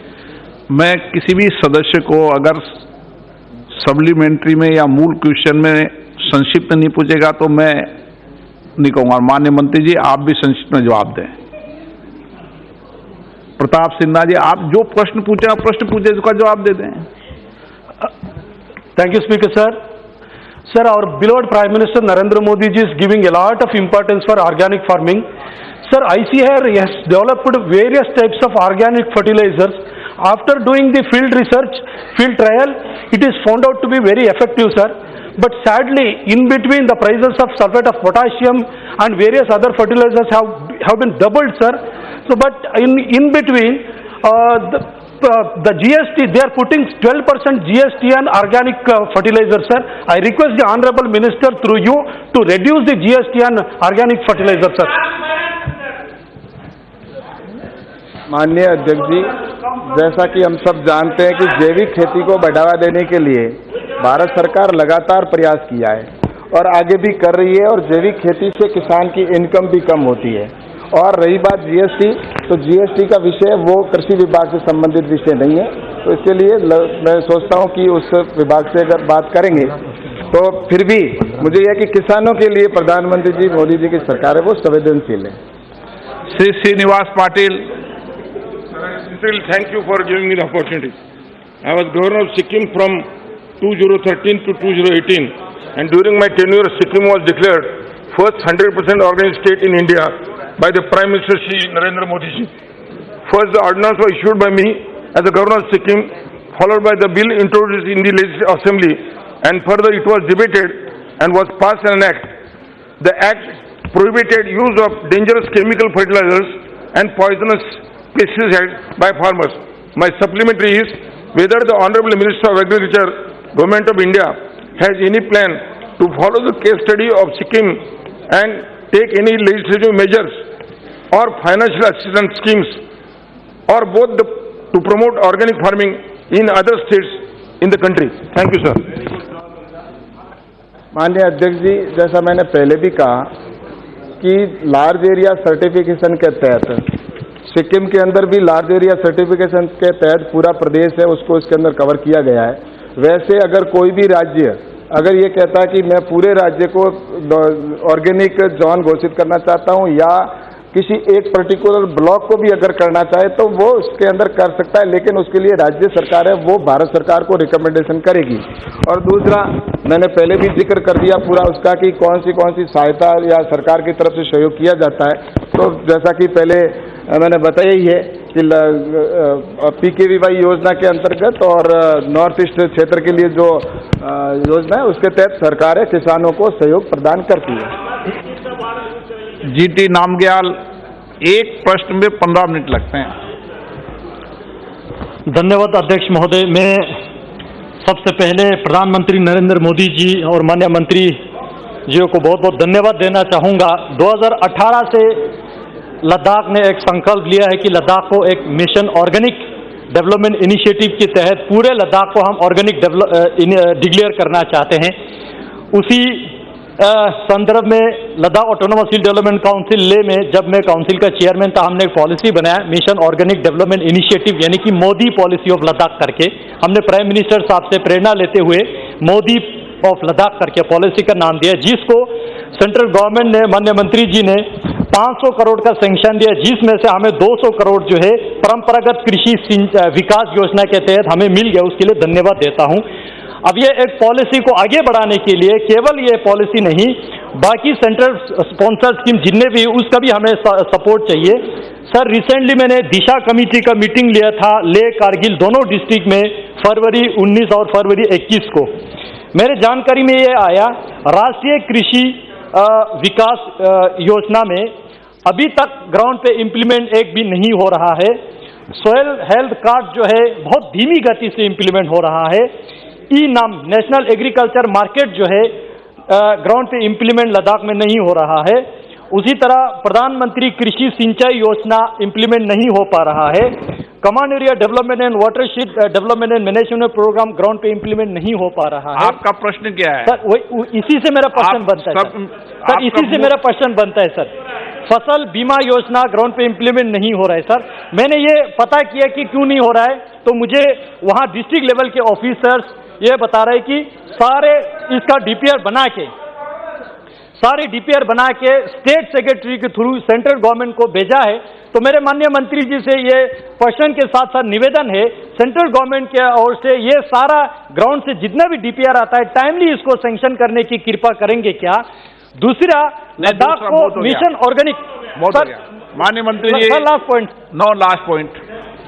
मैं किसी भी सदस्य को अगर सप्लीमेंट्री में या मूल क्वेश्चन में संक्षिप्त नहीं पूछेगा तो मैं नहीं कहूँगा। माननीय मंत्री जी, आप भी संक्षिप्त में जवाब दें। प्रताप सिन्हा जी, आप जो प्रश्न पूछे आप प्रश्न पूछे, उसका जवाब दे दें। Thank you speaker sir. Sir, our beloved Prime Minister Narendra Modi ji is giving a lot of importance for organic farming. Sir, ICAR has developed various types of organic fertilizers. After doing the field research, field trial, it is found out to be very effective, sir. But sadly, in between, the prices of sulfate of potassium and various other fertilizers have been doubled, sir. So, but in between, the GST, they are putting 12% GST on organic fertilizer, sir. I request the Honorable Minister through you to reduce the GST on organic fertilizer, sir. माननीय अध्यक्ष जी, जैसा कि हम सब जानते हैं कि जैविक खेती को बढ़ावा देने के लिए भारत सरकार लगातार प्रयास किया है और आगे भी कर रही है, और जैविक खेती से किसान की इनकम भी कम होती है। और रही बात जीएसटी, तो जीएसटी का विषय वो कृषि विभाग से संबंधित विषय नहीं है, तो इसके लिए मैं सोचता हूँ कि उस विभाग से अगर बात करेंगे तो फिर भी मुझे यह कि किसानों के लिए प्रधानमंत्री जी मोदी जी की सरकार है वो संवेदनशील है। Shri Srinivas Patil, thank you for giving me the opportunity. I was Governor of Sikkim from 2013 to 2018, and during my tenure, Sikkim was declared first 100% organic state in India by the Prime Minister Shri Narendra Modi ji. First, the ordinance was issued by me as the Governor of Sikkim, followed by the bill introduced in the Legislative Assembly, and further it was debated and was passed in an act. The act prohibited use of dangerous chemical fertilizers and poisonous pesticides by farmers. My supplementary is whether the Honorable Minister of Agriculture, Government of India, has any plan to follow the case study of Sikkim and take any legislative measures or financial assistance schemes or both to promote organic farming in other states in the country. Thank you, sir. माननीय अध्यक्ष जी, जैसा मैंने पहले भी कहा कि लार्ज एरिया सर्टिफिकेशन के तहत सिक्किम के अंदर भी लार्ज एरिया सर्टिफिकेशन के तहत पूरा प्रदेश है उसको इसके अंदर कवर किया गया है। वैसे अगर कोई भी राज्य अगर ये कहता है कि मैं पूरे राज्य को ऑर्गेनिक जोन घोषित करना चाहता हूँ या किसी एक पर्टिकुलर ब्लॉक को भी अगर करना चाहे तो वो उसके अंदर कर सकता है, लेकिन उसके लिए राज्य सरकार है वो भारत सरकार को रिकमेंडेशन करेगी। और दूसरा, मैंने पहले भी जिक्र कर दिया पूरा उसका कि कौन सी सहायता या सरकार की तरफ से सहयोग किया जाता है। तो जैसा कि पहले मैंने बताया ही है कि PKVY योजना के अंतर्गत और नॉर्थ ईस्ट क्षेत्र के लिए जो योजना है उसके तहत सरकार किसानों को सहयोग प्रदान करती है। GT नामग्याल, एक प्रश्न में 15 मिनट लगते हैं। धन्यवाद अध्यक्ष महोदय। मैं सबसे पहले प्रधानमंत्री नरेंद्र मोदी जी और माननीय मंत्री जियों को बहुत बहुत धन्यवाद देना चाहूँगा। 2018 से लद्दाख ने एक संकल्प लिया है कि लद्दाख को एक मिशन ऑर्गेनिक डेवलपमेंट इनिशिएटिव के तहत पूरे लद्दाख को हम ऑर्गेनिक डिक्लेयर करना चाहते हैं। उसी संदर्भ में लद्दाख ऑटोनोमस हिल डेवलपमेंट काउंसिल ले में जब मैं काउंसिल का चेयरमैन था, हमने एक पॉलिसी बनाया मिशन ऑर्गेनिक डेवलपमेंट इनिशिएटिव, यानी कि मोदी पॉलिसी ऑफ लद्दाख करके। हमने प्राइम मिनिस्टर साहब से प्रेरणा लेते हुए मोदी ऑफ लद्दाख करके पॉलिसी का नाम दिया, जिसको सेंट्रल गवर्नमेंट ने, माननीय मंत्री जी ने 500 करोड़ का सैंक्शन दिया, जिसमें से हमें 200 करोड़ जो है परंपरागत कृषि विकास योजना के तहत हमें मिल गया। उसके लिए धन्यवाद देता हूं। अब ये एक पॉलिसी को आगे बढ़ाने के लिए केवल ये पॉलिसी नहीं, बाकी सेंट्रल स्पॉन्सर स्कीम जितने भी, उसका भी हमें सपोर्ट चाहिए। सर, रिसेंटली मैंने दिशा कमेटी का मीटिंग लिया था लेह कारगिल दोनों डिस्ट्रिक्ट में फरवरी 19 और फरवरी 21 को। मेरे जानकारी में ये आया, राष्ट्रीय कृषि विकास योजना में अभी तक ग्राउंड पे इम्प्लीमेंट एक भी नहीं हो रहा है। सोयल हेल्थ कार्ड जो है बहुत धीमी गति से इम्प्लीमेंट हो रहा है। नाम नेशनल एग्रीकल्चर मार्केट जो है ग्राउंड पे इम्प्लीमेंट लद्दाख में नहीं हो रहा है। उसी तरह प्रधानमंत्री कृषि सिंचाई योजना इम्प्लीमेंट नहीं हो पा रहा है। Command area development and watershed development and management programme ground पे इम्प्लीमेंट नहीं हो पा रहा है। आपका प्रश्न क्या है? सर, इसी से मेरा प्रश्न बनता है सर, इसी से मेरा प्रश्न बनता है सर। फसल बीमा योजना ग्राउंड पे इम्प्लीमेंट नहीं हो रहा है सर। मैंने ये पता किया कि क्यों नहीं हो रहा है, तो मुझे वहाँ डिस्ट्रिक्ट लेवल के ऑफिसर्स ये बता रहे कि सारे इसका DPR बना के सारे डीपीआर बना के स्टेट सेक्रेटरी के थ्रू सेंट्रल गवर्नमेंट को भेजा है। तो मेरे माननीय मंत्री जी से ये क्वेश्चन के साथ साथ निवेदन है, सेंट्रल गवर्नमेंट के ओर से ये सारा ग्राउंड से जितना भी डीपीआर आता है टाइमली इसको सैंक्शन करने की कृपा करेंगे क्या? दूसरा, लद्दाख को मिशन ऑर्गेनिक। माननीय मंत्री ji, last point. No last point.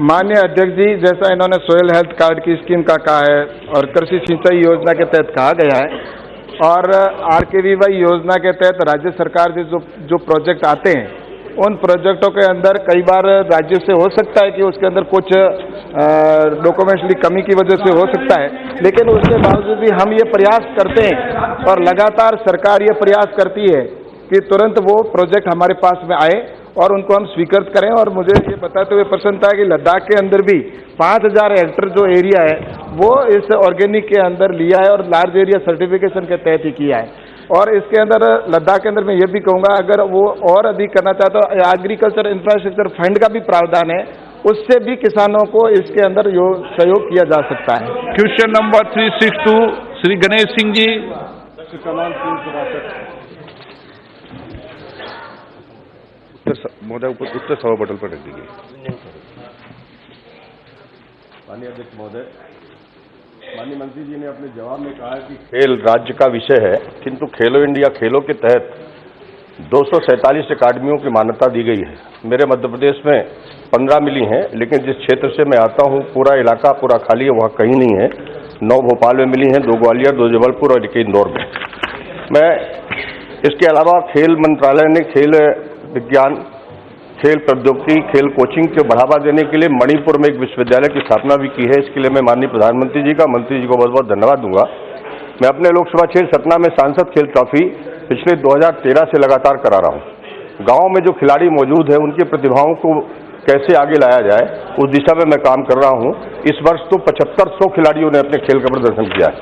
माननीय अध्यक्ष जी, जैसा इन्होंने सोयल हेल्थ कार्ड की स्कीम का कहा है और कृषि सिंचाई योजना के तहत कहा गया है, और RKVY योजना के तहत राज्य सरकार से जो प्रोजेक्ट आते हैं, उन प्रोजेक्टों के अंदर कई बार राज्य से हो सकता है कि उसके अंदर कुछ डॉक्यूमेंट्सली कमी की वजह से हो सकता है, लेकिन उसके बावजूद भी हम ये प्रयास करते हैं और लगातार सरकार ये प्रयास करती है कि तुरंत वो प्रोजेक्ट हमारे पास में आए और उनको हम स्वीकृत करें। और मुझे ये बताते हुए प्रसन्नता है कि लद्दाख के अंदर भी 5000 हेक्टेयर जो एरिया है वो इस ऑर्गेनिक के अंदर लिया है और लार्ज एरिया सर्टिफिकेशन के तहत ही किया है। और इसके अंदर लद्दाख के अंदर मैं ये भी कहूँगा, अगर वो और अधिक करना चाहता तो एग्रीकल्चर इंफ्रास्ट्रक्चर फंड का भी प्रावधान है, उससे भी किसानों को इसके अंदर सहयोग किया जा सकता है। Question number 362 Shri Ganesh Singh ji. उत्तर सभा पटल पर रख दीजिए। माननीय अध्यक्ष महोदय, माननीय मंत्री जी ने अपने जवाब में कहा कि खेल राज्य का विषय है, किंतु खेलो इंडिया खेलों के तहत 247 अकादमियों की मान्यता दी गई है। मेरे मध्य प्रदेश में 15 मिली हैं, लेकिन जिस क्षेत्र से मैं आता हूं पूरा इलाका पूरा खाली है, वहाँ कहीं नहीं है। 9 भोपाल में मिली हैं, 2 ग्वालियर, 2 जबलपुर और 1 इंदौर में। मैं इसके अलावा खेल मंत्रालय ने खेल विज्ञान, खेल प्रौद्योगिकी, खेल कोचिंग को बढ़ावा देने के लिए मणिपुर में एक विश्वविद्यालय की स्थापना भी की है। इसके लिए मैं माननीय प्रधानमंत्री जी का, मंत्री जी को बहुत बहुत धन्यवाद दूंगा। मैं अपने लोकसभा क्षेत्र सतना में सांसद खेल ट्रॉफी पिछले 2013 से लगातार करा रहा हूँ। गाँव में जो खिलाड़ी मौजूद है उनकी प्रतिभाओं को कैसे आगे लाया जाए, उस दिशा में मैं काम कर रहा हूँ। इस वर्ष तो 7500 खिलाड़ियों ने अपने खेल का प्रदर्शन किया है।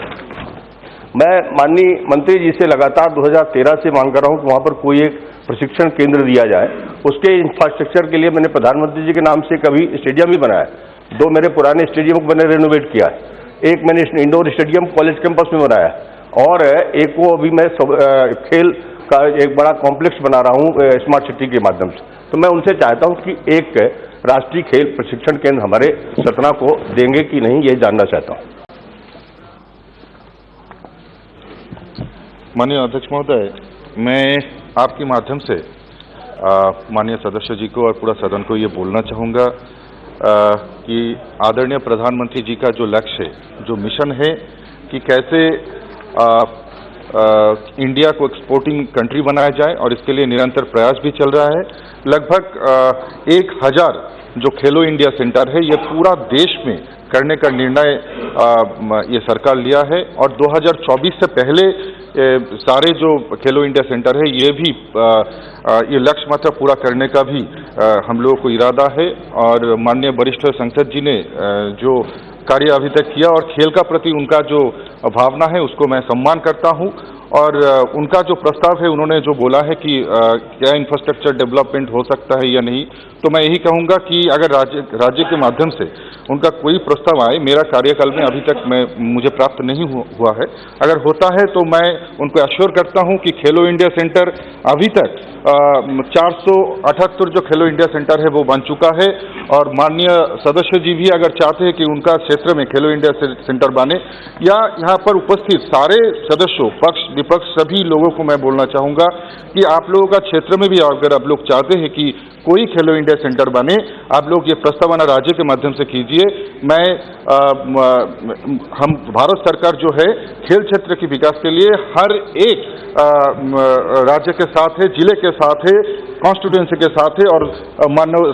मैं माननीय मंत्री जी से लगातार 2013 से मांग कर रहा हूँ कि वहाँ पर कोई एक प्रशिक्षण केंद्र दिया जाए। उसके इंफ्रास्ट्रक्चर के लिए मैंने प्रधानमंत्री जी के नाम से कभी स्टेडियम भी बनाया है। 2 मेरे पुराने स्टेडियम को मैंने रेनोवेट किया है। एक मैंने इंडोर स्टेडियम कॉलेज कैंपस में बनाया और एक को अभी मैं खेल का एक बड़ा कॉम्प्लेक्स बना रहा हूँ स्मार्ट सिटी के माध्यम से। तो मैं उनसे चाहता हूँ कि एक राष्ट्रीय खेल प्रशिक्षण केंद्र हमारे सतना को देंगे कि नहीं, ये जानना चाहता हूँ। माननीय अध्यक्ष महोदय, मैं आपके माध्यम से माननीय सदस्य जी को और पूरा सदन को ये बोलना चाहूँगा कि आदरणीय प्रधानमंत्री जी का जो लक्ष्य है, जो मिशन है कि कैसे इंडिया को एक्सपोर्टिंग कंट्री बनाया जाए, और इसके लिए निरंतर प्रयास भी चल रहा है। लगभग 1000 जो खेलो इंडिया सेंटर है ये पूरा देश में करने का निर्णय ये सरकार लिया है, और 2024 से पहले सारे जो खेलो इंडिया सेंटर है ये भी ये लक्ष्य मात्रा पूरा करने का भी हम लोगों को इरादा है। और माननीय वरिष्ठ संसद जी ने जो कार्य अभी तक किया और खेल का प्रति उनका जो भावना है उसको मैं सम्मान करता हूं। और उनका जो प्रस्ताव है, उन्होंने जो बोला है कि क्या इंफ्रास्ट्रक्चर डेवलपमेंट हो सकता है या नहीं, तो मैं यही कहूँगा कि अगर राज्य के माध्यम से उनका कोई प्रस्ताव आए, मेरा कार्यकाल में अभी तक मुझे प्राप्त नहीं हुआ है, अगर होता है तो मैं उनको अश्योर करता हूं कि खेलो इंडिया सेंटर अभी तक 478 जो खेलो इंडिया सेंटर है वो बन चुका है। और माननीय सदस्य जी भी अगर चाहते हैं कि उनका क्षेत्र में खेलो इंडिया सेंटर बने, या यहाँ पर उपस्थित सारे सदस्यों, पक्ष विपक्ष सभी लोगों को मैं बोलना चाहूँगा कि आप लोगों का क्षेत्र में भी अगर आप लोग चाहते हैं कि कोई खेलो इंडिया सेंटर बने, आप लोग ये प्रस्तावना राज्य के माध्यम से कीजिए। मैं हम भारत सरकार जो है खेल क्षेत्र के विकास के लिए हर एक राज्य के साथ है, जिले के साथ है, कॉन्स्टिट्यूएंसी के साथ है और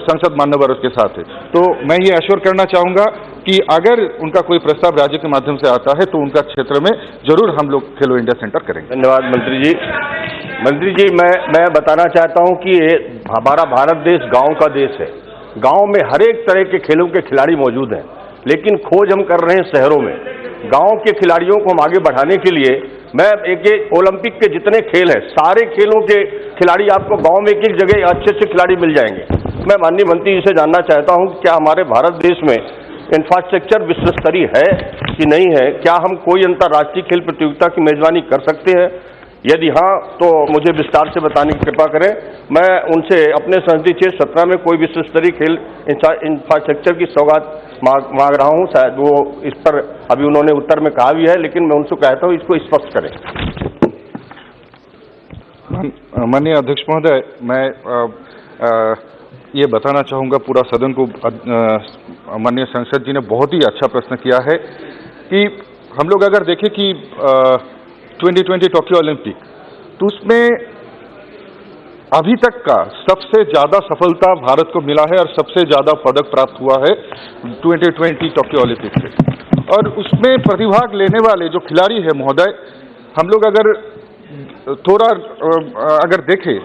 संसद मान्यवर के साथ है। तो मैं ये अश्योर करना चाहूँगा कि अगर उनका कोई प्रस्ताव राज्य के माध्यम से आता है तो उनका क्षेत्र में जरूर हम लोग खेलो इंडिया सेंटर करेंगे। धन्यवाद मंत्री जी। मंत्री जी, मैं बताना चाहता हूं कि हमारा भारत देश गांव का देश है। गांव में हर एक तरह के खेलों के खिलाड़ी मौजूद हैं, लेकिन खोज हम कर रहे हैं शहरों में। गांव के खिलाड़ियों को हम आगे बढ़ाने के लिए मैं एक ओलंपिक के जितने खेल हैं, सारे खेलों के खिलाड़ी आपको गांव में एक जगह अच्छे अच्छे खिलाड़ी मिल जाएंगे। मैं माननीय मंत्री जी से जानना चाहता हूं कि क्या हमारे भारत देश में इंफ्रास्ट्रक्चर विश्व स्तरीय है कि नहीं है? क्या हम कोई अंतर्राष्ट्रीय खेल प्रतियोगिता की मेजबानी कर सकते हैं? यदि हाँ तो मुझे विस्तार से बताने की कृपा करें। मैं उनसे अपने संसदीय क्षेत्र 17 में कोई विश्व स्तरीय खेल इंफ्रास्ट्रक्चर की सौगात मांग रहा हूं। शायद वो इस पर अभी उन्होंने उत्तर में कहा भी है, लेकिन मैं उनसे कहता हूं इसको स्पष्ट करें। माननीय अध्यक्ष महोदय, मैं ये बताना चाहूँगा पूरा सदन को, माननीय सांसद जी ने बहुत ही अच्छा प्रश्न किया है कि हम लोग अगर देखें कि 2020 टोक्यो ओलंपिक, तो उसमें अभी तक का सबसे ज़्यादा सफलता भारत को मिला है और सबसे ज़्यादा पदक प्राप्त हुआ है 2020 टोक्यो ओलंपिक से। और उसमें प्रतिभाग लेने वाले जो खिलाड़ी है महोदय, हम लोग अगर थोड़ा अगर देखें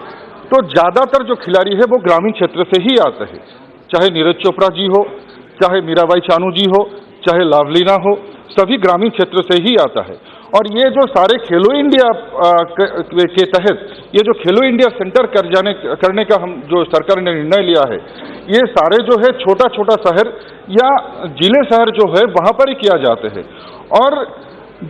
तो ज़्यादातर जो खिलाड़ी है वो ग्रामीण क्षेत्र से ही आते हैं, चाहे नीरज चोपड़ा जी हो, चाहे मीराबाई चानू जी हो, चाहे लावलीना हो, सभी ग्रामीण क्षेत्र से ही आता है। और ये जो सारे खेलो इंडिया के तहत ये जो खेलो इंडिया सेंटर करने का हम जो सरकार ने निर्णय लिया है, ये सारे जो है छोटा छोटा शहर या जिले शहर जो है वहाँ पर ही किया जाते हैं। और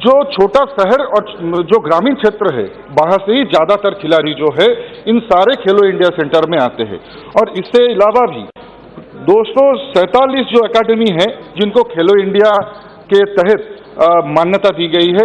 जो छोटा शहर और जो ग्रामीण क्षेत्र है वहाँ से ही ज़्यादातर खिलाड़ी जो है इन सारे खेलो इंडिया सेंटर में आते हैं। और इससे अलावा भी 247 जो एकेडमी है जिनको खेलो इंडिया के तहत मान्यता दी गई है,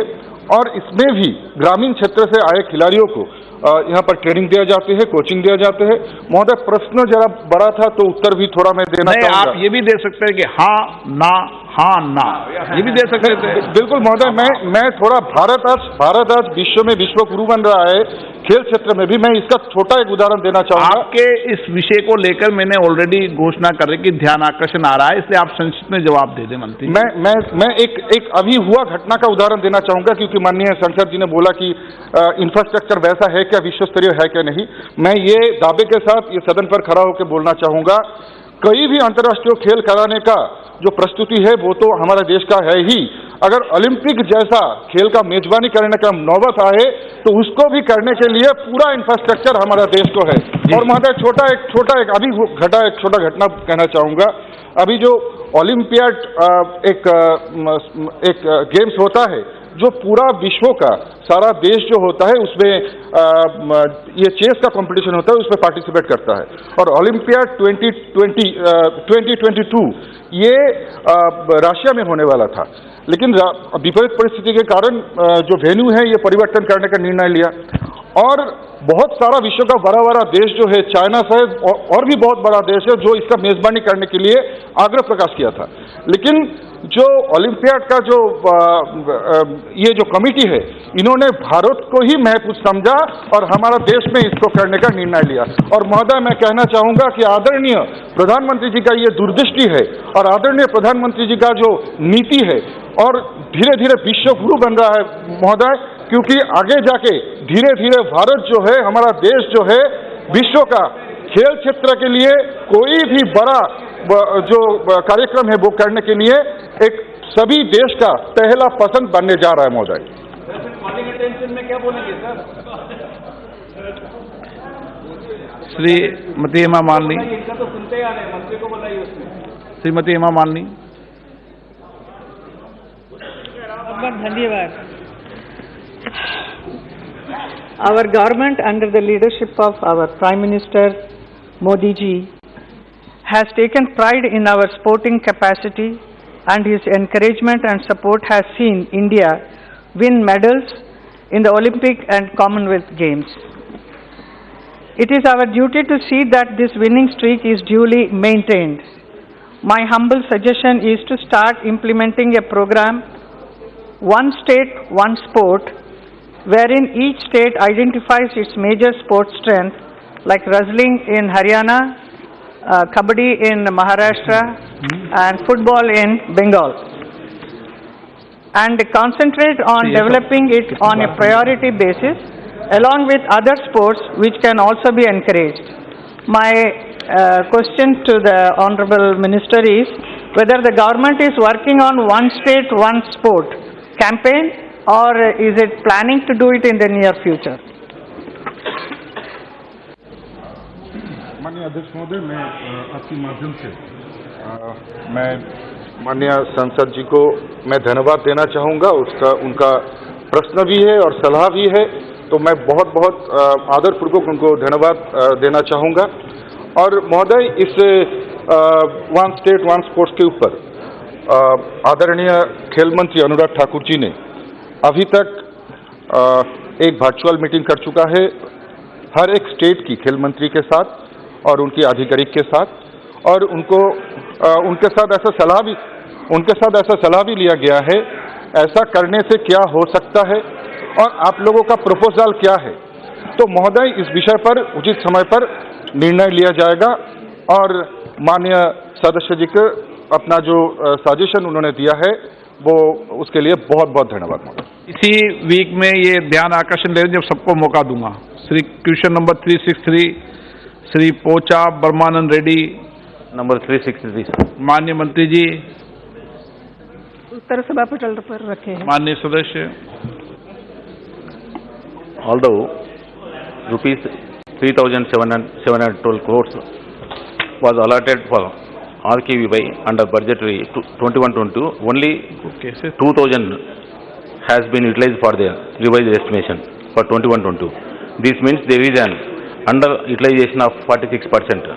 और इसमें भी ग्रामीण क्षेत्र से आए खिलाड़ियों को यहाँ पर ट्रेनिंग दिया जाती है, कोचिंग दिया जाते हैं। महोदय, प्रश्न जरा बड़ा था तो उत्तर भी थोड़ा मैं देना चाहूँगा। आप ये भी दे सकते हैं कि हाँ ना, हाँ ना, ये भी दे सकते थे। बिल्कुल महोदय, मैं थोड़ा भारत आज विश्व में विश्व गुरु बन रहा है खेल क्षेत्र में भी, मैं इसका छोटा एक उदाहरण देना चाहूँगा। आपके इस विषय को लेकर मैंने ऑलरेडी घोषणा कर रही कि ध्यान आकर्षण आ रहा है, इसलिए आप संक्षिप्त में जवाब दे दें मंत्री। मैं एक अभी हुआ घटना का उदाहरण देना चाहूँगा, क्योंकि माननीय सांसद जी ने बोला कि इंफ्रास्ट्रक्चर वैसा है क्या, विश्व स्तरीय है क्या नहीं। मैं ये दावे के साथ ये सदन पर खड़ा होकर बोलना चाहूँगा, कई भी अंतर्राष्ट्रीय खेल कराने का जो प्रस्तुति है वो तो हमारे देश का है ही, अगर ओलंपिक जैसा खेल का मेजबानी करने का नौबत आए तो उसको भी करने के लिए पूरा इंफ्रास्ट्रक्चर हमारा देश को है। और महोदय, अभी घटा एक छोटा घटना कहना चाहूँगा। अभी जो ओलंपियाड एक गेम्स होता है जो पूरा विश्व का सारा देश जो होता है उसमें ये चेस का कंपटीशन होता है, उसमें पार्टिसिपेट करता है। और ओलंपियाड 2022 ये रशिया में होने वाला था, लेकिन विपरीत परिस्थिति के कारण जो वेन्यू है ये परिवर्तन करने का निर्णय लिया। और बहुत सारा विश्व का बड़ा देश जो है, चाइना सहित और भी बहुत बड़ा देश है जो इसका मेजबानी करने के लिए आग्रह प्रकाश किया था। लेकिन जो ओलंपियाड का जो ये जो कमेटी है, इन्होंने भारत को ही महत्वपूर्ण समझा और हमारा देश में इसको करने का निर्णय लिया। और महोदय, मैं कहना चाहूँगा कि आदरणीय प्रधानमंत्री जी का ये दूरदृष्टि है और आदरणीय प्रधानमंत्री जी का जो नीति है, और धीरे धीरे विश्व गुरु बन रहा है महोदय, क्योंकि आगे जाके धीरे धीरे भारत जो है, हमारा देश जो है, विश्व का खेल क्षेत्र के लिए कोई भी बड़ा जो कार्यक्रम है वो करने के लिए एक सभी देश का पहला पसंद बनने जा रहा है महोदय। में क्या बोलेंगे सर? श्रीमती हेमा मालिनी, इनका तो सुनते आ रहे हैं, मंत्री को बताइए उसमें। श्रीमती हेमा मालिनी। धन्यवाद। Our government under the leadership of our Prime Minister Modi ji has taken pride in our sporting capacity, and his encouragement and support has seen India win medals in the Olympic and Commonwealth Games. It is our duty to see that this winning streak is duly maintained. My humble suggestion is to start implementing a program, One State, One Sport, wherein each state identifies its major sports strength, like wrestling in Haryana, Kabaddi in Maharashtra, and football in Bengal, and concentrate on developing it on a priority basis along with other sports which can also be encouraged. My question to the Honorable Minister is whether the government is working on One State, One Sport campaign, or is it planning to do it in the near future? माननीय अध्यक्ष महोदय, मैं आपके माध्यम से मैं माननीय सांसद जी को मैं धन्यवाद देना चाहूँगा। उनका प्रश्न भी है और सलाह भी है। तो मैं बहुत बहुत आदरपूर्वक उनको धन्यवाद देना चाहूँगा। और महोदय, इस वन स्टेट वन स्पोर्ट्स के ऊपर आदरणीय खेल मंत्री अनुराग ठाकुर जी ने अभी तक एक वर्चुअल मीटिंग कर चुका है हर एक स्टेट की खेल मंत्री के साथ और उनकी आधिकारिक के साथ, और उनके साथ ऐसा सलाह भी लिया गया है ऐसा करने से क्या हो सकता है और आप लोगों का प्रपोजल क्या है। तो महोदय, इस विषय पर उचित समय पर निर्णय लिया जाएगा और माननीय सदस्य जी को अपना जो सजेशन उन्होंने दिया है वो उसके लिए बहुत बहुत धन्यवाद महोदय। इसी वीक में ये ध्यान आकर्षण ले जब सबको मौका दूंगा। श्री क्वेश्चन नंबर 363 श्री पोचा ब्रह्मानंद रेड्डी। नंबर 363 माननीय मंत्री जी। उत्तर सभा पटल पर रखे हैं। माननीय सदस्य। Although rupees 3,712 crores was allotted for RKVY under budgetary 21-22, only 2,000 has been utilized for the revised estimation for 21-22. This means there is an underutilization of 46%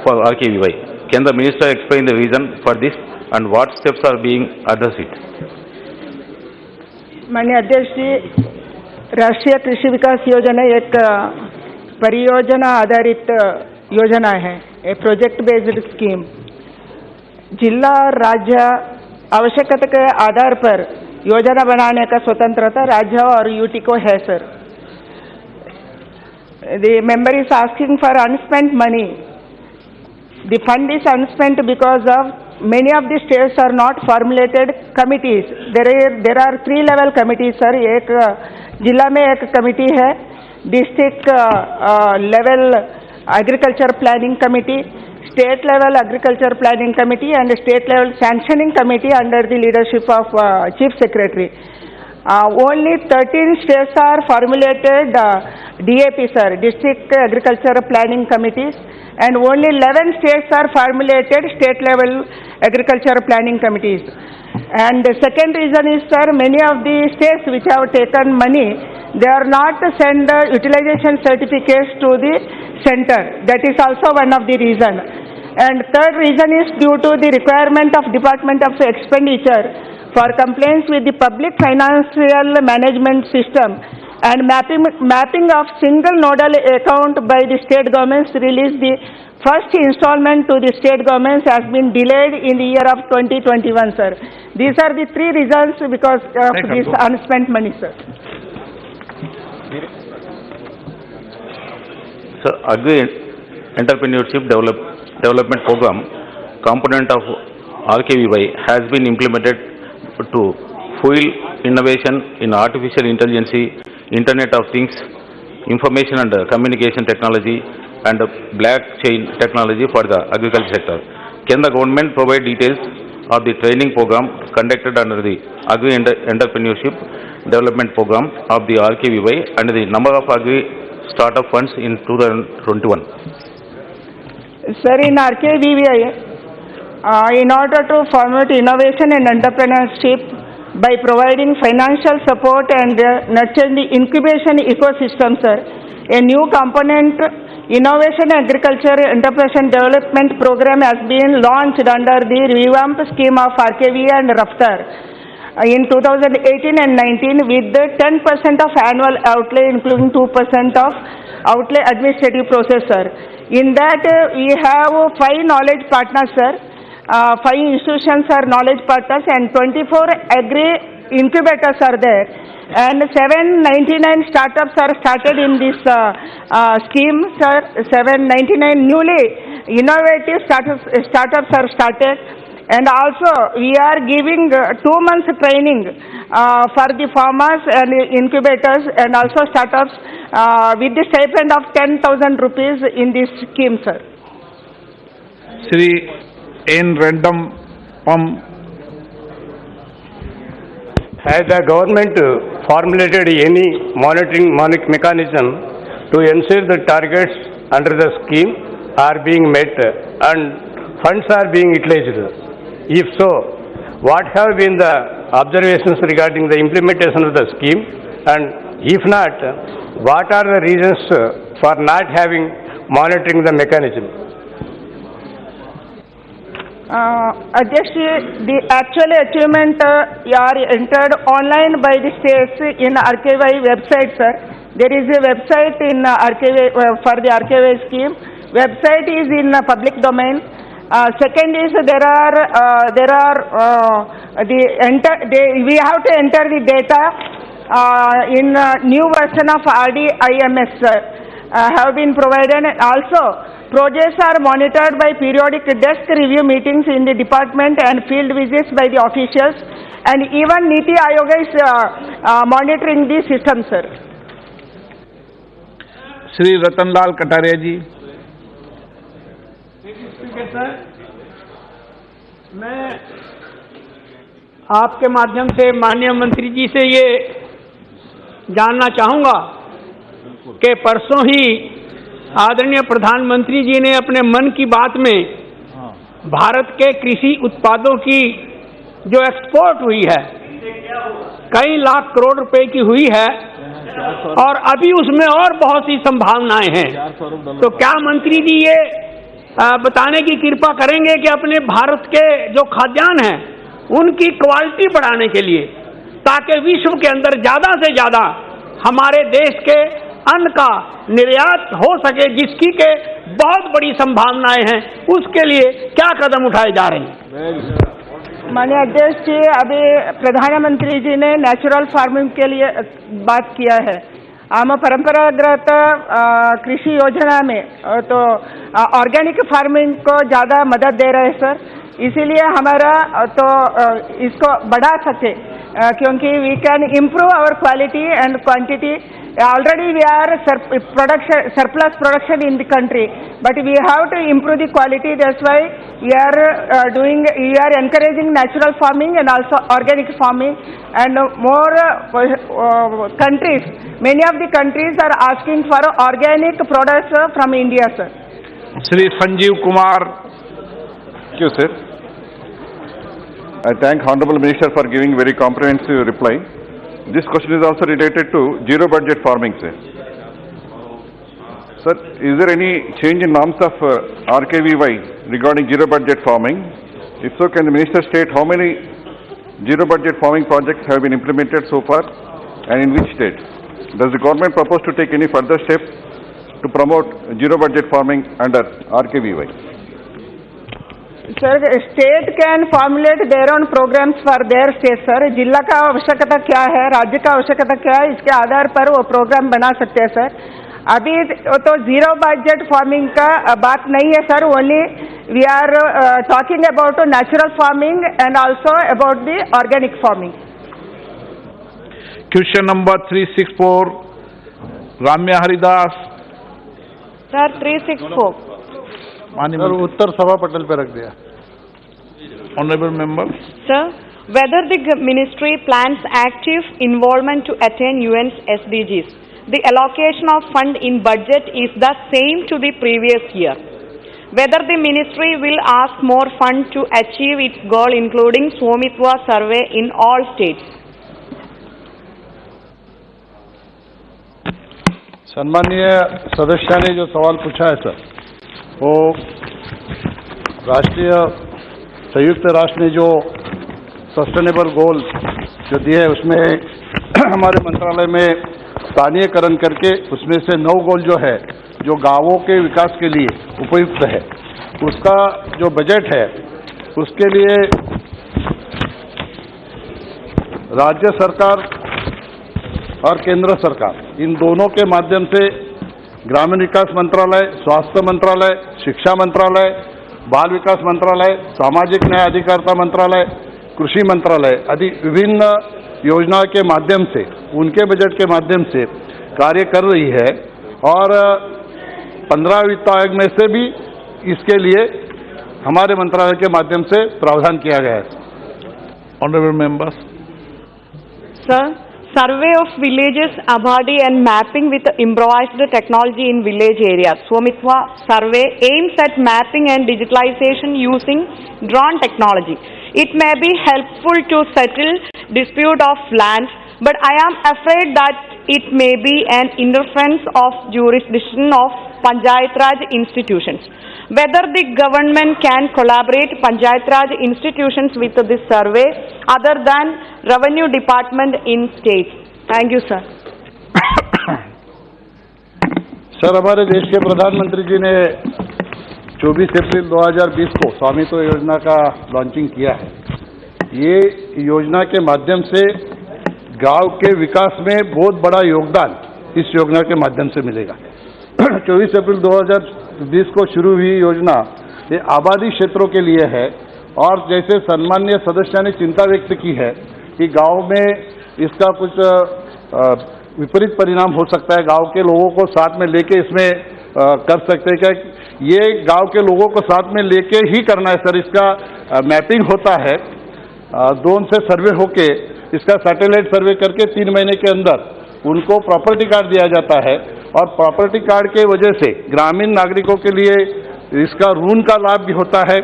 for RKVY. Can the minister explain the reason for this and what steps are being addressed? माननीय अध्यक्ष जी, राष्ट्रीय कृषि विकास योजना एक परियोजना आधारित योजना है, ए प्रोजेक्ट बेस्ड स्कीम। जिला राज्य आवश्यकता के आधार पर योजना बनाने का स्वतंत्रता राज्य और यूटी को है sir. The member is asking for unspent money. The fund is unspent because of many of the states are not formulated committees. There are 3 level committees sir। एक जिला में एक कमिटी है, district level agriculture planning committee, state level agriculture planning committee and state level sanctioning committee under the leadership of chief secretary. Only 13 states are formulated DAP sir, district agriculture planning committees, and only 11 states are formulated state level agriculture planning committees. And the second reason is sir, many of the states which have taken money, they are not send utilization certificates to the center. That is also one of the reason. And third reason is due to the requirement of Department of Expenditure for compliance with the public financial management system and mapping of single nodal account by the state governments. Release the first installment to the state governments has been delayed in the year of 2021 sir. These are the 3 reasons because of this unspent money sir. Sir, Agri Entrepreneurship Development Program component of RKVY has been implemented to fuel innovation in artificial intelligence, Internet of Things, information and communication technology and blockchain technology for the agriculture sector. Can the government provide details of the training program conducted under the Agri Entrepreneurship Development Program of the RKVY and the number of agri startup funds in 2021? Sir, in RKVY, in order to promote innovation and entrepreneurship by providing financial support and nurturing the incubation ecosystem, sir, a new component, Innovation Agriculture Entrepreneurship Development Program has been launched under the revamp scheme of RKVY and Raftar in 2018 and 19 with 10% of annual outlay, including 2% of outlay administrative process, sir. In that, we have 5 knowledge partners, sir. 5 institutions are knowledge partners and 24 agri incubators are there, and 799 startups are started in this scheme, sir. 799 newly innovative startups are started, and also we are giving 2 months training for the farmers and incubators and also startups with the stipend of 10,000 rupees in this scheme, sir. Shri N. Random Pump. Has the government formulated any monitoring mechanism to ensure the targets under the scheme are being met and funds are being utilized? If so, what have been the observations regarding the implementation of the scheme and If not, what are the reasons for not having monitoring the mechanism? The actual achievement are entered online by the states in RKY website, sir. There is a website in RKY for the RKY scheme. Website is in public domain. Second is we have to enter the data in new version of RDIMS have been provided. Also, projects are monitored by periodic desk review meetings in the department and field visits by the officials, and even NITI Aayog is monitoring the system, sir. Shri Ratanlal Kataria ji. Sir, मैं आपके माध्यम से माननीय मंत्री जी से ये जानना चाहूँगा कि परसों ही आदरणीय प्रधानमंत्री जी ने अपने मन की बात में भारत के कृषि उत्पादों की जो एक्सपोर्ट हुई है कई लाख करोड़ रुपए की हुई है और अभी उसमें और बहुत सी संभावनाएं हैं। तो क्या मंत्री जी ये बताने की कृपा करेंगे कि अपने भारत के जो खाद्यान्न हैं उनकी क्वालिटी बढ़ाने के लिए, ताकि विश्व के अंदर ज़्यादा से ज़्यादा हमारे देश के अन्न का निर्यात हो सके, जिसकी के बहुत बड़ी संभावनाएं हैं, उसके लिए क्या कदम उठाए जा रहे हैं? माननीय अध्यक्ष जी, अभी प्रधानमंत्री जी ने नेचुरल फार्मिंग के लिए बात किया है। हम परंपरागत कृषि योजना में तो ऑर्गेनिक फार्मिंग को ज़्यादा मदद दे रहे हैं सर, इसीलिए हमारा तो इसको बढ़ा सके, क्योंकि we can improve our quality and quantity. Already we are surplus production in the country, but we have to improve the quality. That's why we are encouraging natural farming and also organic farming, and more countries, many of the countries are asking for organic products from India, sir. Shri Sanjeev Kumar. Thank you, sir. I thank Honorable Minister for giving very comprehensive reply. This question is also related to zero budget farming, sir. Sir, is there any change in norms of RKVY regarding zero budget farming? If so, can the Minister state how many zero budget farming projects have been implemented so far and in which states? Does the government propose to take any further steps to promote zero budget farming under RKVY? Sir, state can formulate their own programs for their state, sir. जिला का आवश्यकता क्या है, राज्य का आवश्यकता क्या है, इसके आधार पर वो प्रोग्राम बना सकते हैं सर. अभी तो जीरो बजट फार्मिंग का बात नहीं है sir. Only we are talking about natural farming and also about the organic farming. Question number 364 Ramya Haridas. Sir 364 sir, उत्तर सभा पटल पे रख दिया. Honourable member. Sir, whether the ministry plans active involvement to attain UN's SDGs. The allocation of fund in budget is the same to the previous year. Whether the ministry will ask more fund to achieve its goal, including Swamitwa survey in all states. सम्मानीय सदस्य ने जो सवाल पूछा है सर, वो राष्ट्रीय संयुक्त राष्ट्र ने जो सस्टेनेबल गोल जो दिए है उसमें हमारे मंत्रालय में स्थानीयकरण करके उसमें से 9 गोल जो है जो गांवों के विकास के लिए उपयुक्त है, उसका जो बजट है उसके लिए राज्य सरकार और केंद्र सरकार इन दोनों के माध्यम से ग्रामीण विकास मंत्रालय, स्वास्थ्य मंत्रालय, शिक्षा मंत्रालय, बाल विकास मंत्रालय, सामाजिक न्याय अधिकारिता मंत्रालय, कृषि मंत्रालय आदि विभिन्न योजना के माध्यम से उनके बजट के माध्यम से कार्य कर रही है और 15 वित्त आयोग में से भी इसके लिए हमारे मंत्रालय के माध्यम से प्रावधान किया गया है. Honourable members. Sir, survey of villages, Abadi and mapping with improvised technology in village areas. Swamitwa survey aims at mapping and digitalization using drone technology. It may be helpful to settle dispute of lands, but I am afraid that it may be an interference of jurisdiction of Panchayat Raj institutions. Whether the government can collaborate Panchayat Raj institutions with this survey other than Revenue Department in states. Thank you, sir. Sir, हमारे देश के प्रधानमंत्री जी ने 24 अप्रैल 2020 को स्वामित्व योजना का लॉन्चिंग किया है। ये योजना के माध्यम से गांव के विकास में बहुत बड़ा योगदान इस योजना के माध्यम से मिलेगा। 24 अप्रैल 2020 को शुरू हुई योजना ये आबादी क्षेत्रों के लिए है और जैसे सम्माननीय सदस्य ने चिंता व्यक्त की है कि गांव में इसका कुछ विपरीत परिणाम हो सकता है, गांव के लोगों को साथ में लेके इसमें कर सकते हैं। क्या ये गांव के लोगों को साथ में लेके ही करना है सर? इसका मैपिंग होता है, ड्रोन से सर्वे होके इसका सैटेलाइट सर्वे करके 3 महीने के अंदर उनको प्रॉपर्टी कार्ड दिया जाता है और प्रॉपर्टी कार्ड के वजह से ग्रामीण नागरिकों के लिए इसका ऋण का लाभ भी होता है।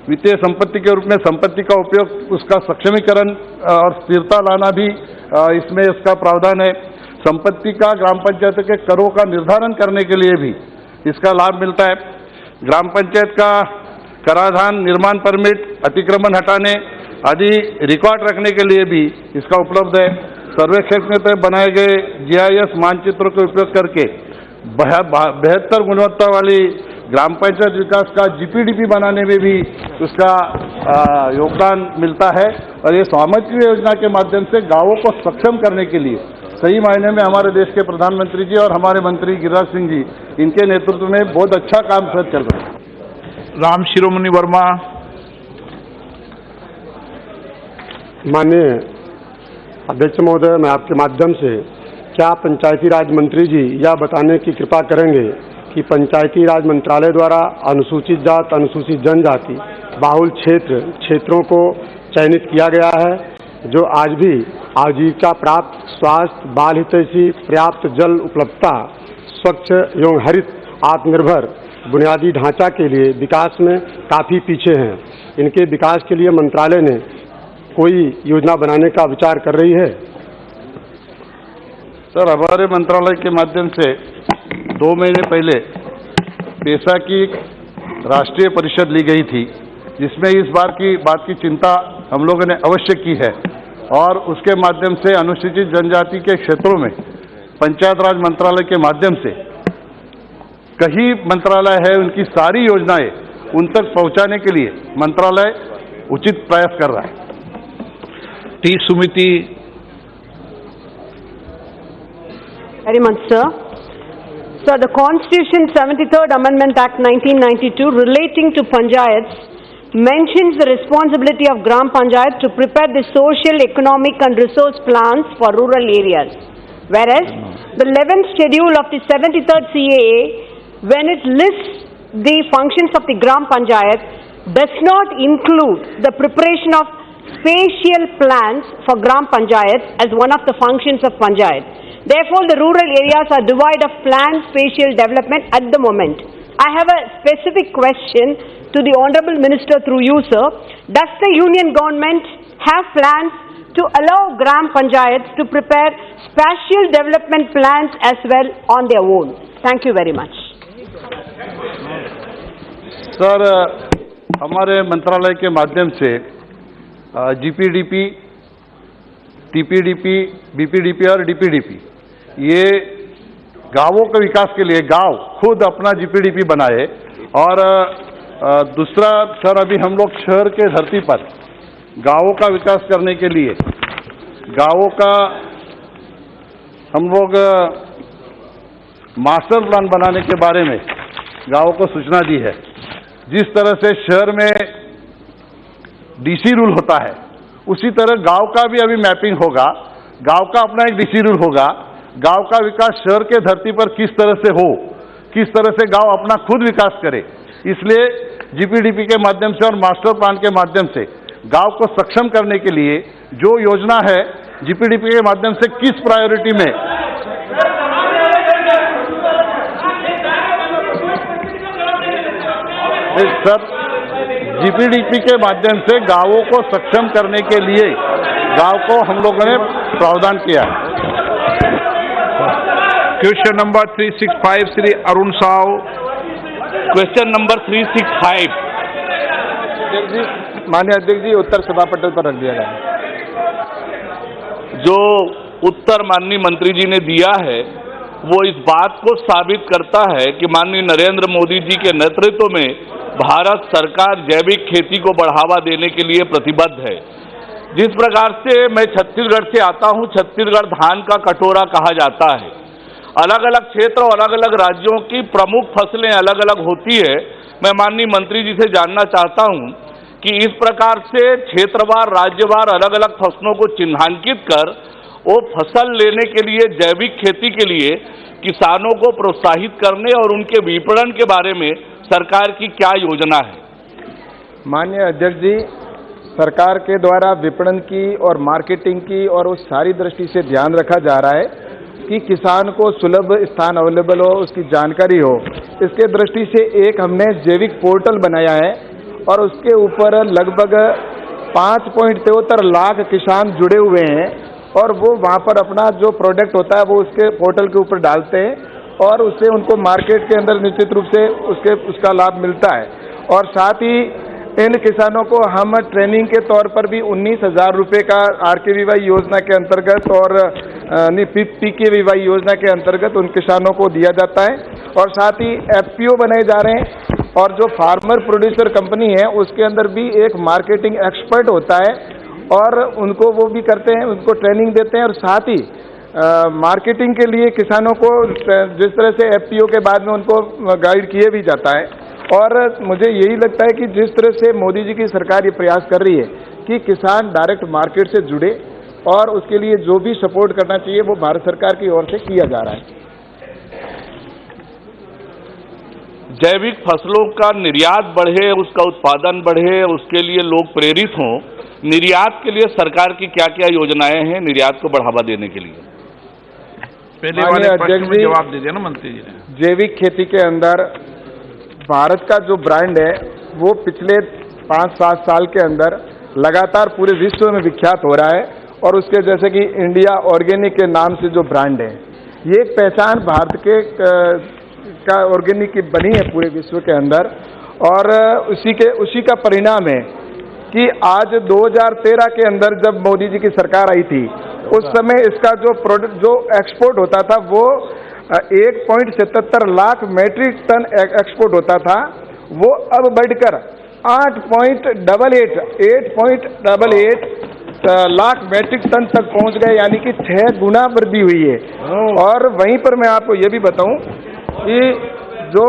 वित्तीय संपत्ति के रूप में संपत्ति का उपयोग, उसका सक्षमीकरण और स्थिरता लाना भी इसमें इसका प्रावधान है। संपत्ति का ग्राम पंचायत के करों का निर्धारण करने के लिए भी इसका लाभ मिलता है। ग्राम पंचायत का कराधान, निर्माण परमिट, अतिक्रमण हटाने आदि रिकॉर्ड रखने के लिए भी इसका उपलब्ध है। सर्वेक्षण में बनाए गए GIS मानचित्रों का उपयोग करके बेहतर गुणवत्ता वाली ग्राम पंचायत विकास का GPDP बनाने में भी उसका योगदान मिलता है। और ये स्वामित्व योजना के माध्यम से गांवों को सक्षम करने के लिए सही मायने में हमारे देश के प्रधानमंत्री जी और हमारे मंत्री गिरिराज सिंह जी, इनके नेतृत्व में बहुत अच्छा काम सर चल रहा है। राम शिरोमणि वर्मा। माननीय अध्यक्ष महोदय, मैं आपके माध्यम से क्या पंचायती राज मंत्री जी यह बताने की कृपा करेंगे कि पंचायती राज मंत्रालय द्वारा अनुसूचित जात, अनुसूचित जनजाति बाहुल क्षेत्रों को चयनित किया गया है, जो आज भी आजीविका प्राप्त, स्वास्थ्य, बाल हितैषी, पर्याप्त जल उपलब्धता, स्वच्छ एवं हरित आत्मनिर्भर बुनियादी ढांचा के लिए विकास में काफ़ी पीछे हैं। इनके विकास के लिए मंत्रालय ने कोई योजना बनाने का विचार कर रही है? सर, हमारे मंत्रालय के माध्यम से 2 महीने पहले पेशा की राष्ट्रीय परिषद ली गई थी, जिसमें इस बार की बात की चिंता हम लोगों ने अवश्य की है और उसके माध्यम से अनुसूचित जनजाति के क्षेत्रों में पंचायत राज मंत्रालय के माध्यम से कई मंत्रालय है, उनकी सारी योजनाएं उन तक पहुंचाने के लिए मंत्रालय उचित प्रयास कर रहा है। T Sumiti. Very much, sir. So, the Constitution 73rd Amendment Act 1992 relating to Panchayats mentions the responsibility of Gram Panchayat to prepare the social, economic and resource plans for rural areas. Whereas, the 11th schedule of the 73rd CAA, when it lists the functions of the Gram Panchayat, does not include the preparation of spatial plans for Gram Panchayat as one of the functions of Panchayat. Therefore, the rural areas are devoid of planned spatial development at the moment. I have a specific question to the Honorable Minister through you, sir. Does the Union Government have plans to allow Gram Panchayats to prepare spatial development plans as well on their own? Thank you very much. Sir, हमारे मंत्रालय के माध्यम से GPDP, TPDP, BPDP और DPDP, ये गांवों के विकास के लिए गांव खुद अपना GPDP बनाए। और दूसरा सर, अभी हम लोग शहर के धरती पर गांवों का विकास करने के लिए गांवों का हम लोग मास्टर प्लान बनाने के बारे में गांवों को सूचना दी है। जिस तरह से शहर में DC रूल होता है, उसी तरह गांव का भी अभी मैपिंग होगा। गांव का अपना एक DC रूल होगा। गांव का विकास शहर के धरती पर किस तरह से हो, किस तरह से गांव अपना खुद विकास करे, इसलिए GPDP के माध्यम से और मास्टर प्लान के माध्यम से गांव को सक्षम करने के लिए जो योजना है, GPDP के माध्यम से किस प्रायोरिटी में सर, GPDP के माध्यम से गांवों को सक्षम करने के लिए गांव को हम लोगों ने प्रावधान किया है। Question number 365 Shri Arun Sao. Question number 365। माननीय अध्यक्ष जी, उत्तर सभा पटल पर रख दिया गया। जो उत्तर माननीय मंत्री जी ने दिया है वो इस बात को साबित करता है कि माननीय नरेंद्र मोदी जी के नेतृत्व में भारत सरकार जैविक खेती को बढ़ावा देने के लिए प्रतिबद्ध है। जिस प्रकार से मैं छत्तीसगढ़ से आता हूं, छत्तीसगढ़ धान का कटोरा कहा जाता है। अलग अलग क्षेत्र और अलग अलग राज्यों की प्रमुख फसलें अलग अलग होती है। मैं माननीय मंत्री जी से जानना चाहता हूं कि इस प्रकार से क्षेत्रवार, राज्यवार अलग अलग फसलों को चिन्हांकित कर वो फसल लेने के लिए, जैविक खेती के लिए किसानों को प्रोत्साहित करने और उनके विपणन के बारे में सरकार की क्या योजना है? माननीय अध्यक्ष जी, सरकार के द्वारा विपणन की और मार्केटिंग की और उस सारी दृष्टि से ध्यान रखा जा रहा है कि किसान को सुलभ स्थान अवेलेबल हो, उसकी जानकारी हो। इसके दृष्टि से एक हमने जैविक पोर्टल बनाया है और उसके ऊपर लगभग 5.73 लाख किसान जुड़े हुए हैं और वो वहाँ पर अपना जो प्रोडक्ट होता है वो उसके पोर्टल के ऊपर डालते हैं और उससे उनको मार्केट के अंदर निश्चित रूप से उसका लाभ मिलता है। और साथ ही इन किसानों को हम ट्रेनिंग के तौर पर भी 19,000 रुपये का RKVY योजना के अंतर्गत और PKVY योजना के अंतर्गत उन किसानों को दिया जाता है। और साथ ही FPO बनाए जा रहे हैं और जो फार्मर प्रोड्यूसर कंपनी है उसके अंदर भी एक मार्केटिंग एक्सपर्ट होता है और उनको वो भी करते हैं, उनको ट्रेनिंग देते हैं। और साथ ही मार्केटिंग के लिए किसानों को जिस तरह से FPO के बाद में उनको गाइड किए भी जाता है। और मुझे यही लगता है कि जिस तरह से मोदी जी की सरकार ये प्रयास कर रही है कि किसान डायरेक्ट मार्केट से जुड़े और उसके लिए जो भी सपोर्ट करना चाहिए वो भारत सरकार की ओर से किया जा रहा है। जैविक फसलों का निर्यात बढ़े, उसका उत्पादन बढ़े, उसके लिए लोग प्रेरित हों। निर्यात के लिए सरकार की क्या क्या योजनाएं हैं निर्यात को बढ़ावा देने के लिए? पहले वाले प्रश्न में जवाब दे दिया ना मंत्री जी ने। जैविक खेती के अंदर भारत का जो ब्रांड है वो पिछले 5-7 साल के अंदर लगातार पूरे विश्व में विख्यात हो रहा है और उसके जैसे कि इंडिया ऑर्गेनिक के नाम से जो ब्रांड है, ये एक पहचान भारत के का ऑर्गेनिक की बनी है पूरे विश्व के अंदर। और उसी का परिणाम है कि आज 2013 के अंदर जब मोदी जी की सरकार आई थी उस समय इसका जो प्रोडक्ट जो एक्सपोर्ट होता था वो 1.77 लाख मैट्रिक टन एक्सपोर्ट होता था, वो अब बढ़कर 8.88 लाख मैट्रिक टन तक पहुंच गए, यानी कि 6 गुना वृद्धि हुई है। और वहीं पर मैं आपको ये भी बताऊं कि जो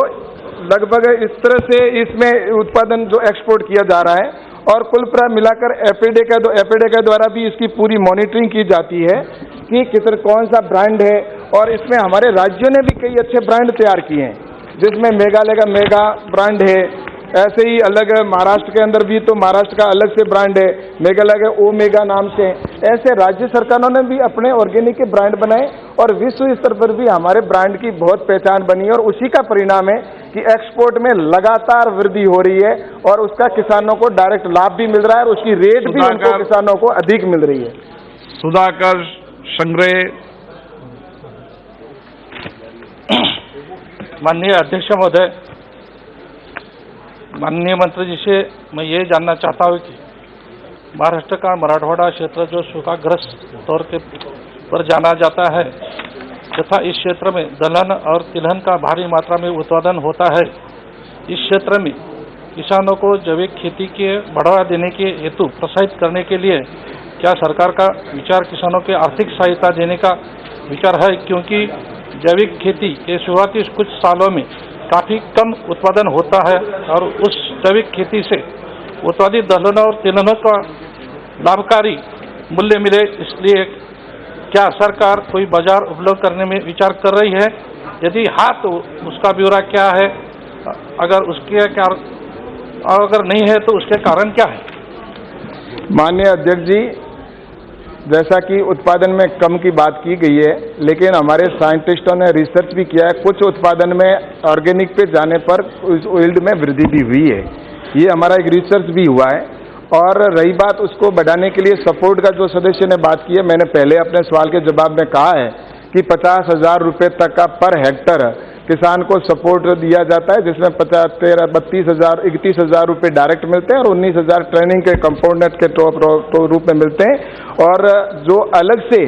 लगभग इस तरह से इसमें उत्पादन जो एक्सपोर्ट किया जा रहा है और कुल मिलाकर FADA के द्वारा भी इसकी पूरी मॉनिटरिंग की जाती है कि कौन सा ब्रांड है। और इसमें हमारे राज्यों ने भी कई अच्छे ब्रांड तैयार किए हैं, जिसमें मेघालय का मेगा ब्रांड है। ऐसे ही अलग महाराष्ट्र के अंदर भी तो महाराष्ट्र का अलग से ब्रांड है, मेघालय का ओमेगा नाम से। ऐसे राज्य सरकारों ने भी अपने ऑर्गेनिक के ब्रांड बनाए और विश्व स्तर पर भी हमारे ब्रांड की बहुत पहचान बनी है। और उसी का परिणाम है कि एक्सपोर्ट में लगातार वृद्धि हो रही है और उसका किसानों को डायरेक्ट लाभ भी मिल रहा है और उसकी रेट भी उनको किसानों को अधिक मिल रही है। सुधाकर संग्रह। माननीय अध्यक्ष महोदय, माननीय मंत्री जी से मैं ये जानना चाहता हूँ कि महाराष्ट्र का मराठवाड़ा क्षेत्र जो सूखाग्रस्त तौर के पर जाना जाता है तथा इस क्षेत्र में दलहन और तिलहन का भारी मात्रा में उत्पादन होता है, इस क्षेत्र में किसानों को जैविक खेती के बढ़ावा देने के हेतु प्रोत्साहित करने के लिए क्या सरकार का विचार किसानों के आर्थिक सहायता देने का विचार है? क्योंकि जैविक खेती के शुरुआती कुछ सालों में काफ़ी कम उत्पादन होता है और उस जैविक खेती से उत्पादित दलहन और तिलहनों का लाभकारी मूल्य मिले, इसलिए क्या सरकार कोई बाजार उपलब्ध करने में विचार कर रही है? यदि हाँ तो उसका ब्यौरा क्या है? अगर नहीं है तो उसके कारण क्या है? माननीय अध्यक्ष जी, जैसा कि उत्पादन में कम की बात की गई है, लेकिन हमारे साइंटिस्टों ने रिसर्च भी किया है, कुछ उत्पादन में ऑर्गेनिक पे जाने पर उस यील्ड में वृद्धि भी हुई है। ये हमारा एक रिसर्च भी हुआ है। और रही बात उसको बढ़ाने के लिए सपोर्ट का, जो सदस्य ने बात की है, मैंने पहले अपने सवाल के जवाब में कहा है कि 50,000 रुपये तक का पर हेक्टर किसान को सपोर्ट दिया जाता है, जिसमें 31,000 रुपये डायरेक्ट मिलते हैं और 19,000 ट्रेनिंग के कंपोनेंट के रूप में मिलते हैं। और जो अलग से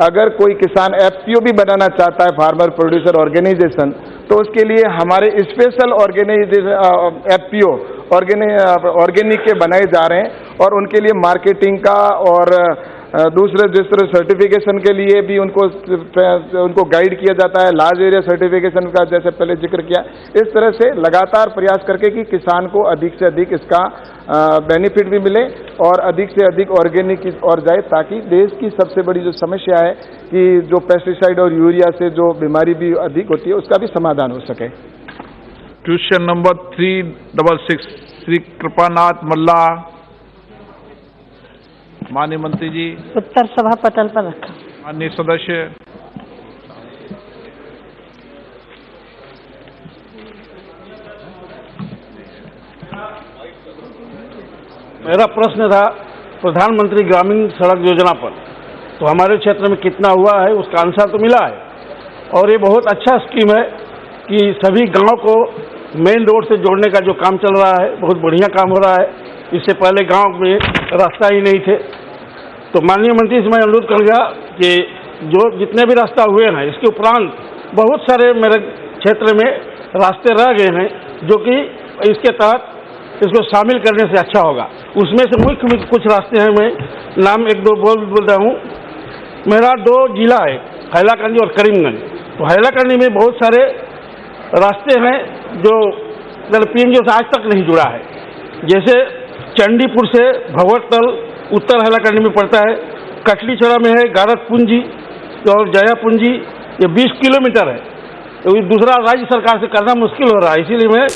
अगर कोई किसान एफपीओ भी बनाना चाहता है, फार्मर प्रोड्यूसर ऑर्गेनाइजेशन, तो उसके लिए हमारे स्पेशल ऑर्गेनाइजेशन एफपीओ ऑर्गेनिक के बनाए जा रहे हैं और उनके लिए मार्केटिंग का और दूसरे सर्टिफिकेशन के लिए भी उनको गाइड किया जाता है, लार्ज एरिया सर्टिफिकेशन का जैसे पहले जिक्र किया। इस तरह से लगातार प्रयास करके कि किसान को अधिक से अधिक इसका बेनिफिट भी मिले और अधिक से अधिक ऑर्गेनिक की ओर जाए, ताकि देश की सबसे बड़ी जो समस्या है कि जो पेस्टिसाइड और यूरिया से जो बीमारी भी अधिक होती है, उसका भी समाधान हो सके। क्वेश्चन नंबर 366 श्री कृपानाथ मल्ला। माननीय मंत्री जी। उत्तर सभा पटल पर रखा। माननीय सदस्य। मेरा प्रश्न था प्रधानमंत्री ग्रामीण सड़क योजना पर, तो हमारे क्षेत्र में कितना हुआ है उसका आंसर तो मिला है और ये बहुत अच्छा स्कीम है कि सभी गांव को मेन रोड से जोड़ने का जो काम चल रहा है, बहुत बढ़िया काम हो रहा है। इससे पहले गांव में रास्ता ही नहीं थे। तो माननीय मंत्री से मैं अनुरोध करूँगा कि जो जितने भी रास्ता हुए हैं, इसके उपरांत बहुत सारे मेरे क्षेत्र में रास्ते रह गए हैं, जो कि इसके तहत इसको शामिल करने से अच्छा होगा। उसमें से मुख्य कुछ रास्ते हैं, मैं नाम एक दो बोल रहा हूँ। मेरा 2 जिला है, हैलाकंदी और करीमगंज। तो हैलाकंदी में बहुत सारे रास्ते हैं जो पीएमजी से आज तक नहीं जुड़ा है। जैसे चंडीपुर से भगवतल उत्तर हैलाकंदी में पड़ता है, कटलीछड़ा में है गारत पूंजी और जया पूंजी, ये 20 किलोमीटर है। तो दूसरा राज्य सरकार से करना मुश्किल हो रहा है, इसीलिए मैं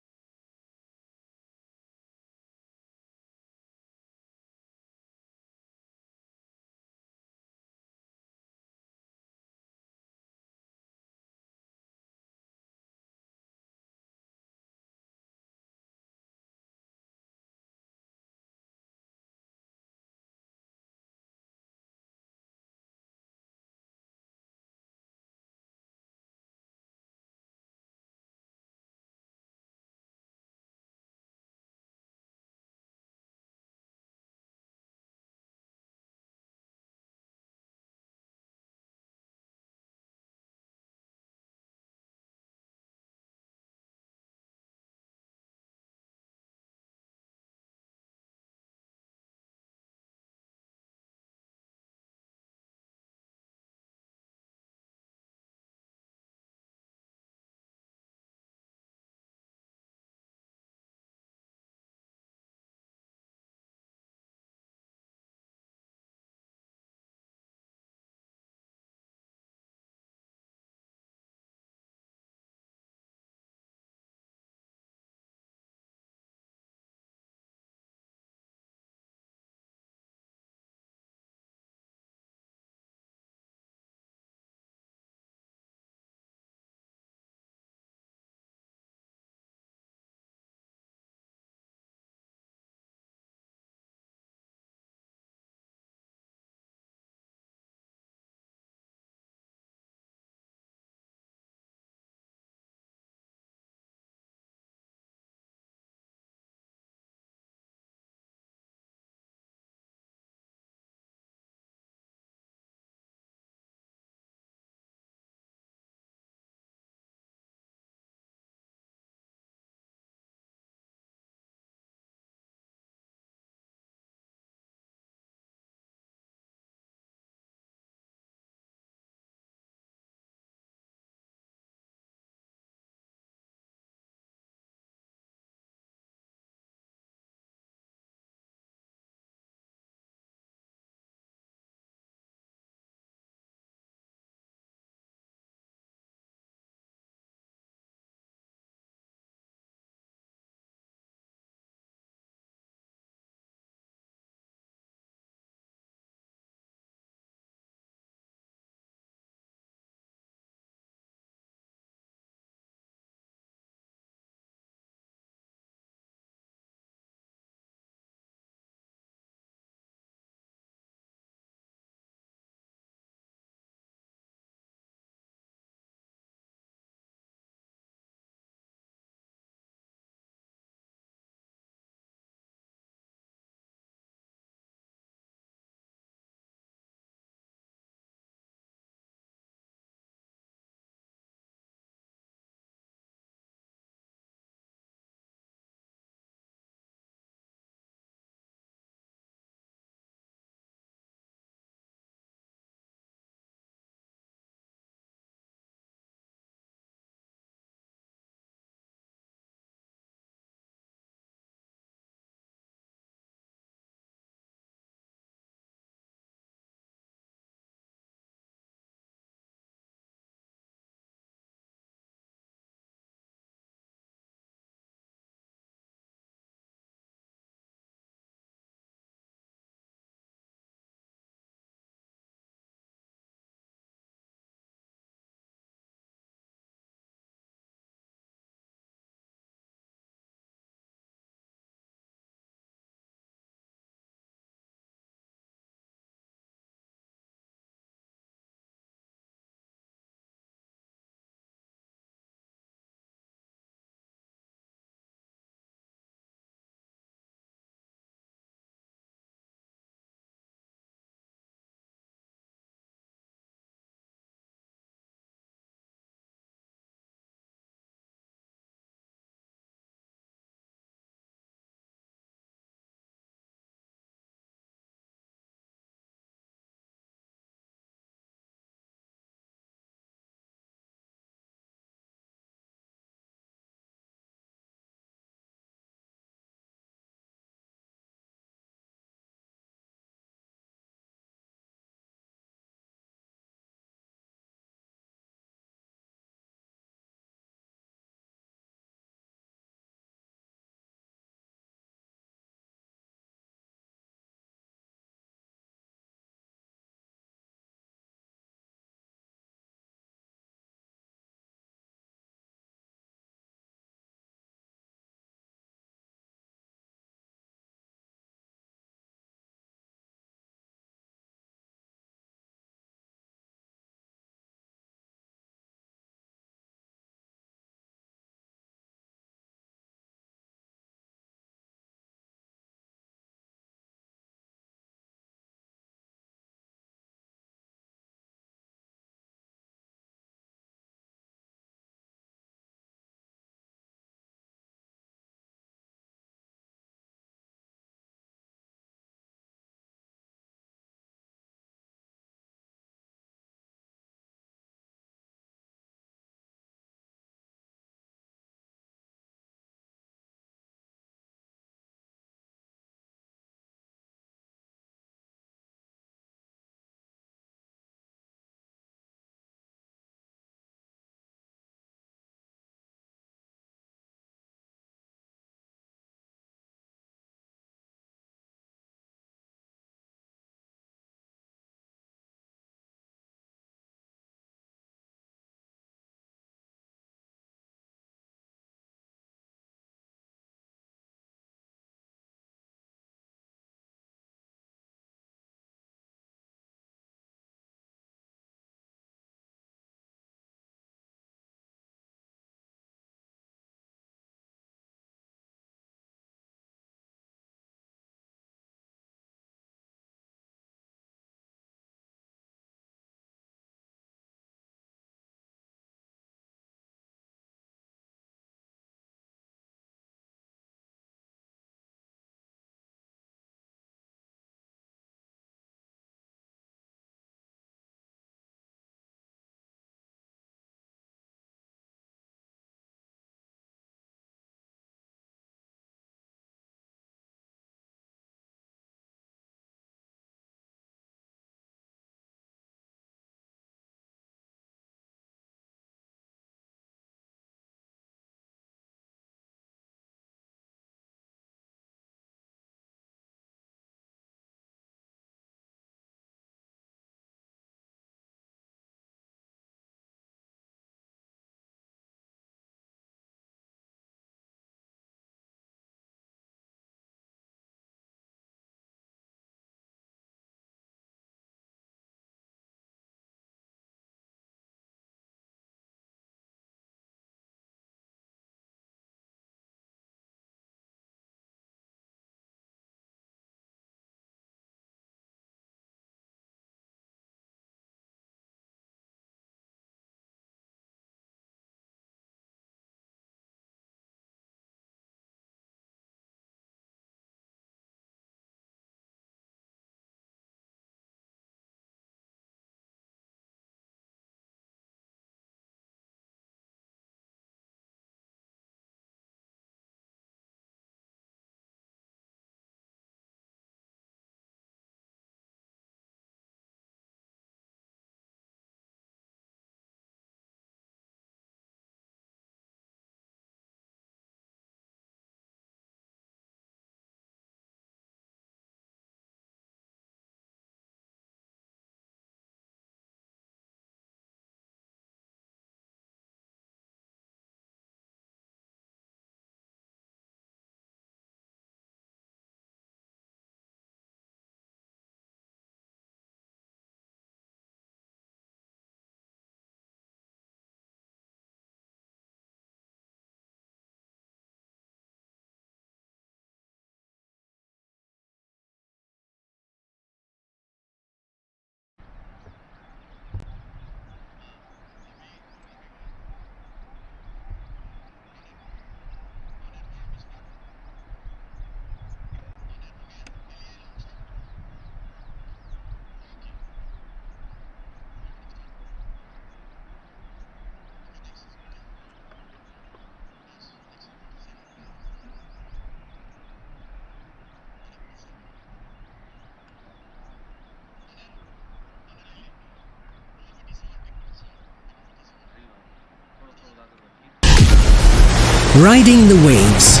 riding the waves,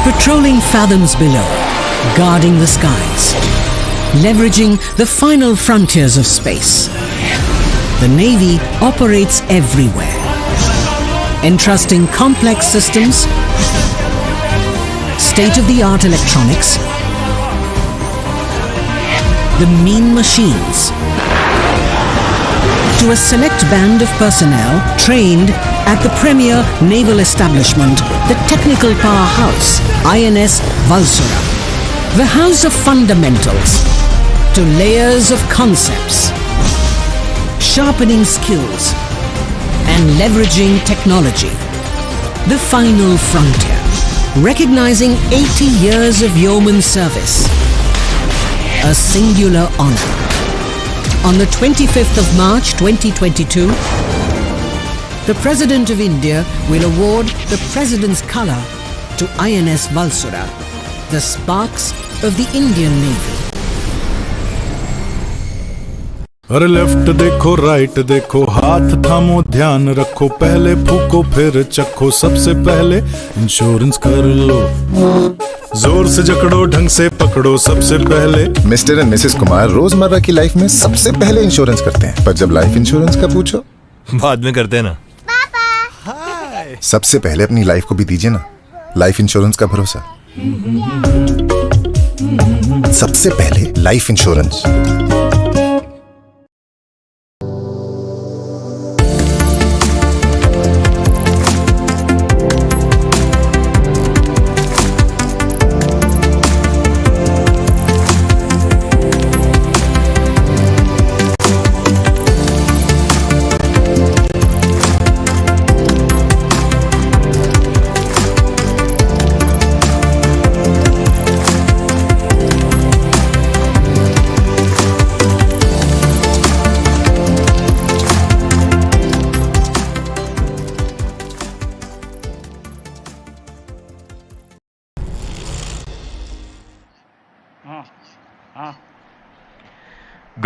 patrolling fathoms below, guarding the skies, leveraging the final frontiers of space. The Navy operates everywhere, entrusting complex systems, state-of-the-art electronics, the mean machines, to a select band of personnel trained at the premier naval establishment, the technical powerhouse, INS Valsura. The house of fundamentals to layers of concepts, sharpening skills and leveraging technology. The final frontier, recognizing 80 years of yeoman service. A singular honor. On the 25th of March 2022, the President of India will award the President's Colour to INS Valsura, the sparks of the Indian Navy. अरे लेफ्ट देखो राइट देखो हाथ थामो ध्यान रखो पहले फूको फिर चखो सबसे पहले इंश्योरेंस कर लो जोर से जकड़ो ढंग से पकड़ो सबसे पहले। मिस्टर एंड मिसेस कुमार रोजमर्रा की लाइफ में सबसे पहले इंश्योरेंस करते हैं, पर जब लाइफ इंश्योरेंस का पूछो बाद में करते हैं ना। सबसे पहले अपनी लाइफ को भी दीजिए ना लाइफ इंश्योरेंस का भरोसा। सबसे पहले life insurance.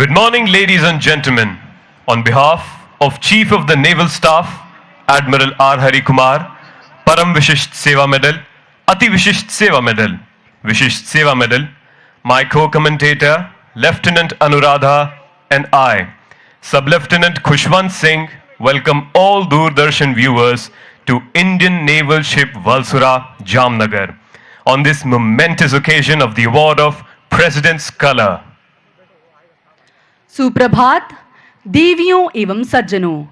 Good morning, ladies and gentlemen. On behalf of Chief of the Naval Staff, Admiral R. Hari Kumar, Param Vishisht Seva Medal, Ati Vishisht Seva Medal, Vishisht Seva Medal, my co-commentator, Lieutenant Anuradha, and I, Sub-Lieutenant Khushwant Singh, welcome all Doordarshan viewers to Indian Naval Ship Valsura, Jamnagar, on this momentous occasion of the award of President's Colour. सुप्रभात देवियों एवं सज्जनों,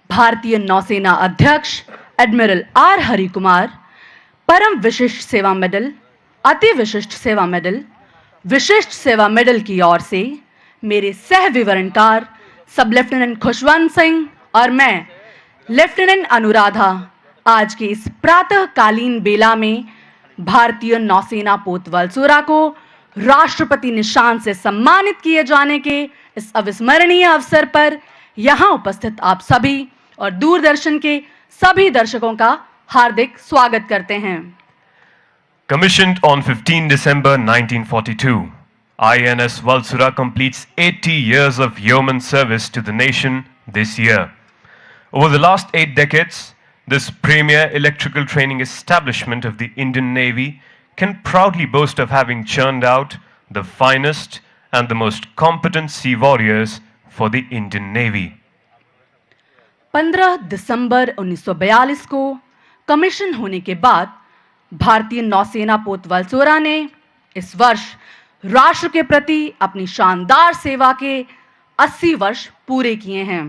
भारतीय नौसेना अध्यक्ष एडमिरल आर हरि कुमार परम विशिष्ट सेवा मेडल, अति विशिष्ट सेवा मेडल, विशिष्ट सेवा मेडल की ओर से मेरे सह विवरणकार सब लेफ्टिनेंट खुशवंत सिंह और मैं लेफ्टिनेंट अनुराधा आज के इस प्रातःकालीन बेला में भारतीय नौसेना पोत वलसोरा को राष्ट्रपति निशान से सम्मानित किए जाने के इस अविस्मरणीय अवसर पर यहाँ उपस्थित आप सभी और दूरदर्शन के सभी दर्शकों का हार्दिक स्वागत करते हैं। Commissioned on 15 December 1942, INS Valsura completes 80 years of yeoman service to the nation this year. Over the last 8 decades, this premier electrical training establishment of the Indian Navy can proudly boast of having churned out the finest and the most competent sea warriors for the Indian Navy. 15 दिसंबर 1942 को कमीशन होने के बाद भारतीय नौसेना पोत वलसोरा ने इस वर्ष राष्ट्र के प्रति अपनी शानदार सेवा के 80 वर्ष पूरे किए हैं।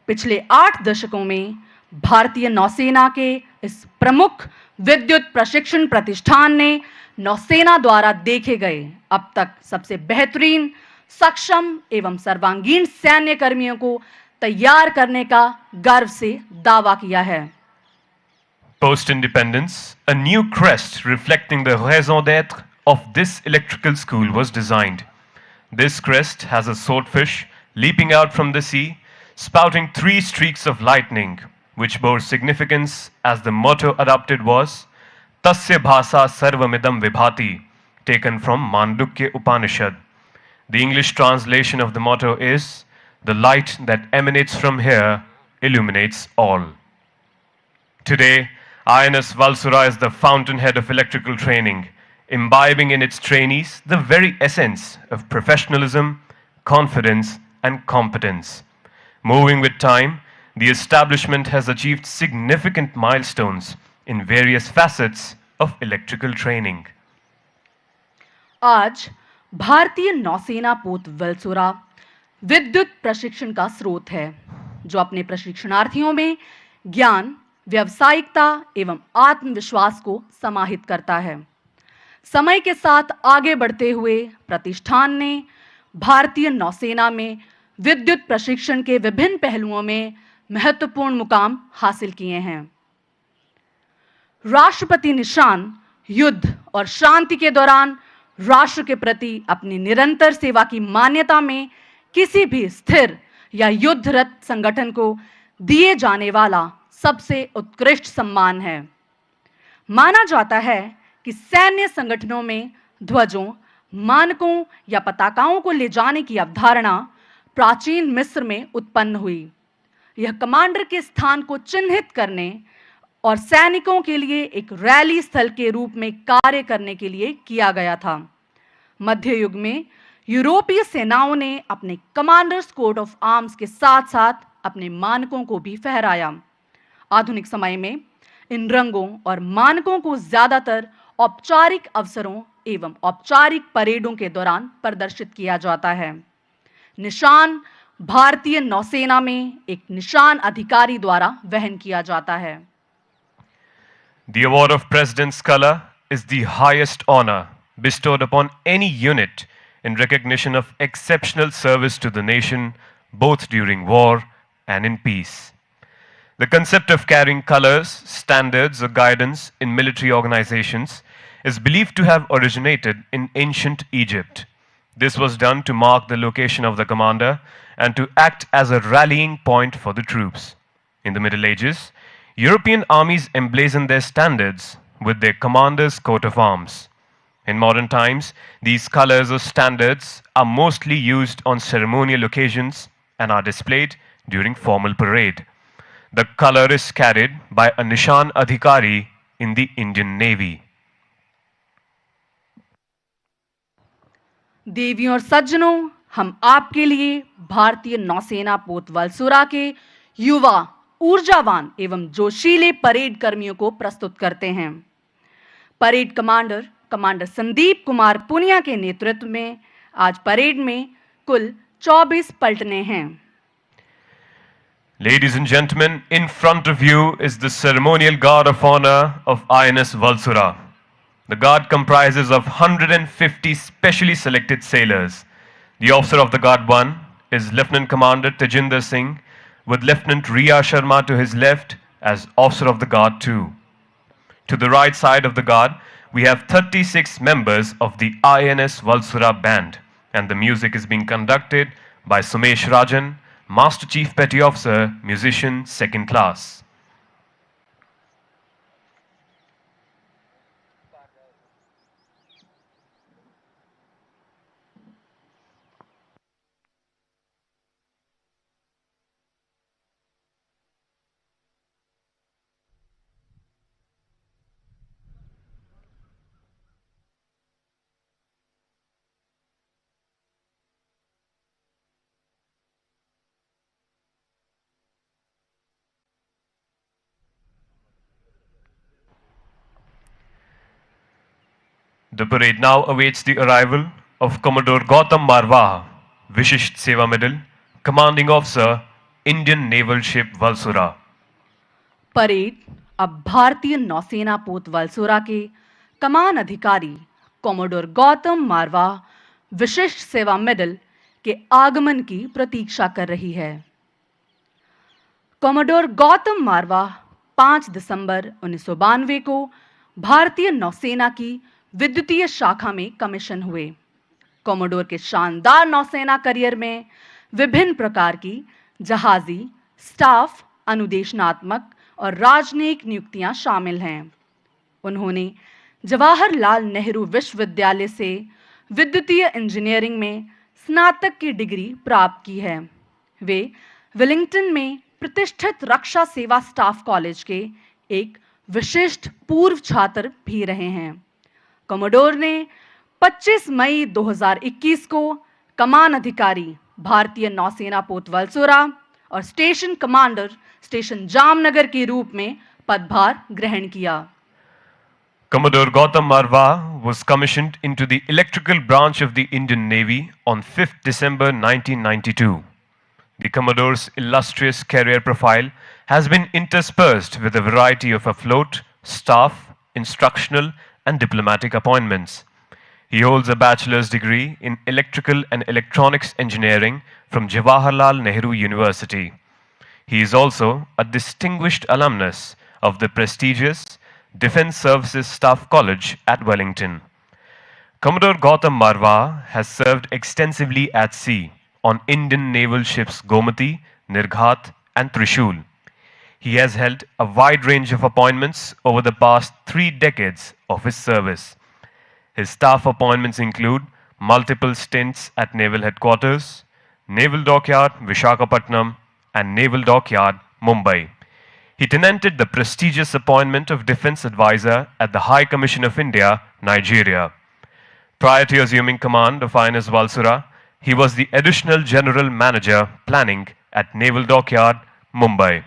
पिछले 8 दशकों में भारतीय नौसेना के इस प्रमुख विद्युत प्रशिक्षण प्रतिष्ठान ने नौसेना द्वारा देखे गए अब तक सबसे बेहतरीन, सक्षम एवं सर्वांगीण सैन्य कर्मियों को तैयार करने का गर्व से दावा किया है। Post-independence, a new crest reflecting the raison d'être of this electrical school was designed. This crest has a swordfish leaping out from the sea, spouting 3 streaks of lightning, which bore significance as the motto adopted was Tasya Bhasa Sarvamidam Vibhati, taken from Mandukya Upanishad. The English translation of the motto is, "The light that emanates from here illuminates all." Today, INS Valsura is the fountainhead of electrical training, imbibing in its trainees the very essence of professionalism, confidence, and competence. Moving with time, the establishment has achieved significant milestones in various facets of electrical training. आज भारतीय नौसेना पोत वलसुरा विद्युत प्रशिक्षण का स्रोत है, जो अपने प्रशिक्षणार्थियों में ज्ञान, व्यावसायिकता एवं आत्मविश्वास को समाहित करता है। समय के साथ आगे बढ़ते हुए प्रतिष्ठान ने भारतीय नौसेना में विद्युत प्रशिक्षण के विभिन्न पहलुओं में महत्वपूर्ण मुकाम हासिल किए हैं। राष्ट्रपति निशान युद्ध और शांति के दौरान राष्ट्र के प्रति अपनी निरंतर सेवा की मान्यता में किसी भी स्थिर या युद्धरत संगठन को दिए जाने वाला सबसे उत्कृष्ट सम्मान है। माना जाता है कि सैन्य संगठनों में ध्वजों, मानकों या पताकाओं को ले जाने की अवधारणा प्राचीन मिस्र में उत्पन्न हुई। यह कमांडर के स्थान को चिन्हित करने और सैनिकों के लिए एक रैली स्थल के रूप में कार्य करने के लिए किया गया था। मध्य युग में यूरोपीय सेनाओं ने अपने कमांडर्स कोट ऑफ आर्म्स के साथ साथ अपने मानकों को भी फहराया। आधुनिक समय में इन रंगों और मानकों को ज्यादातर औपचारिक अवसरों एवं औपचारिक परेडों के दौरान प्रदर्शित किया जाता है। निशान भारतीय नौसेना में एक निशान अधिकारी द्वारा वहन किया जाता है। The award of President's Color is the highest honor bestowed upon any unit in recognition of exceptional service to the nation, both during war and in peace. The concept of carrying colors, standards, or guidance in military organizations is believed to have originated in ancient Egypt. This was done to mark the location of the commander and to act as a rallying point for the troops. In the Middle Ages, European armies emblazoned their standards with their commander's coat of arms. In modern times, these colors or standards are mostly used on ceremonial occasions and are displayed during formal parade. The color is carried by a Nishan Adhikari in the Indian Navy. देवियों और सज्जनों, हम आपके लिए भारतीय नौसेना पोत वलसुरा के युवा, ऊर्जावान एवं जोशीले परेड कर्मियों को प्रस्तुत करते हैं। Parade commander commander Sandeep Kumar Punia के नेतृत्व में आज परेड में कुल 24 पलटने हैं। Ladies and gentlemen, in front of you is the ceremonial guard of honor of INS Valsura. The guard comprises of 150 specially selected sailors. The officer of the Guard 1 is Lieutenant Commander Tejinder Singh, with Lieutenant Riya Sharma to his left as officer of the Guard 2. To the right side of the Guard, we have 36 members of the INS Valsura band, and the music is being conducted by Sumesh Rajan, Master Chief Petty Officer, musician, 2nd class. The parade now awaits the arrival of Commodore Gautam Marwaha, Vishisht Seva Medal, Commanding Officer, Indian Naval Ship Valsura. Parade अब भारतीय नौसेना पोत वलसुरा के कमान अधिकारी कॉमोडोर गौतम मारवा विशिष्ट सेवा मेडल के आगमन की प्रतीक्षा कर रही है। कॉमोडोर गौतम मारवा 5 दिसंबर 1992 को भारतीय नौसेना की विद्युतीय शाखा में कमीशन हुए। कॉमोडोर के शानदार नौसेना करियर में विभिन्न प्रकार की जहाजी, स्टाफ, अनुदेशनात्मक और राजनयिक नियुक्तियां शामिल हैं। उन्होंने जवाहरलाल नेहरू विश्वविद्यालय से विद्युतीय इंजीनियरिंग में स्नातक की डिग्री प्राप्त की है। वे वेलिंगटन में प्रतिष्ठित रक्षा सेवा स्टाफ कॉलेज के एक विशिष्ट पूर्व छात्र भी रहे हैं। कमोडोर ने 25 मई 2021 को कमान अधिकारी भारतीय नौसेना पोत वलसोरा और स्टेशन कमांडर स्टेशन जामनगर के रूप में पदभार ग्रहण किया। Commodore Gautam Marwa was commissioned into the electrical branch of the Indian Navy on 5th December 1992. The Commodore's illustrious career profile has been interspersed with a variety of afloat, staff, instructional, and diplomatic appointments. He holds a bachelor's degree in electrical and electronics engineering from Jawaharlal Nehru University. He is also a distinguished alumnus of the prestigious Defense Services Staff College at Wellington. Commodore Gautam Marwa has served extensively at sea on Indian naval ships Gomati, Nirghat, and Trishul. He has held a wide range of appointments over the past 3 decades of his service. His staff appointments include multiple stints at Naval Headquarters, Naval Dockyard, Vishakhapatnam, and Naval Dockyard, Mumbai. He tenanted the prestigious appointment of Defense Advisor at the High Commission of India, Nigeria. Prior to assuming command of INS Valsura, he was the Additional General Manager, Planning at Naval Dockyard, Mumbai.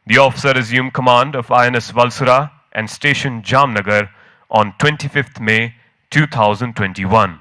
The officer assumed command of INS Valsura and Station Jamnagar on 25th May 2021.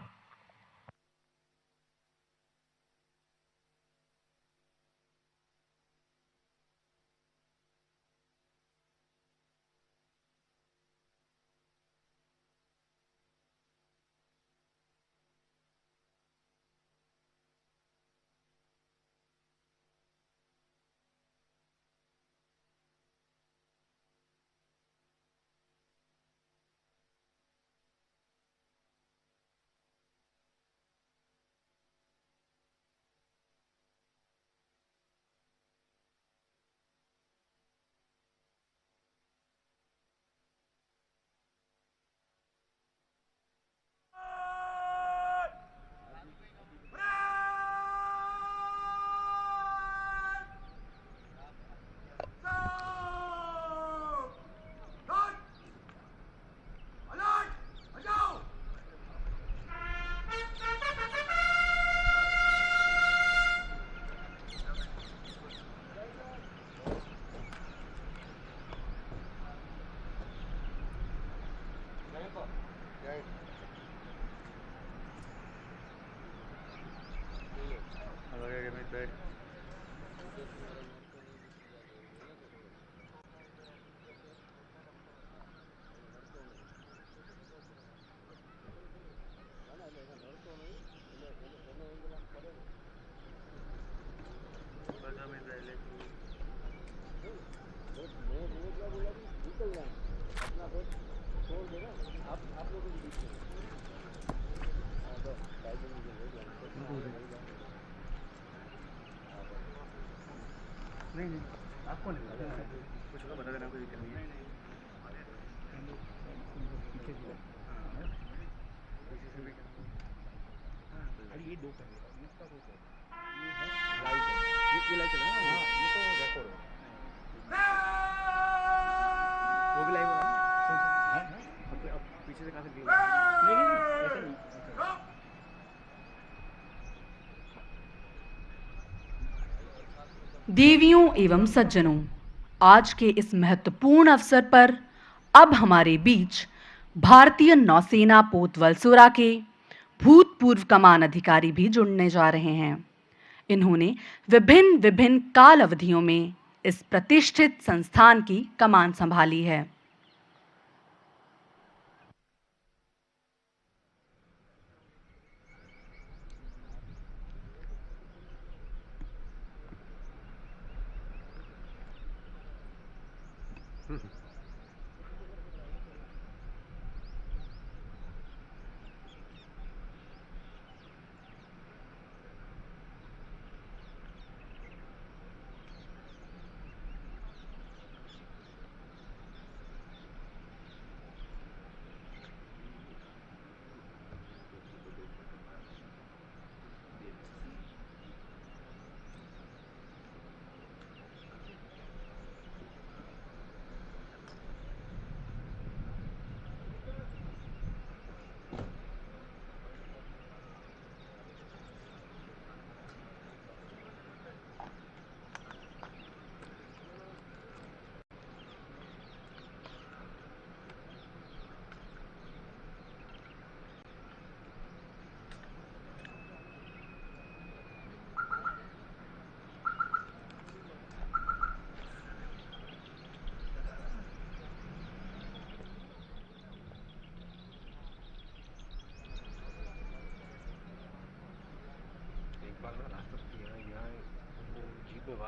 देवियों एवं सज्जनों, आज के इस महत्वपूर्ण अवसर पर अब हमारे बीच भारतीय नौसेना पोत वलसोरा के भूतपूर्व कमान अधिकारी भी जुड़ने जा रहे हैं। इन्होंने विभिन्न काल अवधियों में इस प्रतिष्ठित संस्थान की कमान संभाली है।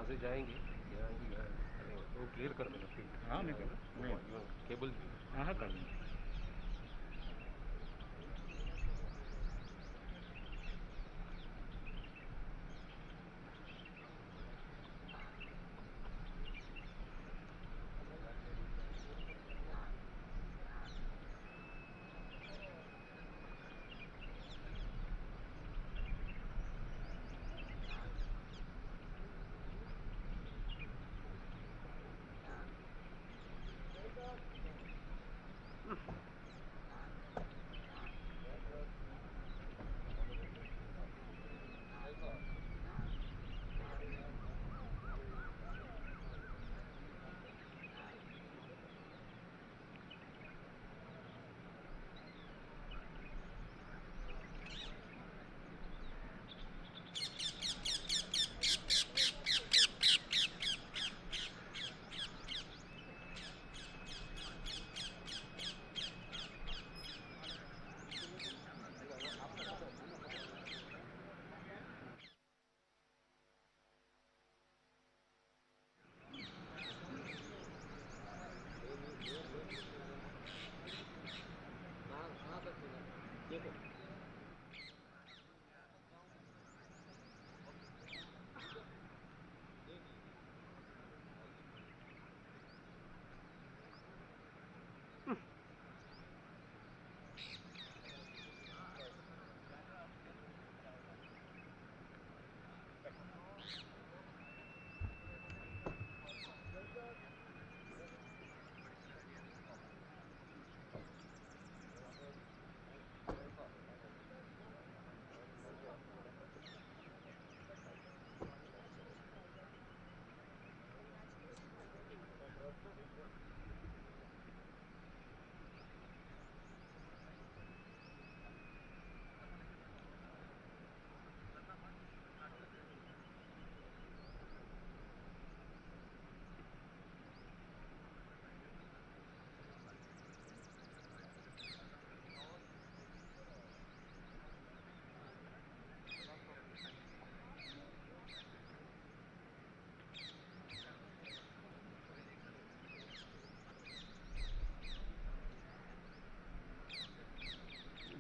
से जाएंगे वो क्लियर कर देना फील्ड। हाँ, नहीं कर केबल। हाँ, कर देंगे।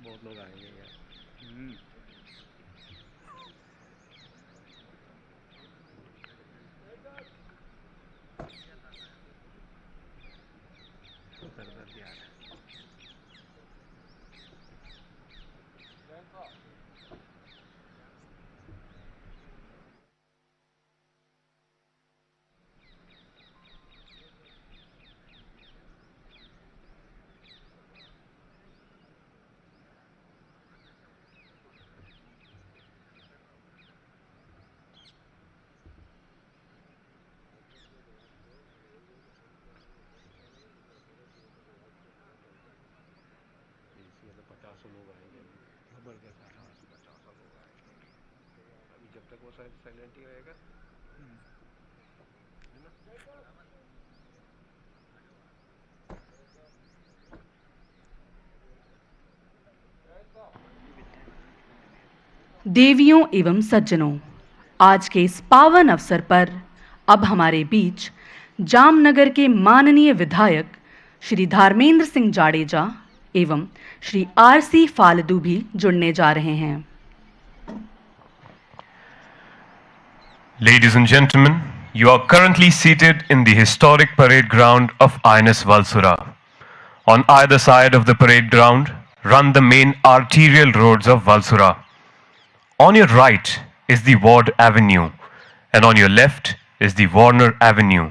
बहुत लोग आएंगे यार। सरदर्दी आ रहा है। इसमें तो 50 लोग आएंगे। खबर के साथ 50 लोग आएंगे। अभी जब तक वो शायद साइलेंट ही रहेगा, है ना? देवियों एवं सज्जनों, आज के इस पावन अवसर पर अब हमारे बीच जामनगर के माननीय विधायक श्री धर्मेंद्र सिंह जाडेजा एवं श्री आरसी फालदू भी जुड़ने जा रहे हैं। Ladies and gentlemen, you are currently seated in the historic parade ground of INS Valsura. On either side of the parade ground run the main arterial roads of Valsura. On your right is the Ward Avenue and on your left is the Warner Avenue.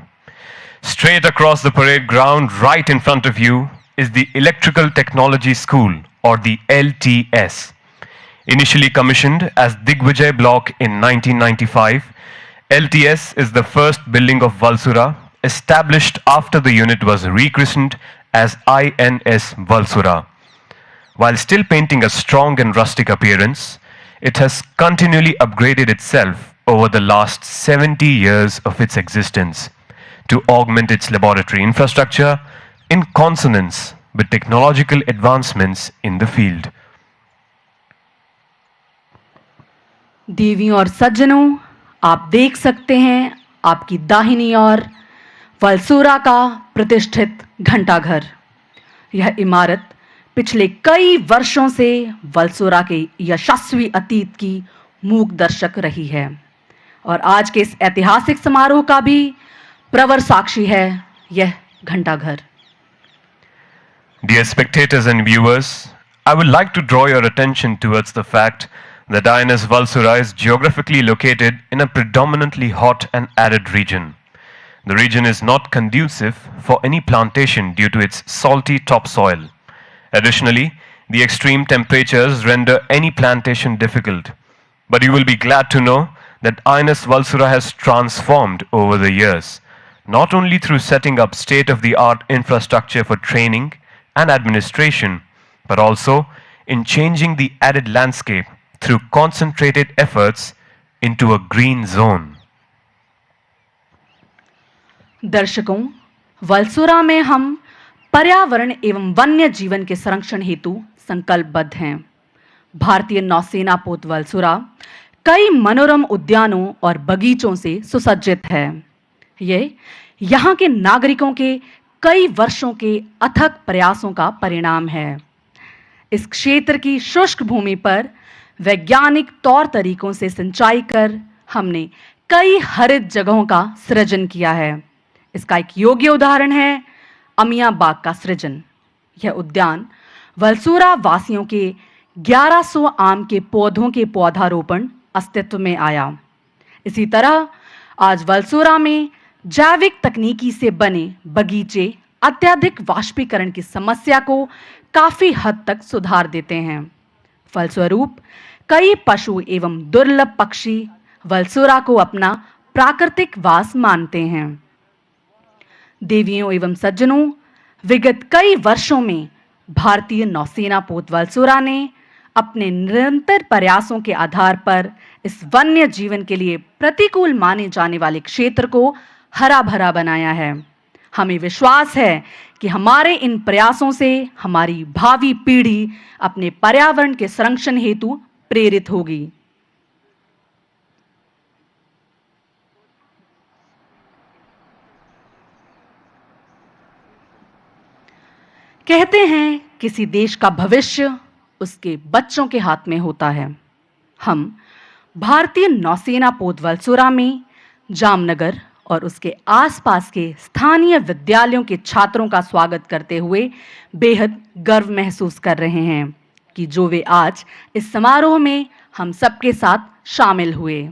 Straight across the parade ground right in front of you is the Electrical Technology School or the LTS. Initially commissioned as Digvijay Block in 1995, LTS is the first building of Valsura established after the unit was rechristened as INS Valsura. While still painting a strong and rustic appearance, it has continually upgraded itself over the last 70 years of its existence to augment its laboratory infrastructure in consonance with technological advancements in the field. देवियों और सज्जनों, आप देख सकते हैं आपकी दाहिनी ओर वलसोरा का प्रतिष्ठित घंटाघर। यह इमारत पिछले कई वर्षों से वलसोरा के यशस्वी अतीत की मूक दर्शक रही है और आज के इस ऐतिहासिक समारोह का भी प्रवर साक्षी है यह घंटाघर। Dear spectators and viewers, I would like to draw your attention towards the fact that INS Valsura is geographically located in a predominantly hot and arid region. The region is not conducive for any plantation due to its salty topsoil. Additionally, the extreme temperatures render any plantation difficult. But you will be glad to know that INS Valsura has transformed over the years, not only through setting up state-of-the-art infrastructure for training and administration, but also in changing the arid landscape through concentrated efforts into a green zone. दर्शकों, वलसोरा में हम पर्यावरण एवं वन्य जीवन के संरक्षण हेतु संकल्पबद्ध हैं। भारतीय नौसेना पोत वलसोरा कई मनोरम उद्यानों और बगीचों से सुसज्जित है। ये यहाँ के नागरिकों के कई वर्षों के अथक प्रयासों का परिणाम है। इस क्षेत्र की शुष्क भूमि पर वैज्ञानिक तौर तरीकों से सिंचाई कर हमने कई हरित जगहों का सृजन किया है। इसका एक योग्य उदाहरण है अमिया बाग का सृजन। यह उद्यान वलसोरा वासियों के 1100 आम के पौधों के पौधारोपण अस्तित्व में आया। इसी तरह आज वलसोरा में जैविक तकनीकी से बने बगीचे अत्यधिक वाष्पीकरण की समस्या को काफी हद तक सुधार देते हैं। फलस्वरूप कई पशु एवं दुर्लभ पक्षी वलसोरा को अपना प्राकृतिक वास मानते हैं। देवियों एवं सज्जनों, विगत कई वर्षों में भारतीय नौसेना पोत वलसोरा ने अपने निरंतर प्रयासों के आधार पर इस वन्य जीवन के लिए प्रतिकूल माने जाने वाले क्षेत्र को हरा भरा बनाया है। हमें विश्वास है कि हमारे इन प्रयासों से हमारी भावी पीढ़ी अपने पर्यावरण के संरक्षण हेतु प्रेरित होगी। कहते हैं किसी देश का भविष्य उसके बच्चों के हाथ में होता है। हम भारतीय नौसेना पोत वलसोरा में जामनगर और उसके आसपास के स्थानीय विद्यालयों के छात्रों का स्वागत करते हुए बेहद गर्व महसूस कर रहे हैं कि जो वे आज इस समारोह में हम सबके साथ शामिल हुए।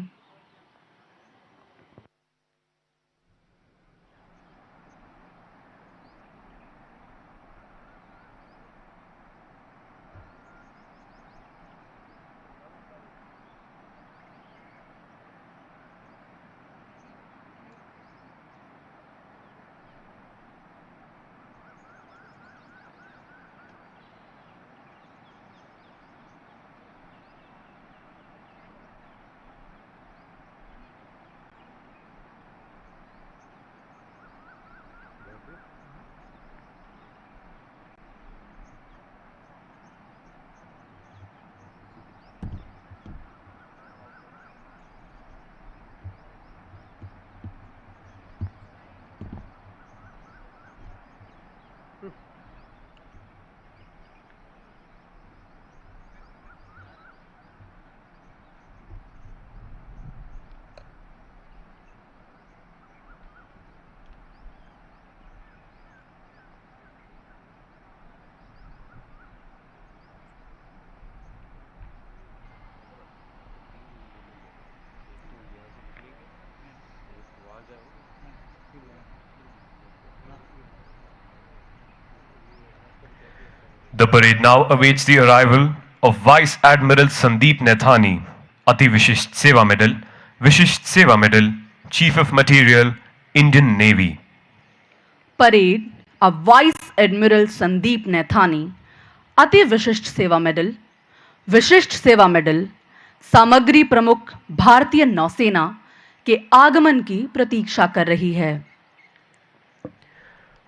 The parade now awaits the arrival of Vice Admiral Sandeep Nathani, Ati Vishisht Seva Medal, Chief of Material, Indian Navy. Parade of Vice Admiral Sandeep Nathani, Ati Vishisht Seva Medal, सामग्री प्रमुख भारतीय नौसेना के आगमन की प्रतीक्षा कर रही है।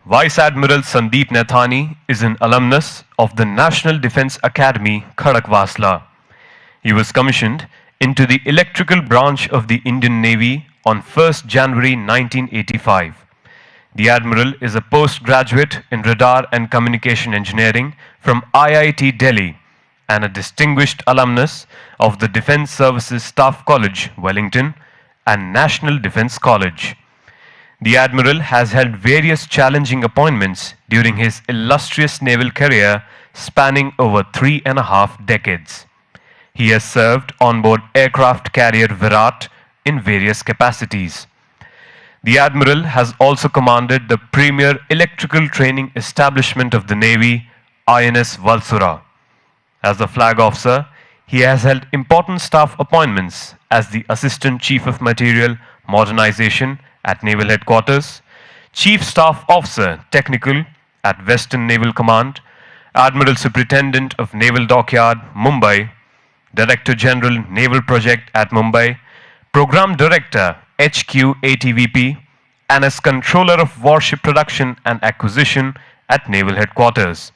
Vice Admiral Sandeep Nathani is an alumnus of the National Defence Academy, Khadakwasla. He was commissioned into the electrical branch of the Indian Navy on 1st January 1985. The Admiral is a postgraduate in Radar and Communication Engineering from IIT Delhi and a distinguished alumnus of the Defence Services Staff College, Wellington, and National Defence College. The Admiral has held various challenging appointments during his illustrious naval career spanning over 3.5 decades. He has served on board aircraft carrier Virat in various capacities. The Admiral has also commanded the premier electrical training establishment of the Navy, INS Valsura. As a flag officer, he has held important staff appointments as the Assistant Chief of Material Modernization at Naval Headquarters, Chief Staff Officer Technical at Western Naval Command, Admiral Superintendent of Naval Dockyard, Mumbai, Director General Naval Project at Mumbai, Program Director HQ ATVP, and as Controller of Warship Production and Acquisition at Naval Headquarters.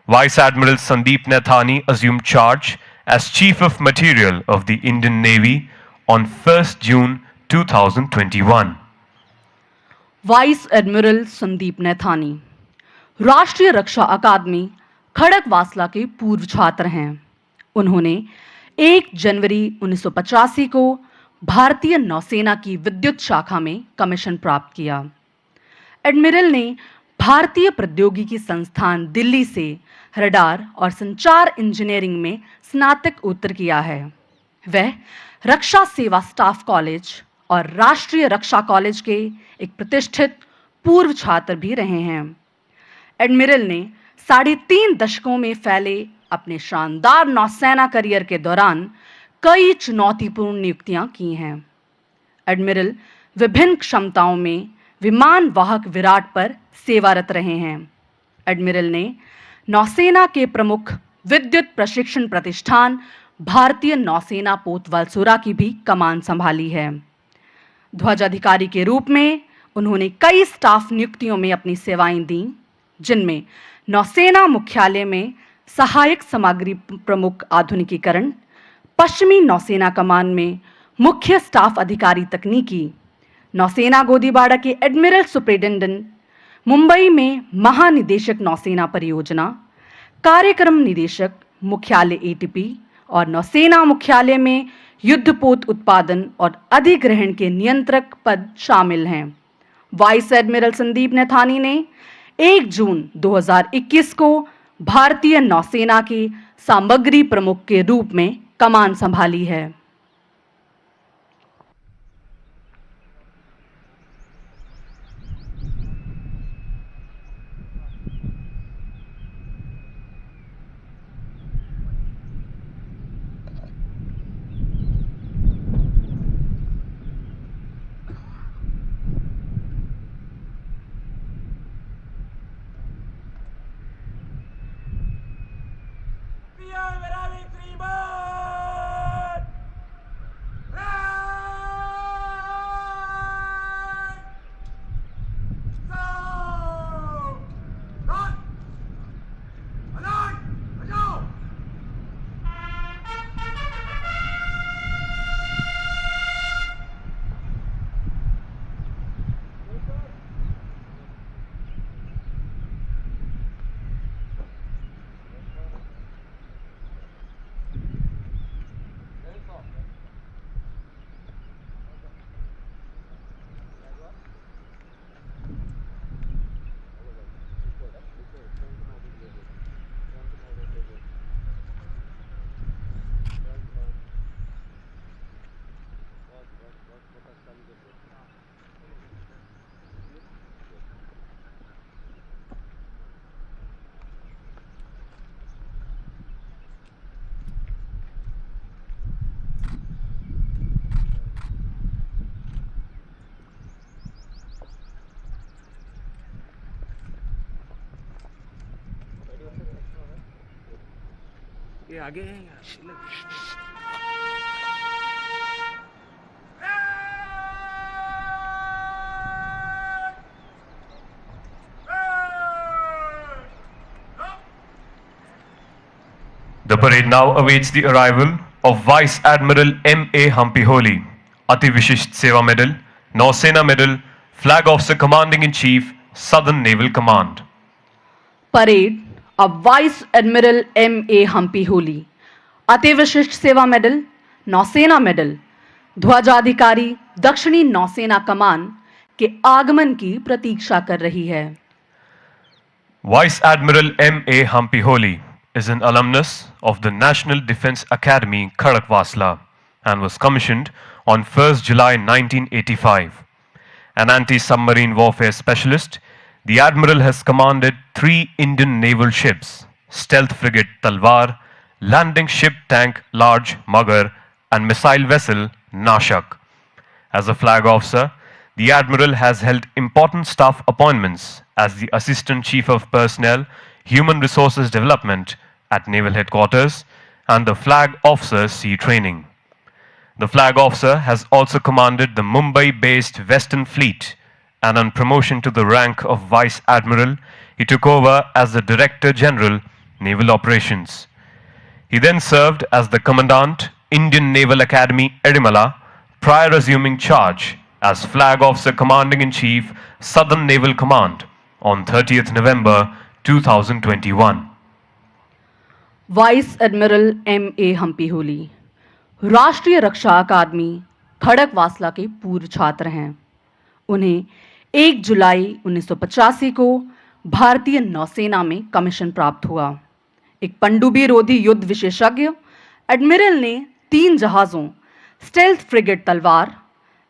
Vice Admiral Sandeep Nathani assumed charge as Chief of Material of the Indian Navy on 1st June 2021. Vice admiral Sandeep Naithani राष्ट्रीय रक्षा अकादमी खड़गवासला के पूर्व छात्र हैं। उन्होंने 1 जनवरी 1985 को भारतीय नौसेना की विद्युत शाखा में कमीशन प्राप्त किया। एडमिरल ने भारतीय प्रौद्योगिकी संस्थान दिल्ली से रडार और संचार इंजीनियरिंग में स्नातकोत्तर किया है। वह रक्षा सेवा स्टाफ कॉलेज और राष्ट्रीय रक्षा कॉलेज के एक प्रतिष्ठित पूर्व छात्र भी रहे हैं। एडमिरल ने 3.5 दशकों में फैले अपने शानदार नौसेना करियर के दौरान कई चुनौतीपूर्ण नियुक्तियां की हैं। एडमिरल विभिन्न क्षमताओं में विमान वाहक विराट पर सेवारत रहे हैं। एडमिरल ने नौसेना के प्रमुख विद्युत प्रशिक्षण प्रतिष्ठान भारतीय नौसेना पोत वलसुरा की भी कमान संभाली है। ध्वज अधिकारी के रूप में उन्होंने कई स्टाफ नियुक्तियों में अपनी सेवाएं दी, जिनमें नौसेना मुख्यालय में सहायक सामग्री प्रमुख आधुनिकीकरण, पश्चिमी नौसेना कमान में मुख्य स्टाफ अधिकारी तकनीकी, नौसेना गोदीबाड़ा के एडमिरल सुपरिटेंडेंट, मुंबई में महानिदेशक नौसेना परियोजना, कार्यक्रम निदेशक मुख्यालय एटीपी और नौसेना मुख्यालय में युद्धपोत उत्पादन और अधिग्रहण के नियंत्रक पद शामिल हैं। वाइस एडमिरल संदीप नैथानी ने 1 जून 2021 को भारतीय नौसेना के सामग्री प्रमुख के रूप में कमान संभाली है। ये आगे हैं यार। The parade now awaits the arrival of Vice Admiral M.A. Humpy Holi, Ati Vishisht Seva Medal, Nausena Medal, Flag Officer Commanding in Chief, Southern Naval Command. Parade of Vice Admiral M.A. Humpy Holi, Ati Vishisht Seva Medal, नौसेना मेडल, ध्वजाधिकारी दक्षिणी नौसेना कमान के आगमन की प्रतीक्षा कर रही है। Vice Admiral M.A. Humpy Holi is an alumnus of the National Defence Academy, Khadakwasla, and was commissioned on 1st July 1985. An anti-submarine warfare specialist, the Admiral has commanded 3 Indian naval ships, stealth frigate Talwar, landing ship tank Large Magar, and missile vessel Nashak. As a flag officer, the Admiral has held important staff appointments as the Assistant Chief of Personnel, Human Resources Development at Naval Headquarters and the Flag Officer Sea Training. The Flag Officer has also commanded the Mumbai-based Western Fleet, and on promotion to the rank of Vice Admiral, he took over as the Director General, Naval Operations. He then served as the Commandant, Indian Naval Academy, Edimala, prior assuming charge as Flag Officer Commanding-in-Chief, Southern Naval Command on 30th November 2021. Vice admiral M.A. Hampiholi Rashtriya Raksha अकादमी खड़गवासला के पूर्व छात्र हैं। उन्हें 1 जुलाई 1985 को भारतीय नौसेना में कमीशन प्राप्त हुआ। एक पनडुब्बी रोधी युद्ध विशेषज्ञ एडमिरल ने 3 जहाजों स्टेल्थ फ्रिगेट तलवार,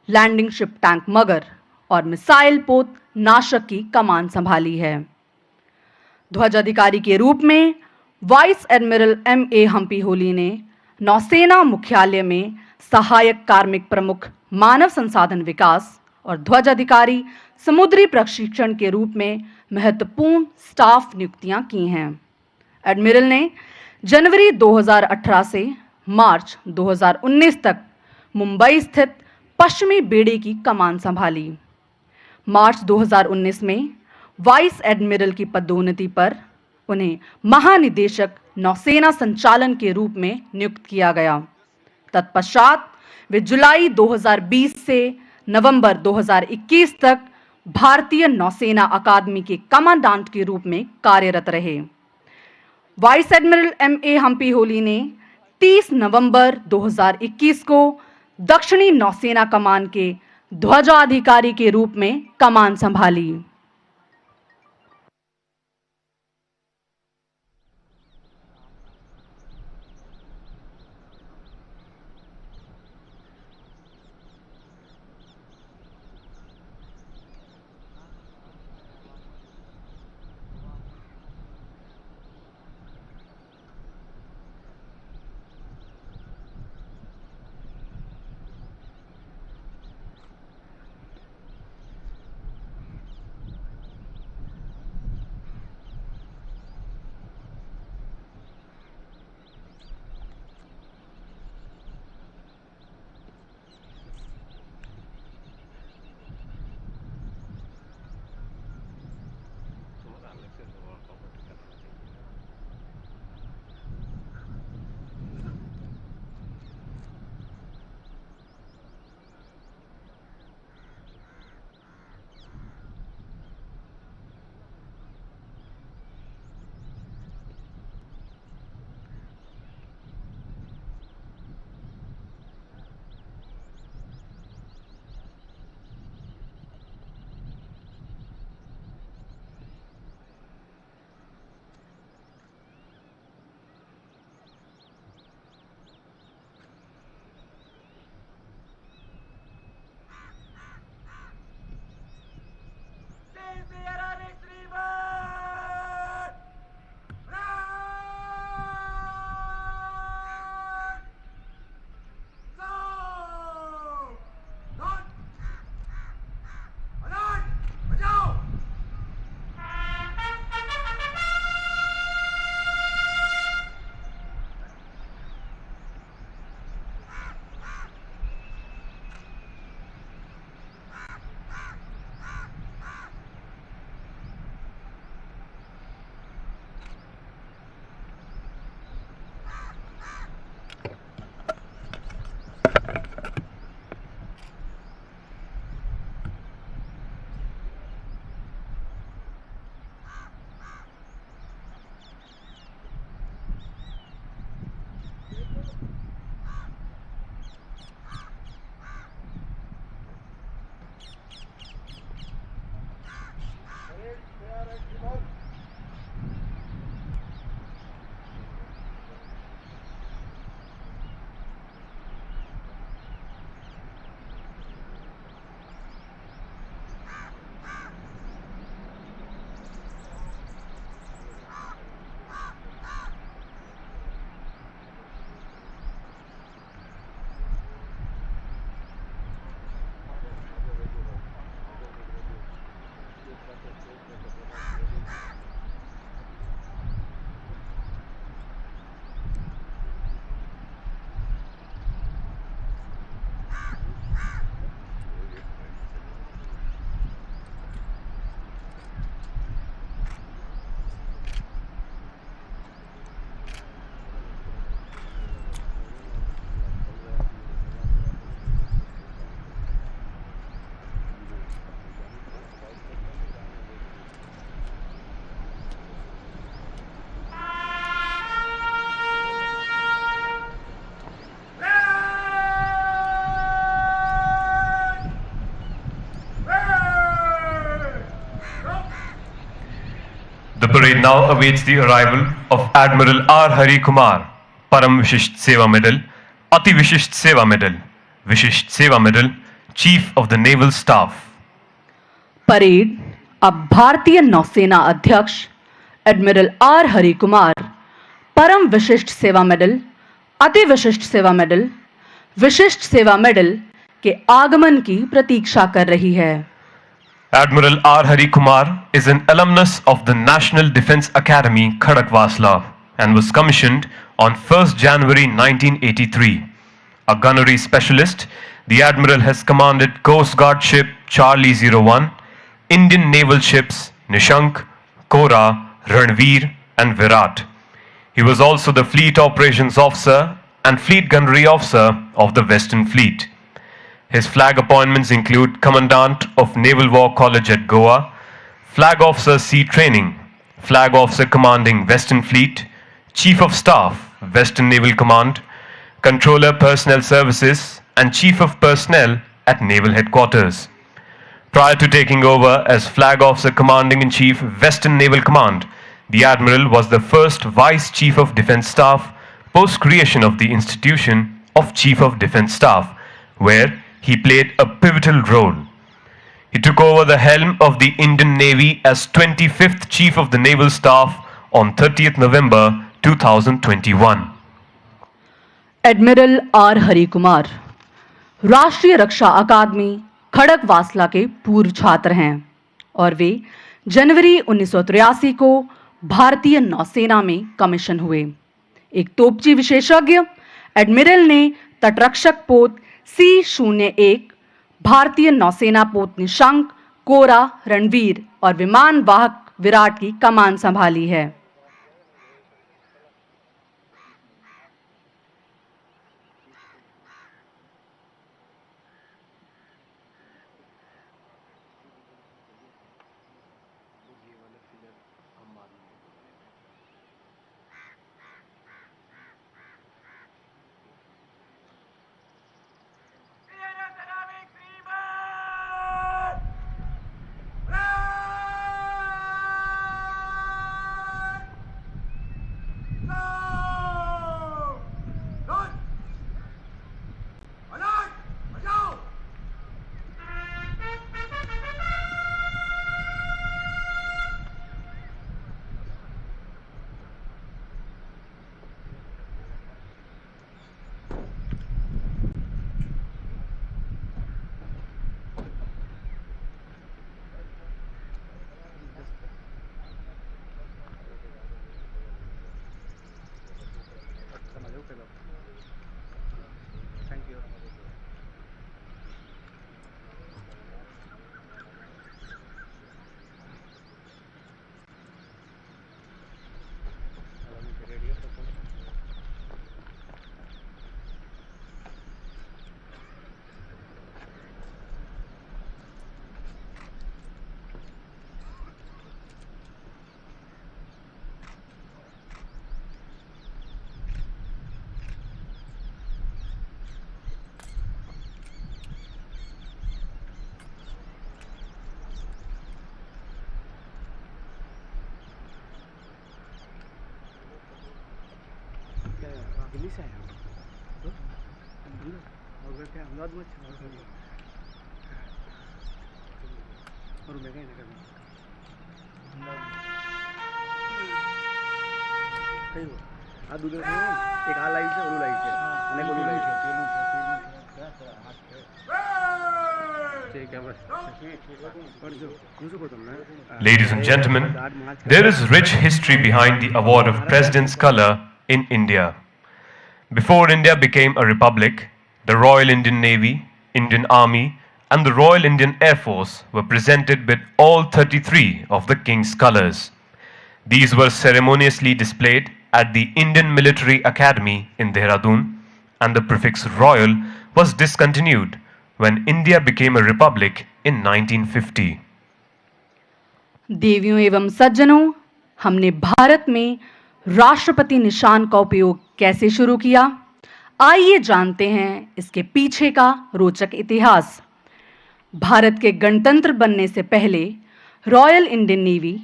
लैंडिंग शिप टैंक मगर और मिसाइल पोत नाशक की कमान संभाली है। ध्वजाधिकारी के रूप में vice admiral M.A. Hampi Holi ने नौसेना मुख्यालय में सहायक कार्मिक प्रमुख मानव संसाधन विकास और ध्वजाधिकारी समुद्री प्रशिक्षण के रूप में महत्वपूर्ण स्टाफ नियुक्तियां की हैं। एडमिरल ने जनवरी 2018 से मार्च 2019 तक मुंबई स्थित पश्चिमी बेड़े की कमान संभाली। मार्च 2019 में वाइस एडमिरल की पदोन्नति पर उन्हें महानिदेशक नौसेना संचालन के रूप में नियुक्त किया गया। तत्पश्चात वे जुलाई 2020 से नवंबर 2021 तक भारतीय नौसेना अकादमी के कमांडेंट के रूप में कार्यरत रहे। Vice admiral M.A. Hampi Holi ने 30 नवंबर 2021 को दक्षिणी नौसेना कमान के ध्वजाधिकारी के रूप में कमान संभाली। parade now awaits the arrival of Admiral R. Hari Kumar, Param Vishisht Seva Medal, Ati Vishisht Seva Medal, Chief of the Naval Staff. Parade अब भारतीय नौसेना अध्यक्ष एडमिरल आर हरि कुमार परम विशिष्ट सेवा मेडल, अति विशिष्ट सेवा मेडल, विशिष्ट सेवा मेडल के आगमन की प्रतीक्षा कर रही है। Admiral R. Hari Kumar is an alumnus of the National Defence Academy, Khadakwasla, and was commissioned on 1st January 1983. A gunnery specialist, the Admiral has commanded Coast Guard ship Charlie 01, Indian naval ships Nishank, Kora, Ranveer and Virat. He was also the Fleet Operations Officer and Fleet Gunnery Officer of the Western Fleet. His flag appointments include Commandant of Naval War College at Goa, Flag Officer Sea Training, Flag Officer Commanding Western Fleet, Chief of Staff, Western Naval Command, Controller Personnel Services and Chief of Personnel at Naval Headquarters. Prior to taking over as Flag Officer Commanding-in-Chief, Western Naval Command, the Admiral was the first Vice Chief of Defence Staff post-creation of the institution of Chief of Defence Staff, where he played a pivotal role. He took over the helm of the Indian Navy as 25th Chief of the Naval Staff on 30th November 2021. Admiral R Hari Kumar राष्ट्रीय रक्षा अकादमी खड़गवासला के पूर्व छात्र हैं और वे जनवरी 1983 को भारतीय नौसेना में कमीशन हुए। एक तोपची विशेषज्ञ, एडमिरल ने तटरक्षक पोत C-01, भारतीय नौसेना पोत निशंक, कोरा, रणवीर और विमान वाहक विराट की कमान संभाली है। दिल्ली से आया हूँ और वैसे अहमदाबाद में और मैं कहीं नगर में कहीं हो आ दूसरे एक आ लाइट से और लाइट से अनेक और light Ladies and gentlemen, there is rich history behind the award of President's Color in India. Before India became a republic, the Royal Indian Navy, Indian Army, and the Royal Indian Air Force were presented with all 33 of the King's colours. These were ceremoniously displayed at the Indian Military Academy in Dehradun, and the prefix Royal was discontinued when India became a republic in 1950. देवियों एवं सज्जनों, हमने भारत में राष्ट्रपति निशान का उपयोग कैसे शुरू किया, आइए जानते हैं इसके पीछे का रोचक इतिहास। भारत के गणतंत्र बनने से पहले royal Indian navy,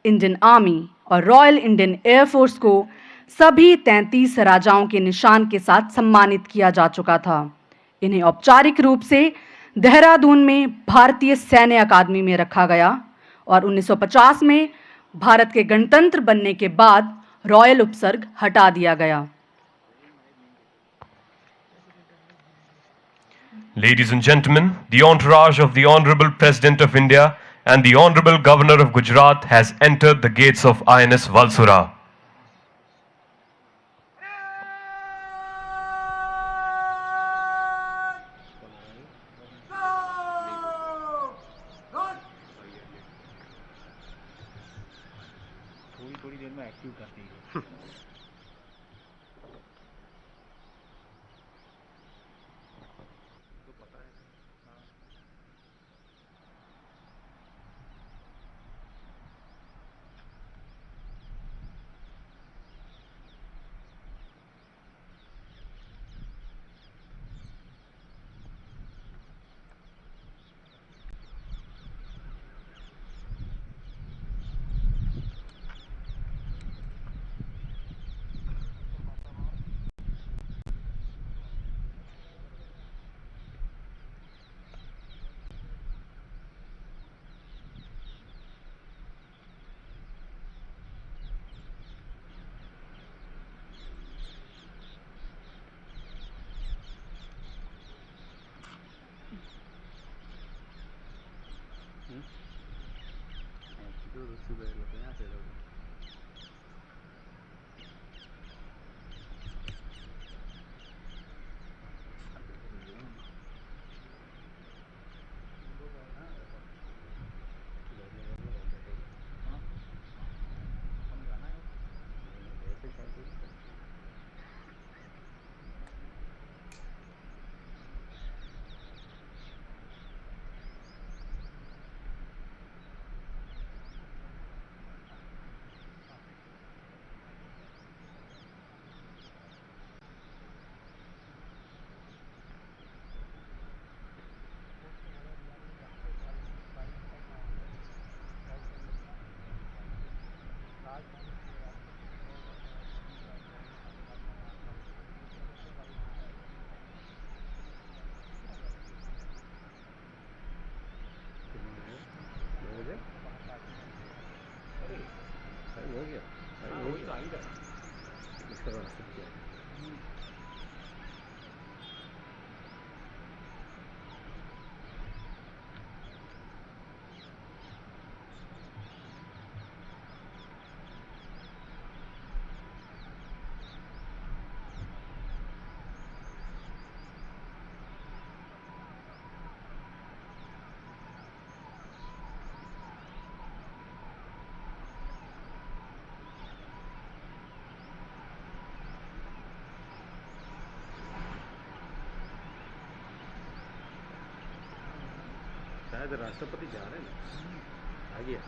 Indian army और रॉयल इंडियन एयरफोर्स को सभी 33 राजाओं के निशान के साथ सम्मानित किया जा चुका था। इन्हें औपचारिक रूप से देहरादून में भारतीय सैन्य अकादमी में रखा गया और 1950 में भारत के गणतंत्र बनने के बाद रॉयल उपसर्ग हटा दिया गया। Ladies and gentlemen, the entourage of the Honorable President of India and the Honorable Governor of Gujarat has entered the gates of INS Valsura. थोड़ी देर में एक्टिव करती है। हो गया वही तो आएगा इसका रास्ता क्या है। शायद राष्ट्रपति जा रहे हैं ना, आ गया।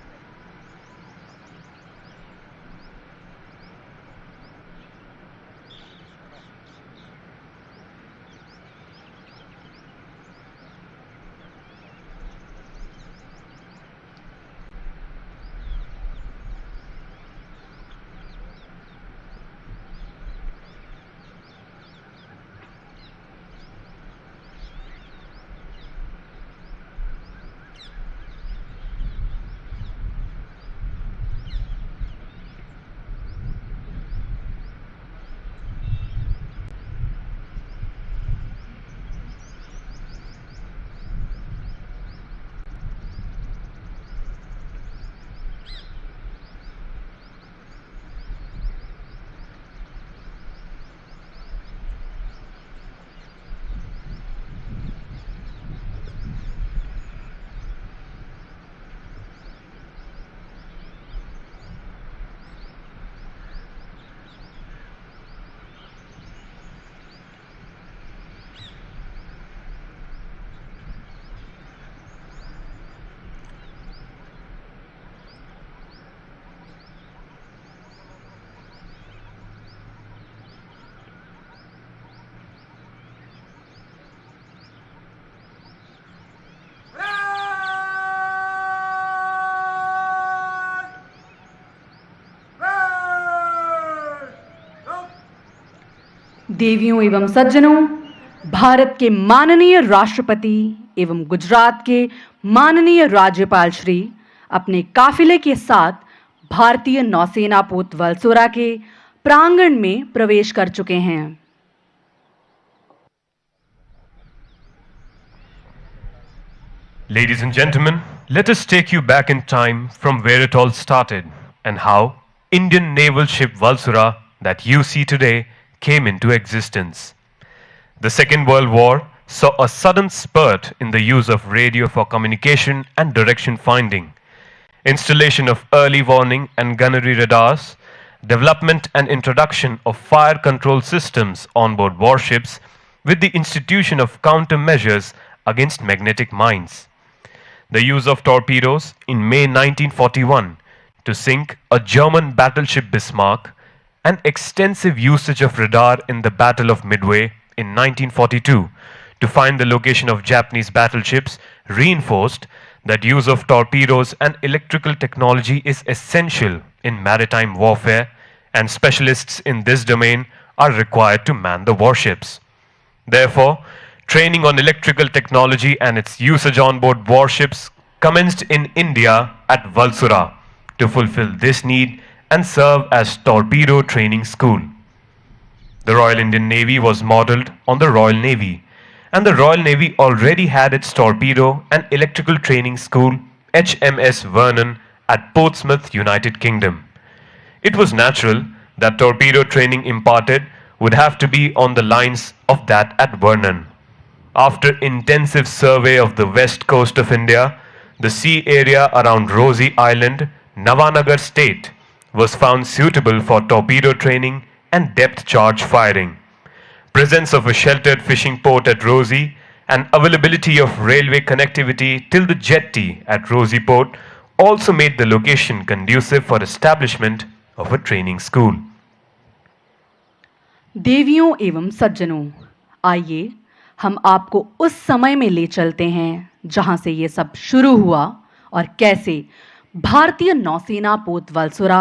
देवियों एवं सज्जनों, भारत के माननीय राष्ट्रपति एवं गुजरात के माननीय राज्यपाल श्री अपने काफिले के साथ भारतीय नौसेना पोत वलसोरा के प्रांगण में प्रवेश कर चुके हैं। Ladies and gentlemen, let us take you back in time from where it all started and how Indian naval ship Valsura that you see today came into existence. The Second World War saw a sudden spurt in the use of radio for communication and direction finding, installation of early warning and gunnery radars, development and introduction of fire control systems on board warships with the institution of countermeasures against magnetic mines. The use of torpedoes in May 1941 to sink a German battleship Bismarck, and extensive usage of radar in the Battle of Midway in 1942 to find the location of Japanese battleships reinforced that use of torpedoes and electrical technology is essential in maritime warfare, and specialists in this domain are required to man the warships. Therefore, training on electrical technology and its usage on board warships commenced in India at Valsura to fulfill this need and serve as torpedo training school. The Royal Indian Navy was modelled on the Royal Navy, and the Royal Navy already had its torpedo and electrical training school HMS Vernon at Portsmouth, United Kingdom. It was natural that torpedo training imparted would have to be on the lines of that at Vernon. After intensive survey of the west coast of India, the sea area around Rosie Island, Navanagar State, was found suitable for torpedo training and depth charge firing. Presence of a sheltered fishing port at Rosie and availability of railway connectivity till the jetty at Rosie Port also made the location conducive for establishment of a training school. देवियों एवं सज्जनों, आइए हम आपको उस समय में ले चलते हैं जहां से ये सब शुरू हुआ और कैसे भारतीय नौसेना पोत वलसुरा,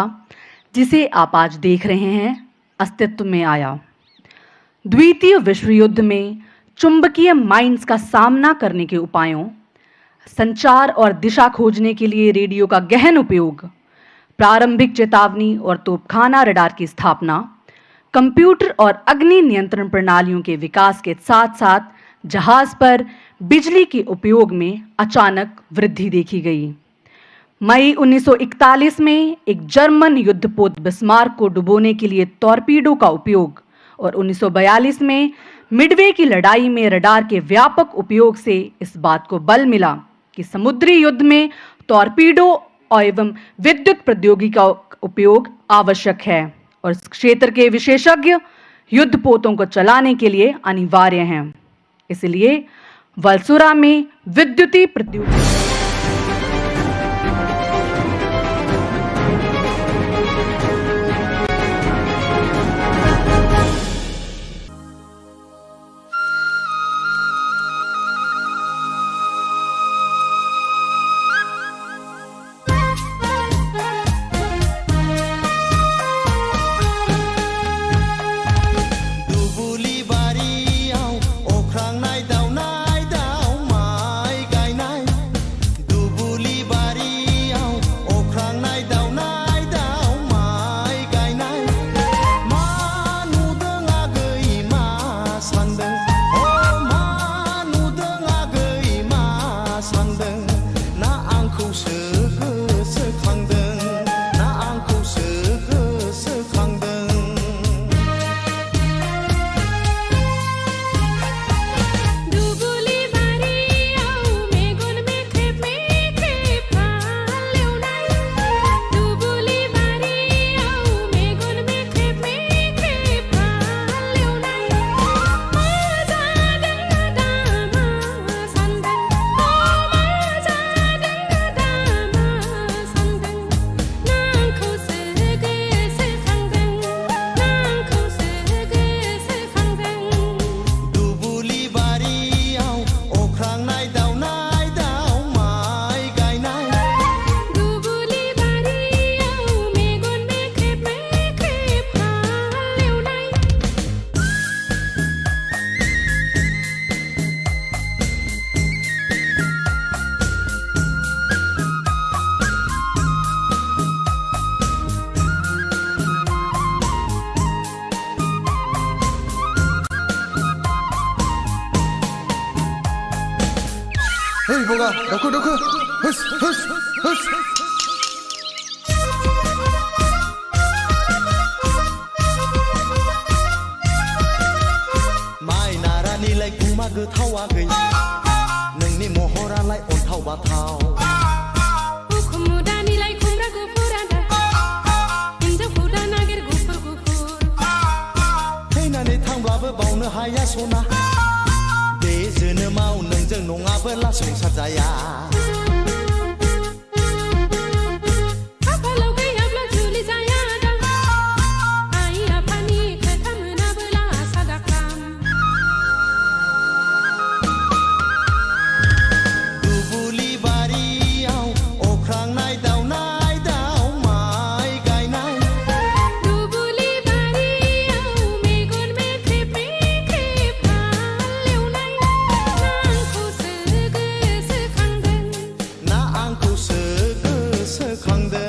जिसे आप आज देख रहे हैं, अस्तित्व में आया। द्वितीय विश्व युद्ध में चुंबकीय माइंस का सामना करने के उपायों, संचार और दिशा खोजने के लिए रेडियो का गहन उपयोग, प्रारंभिक चेतावनी और तोपखाना रडार की स्थापना, कंप्यूटर और अग्नि नियंत्रण प्रणालियों के विकास के साथ साथ जहाज पर बिजली के उपयोग में अचानक वृद्धि देखी गई। मई 1941 में एक जर्मन युद्धपोत बिस्मार्क को डुबोने के लिए टॉर्पीडो का उपयोग और 1942 में मिडवे की लड़ाई में रडार के व्यापक उपयोग से इस बात को बल मिला कि समुद्री युद्ध में टॉर्पीडो एवं विद्युत प्रौद्योगिकी का उपयोग आवश्यक है और इस क्षेत्र के विशेषज्ञ युद्धपोतों को चलाने के लिए अनिवार्य हैं। इसलिए वलसुरा में विद्युतीय प्रौद्योगिकी होगा देखो देखो हुस हुस हुस माइ नारानिलाय गुमा गोथावा गै नोंनि महरालाय अन्थाव बाथाव उखुमुदानिलाय खुमरा गुफुरादा हिन्जावखौ दा नागिर गुफुर गुफुर फैनानै थांब्लाबो बावनो हाया सना बे जोनोमाव नोंजों नङाबोला संसार जाया खाफालाव गैयाब्ला जुलि जाया दां आइ आफानि खोथा मोनाबोला सादा खाम दुबुलि बारियाव अख्रांनाय दावनाय दाव माइ गायनाय दुबुलि बारियाव मेगन मेख्रेब मेख्रेब हालेवनाय ना आंखौसो गोसोखांदों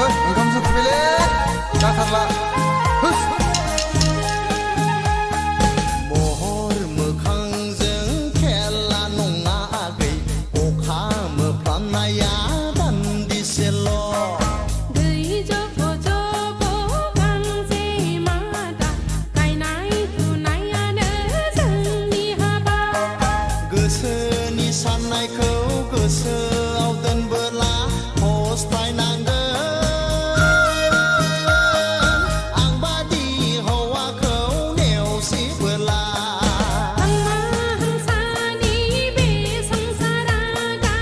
ओंखाम संफैबायलै जाथारला हुस महर मोखांजों खेला नङा आगै अखा मोफ्लामनाया दान्दिसेल' दै जब जब गांजे मादा गायनाय फुनायानो जोंनि हाबा गोसोनि साननायखौ गोसोआव दोनबोला फस्थायनांगोन आं बादि हौवाखौ नेवसिबोला हांसानि बे संसारा दा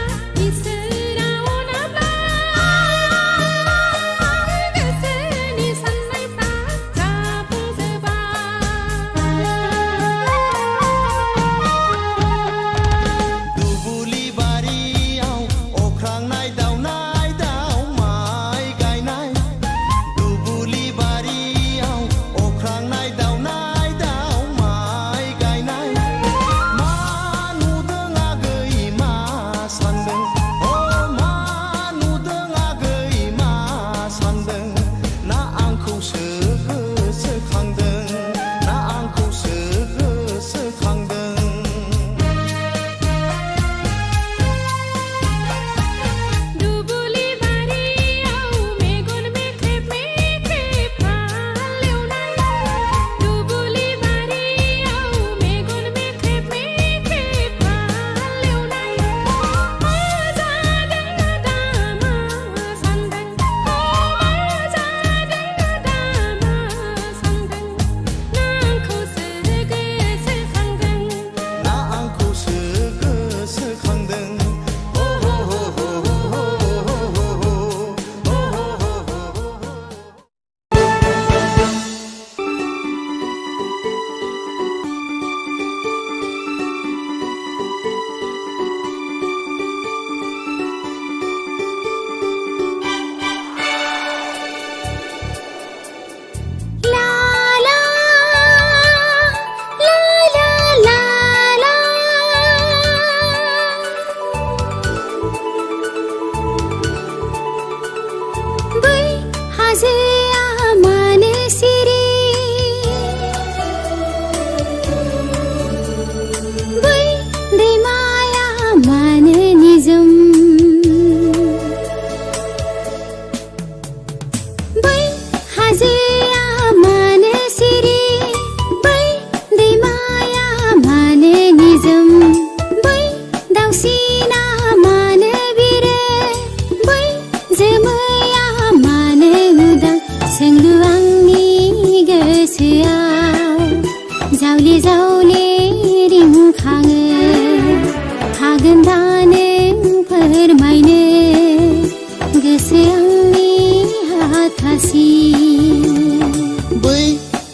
इसोराव नाब्ला गोसोनि साननायफ्रा जाफुंजोबा दुबुलि बारियाव अख्रांनाय दावनाय दाव माइ गायनाय दुबुलि बारियाव अख्रांनाय दावनाय दाव माइ गायनाय मा नुदों आगै मा सानदों अ मा नुदों आगै मा सानदों ना आंखौसो गोसोखांदों ना आंखौसो गोसोखांदों दुबुलि बारियाव मेगन मेख्रेब मेख्रेब हालेवनाय दुबुलि बारियाव मेगन मेख्रेब मेख्रेब हालेवनाय मा जादों दा मा सानदों मा जादों दा मा सानदों ना आंखौसो गोसोखांदों ना आंखौसो गोसोखांदों हो हो हो हो हो हो हो हो ला ला ला ला ला बै हाजोआ मानो सिरि बै दैमाया मानो निजोम बै हाजोआ मानो सिरि बै दैमाया मानो निजोम बै दाउसिना मानो बिरो बै जोमैया मानो उदां सोंलु आंनि गोसोआव जावले जावले रिंखाङो हागोन दा नों फोरमायनो गोसो आंनि हाथासि बै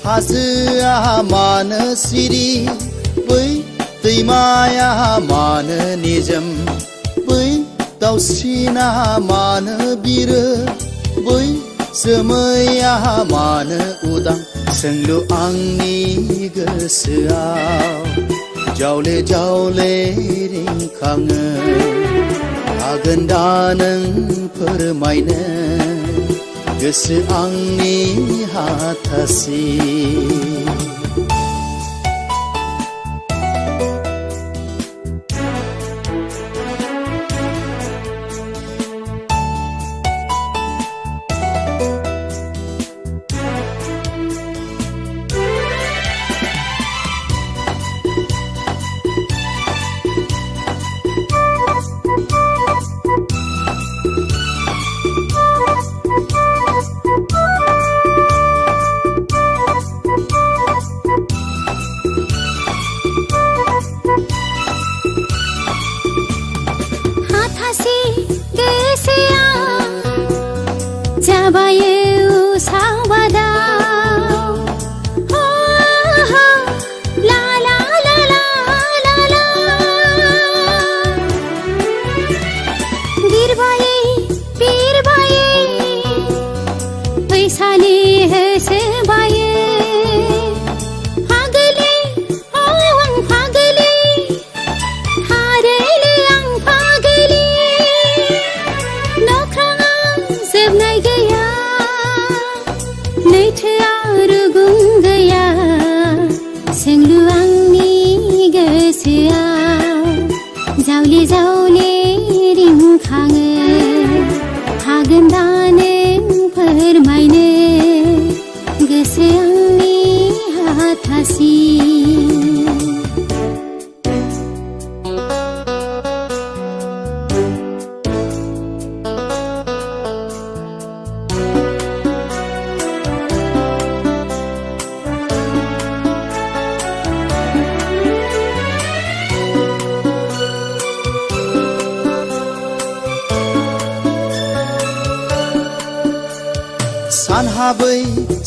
हाजोआ मानो सिरि बै दैमाया मानो निजोम बै दाउसिना मानो बिरो बै जोमैया मानो उदां सोंलु आंनि गोसोआव जावले जावले रिंखाङो हागोन दा नों फोरमायनो गोसो आंनि हाथासि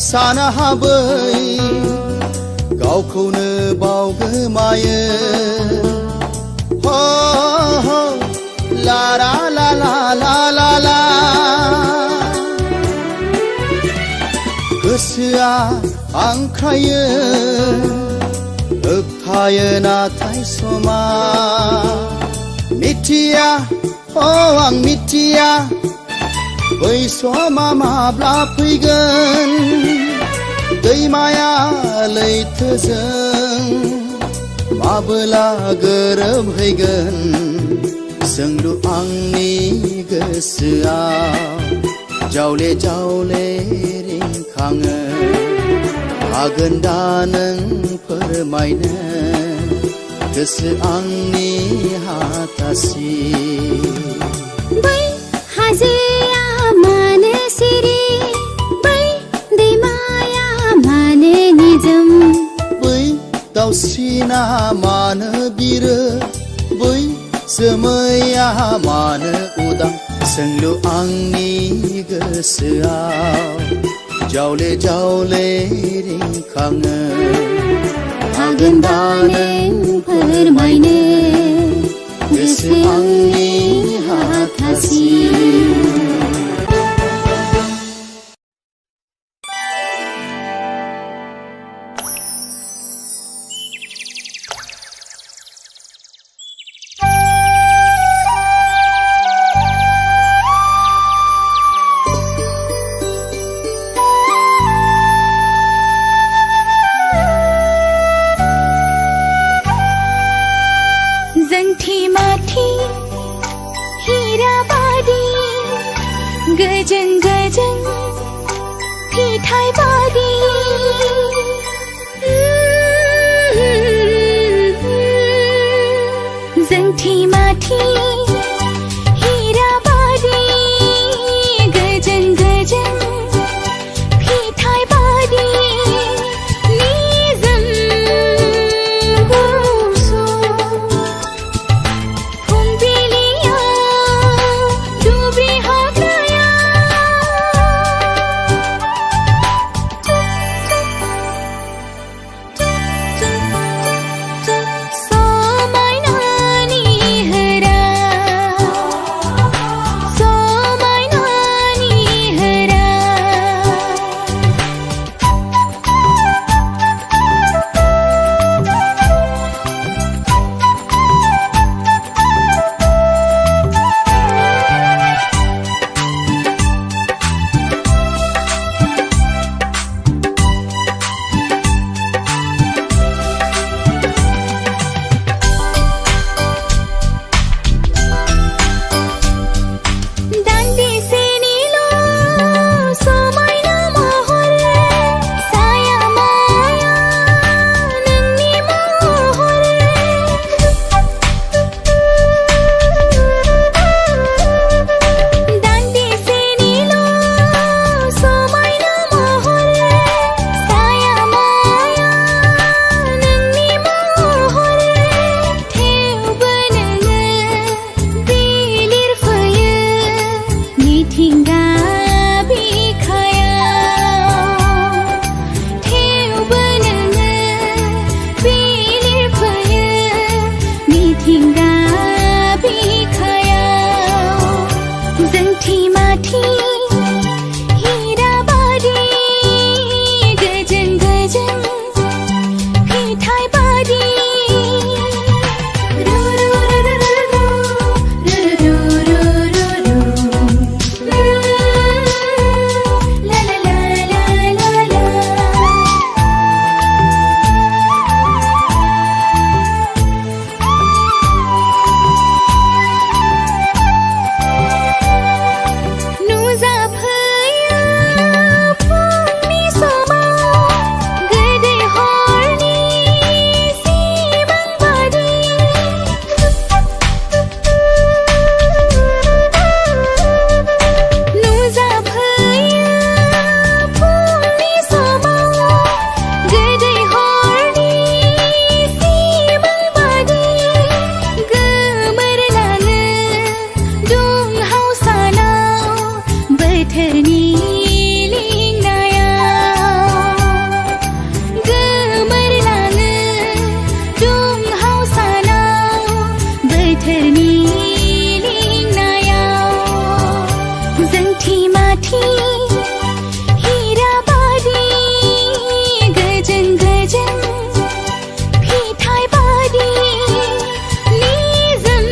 सानहाबै गावखौनो बावगोमायो हो हो ला ला ला ला ला ला ला गोसोआ आंख्रायो होबथायो नाथाय समा मिथिया आं मिथिया बै समा माब्ला फैगोन दैमाया लैथोजों माबोला गोरोबहैगोन सोंलु आंनि गोसोआव जावले जावले रिंखाङो हागोन दा नों फोरमायनो गोसो आंनि हाथासि बै हाजोआ मानो सिरि बै दैमाया मानो निजोम बै दाउसिना मानो बिरो बै जोमैया मानो उदां सोंलु आंनि गोसोआव जावले जावले रिंखाङो हागोन दा नों फोरमायनो गोसो आंनि हाथासि गजन गजन फिठाई बादी जंठी माठी हीरा बादी गजन गजन फिठाई बादी निजम गुसो फुंबिलिया डूबी हागया बोथोरनि लिंनायाव गोमोरलाङो दुंहाव सानाव बोथोरनि लिंनायाव जोंथि माथि हीराबादि गोजों गोजों फिथाइ बादि निजोम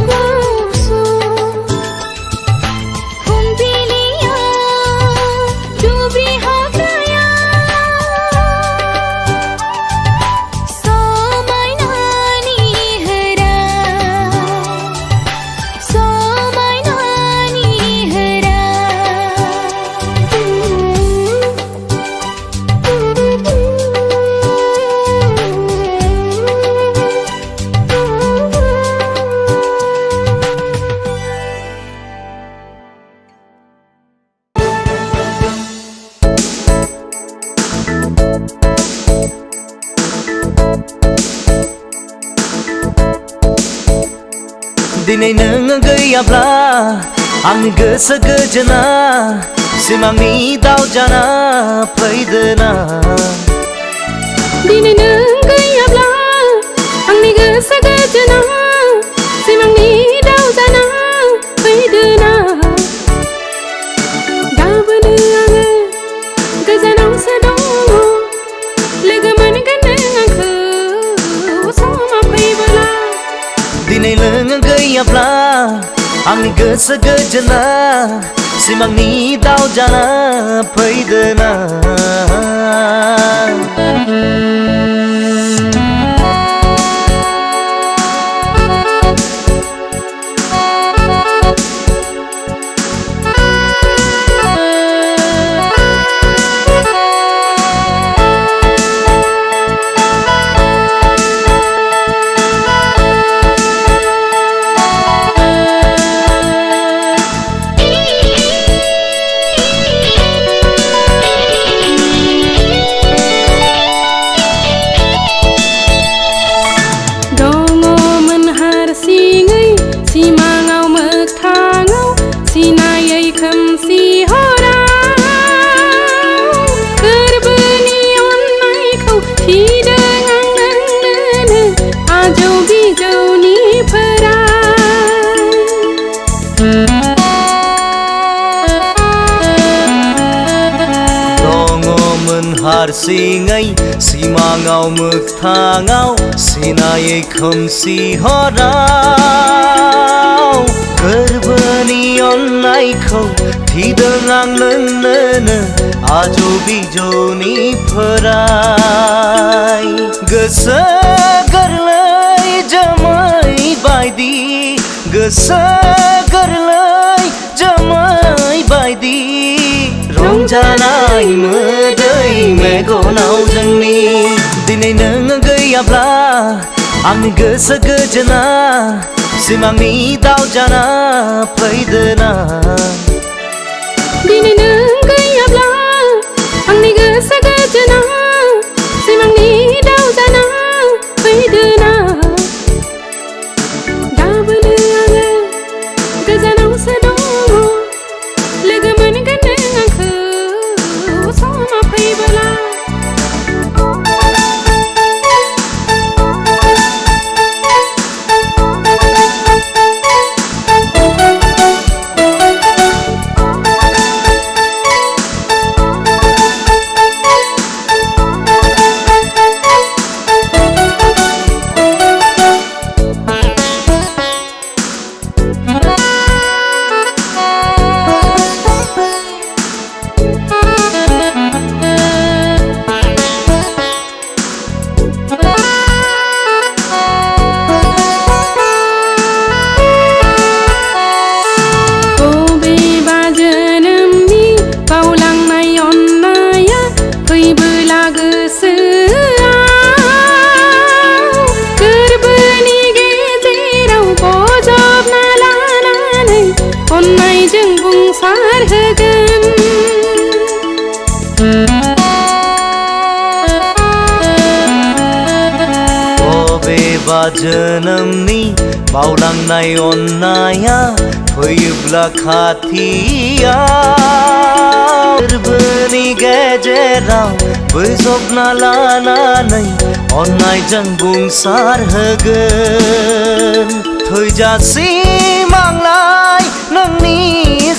गुसु फुंबिलियाव दुब्रि हाग्रायाव समायनानि होरा समायनानि होरा दिनै नों गैयाब्ला आंनि गोसो गोजोना सिमांनि दाव जाना फैदोना दिनै नों गैयाब्ला आंनि गोसो गोजोना सिमांनि दाव जाना फैदोना गाबोनो आङो गोजानावसो दङ लोगो मोनगोन नों आंखौ समा फैबोला दिनै नों गैयाब्ला आंनि गोसो गोजोना सिमांनि दाव जाना फैदोना दङमोन हारसिङै सिमाङाव मोगथाङाव सिनायै खोमसि हराव गोरबोनि अननायखौ थिदों आं नोंनोनो आजौ बिजौनि दङमोन हारसिङै सिमाङाव मोगथाङाव सिनायै खोमसि हराव गोरबोनि अननायखौ थिदों आं नोंनोनो आजौ बिजौनि फोराय गोसो गोरलै जोमै बायदि गोसो गोरलै जोमै बायदि रंजानाय मोदै मेगनाव जोंनि दिनै नों गैयाब्ला आंनि गोसो गोजोना सिमांनि दाव जाना फैदोना दिनै नों गैयाब्ला आंनि गोसो गोजोना सिमांनि दाव जाना फैदोना गाबोनो आङो गोजानावसो दङ लोगो मोनगोन नों आंखौ समा फैबोला अननायजों बुंसार होगोन बबेबा जोनोमनि बावलांनाय अननाया फैयोब्ला खाथियाव गोरबोनि गेजेराव बोजबना लानानै अननायजों बुंसार होगोन थैजासिम आंलाय नोंनि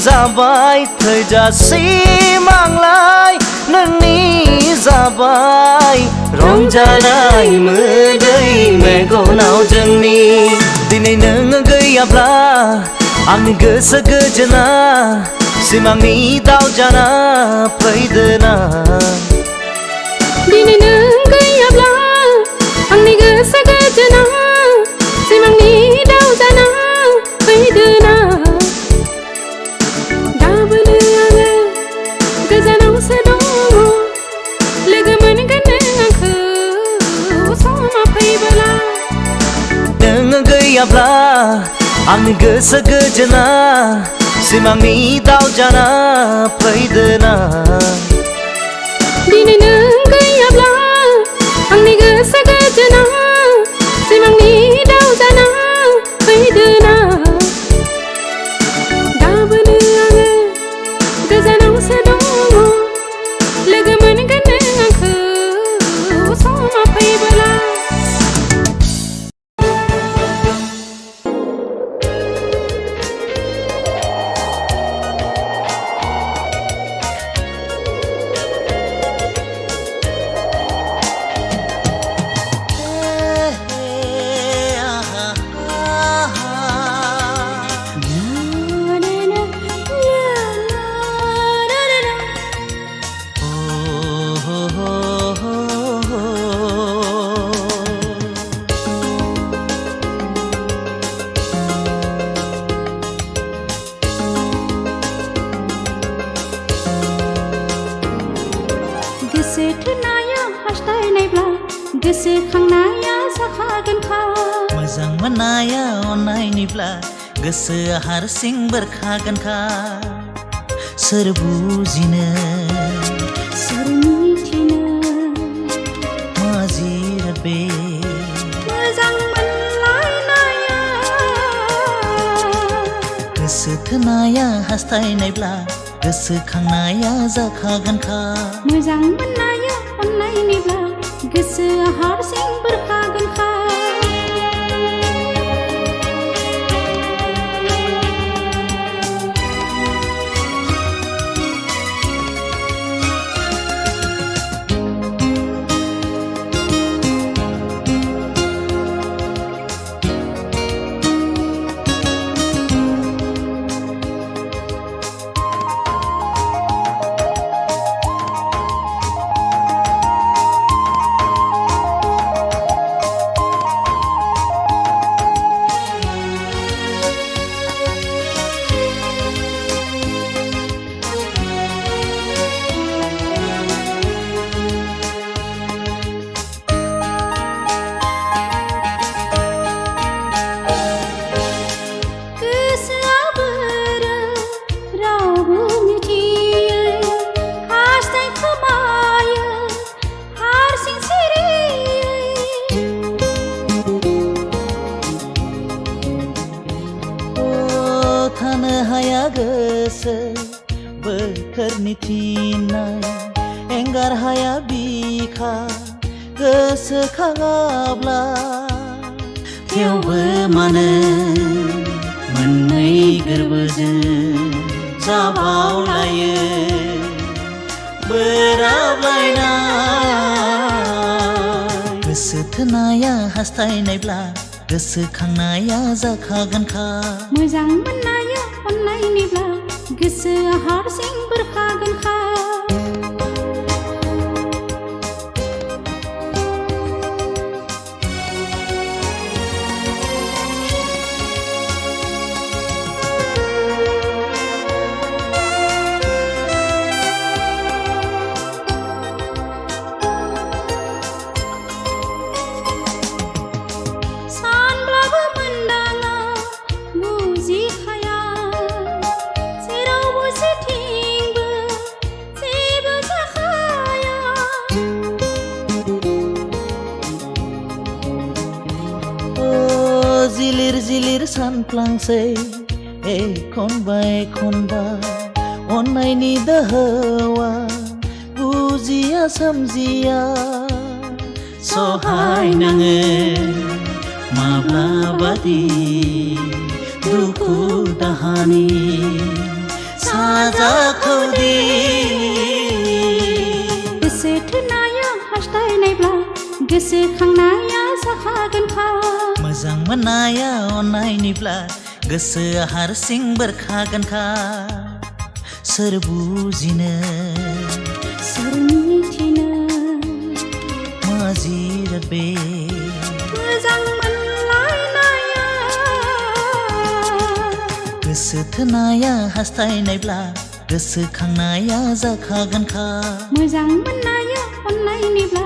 जाबाय थैजासिम आंलाय नोंनि जाबाय रंजानाय मोदै मेगनाव जोंनि दिनै नों गैयाब्ला आंनि गोसो गोजोना सिमांनि दाव जाना फैदोना दिनै नों गैयाब्ला आंनि गोसो गोजोना सिमांनि दाव जाना फैदोना दाबोनो आङो गोजानावसो दङ लोगो मोनगोन नों आंखौ समा फैबोला नों गैयाब्ला आंनि गोसो गोजोना सिमांनि दाव जाना फैदोना दिनै नों गैयाब्ला आंनि गोसो गोजोना सिमांनि दाव जाना फैदोना दाबोनो आङो गोजानावसो दङ लोगो मोनगोन नों आंखौ समा फैबोला गोसो थोनाया हास्थायनायब्ला गोसोखांनाया जाखागोनखा मोजां मोननाया अननायनिब्ला गोसोआ हारसिं बेरखागोनखा सोर बुजिनो सोर मिथिनो मा जिराद बे मोजां मोनलायनाया गोसो थोनाया हास्थायनायब्ला गोसोखांनाया जाखागोनखा मोजां मोननाया अननायनिब्ला गोसोआ हारसिं बेरखागोनखा गोसो बोथोरनि थिननाय एंगार हाया बिखा गोसोखाङाब्ला थेवबो मानो मोननै गोरबोजों जाबावलायो बोराबलायनाय गोसो थोनाया हास्थायनायब्ला गोसोखांनाया जाखागोनखा मोजां मोननाया अननायनिब्ला गोसोआ हारसिं बेरखागोनखा थांसै एखनबा एखनबा अन्नायनि दोहौआ बुजिया सोमजिया सहाय नाङो माब्लाबादि दुखु दाहानि साजाखौदि गोसो थोनाया हास्थायनायब्ला गोसोखांनाया जाखागोनखा मोजां मोननाया अननायनिब्ला गोसोआ हारसिं बेरखागोनखा सोर बुजिनो सोर मिथिनो मा जिराद बे मोजां मोनलायनाया गोसो थोनाया हास्थायनायब्ला गोसोखांनाया जाखागोनखा मोजां मोननाया अननायनिब्ला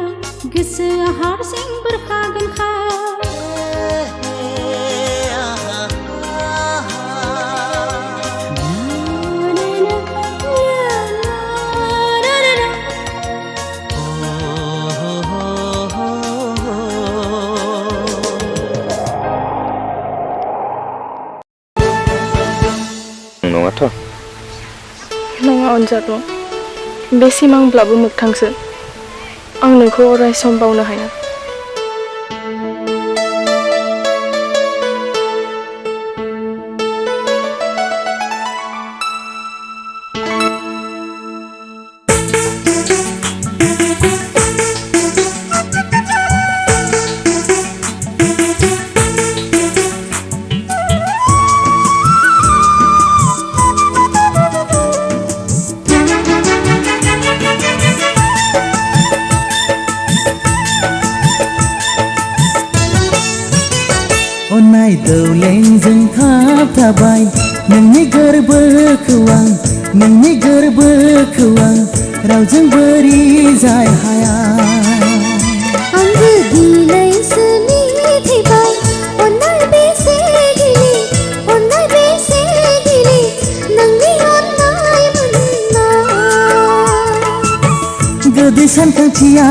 गोसोआ हारसिं बेरखागोनखा नङाथ' नङा अनजालु बे सिमांब्लाबो मोगथांसो आं नोंखौ अराय सम बावनो हाया अन्नाय दौलेंजों खाबथाबाय नोंनि गोरबोखौ आं नोंनि गोरबोखौ आं रावजोंबो रिजाय हाया आंबो दिनैसो मिथिबाय अन्नाय बेसे गिलिर अन्नाय बेसे गिलिर नोंनि अन्नाय मोननाय गोदै सानखांथिया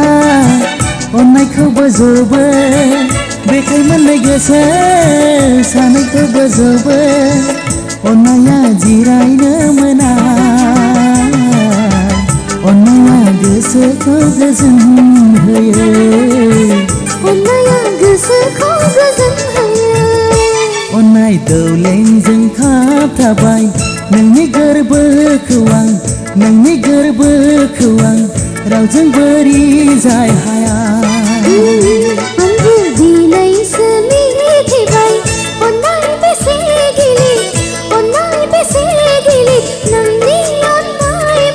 अन्नायखौ बोजबो बेखाय मोननाय गोसो सानैखौ बोजबो अन्नाया जिरायनो मोना अन्नाया गोसोखौ गोजोन होयो अन्नाया गोसोखौ गोजोन होयो अन्नाय दौलेंजों खाबथाबाय नोंनि गोरबोखौ आं नोंनि गोरबोखौ आं रावजोंबो रिजाय हाया आंबो दिनैसो मिथिबाय अन्नाय बेसे गिलिर अन्नाय बेसे गिलिर नोंनि अन्नाय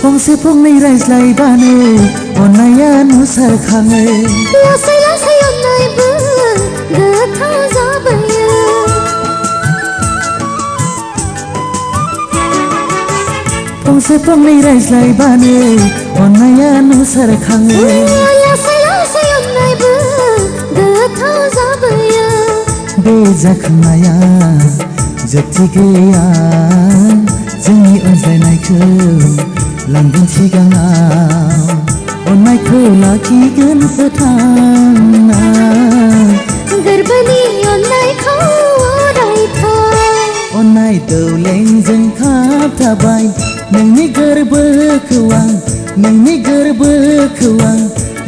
फंसे फंनै रायज्लायबानो अन्नाया नुसारखाङो लासै लासै अन्नायबो गोथाव जाबोयो फंसे फंनै रायज्लायबानो अन्नाया नुसारखाङो लासै लासै अन्नायबो गोथाव जाबोयो बे जाखांनाया जोबथि गैया जोंनि अनज्लायनायखौ लांगोन सिगाङाव अन्नायखौ लाखिगोन फोथांना गोरबोनि अन्नायखौ अरायथा अन्नाय दौलेंजों खाबथाबाय नोंनि गोरबोखौ आं नोंनि गोरबोखौ आं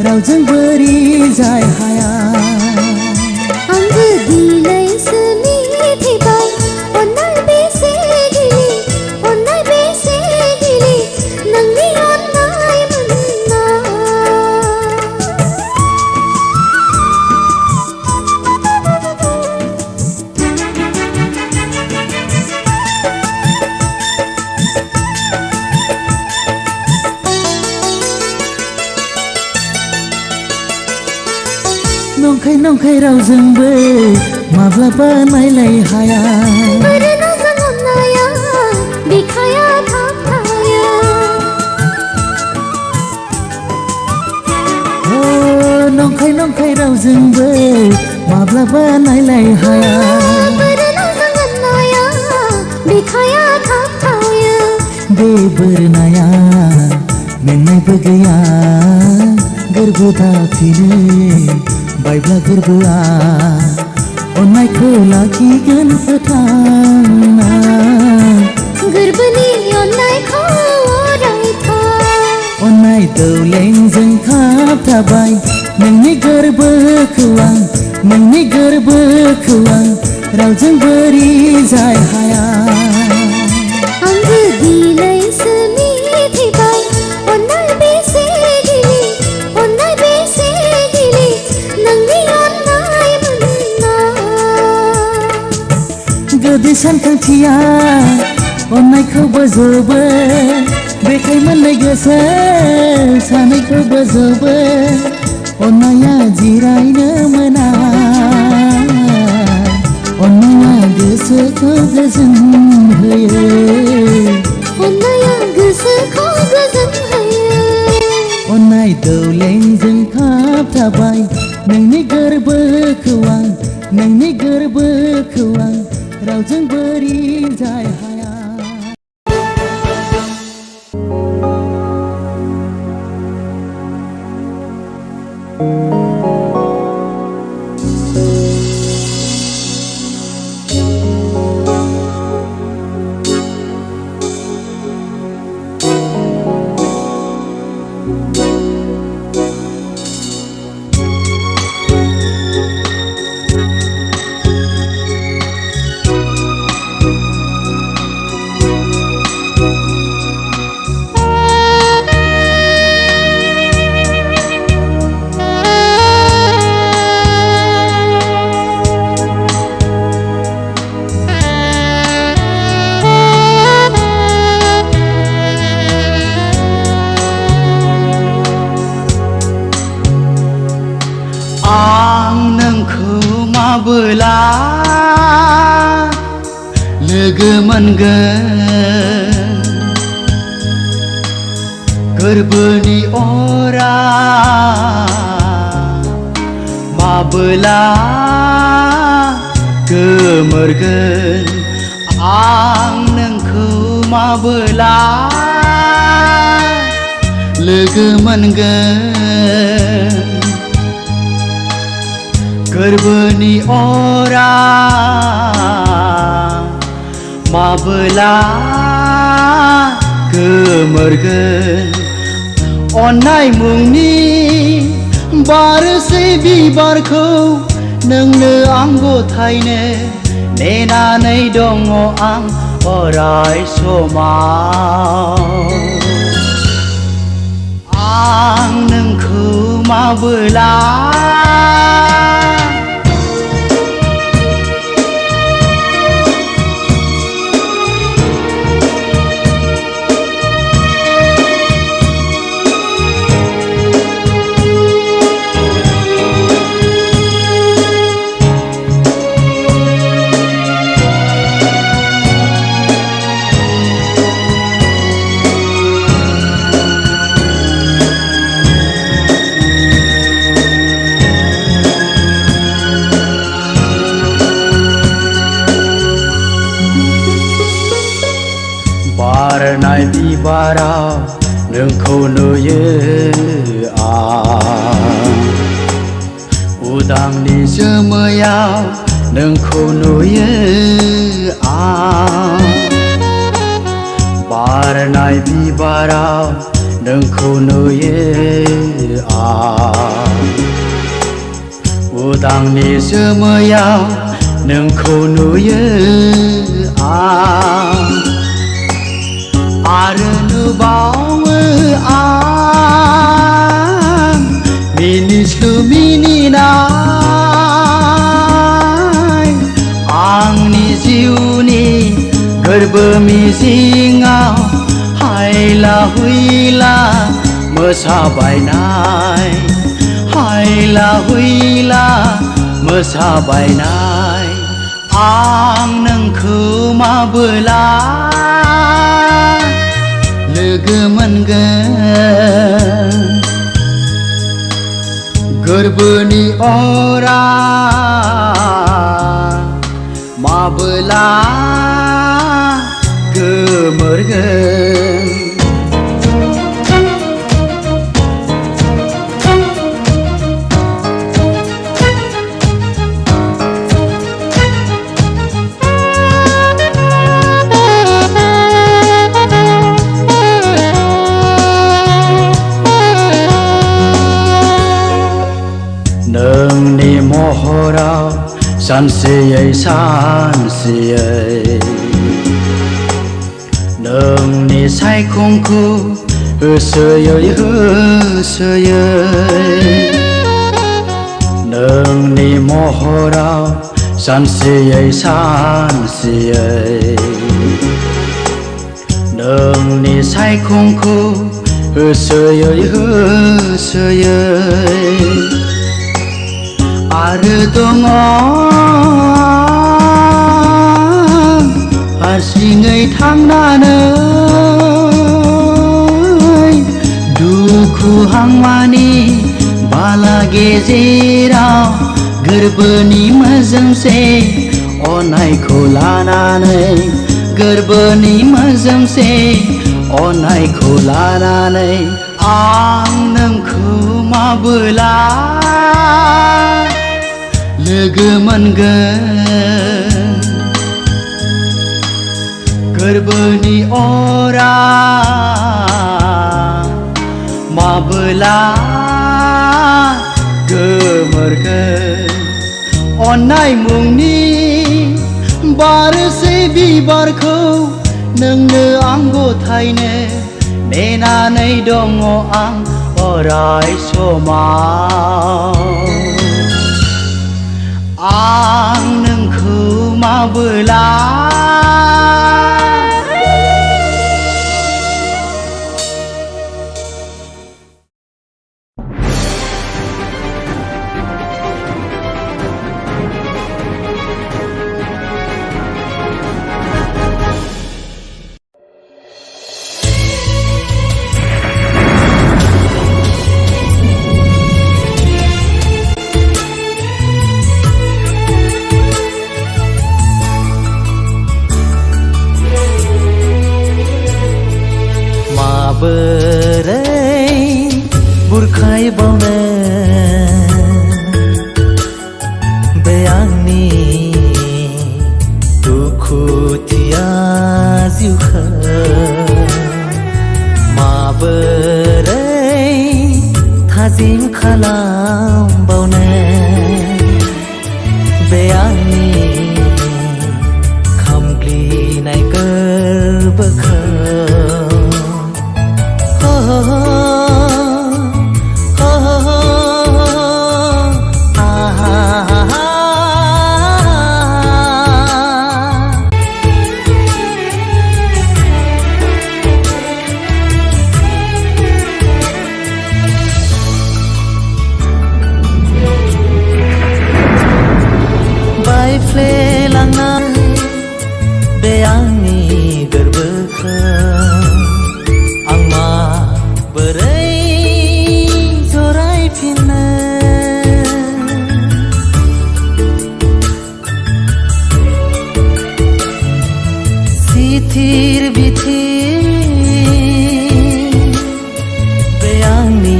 रावजोंबो रिजाय हाया आंबो दिनैसो मिथिबाय अन्नाय बेसे गिलिर अन्नाय बेसे गिलिर नोंनि अन्नाय मोननाय नंखाय नंखाय रावजोंबो माब्लाबा नायलाय हाया बोरै मोजां अन्नाया बिखाया थाबथायो नंखाय रावजोंबो माब्लाबा नायलाय हाया बोरनाया बिखाया थाबथायो बे बोरनाया मेंनायबो गैया गोरबो दाफिनो बायब्ला गोरबोआ अननायखौ लाखिगोन फोथांना गोरबोनि अननायखौ अरायथा अननाय दौलेंजों खाबथाबाय नोंनि गोरबोखौ आं नोंनि गोरबोखौ आं रावजोंबो रिजाय हाया आंगो दिनैसो मिथिबाय अननाय बेसे गिलि अननाय बेसे गिलि नोंनि अननाय मोननाय गोदै सानखांथिया अननायखौ बोजबो बेखाय मोननाय गोसो सानैखौ बोजबो अननाया जिरायनो मोना अननाया गोसोखौ गोजोन होयो अननाया गोसोखौ गोजोन होयो अननाय दौलेंजों खाबथाबाय नोंनि गोरबोखौ आं नोंनि गोरबोखौ आं रावजोंबो रिजाय हाया माबोला लोगो मोनगोन गोरबोनि अरा माबोला गोमोरगोन आं नोंखौ माबोला लोगो मोनगोन गोरबोनि अरा माबोला गोमोरगोन अननाय मुंनि बारसै बिबारखौ नोंनो आं गथायनो नेनानै दङ आं अराय समाव आं नोंखौ माबोला बारनाय बिबाराव नोंखौ नुयो आं उदांनि जोमैयाव नोंखौ नुयो आं बारनाय बिबाराव नोंखौ नुयो आं उदांनि जोमैयाव नोंखौ नुयो आं आरो नुबावो आं मिनिस्लु मिनिनाय आंनि जिउनि गोरबो मिजिङाव हायला हुइला मोसाबायनाय हायला हुइला मोसाबायनाय आं नोंखौ माबोला लोगो मोनगोन गोरबोनि अरा माबोला गोमोरगोन नोंनि महराव सानसेयै सानसेयै नोंनि सायखंखौ होसोयै होसोयै नोंनि महराव सानसेयै सानसेयै नोंनि सायखंखौ होसोयै होसोयै आरो दङ हारसिङै थांनानै दुखु हांमानि बाला गेजेराव गोरबोनि मोजोमसे अनायखौ लानानै गोरबोनि मोजोमसे अनायखौ लानानै आं नोंखौ माबोला लोगो मोनगोन गोरबोनि अरा माबोला गोमोरगोन अननाय मुंनि बारसे बिबारखौ नोंनो आं गथायनो नेनानै दङ आं अराय समाव आं नोंखौ माबोला बोरै बुरखायबावनो बे आंनि दुखुथिया जिउखौ माबोरै थाजिम खालामबावनो बे आंनि खामग्लिनाय गोरबोखौ बायफ्लेलांनाय बे आंनि गोरबोखौ आं माबोरै जरायफिननो सिथिर बिथिर बे आंनि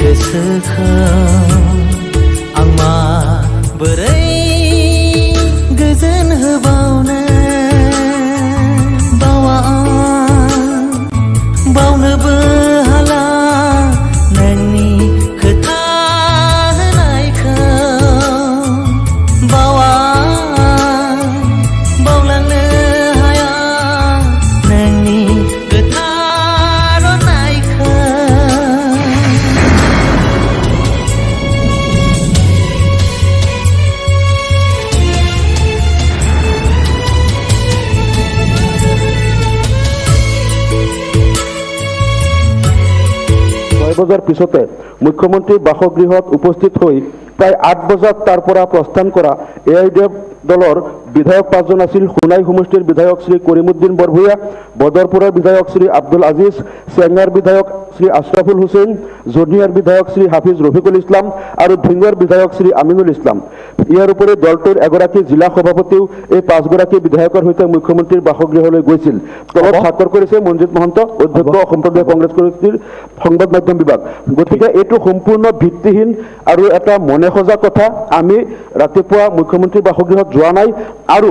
गोसोखौ आं माबोरै गोजोन होबावनो बावनोबो हाला नोंनि खोथा होनायखौ बावलांनो हाया नोंनि खोथा रनायखौ বজাৰ পিছতে মুখ্যমন্ত্ৰীৰ বাসগৃহত উপস্থিত হৈ প্ৰায় 8 বজাত তাৰ পৰা প্ৰস্থান কৰা এআইডিএফ দলৰ বিধায়ক 5 জন আছিল। সোনাই সমষ্টিৰ বিধায়ক শ্ৰী কৰিমুদ্দিন বৰভূঞা, বদৰপুৰৰ বিধায়ক শ্ৰী আব্দুল আজিজ, চেঙ্গাৰ বিধায়ক শ্ৰী আশৰাফুল হুছেইন, জনিয়াৰ বিধায়ক শ্ৰী হাফিজ ৰফিকুল ইছলাম আৰু ধিঙৰ বিধায়ক শ্ৰী আমিনুল ইছলাম। ইয়াৰ উপৰি দলটোৰ এগৰাকী জিলা সভাপতিও এই 5 গৰাকী বিধায়কৰ সৈতে মুখ্যমন্ত্ৰীৰ বাসগৃহলৈ গৈছিল। তলত স্বাক্ষৰ কৰিছে মঞ্জিত মহন্ত, অধ্যক্ষ অসম প্ৰদেশ কংগ্ৰেছ কমিটিৰ সংবাদ মাধ্যম বিভাগ। গতিকে এইটো সম্পূৰ্ণ ভিত্তিহীন আৰু এটা মনে সজা কথা। আমি ৰাতিপুৱা মুখ্যমন্ত্ৰীৰ বাসগৃহত যোৱা নাই আৰু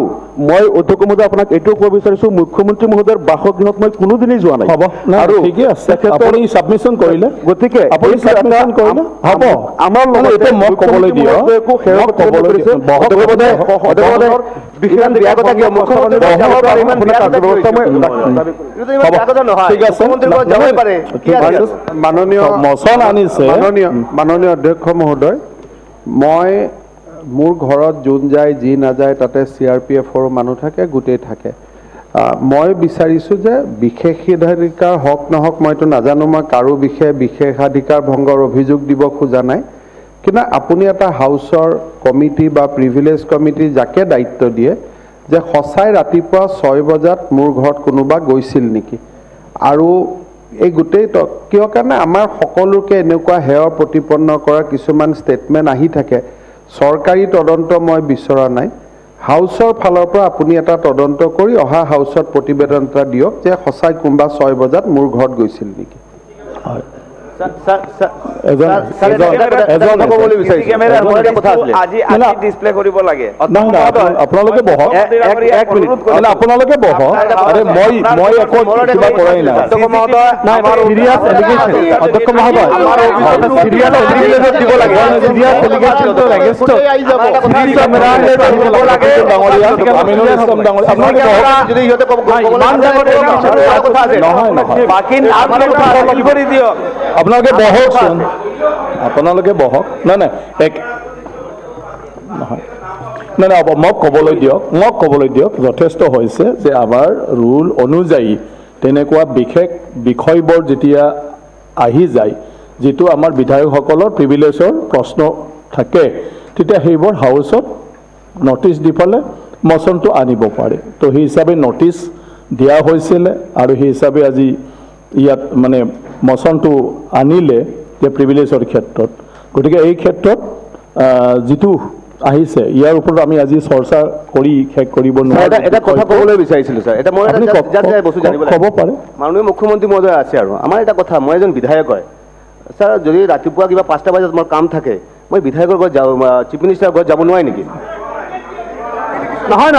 মই অধ্যক্ষ মহোদয় আপোনাক এইটো ক'ব বিচাৰিছো, মুখ্যমন্ত্ৰী মহোদয়ৰ বাসগৃহত মই কোনোদিনেই যোৱা নাই। আৰু ঠিকে আছে, আপুনি সাবমিশন কৰিলে, গতিকে আপুনি সাবমিশন কৰিলে হ'ব। আমাৰ লগত এটা মোক ক'বলৈ দিয়ক, একো সেৱা ক'বলৈ দিছে মাননীয় অধ্যক্ষ মহোদয়, মই মোৰ ঘৰত যোন যায় যি নাযায় তাতে CRPFৰ মানুহ থাকে, গোটেই থাকে। মই বিচাৰিছোঁ যে বিশেষাধিকাৰ হওক নহওক মইতো নাজানো, মই কাৰো বিশেষাধিকাৰ ভংগৰ অভিযোগ দিব খোজা নাই, কিন্তু আপুনি এটা হাউচৰ কমিটি বা প্ৰিভিলেজ কমিটি যাকে দায়িত্ব দিয়ে যে সঁচাই ৰাতিপুৱা 6 বজাত মোৰ ঘৰত কোনোবা গৈছিল নেকি, আৰু এই গোটেই কিয় কাৰণে আমাৰ সকলোকে এনেকুৱা হেয়ৰ প্ৰতিপন্ন কৰা কিছুমান ষ্টেটমেণ্ট আহি থাকে। চৰকাৰী তদন্ত মই বিচৰা নাই, হাউচৰ ফালৰ পৰা আপুনি এটা তদন্ত কৰি অহা হাউচত প্ৰতিবেদন এটা দিয়ক যে সঁচাই কোনোবা 6 বজাত মোৰ ঘৰত গৈছিল নেকি। আপোনালোকে বহক, আপোনালোকে বহক। মই একো কিবা কৰাই নাই। অধ্যক্ষ মহোদয়, আপোনালোকে বহকচোন, আপোনালোকে বহক। নাই মোক ক'বলৈ দিয়ক, যথেষ্ট হৈছে যে আমাৰ ৰুল অনুযায়ী তেনেকুৱা বিশেষ বিষয়বোৰ যেতিয়া আহি যায়, যিটো আমাৰ বিধায়কসকলৰ প্ৰিভিলেজৰ প্ৰশ্ন থাকে, তেতিয়া সেইবোৰ হাউচত নটিচ দি পেলাই মচনটো আনিব পাৰে। তো সেই হিচাপে নটিচ দিয়া হৈছিলে আৰু সেই হিচাপে আজি ইয়াত মানে মচনটো আনিলে যে প্ৰিভিলেজৰ ক্ষেত্ৰত। গতিকে এই ক্ষেত্ৰত যিটো আহিছে ইয়াৰ ওপৰত আমি আজি চৰ্চা কৰি শেষ কৰিব নোৱাৰোঁ। এটা কথা ক'বলৈ বিচাৰিছিলোঁ ছাৰ, এটা মই বস্তু জানিব ক'ব পাৰে। মাননীয় মুখ্যমন্ত্ৰী মহোদয় আছে আৰু আমাৰ এটা কথা, মই এজন বিধায়ক হয় ছাৰ, যদি ৰাতিপুৱা কিবা 5টা বজাত মোৰ কাম থাকে, মই বিধায়কৰ ঘৰত যাব, চিফ মিনিষ্টাৰৰ ঘৰত যাব নোৱাৰি নেকি? নহয়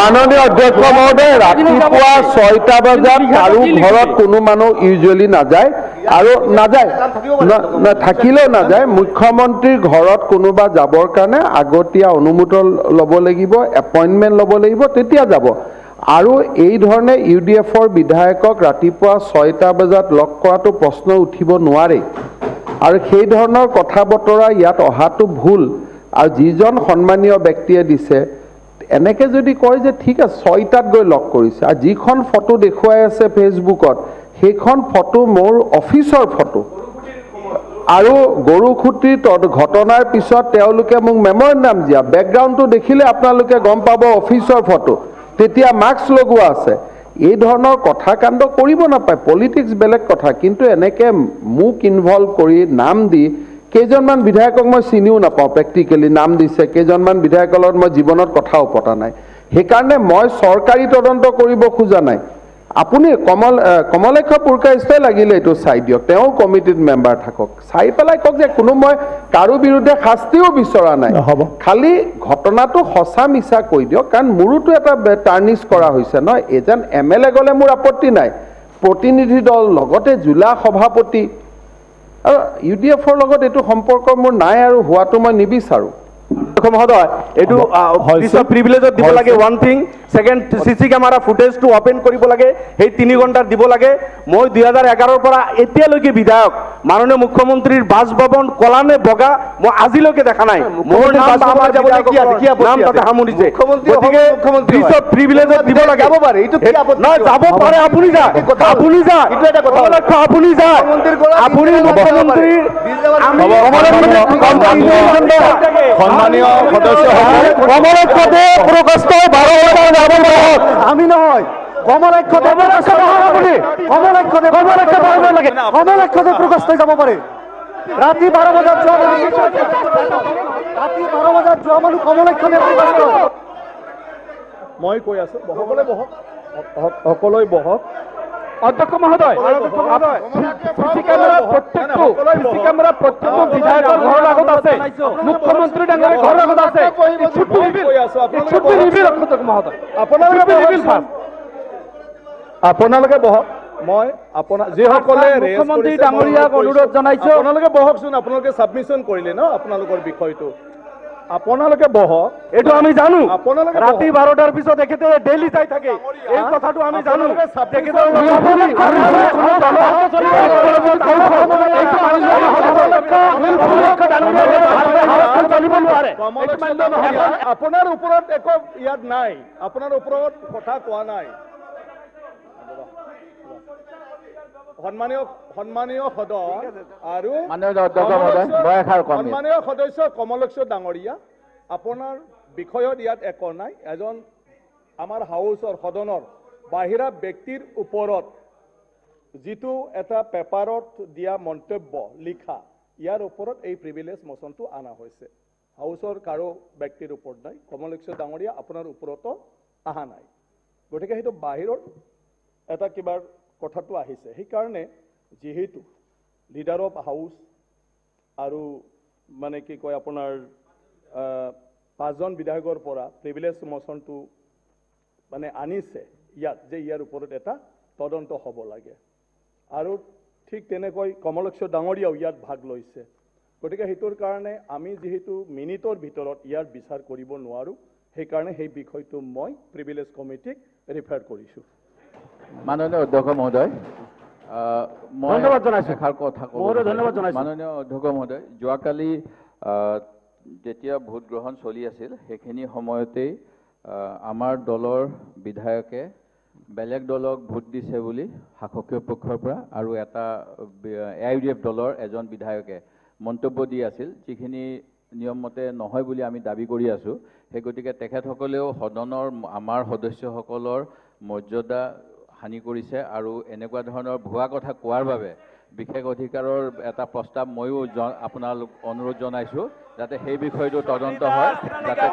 মাননীয় অধ্যক্ষ মহোদয়, ৰাতিপুৱা 6টা বজাত কাৰো ঘৰত কোনো মানুহ ইউজুৱেলি নাযায় আৰু থাকিলেও নাযায়। মুখ্যমন্ত্ৰীৰ ঘৰত কোনোবা যাবৰ কাৰণে আগতীয়া অনুমোদন ল'ব লাগিব, এপইণ্টমেণ্ট ল'ব লাগিব, তেতিয়া যাব। আৰু এই ধৰণে UDFৰ বিধায়কক ৰাতিপুৱা 6টা বজাত লগ কৰাটো প্ৰশ্ন উঠিব নোৱাৰে, আৰু সেই ধৰণৰ কথা বতৰা ইয়াত অহাটো ভুল। আৰু যিজন সন্মানীয় ব্যক্তিয়ে দিছে এনেকে যদি কয় যে ঠিক আছে 6টাত গৈ লগ কৰিছে, আৰু যিখন ফটো দেখুৱাই আছে ফেচবুকত সেইখন ফটো মোৰ অফিচৰ ফটো, আৰু গৰুখুটিৰ ঘটনাৰ পিছত তেওঁলোকে মোক মেমৰেণ্ডাম দিয়া, বেকগ্ৰাউণ্ডটো দেখিলে আপোনালোকে গম পাব অফিচৰ ফটো, তেতিয়া মাস্ক লগোৱা আছে। এই ধৰণৰ কথা কাণ্ড কৰিব নাপায়। পলিটিক্স বেলেগ কথা, কিন্তু এনেকে মোক ইনভলভ কৰি নাম দি, কেইজনমান বিধায়কক মই চিনিও নাপাওঁ, প্ৰেক্টিকেলি নাম দিছে, কেইজনমান বিধায়কৰ লগত মই জীৱনত কথাও পতা নাই। সেইকাৰণে মই চৰকাৰী তদন্ত কৰিব খোজা নাই। আপুনি কমলেশ পুৰকাইষ্টই লাগিলে এইটো চাই দিয়ক, তেওঁ কমিটিত মেম্বাৰ থাকক, চাই পেলাই কওক যে কোনো মই কাৰো বিৰুদ্ধে শাস্তিও বিচৰা নাই, খালি ঘটনাটো সঁচা মিছা কৈ দিয়ক। কাৰণ মোৰোতো এটা টাৰ্নিছ কৰা হৈছে নহয়, এজন MLA গ'লে মোৰ আপত্তি নাই, প্ৰতিনিধি দল লগতে জিলা সভাপতি আৰু UDFৰ লগত এইটো সম্পৰ্ক মোৰ নাই আৰু হোৱাটো মই নিবিচাৰোঁ। মহোদয়, এইটো প্ৰিভিলেজত দিব লাগে one thing, second CC camera ফুটেজটো অপেন কৰিব লাগে, সেই 3 ঘণ্টাৰ দিব লাগে। মই 2011ৰ পৰা এতিয়ালৈকে বিধায়ক, মাননীয় মুখ্যমন্ত্ৰীৰ বাসভৱন কলা নে বগা মই আজিলৈকে দেখা নাই। মোৰ নাম আমাৰ যাবলৈ কি আছে, কি নাম তাতে সামৰিছে। গতিকে পিছত প্ৰিভিলেজত দিব লাগে, যাব পাৰে, এইটো কি আপত্তি? নহয় যাব পাৰে, আপুনি যা, আপুনি যা, এইটো এটা কথা আপুনি যা, আপুনি মুখ্যমন্ত্ৰীৰ সন্মানীয় সদস্যসকল, কমলক্ষতে প্ৰকাশিত 12 যাব পাৰে, আমি নহয়। কমলক্ষতে প্ৰকাশ যাব পাৰে। ৰাতি 12 বজাত যোৱা মানুহ কমলক্ষতে প্ৰকাশ কৰে। মই কৈ আছো সকলোৱে বহক, সকলোৱে বহক। অধ্যক্ষ মহোদয়, চিচি কেমেৰা প্ৰত্যেকটো বিধায়কৰ ঘৰৰ আগত আছে, মুখ্যমন্ত্ৰী ডাঙৰীৰ ঘৰৰ আগত আছে। আপোনালোকে বহক। মই আপোনাৰ যিসকলে মুখ্যমন্ত্ৰী ডাঙৰীয়াক অনুৰোধ জনাইছো, আপোনালোকে বহকচোন। আপোনালোকে ছাবমিছন কৰিলে ন আপোনালোকৰ বিষয়টো, আপোনালোকে বহক। এইটো আমি জানো। আপোনালোকে ৰাতি 12টাৰ পিছত এখেতে ডেইলি চাই থাকে, এই কথাটো আমি জানো। আপোনাৰ ওপৰত একো ইয়াত নাই, আপোনাৰ ওপৰত কথা কোৱা নাই। সন্মানীয় সদস্য কমলক্ষ ডাঙৰীয়া, আপোনাৰ বিষয়ত ইয়াত একো নাই। এজন আমাৰ হাউচৰ সদনৰ বাহিৰা ব্যক্তিৰ ওপৰত যিটো এটা পেপাৰত দিয়া মন্তব্য লিখা, ইয়াৰ ওপৰত এই প্ৰিভিলেজ মোচনটো অনা হৈছে। হাউচৰ কাৰো ব্যক্তিৰ ওপৰত নাই। কমলক্ষ ডাঙৰীয়া আপোনাৰ ওপৰতো অহা নাই। গতিকে সেইটো বাহিৰৰ এটা কিবা কথাটো আহিছে। সেইকাৰণে যিহেতু লিডাৰ অফ হাউচ আৰু মানে কি কয় আপোনাৰ 5জন বিধায়কৰ পৰা প্ৰিভিলেজ মোচনটো মানে আনিছে ইয়াত, যে ইয়াৰ ওপৰত এটা তদন্ত হ'ব লাগে। আৰু ঠিক তেনেকৈ কমলক্ষ ডাঙৰীয়াও ইয়াত ভাগ লৈছে। গতিকে সেইটোৰ কাৰণে আমি যিহেতু মিনিটৰ ভিতৰত ইয়াৰ বিচাৰ কৰিব নোৱাৰোঁ, সেইকাৰণে সেই বিষয়টো মই প্ৰিভিলেজ কমিটিক ৰিফাৰ কৰিছোঁ। মাননীয় অধ্যক্ষ মহোদয়, ধন্যবাদ জনাইছো। ধন্যবাদ জনাইছো মাননীয় অধ্যক্ষ মহোদয়। যোৱাকালি যেতিয়া ভোট গ্ৰহণ চলি আছিল, সেইখিনি সময়তেই আমাৰ দলৰ বিধায়কে বেলেগ দলক ভোট দিছে বুলি শাসকীয় পক্ষৰ পৰা আৰু এটা AIUDF দলৰ এজন বিধায়কে মন্তব্য দি আছিল, যিখিনি নিয়ম মতে নহয় বুলি আমি দাবী কৰি আছোঁ। সেই গতিকে তেখেতসকলেও সদনৰ আমাৰ সদস্যসকলৰ মৰ্যাদা হানি কৰিছে আৰু এনেকুৱা ধৰণৰ ভুৱা কথা কোৱাৰ বাবে বিশেষ অধিকাৰৰ এটা প্ৰস্তাৱ ময়ো আপোনালোক অনুৰোধ জনাইছোঁ, যাতে সেই বিষয়টো তদন্ত হয়, যাতে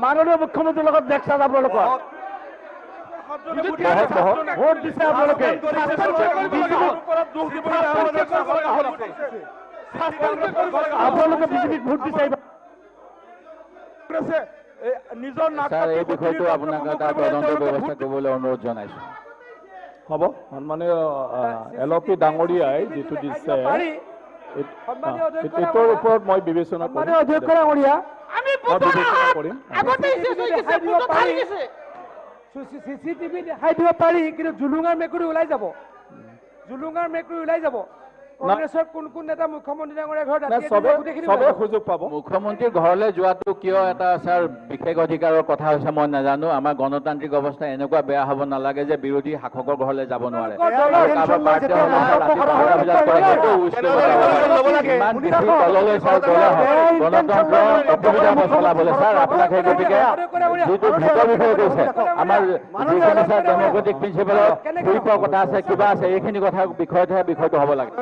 মাননীয় মুখ্যমন্ত্ৰীৰ লগত দেখা আপোনালোকৰ ভোট দিছে আপোনালোকে। আপোনালোকে বিজেপিক ভোট দিছে। নিজৰ ছাৰ, এই বিষয়টো আপোনাক এটা তদন্তৰ ব্যৱস্থা কৰিবলৈ অনুৰোধ জনাইছোঁ। হ'ব। সন্মানীয় LOP ডাঙৰীয়াই যিটো দিছে, এইটোৰ ওপৰত মই বিবেচনা কৰিম। অধ্যক্ষ ডাঙৰীয়া, CCTV দেখাই দিব পাৰি, কিন্তু জুলুঙাৰ মেকুৰী ওলাই যাব। জুলুঙাৰ মেকুৰী ওলাই যাব। কংগ্ৰেছৰ কোন কোন নেতা মুখ্যমন্ত্ৰী ডাঙৰীয়া ঘৰত সুযোগ পাব? মুখ্যমন্ত্ৰীৰ ঘৰলৈ যোৱাটো কিয় এটা ছাৰ বিশেষ অধিকাৰৰ কথা হৈছে মই নাজানো। আমাৰ গণতান্ত্ৰিক অৱস্থা এনেকুৱা বেয়া হ'ব নালাগে যে বিৰোধী শাসকৰ ঘৰলৈ যাব নোৱাৰে। ইমান বেছি তললৈ ছাৰ গ'লে গণতন্ত্ৰ অসুবিধা চলাবলৈ ছাৰ আপোনাক। সেই গতিকে যিটো ভোটৰ বিষয়ে কৈছে, আমাৰ যিখিনি ছাৰ ডেম'ক্ৰেটিক প্ৰিন্সিপালত ফুৰিবৰ কথা আছে, কিবা আছে, এইখিনি কথা বিষয়তহে বিষয়টো হ'ব লাগে।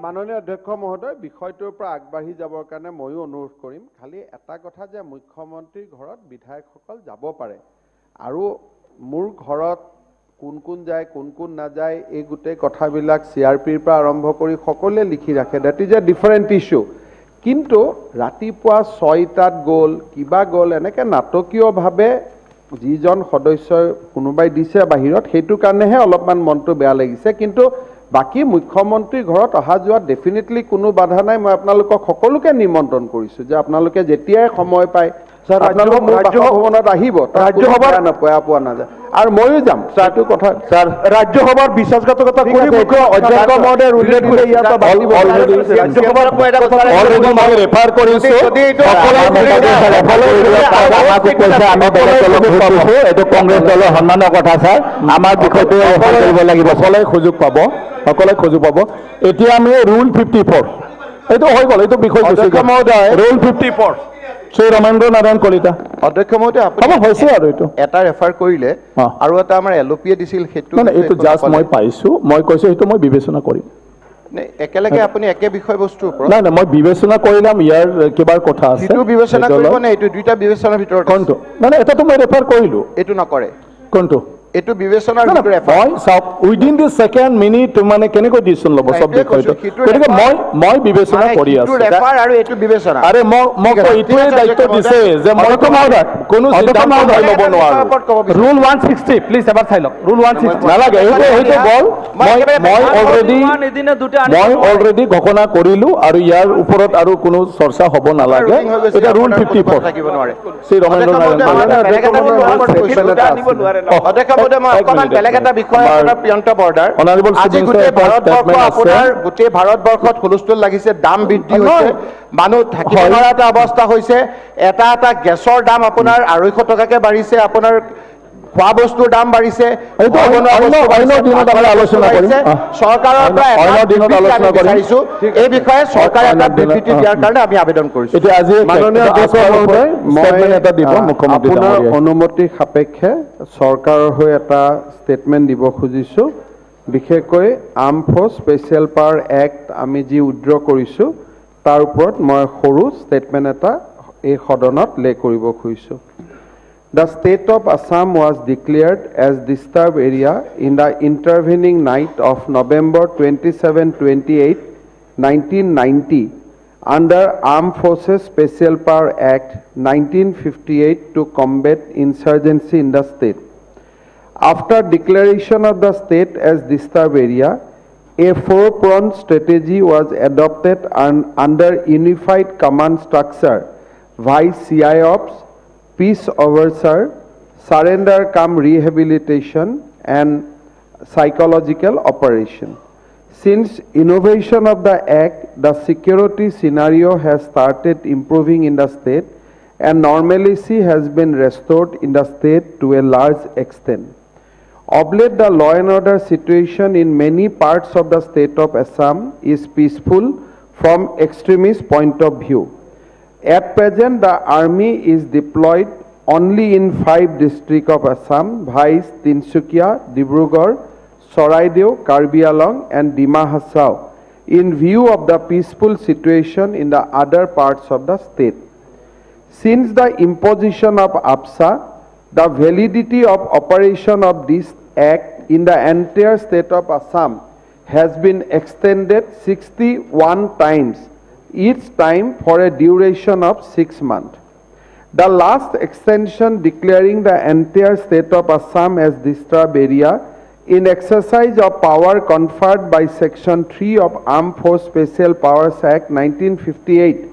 মাননীয় অধ্যক্ষ মহোদয়, বিষয়টোৰ পৰা আগবাঢ়ি যাবৰ কাৰণে ময়ো অনুৰোধ কৰিম। খালি এটা কথা যে মুখ্যমন্ত্ৰীৰ ঘৰত বিধায়কসকল যাব পাৰে, আৰু মোৰ ঘৰত কোন কোন যায় কোন কোন নাযায় এই গোটেই কথাবিলাক CRPৰ পৰা আৰম্ভ কৰি সকলোৱে লিখি ৰাখে। That is a different issue. কিন্তু ৰাতিপুৱা 6টাত গ'ল, কিবা গ'ল, এনেকৈ নাটকীয়ভাৱে যিজন সদস্যই কোনোবাই দিছে বাহিৰত সেইটো কাৰণেহে অলপমান মনটো বেয়া লাগিছে কিন্তু বাকী মুখ্যমন্ত্ৰীৰ ঘৰত অহা যোৱাত ডেফিনেটলি কোনো বাধা নাই মই আপোনালোকক সকলোকে নিমন্ত্ৰণ কৰিছোঁ যে আপোনালোকে যেতিয়াই সময় পায় আপোনালোক মোৰ বাসভৱনত আহিব ৰাজ্যসভাৰ পোৱা নাযায় আৰু ময়ো যাম সেইটো কথা স্যাৰ ৰাজ্যসভাৰ বিশ্বাসঘাতকতা কৰি মুখ্য অধ্যক্ষ মহোদয়ে উল্লেখ কৰি ইয়াত ৰাজ্যসভাৰ অলৰেডি মই ৰেফাৰ কৰিছোঁ এইটো কংগ্ৰেছ দলৰ সন্মানৰ কথা ছাৰ আমাৰ বিষয়টো কৰিব লাগিব সকলোৱে সুযোগ পাব এতিয়া আমি ৰুল 54 এইটো হৈ গ'ল এইটো বিষয় অধ্যক্ষ মহোদয় ৰুল 54 শ্ৰী ৰমেন্দ্ৰ নাৰায়ণ কলিতা অধ্যক্ষ মহোদয় আপুনি হৈছে আৰু এইটো এটা ৰেফাৰ কৰিলে আৰু এটা আমাৰ এলপিয়ে দিছিল সেইটো মানে এইটো জাষ্ট মই পাইছো মই কৈছো এইটো মই বিবেচনা কৰিম একেলগে আপুনি একে বিষয়বস্তুৰ ওপৰত নাই মই বিবেচনা কৰিলাম ইয়াৰ কিবা কথা আছে এইটো বিবেচনা কৰিব নে এইটো দুইটা বিবেচনাৰ ভিতৰত কোনটো মানে এটাতো মই ৰেফাৰ কৰিলো এইটো নকৰে কোনটো এইটো বিবেচনাৰ ভিতৰত ৰেফাৰ মই সব উইদিন দি সেকেন্ড মিনিট মানে কেনেকৈ ডিসিশন ল'ব সব বিষয়টো গতিকে মই বিবেচনা কৰি আছো এইটো ৰেফাৰ আৰু এইটো বিবেচনা আৰে মই এইটোৱে দায়িত্ব দিছে যে মই কোনো সিদ্ধান্ত ল'ব নোৱাৰো ৰুল 160 প্লিজ এবাৰ চাই লওক ৰুল 160 নালাগে এইটো বল মই অলৰেডি ঘোষণা কৰিলো আৰু ইয়াৰ ওপৰত আৰু কোনো চৰ্চা হ'ব নালাগে এটা ৰুল 54 থাকিব নোৱাৰে শ্ৰী ৰমেন্দ্ৰ নাৰায়ণ বেলেগ এটা বিষয় আপোনাৰ প্ৰিয়ন্ত বৰ্ডাৰ আজি গোটেই ভাৰতবৰ্ষত হুলস্থুল লাগিছে দাম বৃদ্ধি হৈছে মানুহ থাকিব নোৱাৰা এটা অৱস্থা হৈছে এটা গেছৰ দাম আপোনাৰ 250 টকাকে বাঢ়িছে আপোনাৰ খোৱা বস্তুৰ দাম বাঢ়িছে চৰকাৰৰ পৰা এই বিষয়ে চৰকাৰে এটা বিবৃতি দিয়াৰ কাৰণে আমি আবেদন কৰিছোঁ আপোনাৰ অনুমতি সাপেক্ষে চৰকাৰৰ হৈ এটা ষ্টেটমেণ্ট দিব খুজিছোঁ বিশেষকৈ arm force special power act আমি যি উইথড্ৰ কৰিছোঁ তাৰ ওপৰত মই সৰু ষ্টেটমেণ্ট এটা এই সদনত লে কৰিব খুজিছোঁ The state of Assam was declared as disturbed area in the intervening night of November 27-28, 1990 under Armed Forces Special Power Act 1958 to combat insurgency in the state. After declaration of the state as disturbed area, a four-pronged strategy was adopted under unified command structure vice CIOPS, peace overseer, surrender cum rehabilitation and psychological operation. Since innovation of the act, the security scenario has started improving in the state and normalcy has been restored in the state to a large extent. Of late, the law and order situation in many parts of the state of Assam is peaceful from extremist point of view. At present, the army is deployed only in 5 districts of Assam, viz. Tinsukia, Dibrugarh, Charaideo, Karbi Anglong and Dima Hasao, in view of the peaceful situation in the other parts of the state. Since the imposition of APSA, the validity of operation of this act in the entire state of Assam has been extended 61 times, each time for a duration of 6 months. The last extension declaring the entire state of Assam as disturbed area in exercise of power conferred by Section 3 of Armed Force Special Powers Act 1958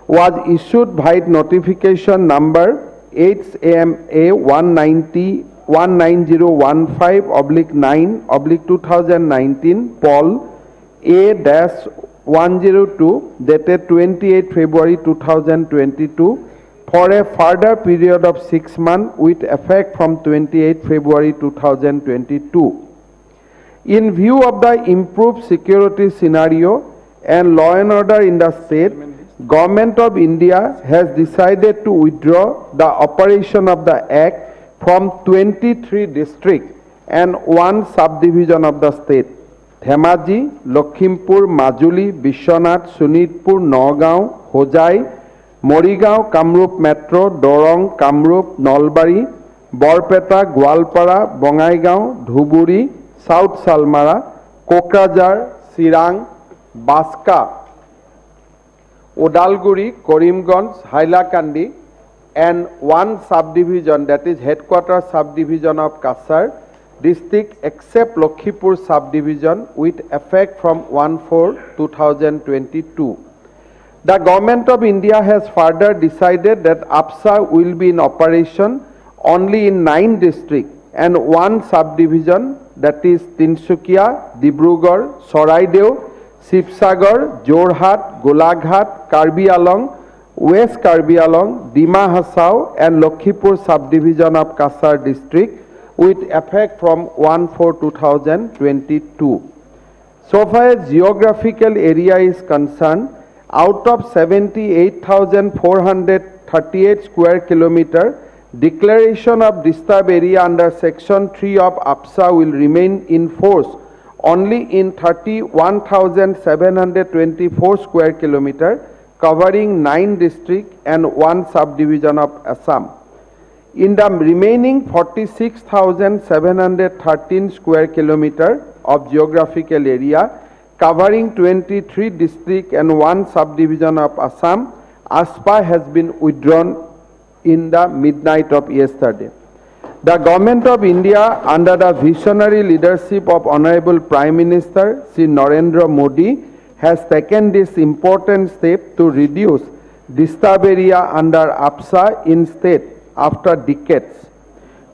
was issued by notification number 8AMA 19015/9/2019 Pol A-102 dated 28 February 2022 for a further period of 6 months with effect from 28 February 2022. In view of the improved security scenario and law and order in the state, Government of India has decided to withdraw the operation of the Act from 23 districts and 1 subdivision of the state. Dhemaji, Lakhimpur, Majuli, Bishwanath, Sunitpur, Nagaon, Hojai, Morigaon, Kamrup Metro, Dorong, Kamrup, Nolbari, Borpeta, Gwalpara, Bongaigaon, Dhuburi, South Salmara, Kokrajhar, Sirang, Baska, Odalguri, Karimganj, Hailakandi, and one subdivision, that is headquarters subdivision of Kasar district, except Lakhipur subdivision, with effect from 1/4/2022. The Government of India has further decided that APSA will be in operation only in 9 districts and one subdivision, that is Tinsukia, Dibrugarh, Saraideo, Sibsagar, Jorhat, Golaghat, Karbi Along, West Karbi Along, Dima Hasao and Lakhipur subdivision of Kasar district with effect from 1/4/2022. So far as geographical area is concerned, out of 78,438 square kilometer, declaration of disturbed area under section 3 of APSA will remain in force only in 31,724 square kilometer, covering 9 districts and 1 subdivision of Assam. In the remaining 46,713 square kilometer of geographical area, covering 23 districts and 1 subdivision of Assam, ASPA has been withdrawn in the midnight of yesterday. The Government of India, under the visionary leadership of Honorable Prime Minister Sri Narendra Modi, has taken this important step to reduce disturbed area under APSA in state after decades.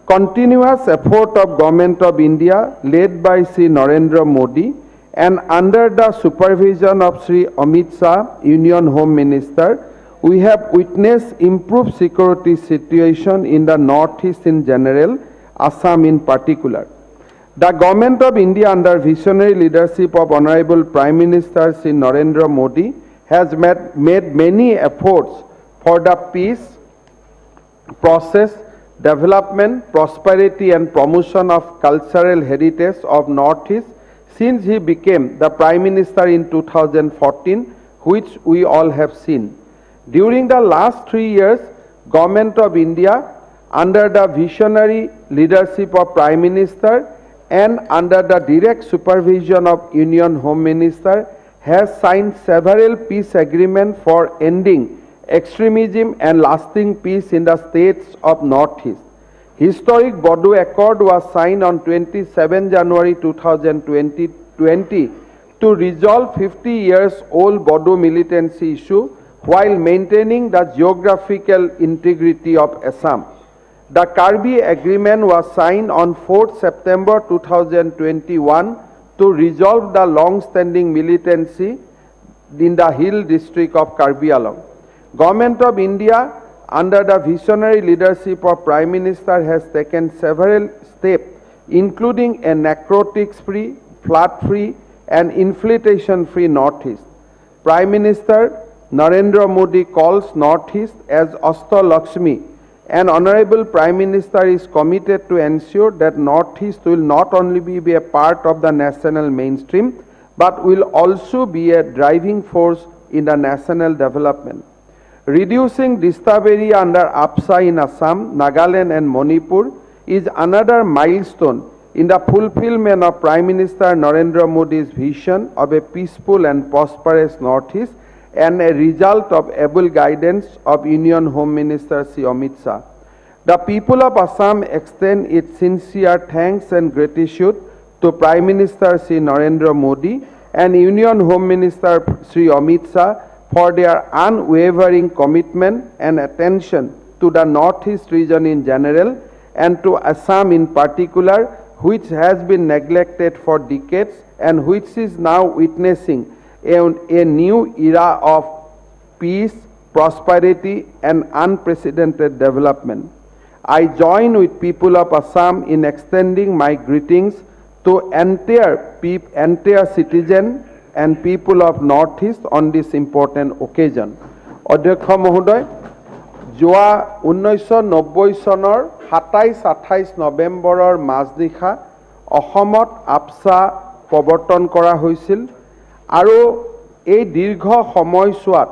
Continuous effort of Government of India, led by Sri Narendra Modi and under the supervision of Sri Amit Shah, Union Home Minister, we have witnessed improved security situation in the Northeast in general, Assam in particular. The Government of India, under visionary leadership of Honorable Prime Minister Sri Narendra Modi, has made many efforts for the peace, process, development, prosperity and promotion of cultural heritage of Northeast since he became the Prime Minister in 2014, which we all have seen. During the last 3 years, Government of India, under the visionary leadership of Prime Minister and under the direct supervision of Union Home Minister, has signed several peace agreements for ending extremism and lasting peace in the states of Northeast. Historic Bodo Accord was signed on 27 January 2020 to resolve 50 years old Bodo militancy issue while maintaining the geographical integrity of Assam. The Karbi Agreement was signed on 4th September 2021 to resolve the long-standing militancy in the Hill district of Karbi Along. Government of India, under the visionary leadership of Prime Minister, has taken several steps, including a narcotics-free, flood-free and infiltration-free Northeast. Prime Minister Narendra Modi calls Northeast as Asta Lakshmi, and Honorable Prime Minister is committed to ensure that Northeast will not only be a part of the national mainstream, but will also be a driving force in the national development. Reducing disturbed area under APSA in Assam, Nagaland and Manipur is another milestone in the fulfillment of Prime Minister Narendra Modi's vision of a peaceful and prosperous Northeast and a result of able guidance of Union Home Minister Sri Amit Shah. The people of Assam extend its sincere thanks and gratitude to Prime Minister Sri Narendra Modi and Union Home Minister Sri Amit Shah for their unwavering commitment and attention to the Northeast region in general and to Assam in particular, which has been neglected for decades and which is now witnessing a new era of peace, prosperity and unprecedented development. I join with people of Assam in extending my greetings to entire citizen and people of Northeast on this important occasion. Adhyaksha Mohoday, যোৱা 1990 চনৰ 27-28 নৱেম্বৰৰ মাজনিশা অসমত আপসা প্ৰৱৰ্তন কৰা হৈছিল আৰু এই দীৰ্ঘ সময়ছোৱাত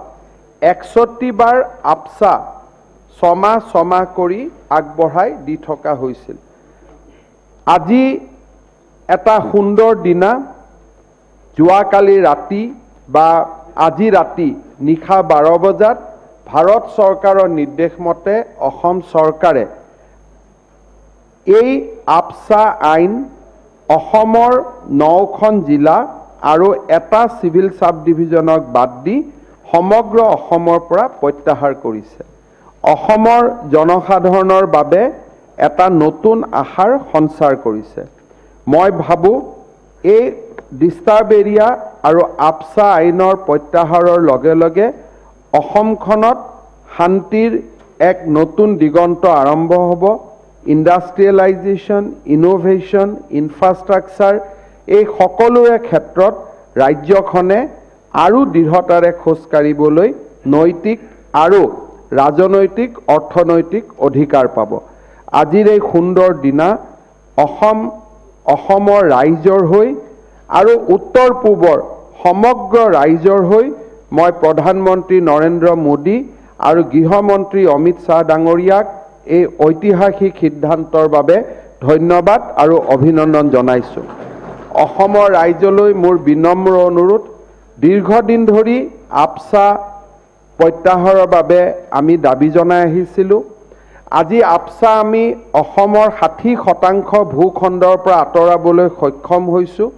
61 বাৰ আপসা ছমাহ কৰি আগবঢ়াই দি থকা হৈছিল। আজি এটা সুন্দৰ দিনা, যোৱাকালি ৰাতি বা আজি ৰাতি নিশা 12 বজাত ভাৰত চৰকাৰৰ নিৰ্দেশ মতে অসম চৰকাৰে এই আপচা আইন অসমৰ 9খন জিলা আৰু এটা চিভিল সাব ডিভিজনক বাদ দি সমগ্ৰ অসমৰ পৰা প্ৰত্যাহাৰ কৰিছে অসমৰ জনসাধাৰণৰ বাবে এটা নতুন আশাৰ সঞ্চাৰ কৰিছে মই ভাবো এই ডিষ্টাৰ্ব এৰিয়া আৰু আপচা আইনৰ প্ৰত্যাহাৰৰ লগে লগে অসমখনত শান্তিৰ এক নতুন দিগন্ত আৰম্ভ হ'ব ইণ্ডাষ্ট্ৰিয়েলাইজেশ্যন ইনোভেশ্যন ইনফ্ৰাষ্ট্ৰাকচাৰ এই সকলোৰে ক্ষেত্ৰত ৰাজ্যখনে আৰু দৃঢ়তাৰে খোজ কাঢ়িবলৈ নৈতিক আৰু ৰাজনৈতিক অৰ্থনৈতিক অধিকাৰ পাব আজিৰ এই সুন্দৰ দিনা অসমৰ ৰাইজৰ হৈ আৰু উত্তৰ পূবৰ সমগ্ৰ ৰাইজৰ হৈ মই প্ৰধানমন্ত্ৰী নৰেন্দ্ৰ মোদী আৰু গৃহমন্ত্ৰী অমিত শ্বাহ ডাঙৰীয়াক এই ঐতিহাসিক সিদ্ধান্তৰ বাবে ধন্যবাদ আৰু অভিনন্দন জনাইছোঁ অসমৰ ৰাইজলৈ মোৰ বিনম্ৰ অনুৰোধ দীৰ্ঘদিন ধৰি আপচা প্ৰত্যাহাৰৰ বাবে আমি দাবী জনাই আহিছিলোঁ আজি আপচা আমি অসমৰ 60% ভূখণ্ডৰ পৰা আঁতৰাবলৈ সক্ষম হৈছোঁ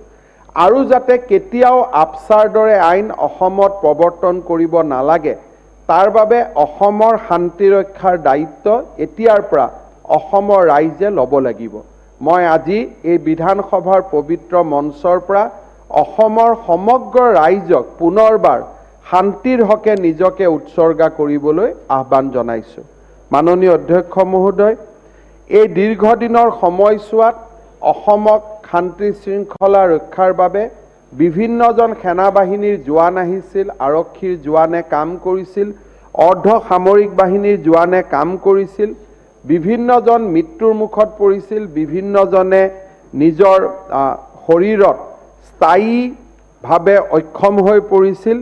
আৰু যাতে কেতিয়াও আপচাৰ দৰে আইন অসমত প্ৰৱৰ্তন কৰিব নালাগে তাৰ বাবে অসমৰ শান্তি ৰক্ষাৰ দায়িত্ব এতিয়াৰ পৰা অসমৰ ৰাইজে ল'ব লাগিব মই আজি এই বিধানসভাৰ পবিত্ৰ মঞ্চৰ পৰা অসমৰ সমগ্ৰ ৰাইজক পুনৰবাৰ শান্তিৰ হকে নিজকে উৎসৰ্গা কৰিবলৈ আহ্বান জনাইছোঁ মাননীয় অধ্যক্ষ মহোদয় এই দীৰ্ঘদিনৰ সময়ছোৱাত অসমক শান্তি শৃংখলা ৰক্ষাৰ বাবে বিভিন্নজন সেনা বাহিনীৰ জোৱান আহিছিল আৰক্ষীৰ জোৱানে কাম কৰিছিল অৰ্ধ সামৰিক বাহিনীৰ জোৱানে কাম কৰিছিল বিভিন্নজন মৃত্যুৰ মুখত পৰিছিল বিভিন্নজনে নিজৰ শৰীৰত স্থায়ীভাৱে অক্ষম হৈ পৰিছিল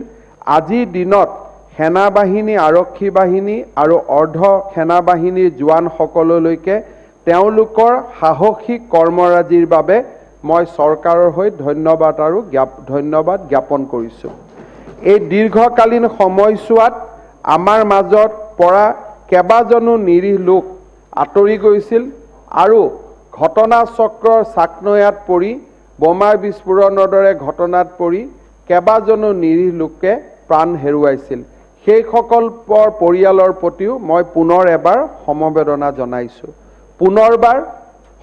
আজিৰ দিনত সেনা বাহিনী আৰক্ষী বাহিনী আৰু অৰ্ধ সেনা বাহিনীৰ জোৱানসকললৈকে তেওঁলোকৰ সাহসী কৰ্মৰাজিৰ বাবে মই চৰকাৰৰ হৈ ধন্যবাদ জ্ঞাপন কৰিছোঁ এই দীৰ্ঘকালীন সময়ছোৱাত আমাৰ মাজত পৰা কেইবাজনো নিৰীহ লোক আঁতৰি গৈছিল আৰু ঘটনা চক্ৰৰ চাকনৈয়াত পৰি বোমা বিস্ফোৰণৰ দৰে ঘটনাত পৰি কেইবাজনো নিৰীহ লোকে প্ৰাণ হেৰুৱাইছিল সেইসকলৰ পৰিয়ালৰ প্ৰতিও মই পুনৰ এবাৰ সমবেদনা জনাইছোঁ পুনৰবাৰ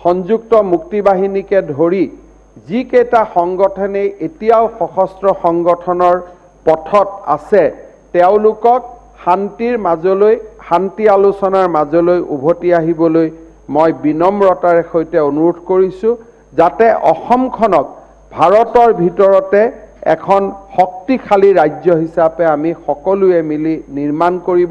সংযুক্ত মুক্তি বাহিনীকে ধৰি যিকেইটা সংগঠনে এতিয়াও সশস্ত্ৰ সংগঠনৰ পথত আছে তেওঁলোকক শান্তিৰ মাজলৈ শান্তি আলোচনাৰ মাজলৈ উভতি আহিবলৈ মই বিনম্ৰতাৰে সৈতে অনুৰোধ কৰিছোঁ যাতে অসমখনক ভাৰতৰ ভিতৰতে এখন শক্তিশালী ৰাজ্য হিচাপে আমি সকলোৱে মিলি নিৰ্মাণ কৰিব